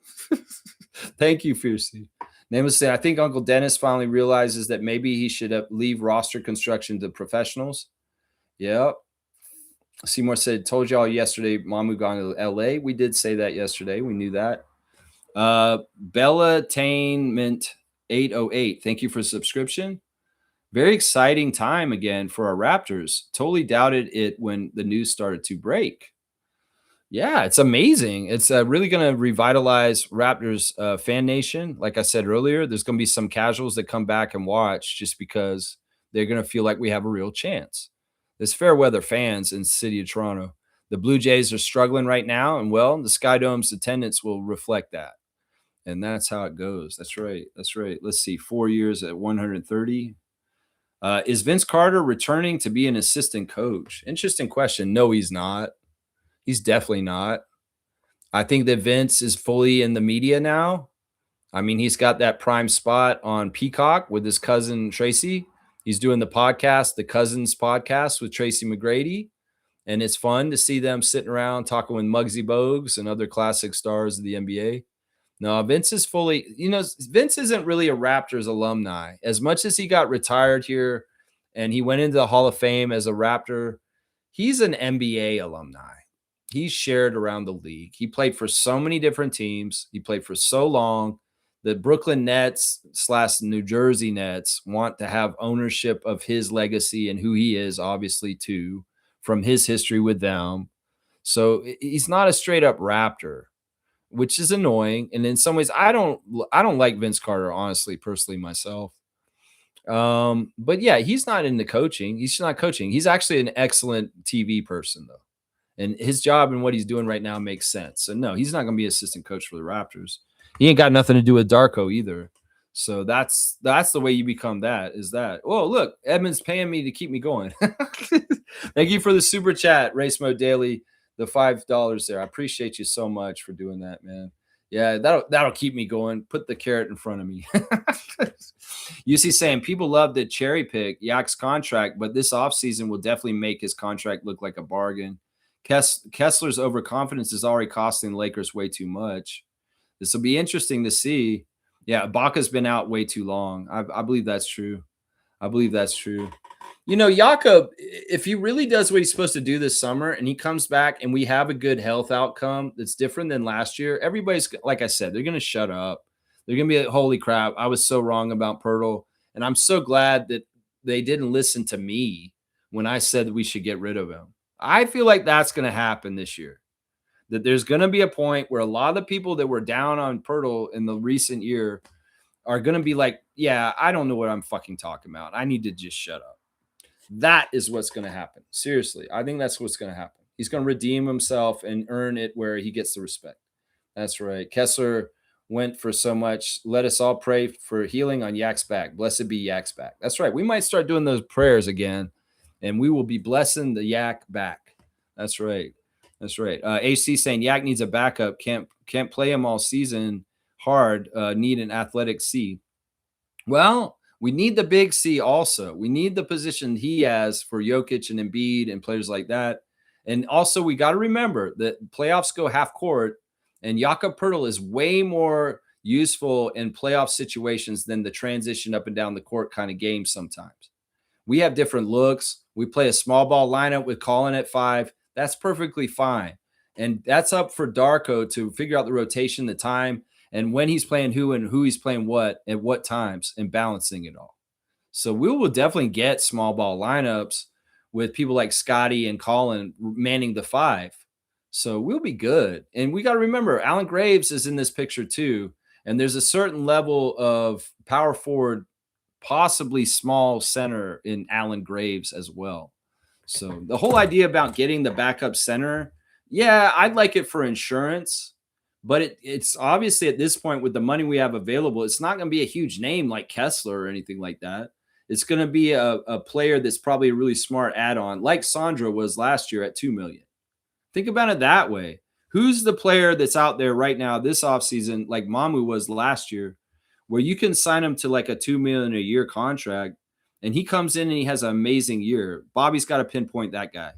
Thank you, Fiercey. Nameless say, I think Uncle Dennis finally realizes that maybe he should leave roster construction to professionals. Yep. Seymour said, told y'all yesterday, Mamu gone to LA. We did say that yesterday. We knew that. Bellatainment 808. Thank you for subscription. Very exciting time again for our Raptors. Totally doubted it when the news started to break. Yeah, it's amazing. It's really going to revitalize Raptors fan nation. Like I said earlier, there's going to be some casuals that come back and watch just because they're going to feel like we have a real chance. There's fair weather fans in the city of Toronto. The Blue Jays are struggling right now, and well, the Sky Dome's attendance will reflect that. And that's how it goes. That's right. That's right. Let's see. 4 years at 130. Is Vince Carter returning to be an assistant coach? Interesting question. No, he's not. He's definitely not. I think that Vince is fully in the media now. I mean, he's got that prime spot on Peacock with his cousin Tracy. He's doing the podcast, the Cousins podcast with Tracy McGrady. And it's fun to see them sitting around talking with Muggsy Bogues and other classic stars of the NBA. No, Vince is fully, Vince isn't really a Raptors alumni. As much as he got retired here and he went into the Hall of Fame as a Raptor, he's an NBA alumni. He's shared around the league. He played for so many different teams. He played for so long. The Brooklyn Nets / New Jersey Nets want to have ownership of his legacy and who he is, obviously, too, from his history with them. So he's not a straight up Raptor, which is annoying. And in some ways, I don't like Vince Carter, honestly, personally, myself. But yeah, he's not into coaching. He's not coaching. He's actually an excellent TV person, though. And his job and what he's doing right now makes sense. So no, he's not going to be assistant coach for the Raptors. He ain't got nothing to do with Darko either. So that's the way you become that, is that. Oh, look, Edmund's paying me to keep me going. Thank you for the super chat, Race Mode Daily, the $5 there. I appreciate you so much for doing that, man. Yeah, that'll keep me going. Put the carrot in front of me. UC saying people love to cherry pick Yak's contract, but this offseason will definitely make his contract look like a bargain. Kessler's overconfidence is already costing the Lakers way too much. This will be interesting to see. Yeah, Ibaka's been out way too long. I believe that's true. I believe that's true. Jakob, if he really does what he's supposed to do this summer and he comes back and we have a good health outcome that's different than last year, everybody's, like I said, they're going to shut up. They're going to be like, holy crap, I was so wrong about Pirtle. And I'm so glad that they didn't listen to me when I said that we should get rid of him. I feel like that's going to happen this year, that there's going to be a point where a lot of the people that were down on Pirtle in the recent year are going to be like, yeah, I don't know what I'm fucking talking about. I need to just shut up. That is what's going to happen. Seriously. I think that's what's going to happen. He's going to redeem himself and earn it where he gets the respect. That's right. Kessler went for so much. Let us all pray for healing on Yak's back. Blessed be Yak's back. That's right. We might start doing those prayers again. And we will be blessing the Yak back. That's right. That's right. AC saying Yak needs a backup. Can't play him all season hard. Need an athletic C. Well, we need the big C also. We need the position he has for Jokic and Embiid and players like that. And also, we got to remember that playoffs go half court, and Jakob Poeltl is way more useful in playoff situations than the transition up and down the court kind of game sometimes. We have different looks. We play a small ball lineup with Colin at 5. That's perfectly fine. And that's up for Darko to figure out the rotation, the time, and when he's playing who and who he's playing what at what times and balancing it all. So we will definitely get small ball lineups with people like Scotty and Colin manning the 5. So we'll be good. And we got to remember, Alan Graves is in this picture too. And there's a certain level of power forward, possibly small center in Alan Graves as well. So the whole idea about getting the backup center, yeah, I'd like it for insurance, but it's obviously at this point with the money we have available, it's not going to be a huge name like Kessler or anything like that. It's going to be a player that's probably a really smart add-on like Sandro was last year at $2 million. Think about it that way. Who's the player that's out there right now this offseason, like Mamu was last year, where you can sign him to like a $2 million a year contract, and he comes in and he has an amazing year? Bobby's got to pinpoint that guy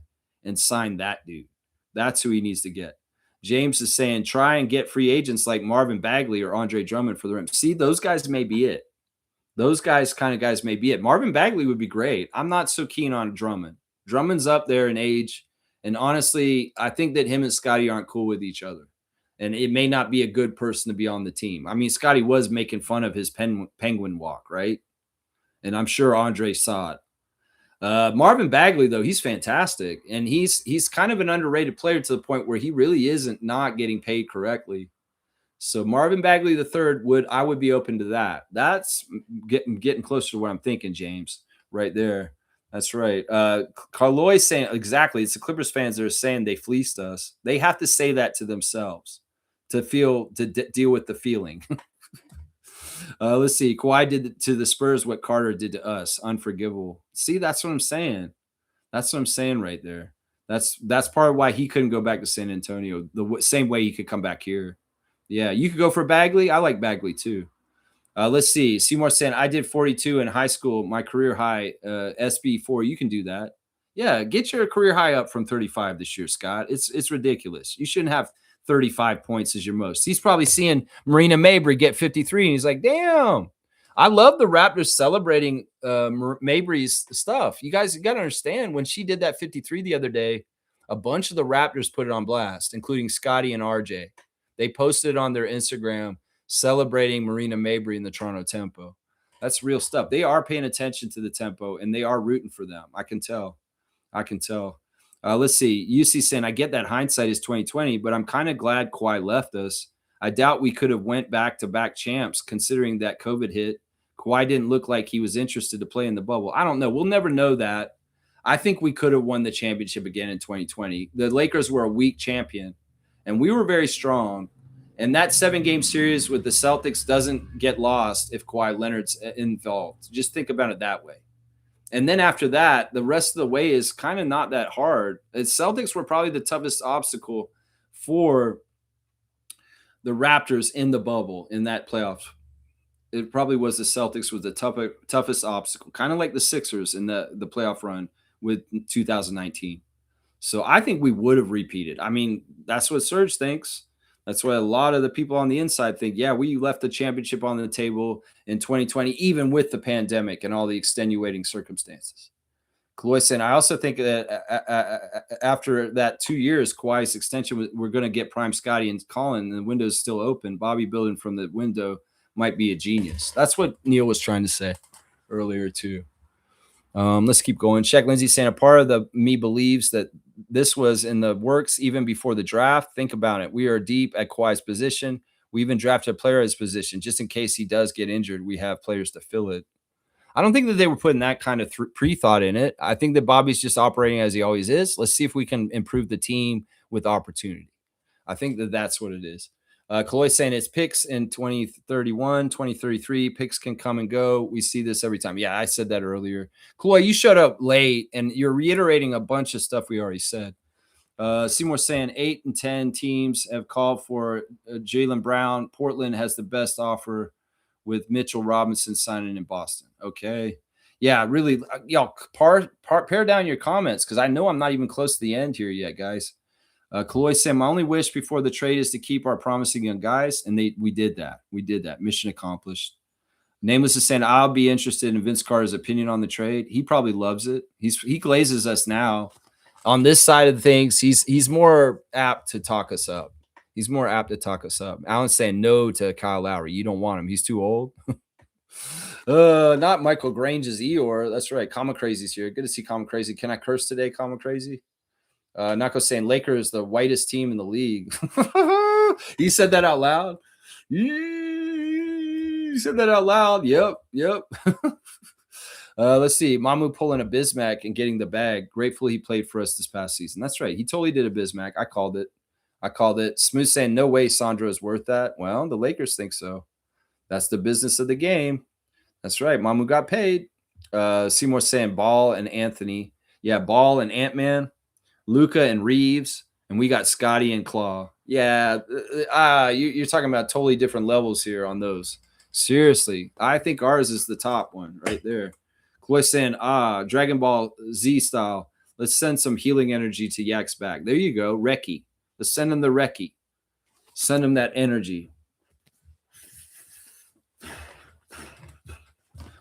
and sign that dude. That's who he needs to get. James is saying try and get free agents like Marvin Bagley or Andre Drummond for the rim. See, those guys may be it. Those guys may be it. Marvin Bagley would be great. I'm not so keen on Drummond. Drummond's up there in age. And honestly, I think that him and Scotty aren't cool with each other. And it may not be a good person to be on the team. I mean, Scotty was making fun of his penguin walk, right? And I'm sure Andre saw it. Marvin Bagley, though, he's fantastic. And he's kind of an underrated player to the point where he really isn't not getting paid correctly. So Marvin Bagley III I would be open to that. That's getting closer to what I'm thinking, James, right there. That's right. Carloy's saying exactly. It's the Clippers fans that are saying they fleeced us. They have to say that to themselves to deal with the feeling. Let's see. Kawhi did to the Spurs what Carter did to us. Unforgivable. See, that's what I'm saying. That's what I'm saying right there. That's part of why he couldn't go back to San Antonio the same way he could come back here. Yeah, you could go for Bagley. I like Bagley too. Let's see. Seymour saying, I did 42 in high school, my career high, SB4. You can do that. Yeah, get your career high up from 35 this year, Scott. It's ridiculous. You shouldn't have 35 points as your most. He's probably seeing Marina Mabry get 53, and he's like, damn. I love the Raptors celebrating Mabry's stuff. You guys got to understand, when she did that 53 the other day, a bunch of the Raptors put it on blast, including Scotty and RJ. They posted it on their Instagram celebrating Marina Mabry in the Toronto Tempo. That's real stuff. They are paying attention to the Tempo, and they are rooting for them. I can tell. Let's see. UC saying, I get that hindsight is 2020, but I'm kind of glad Kawhi left us. I doubt we could have went back-to-back champs considering that COVID hit. Kawhi didn't look like he was interested to play in the bubble. I don't know. We'll never know that. I think we could have won the championship again in 2020. The Lakers were a weak champion, and we were very strong. And that 7-game series with the Celtics doesn't get lost if Kawhi Leonard's involved. Just think about it that way. And then after that, the rest of the way is kind of not that hard. The Celtics were probably the toughest obstacle for the Raptors in the bubble in that playoff. It probably was the Celtics was the toughest obstacle, kind of like the Sixers in the playoff run with 2019. So I think we would have repeated. I mean, that's what Serge thinks. That's what a lot of the people on the inside think. Yeah, we left the championship on the table in 2020, even with the pandemic and all the extenuating circumstances. Kawhi said, I also think that after that 2 years, Kawhi's extension, we're going to get Prime Scotty and Colin, and the window's still open. Bobby building from the window might be a genius. That's what Neil was trying to say earlier, too. Let's keep going. Shaq Lindsay saying, a part of me believes that this was in the works even before the draft. Think about it. We are deep at Kawhi's position. We even drafted a player at his position. Just in case he does get injured, we have players to fill it. I don't think that they were putting that kind of pre-thought in it. I think that Bobby's just operating as he always is. Let's see if we can improve the team with opportunity. I think that that's what it is. Kaloy saying it's picks in 2031, 2033. Picks can come and go. We see this every time. Yeah, I said that earlier. Kaloy, you showed up late, and you're reiterating a bunch of stuff we already said. Seymour saying 8 and 10 teams have called for Jaylen Brown. Portland has the best offer with Mitchell Robinson signing in Boston. Okay. Yeah, really, y'all pare down your comments because I know I'm not even close to the end here yet, guys. Kaloy said, my only wish before the trade is to keep our promising young guys. And we did that. We did that. Mission accomplished. Nameless is saying, I'll be interested in Vince Carter's opinion on the trade. He probably loves it. He glazes us now. On this side of things, he's more apt to talk us up. He's more apt to talk us up. Alan's saying no to Kyle Lowry. You don't want him. He's too old. Not Michael Grange's Eeyore. That's right. Comma Crazy's here. Good to see Comma Crazy. Can I curse today, Comma Crazy? Nako saying Lakers the whitest team in the league. He said that out loud. He said that out loud. Yep. Let's see. Mamu pulling a Bismack and getting the bag. Grateful he played for us this past season. That's right. He totally did a Bismack. I called it. Smooth saying no way Sandro is worth that. Well, the Lakers think so. That's the business of the game. That's right. Mamu got paid. Seymour saying Ball and Anthony. Yeah, Ball and Ant-Man. Luka and Reeves And we got Scotty and Claw. Yeah, you're talking about totally different levels here on those. Seriously, I think ours is the top one right there. Chloe saying, Dragon Ball Z style. Let's send some healing energy to Yak's back. There you go, Reki. Let's send him the Reki. Send him that energy.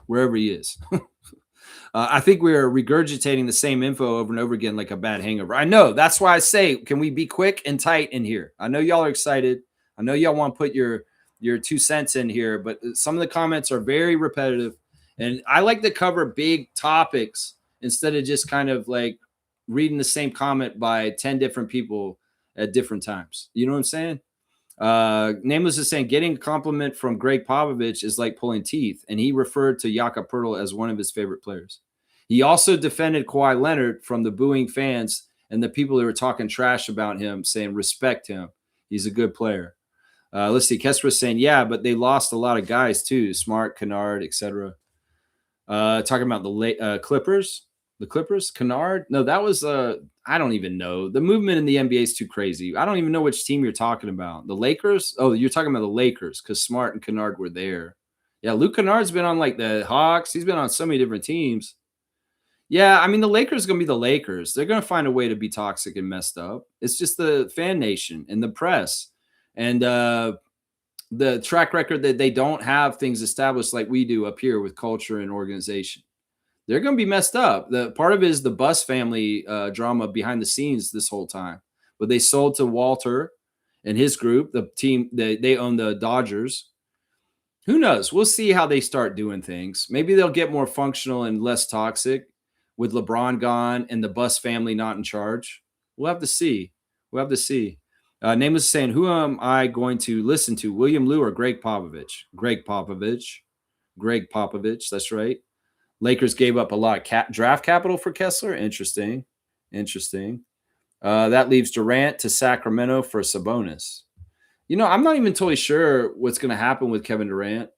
Wherever he is. I think we're regurgitating the same info over and over again like a bad hangover. I know. That's why I say, can we be quick and tight in here? I know y'all are excited. I know y'all want to put your 2 cents in here, but some of the comments are very repetitive. And I like to cover big topics instead of just kind of like reading the same comment by 10 different people at different times. You know what I'm saying? Nameless is saying getting a compliment from Greg Popovich is like pulling teeth, and he referred to Jakob Poeltl as one of his favorite players. He also defended Kawhi Leonard from the booing fans and the people who were talking trash about him, saying respect him. He's a good player. Let's see. Kessler was saying, yeah, but they lost a lot of guys too. Smart, Kennard, etc. Talking about the Clippers. The Clippers? Kennard? No, that was I don't even know. The movement in the NBA is too crazy. I don't even know which team you're talking about. The Lakers? Oh, you're talking about the Lakers because Smart and Kennard were there. Yeah, Luke Kennard's been on like the Hawks. He's been on so many different teams. Yeah, I mean, the Lakers are going to be the Lakers. They're going to find a way to be toxic and messed up. It's just the fan nation and the press and the track record that they don't have things established like we do up here with culture and organization. They're going to be messed up. The part of it is the Buss family drama behind the scenes this whole time. But they sold to Walter and his group, the team, they own the Dodgers. Who knows? We'll see how they start doing things. Maybe they'll get more functional and less toxic with LeBron gone and the Buss family not in charge. We'll have to see. We'll have to see. Nameless is saying, who am I going to listen to, William Liu or Greg Popovich? Greg Popovich. Greg Popovich, that's right. Lakers gave up a lot of draft capital for Kessler. Interesting. That leaves Durant to Sacramento for Sabonis. You know, I'm not even totally sure what's going to happen with Kevin Durant.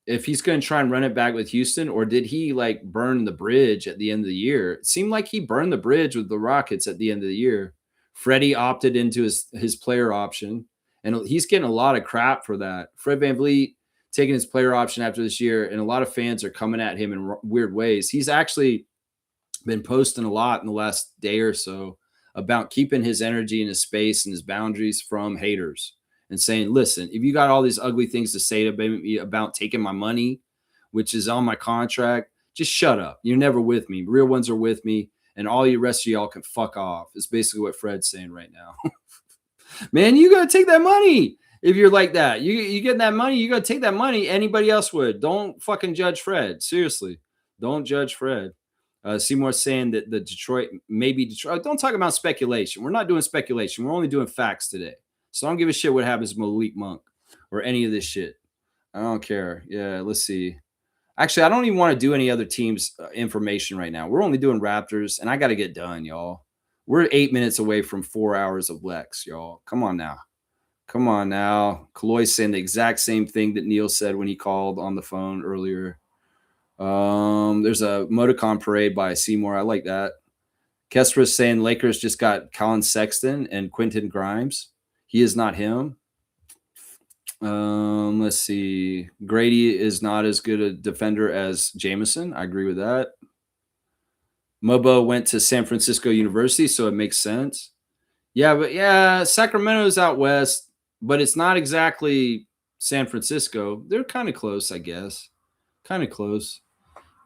If he's going to try and run it back with Houston, or did he like burn the bridge at the end of the year? It seemed like he burned the bridge with the Rockets at the end of the year. Freddie opted into his player option, and he's getting a lot of crap for that. Fred VanVleet taking his player option after this year, and a lot of fans are coming at him in weird ways. He's actually been posting a lot in the last day or so about keeping his energy and his space and his boundaries from haters and saying, listen, if you got all these ugly things to say to me about taking my money, which is on my contract, just shut up. You're never with me. Real ones are with me, and all you rest of y'all can fuck off. Is basically what Fred's saying right now. Man, you got to take that money. If you're like that, you get that money, you got to take that money. Anybody else would. Don't fucking judge Fred. Seriously. Don't judge Fred. Seymour's saying that the maybe Detroit. Don't talk about speculation. We're not doing speculation. We're only doing facts today. So I don't give a shit what happens to Malik Monk or any of this shit. I don't care. Yeah, let's see. Actually, I don't even want to do any other teams' information right now. We're only doing Raptors, and I got to get done, y'all. We're 8 minutes away from 4 hours of Lex, y'all. Come on now. Kaloy's saying the exact same thing that Neil said when he called on the phone earlier. There's a Moticon parade by Seymour. I like that. Kessler is saying Lakers just got Colin Sexton and Quentin Grimes. He is not him. Let's see. Grady is not as good a defender as Jameson. I agree with that. Mobo went to San Francisco University, so it makes sense. Yeah, but yeah, Sacramento's out west, but it's not exactly San Francisco. They're kind of close, I guess. Kind of close.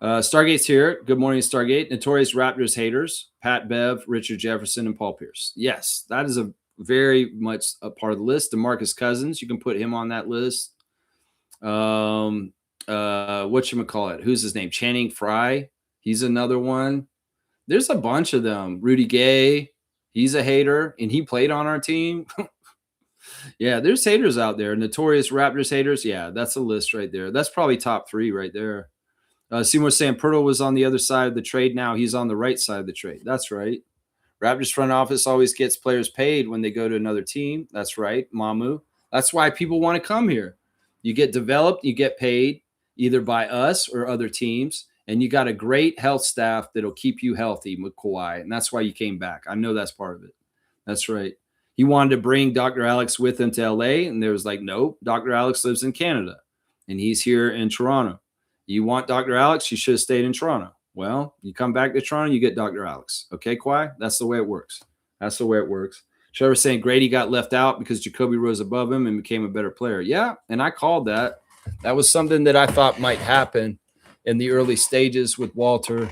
Stargate's here. Good morning, Stargate. Notorious Raptors haters. Pat Bev, Richard Jefferson, and Paul Pierce. Yes, that is a very much a part of the list. DeMarcus Cousins, you can put him on that list. Whatchamacallit? Who's his name? Channing Frye. He's another one. There's a bunch of them. Rudy Gay. He's a hater, and he played on our team. Yeah, there's haters out there. Notorious Raptors haters. Yeah, that's a list right there. That's probably top 3 right there. Seymour saying Poeltl was on the other side of the trade. Now he's on the right side of the trade. That's right. Raptors front office always gets players paid when they go to another team. That's right, Mamu. That's why people want to come here. You get developed, you get paid either by us or other teams, and you got a great health staff that'll keep you healthy with Kawhi, and that's why you came back. I know that's part of it. That's right. He wanted to bring Dr. Alex with him to LA, and there was like, nope, Dr. Alex lives in Canada, and he's here in Toronto. You want Dr. Alex, you should have stayed in Toronto. Well, you come back to Toronto, you get Dr. Alex. Okay, Kawhi? That's the way it works. That's the way it works. Trevor's saying Grady got left out because Jacoby rose above him and became a better player. Yeah, and I called that. That was something that I thought might happen in the early stages with Walter,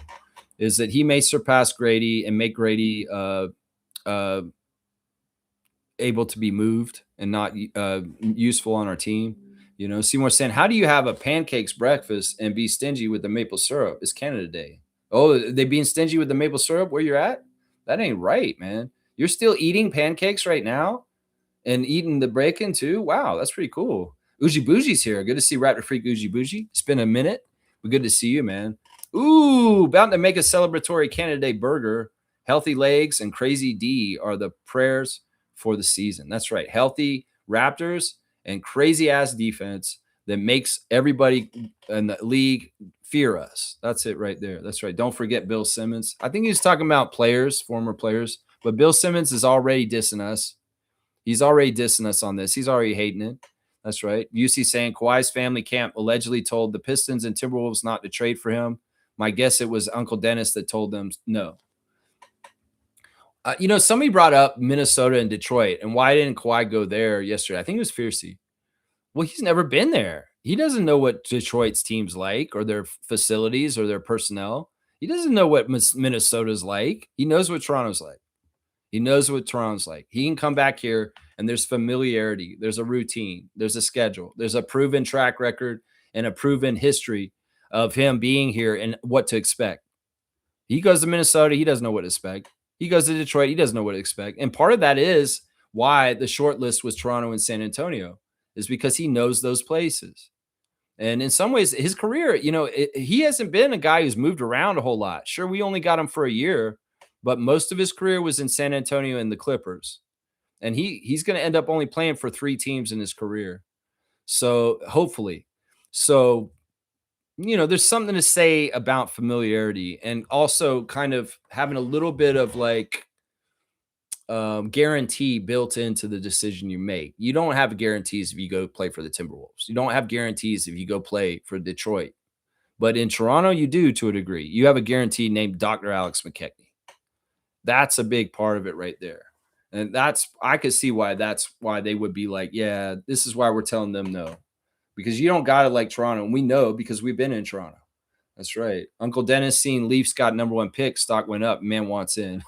is that he may surpass Grady and make Grady able to be moved and not useful on our team. You know, Seymour saying, how do you have a pancakes breakfast and be stingy with the maple syrup? It's Canada Day. Oh, they being stingy with the maple syrup where you're at? That ain't right, man. You're still eating pancakes right now and eating the bacon too? Wow, that's pretty cool. Uji Bougie's here. Good to see Raptor Freak Uji Bougie. It's been a minute, but good to see you, man. Ooh, about to make a celebratory Canada Day burger. Healthy legs and crazy D are the prayers for the season. That's right. Healthy Raptors and crazy ass defense that makes everybody in the league fear us. That's it right there. That's right. Don't forget Bill Simmons. I think he was talking about players, former players, but Bill Simmons is already dissing us. He's already dissing us on this. He's already hating it. That's right. UC saying Kawhi's family camp allegedly told the Pistons and Timberwolves not to trade for him. My guess it was Uncle Dennis that told them no. You know, somebody brought up Minnesota and Detroit, and why didn't Kawhi go there yesterday? I think it was Fiercey. Well, he's never been there. He doesn't know what Detroit's team's like or their facilities or their personnel. He doesn't know what Minnesota's like. He knows what Toronto's like. He knows what Toronto's like. He can come back here, and there's familiarity. There's a routine. There's a schedule. There's a proven track record and a proven history of him being here and what to expect. He goes to Minnesota. He doesn't know what to expect. He goes to Detroit. He doesn't know what to expect. And part of that is why the short list was Toronto and San Antonio, is because he knows those places. And in some ways, his career, you know, he hasn't been a guy who's moved around a whole lot. Sure, we only got him for a year, but most of his career was in San Antonio and the Clippers. And he's going to end up only playing for 3 teams in his career. So hopefully. So, you know, there's something to say about familiarity and also kind of having a little bit of like guarantee built into the decision you make. You don't have guarantees if you go play for the Timberwolves. You don't have guarantees if you go play for Detroit. But in Toronto, you do to a degree. You have a guarantee named Dr. Alex McKechnie. That's a big part of it right there. And I could see why they would be like, yeah, this is why we're telling them no. Because you don't got it like Toronto. And we know because we've been in Toronto. That's right. Uncle Dennis seen Leafs got #1 pick. Stock went up. Man wants in.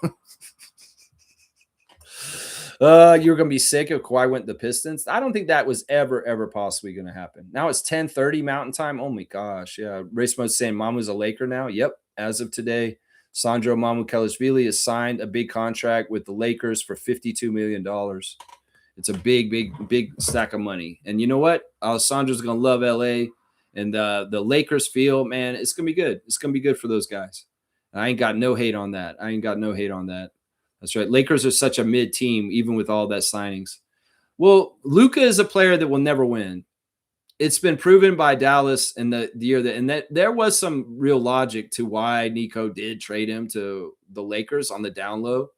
You're going to be sick if Kawhi went to the Pistons. I don't think that was ever possibly going to happen. Now it's 10:30 Mountain Time. Oh, my gosh. Yeah. Race Mode's saying Mamu's a Laker now. Yep. As of today, Sandro Mamukelashvili has signed a big contract with the Lakers for $52 million. It's a big stack of money. And you know what? Alessandro's going to love LA. And the Lakers feel, man, it's going to be good. It's going to be good for those guys. And I ain't got no hate on that. That's right. Lakers are such a mid team, even with all that signings. Well, Luka is a player that will never win. It's been proven by Dallas in the year that there was some real logic to why Nico did trade him to the Lakers on the down low,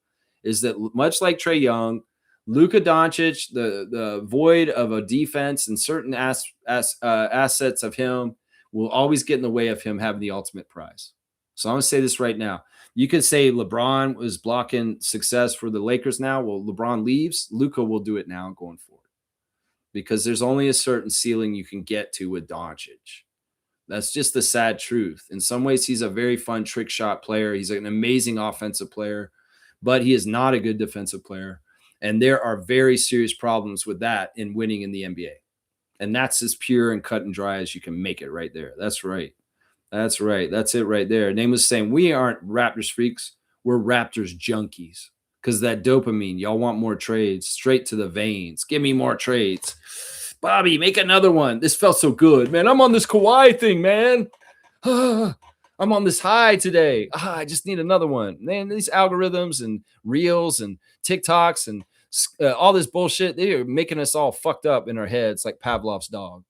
is that much like Trae Young, Luka Doncic, the void of a defense and certain assets of him will always get in the way of him having the ultimate prize. So I'm going to say this right now. You could say LeBron was blocking success for the Lakers now. Well, LeBron leaves. Luka will do it now going forward because there's only a certain ceiling you can get to with Doncic. That's just the sad truth. In some ways, he's a very fun trick shot player. He's an amazing offensive player, but he is not a good defensive player. And there are very serious problems with that in winning in the NBA. And that's as pure and cut and dry as you can make it right there. That's right. That's right. That's it right there. Name was saying we aren't Raptors freaks. We're Raptors junkies. Because that dopamine, y'all want more trades. Straight to the veins. Give me more trades. Bobby, make another one. This felt so good, man. I'm on this Kawhi thing, man. I'm on this high today. I just need another one. Man, these algorithms and reels and TikToks and all this bullshit, they are making us all fucked up in our heads like Pavlov's dog.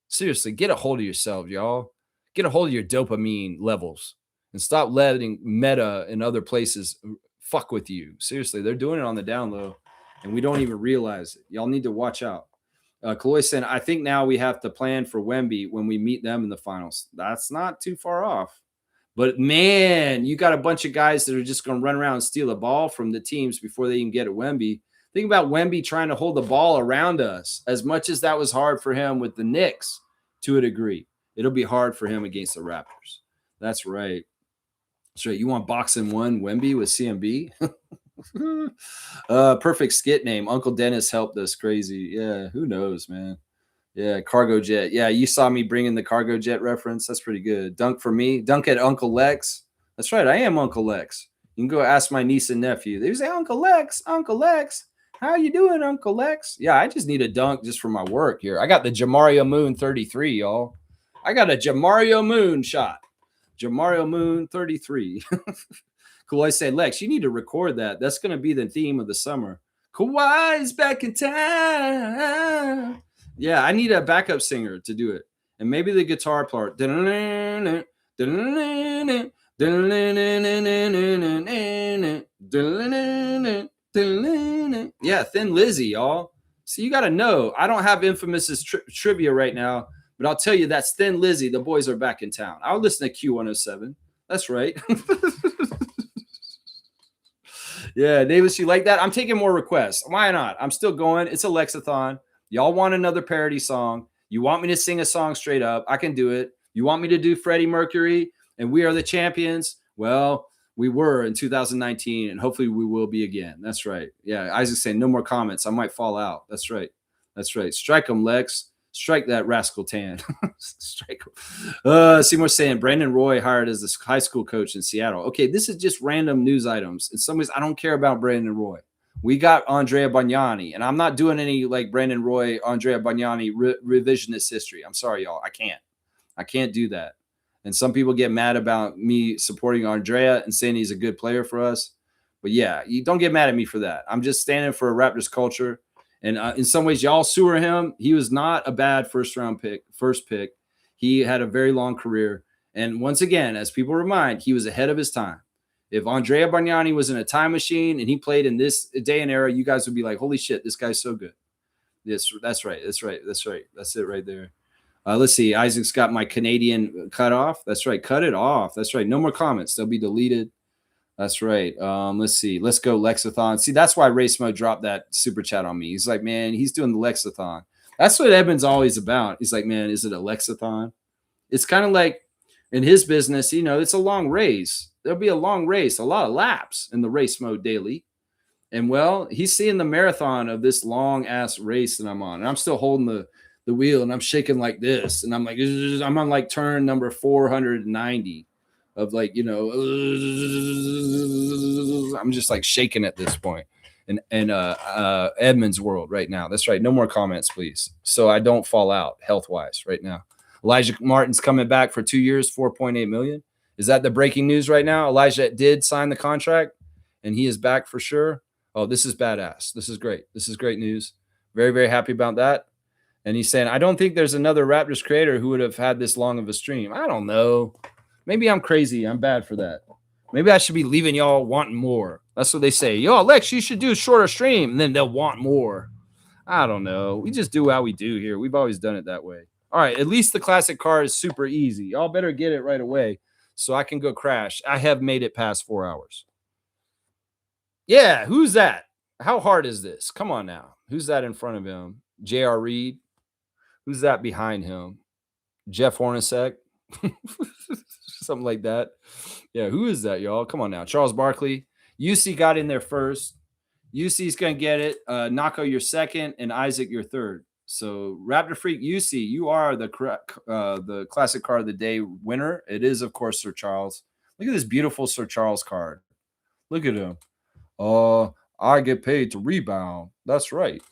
Seriously, get a hold of yourself, y'all. Get a hold of your dopamine levels and stop letting Meta and other places fuck with you. Seriously, they're doing it on the down low, and we don't even realize it. Y'all need to watch out. Kaloy said, I think now we have to plan for Wemby when we meet them in the finals. That's not too far off. But, man, you got a bunch of guys that are just going to run around and steal the ball from the teams before they even get at Wemby. Think about Wemby trying to hold the ball around us. As much as that was hard for him with the Knicks to a degree, it'll be hard for him against the Raptors. That's right. That's right. You want boxing one Wemby with CMB? Perfect skit name. Uncle Dennis helped us. Crazy. Yeah, who knows, man. Yeah, cargo jet. Yeah, you saw me bringing the cargo jet reference. That's pretty good. Dunk for me. Dunk at Uncle Lex. That's right. I am Uncle Lex. You can go ask my niece and nephew. They say, Uncle Lex, how you doing, Uncle Lex? Yeah, I just need a dunk just for my work here. I got the Jamario Moon 33, y'all. I got a Jamario Moon shot. Jamario Moon 33. Kawhi said, Lex, you need to record that. That's going to be the theme of the summer. Kawhi's back in town. Yeah, I need a backup singer to do it. And maybe the guitar part. Yeah, Thin Lizzy, y'all. So you got to know, I don't have Infamous's trivia right now, but I'll tell you that's Thin Lizzy. The boys are back in town. I'll listen to Q107. That's right. Yeah, Davis, you like that? I'm taking more requests. Why not? I'm still going. It's a Lexathon. Y'all want another parody song. You want me to sing a song straight up. I can do it. You want me to do Freddie Mercury and We Are the Champions? Well, we were in 2019, and hopefully we will be again. That's right. Yeah, Isaac's saying no more comments. I might fall out. That's right. That's right. Strike him, Lex. Strike that rascal tan. Strike him. Seymour's saying Brandon Roy hired as the high school coach in Seattle. Okay, this is just random news items. In some ways, I don't care about Brandon Roy. We got Andrea Bagnani, and I'm not doing any like Brandon Roy, Andrea Bagnani revisionist history. I'm sorry, y'all. I can't do that. And some people get mad about me supporting Andrea and saying he's a good player for us. But yeah, you don't get mad at me for that. I'm just standing for a Raptors culture. And in some ways, y'all sewer him. He was not a bad first pick. He had a very long career. And once again, as people remind, he was ahead of his time. If Andrea Bagnani was in a time machine and he played in this day and era, you guys would be like, holy shit, this guy's so good. Yes, that's right. That's it right there. Let's see. Isaac's got my Canadian cut off. That's right. Cut it off. That's right. No more comments. They'll be deleted. That's right. Let's see. Let's go Lexathon. See, that's why Racemo dropped that super chat on me. He's like, man, he's doing the Lexathon. That's what Edmund's always about. He's like, man, is it a Lexathon? It's kind of like in his business, it's a long race. There'll be a long race, a lot of laps in the race mode daily. And well, he's seeing the marathon of this long ass race that I'm on. And I'm still holding the wheel and I'm shaking like this. And I'm like, I'm on like turn number 490. Of like, I'm just like shaking at this point in Edmund's world right now. That's right. No more comments, please. So I don't fall out health-wise right now. Elijah Martin's coming back for 2 years, $4.8 million. Is that the breaking news right now? Elijah did sign the contract and he is back for sure. Oh, this is badass. This is great. This is great news. Very, very happy about that. And he's saying, I don't think there's another Raptors creator who would have had this long of a stream. I don't know. Maybe I'm crazy. I'm bad for that. Maybe I should be leaving y'all wanting more. That's what they say. Yo, Lex, you should do a shorter stream. And then they'll want more. I don't know. We just do how we do here. We've always done it that way. All right. At least the classic car is super easy. Y'all better get it right away so I can go crash. I have made it past 4 hours. Yeah. Who's that? How hard is this? Come on now. Who's that in front of him? J.R. Reed. Who's that behind him? Jeff Hornacek. Something like that. Yeah, who is that, y'all? Come on now. Charles Barkley. UC got in there first. UC's going to get it. Nako, you're second, and Isaac, you're third. So, Raptor Freak, UC, you are the Classic Card of the Day winner. It is, of course, Sir Charles. Look at this beautiful Sir Charles card. Look at him. I get paid to rebound. That's right.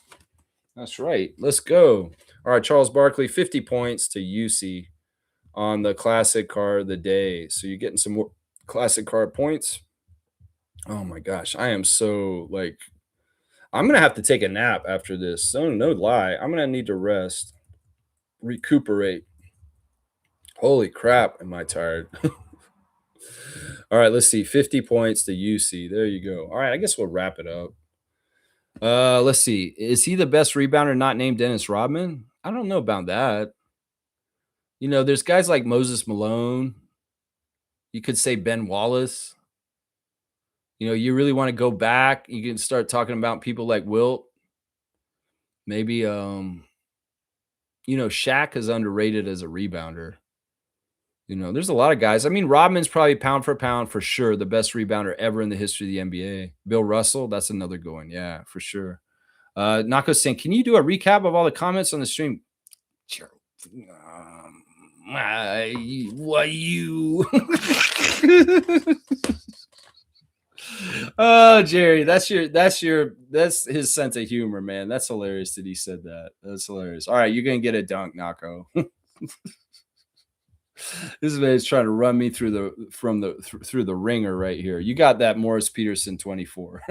That's right. Let's go. All right, Charles Barkley, 50 points to UC on the Classic Card of the Day. So you're getting some more Classic Card points. Oh my gosh, I am so like, I'm going to have to take a nap after this. So no lie, I'm going to need to rest, recuperate. Holy crap, am I tired. All right, let's see. 50 points to UC. There you go. All right, I guess we'll wrap it up. Let's see. Is he the best rebounder not named Dennis Rodman? I don't know about that. You know, there's guys like Moses Malone. You could say Ben Wallace. You know, you really want to go back, you can start talking about people like Wilt. Maybe, you know, Shaq is underrated as a rebounder. You know, there's a lot of guys. I mean, Rodman's probably pound for pound for sure the best rebounder ever in the history of the NBA. Bill Russell, that's another good one. Yeah, for sure. Nako saying, can you do a recap of all the comments on the stream? Sure. What you? Oh, Jerry, that's his sense of humor, man. That's hilarious that he said that. That's hilarious. All right, you're gonna get a dunk, Nako. This man's trying to run me through the ringer right here. You got that Morris Peterson 24.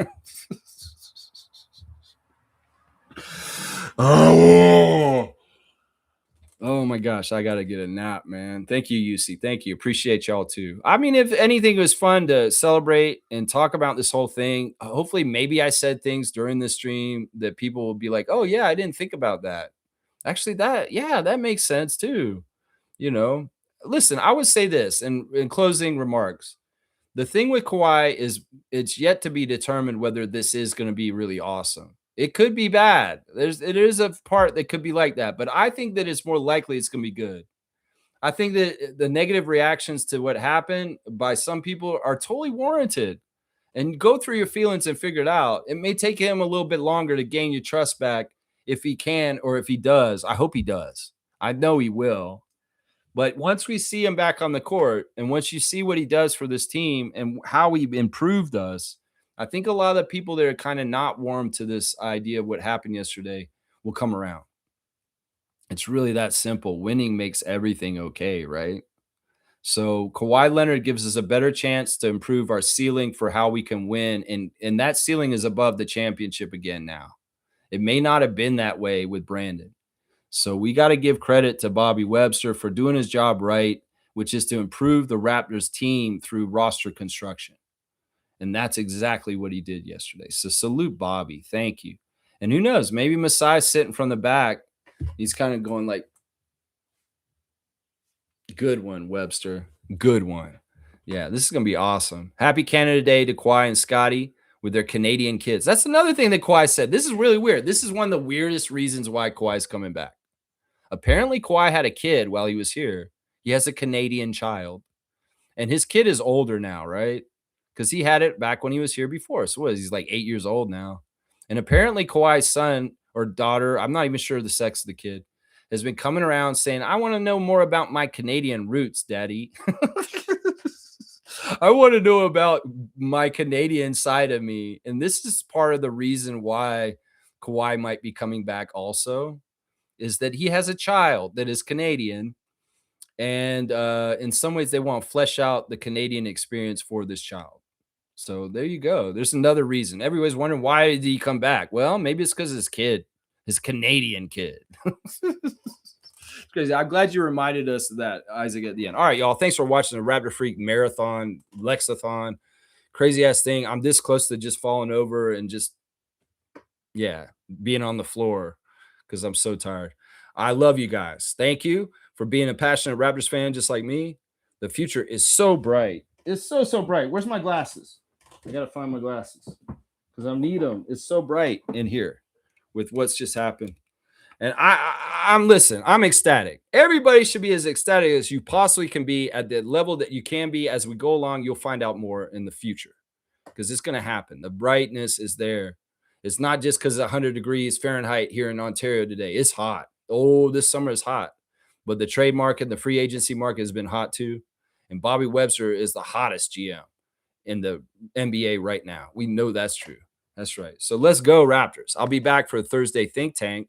Oh my gosh, I gotta get a nap, man. Thank you, UC. Thank you. Appreciate y'all too. I mean, if anything, it was fun to celebrate and talk about this whole thing. Hopefully, maybe I said things during the stream that people will be like, oh yeah, I didn't think about that. Actually, that makes sense too. You know, listen, I would say this in closing remarks. The thing with Kawhi is it's yet to be determined whether this is going to be really awesome. It could be bad. It is a part that could be like that, but I think that it's more likely it's going to be good. I think that the negative reactions to what happened by some people are totally warranted. And go through your feelings and figure it out. It may take him a little bit longer to gain your trust back if he can or if he does. I hope he does. I know he will. But once we see him back on the court and once you see what he does for this team and how he improved us, I think a lot of the people that are kind of not warm to this idea of what happened yesterday will come around. It's really that simple. Winning makes everything okay, right? So Kawhi Leonard gives us a better chance to improve our ceiling for how we can win. And that ceiling is above the championship again now. It may not have been that way with Brandon. So we got to give credit to Bobby Webster for doing his job right, which is to improve the Raptors team through roster construction. And that's exactly what he did yesterday. So salute Bobby. Thank you. And who knows, maybe Masai's sitting from the back. He's kind of going like, good one, Webster. Good one. Yeah, this is going to be awesome. Happy Canada Day to Kawhi and Scotty with their Canadian kids. That's another thing that Kawhi said. This is really weird. This is one of the weirdest reasons why Kawhi's coming back. Apparently, Kawhi had a kid while he was here. He has a Canadian child. And his kid is older now, right? Because he had it back when he was here before. So what is he's like 8 years old now. And apparently Kawhi's son or daughter, I'm not even sure the sex of the kid, has been coming around saying, I want to know more about my Canadian roots, Daddy. I want to know about my Canadian side of me. And this is part of the reason why Kawhi might be coming back also, is that he has a child that is Canadian. And in some ways, they want to flesh out the Canadian experience for this child. So there you go. There's another reason. Everybody's wondering, why did he come back? Well, maybe it's because his kid, his Canadian kid. Crazy. I'm glad you reminded us of that, Isaac, at the end. All right, y'all. Thanks for watching the Raptor Freak Marathon, Lexathon. Crazy ass thing. I'm this close to just falling over and just, being on the floor because I'm so tired. I love you guys. Thank you for being a passionate Raptors fan just like me. The future is so bright. It's so bright. Where's my glasses? I got to find my glasses because I need them. It's so bright in here with what's just happened. And I'm ecstatic. Everybody should be as ecstatic as you possibly can be at the level that you can be. As we go along, you'll find out more in the future because it's going to happen. The brightness is there. It's not just because it's 100 degrees Fahrenheit here in Ontario today. It's hot. Oh, this summer is hot. But the trade market and the free agency market has been hot too. And Bobby Webster is the hottest GM in the NBA right now. We know that's true. That's right. So let's go, Raptors. I'll be back for a Thursday Think Tank.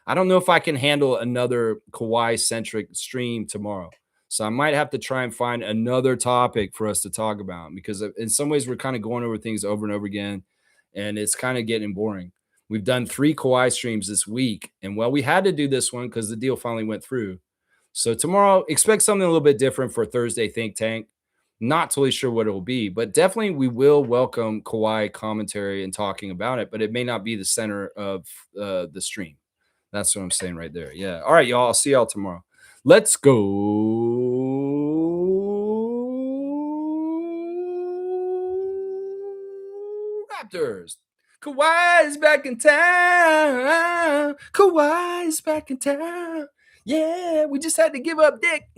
I don't know if I can handle another Kawhi-centric stream tomorrow. So I might have to try and find another topic for us to talk about because in some ways we're kind of going over things over and over again, and it's kind of getting boring. We've done 3 Kawhi streams this week, and we had to do this one because the deal finally went through. So tomorrow, expect something a little bit different for Thursday Think Tank. Not totally sure what it will be, but definitely we will welcome Kawhi commentary and talking about it, but it may not be the center of the stream. That's what I'm saying right there. Yeah. All right, y'all. I'll see y'all tomorrow. Let's go. Raptors. Kawhi is back in town. Kawhi is back in town. Yeah, we just had to give up dick.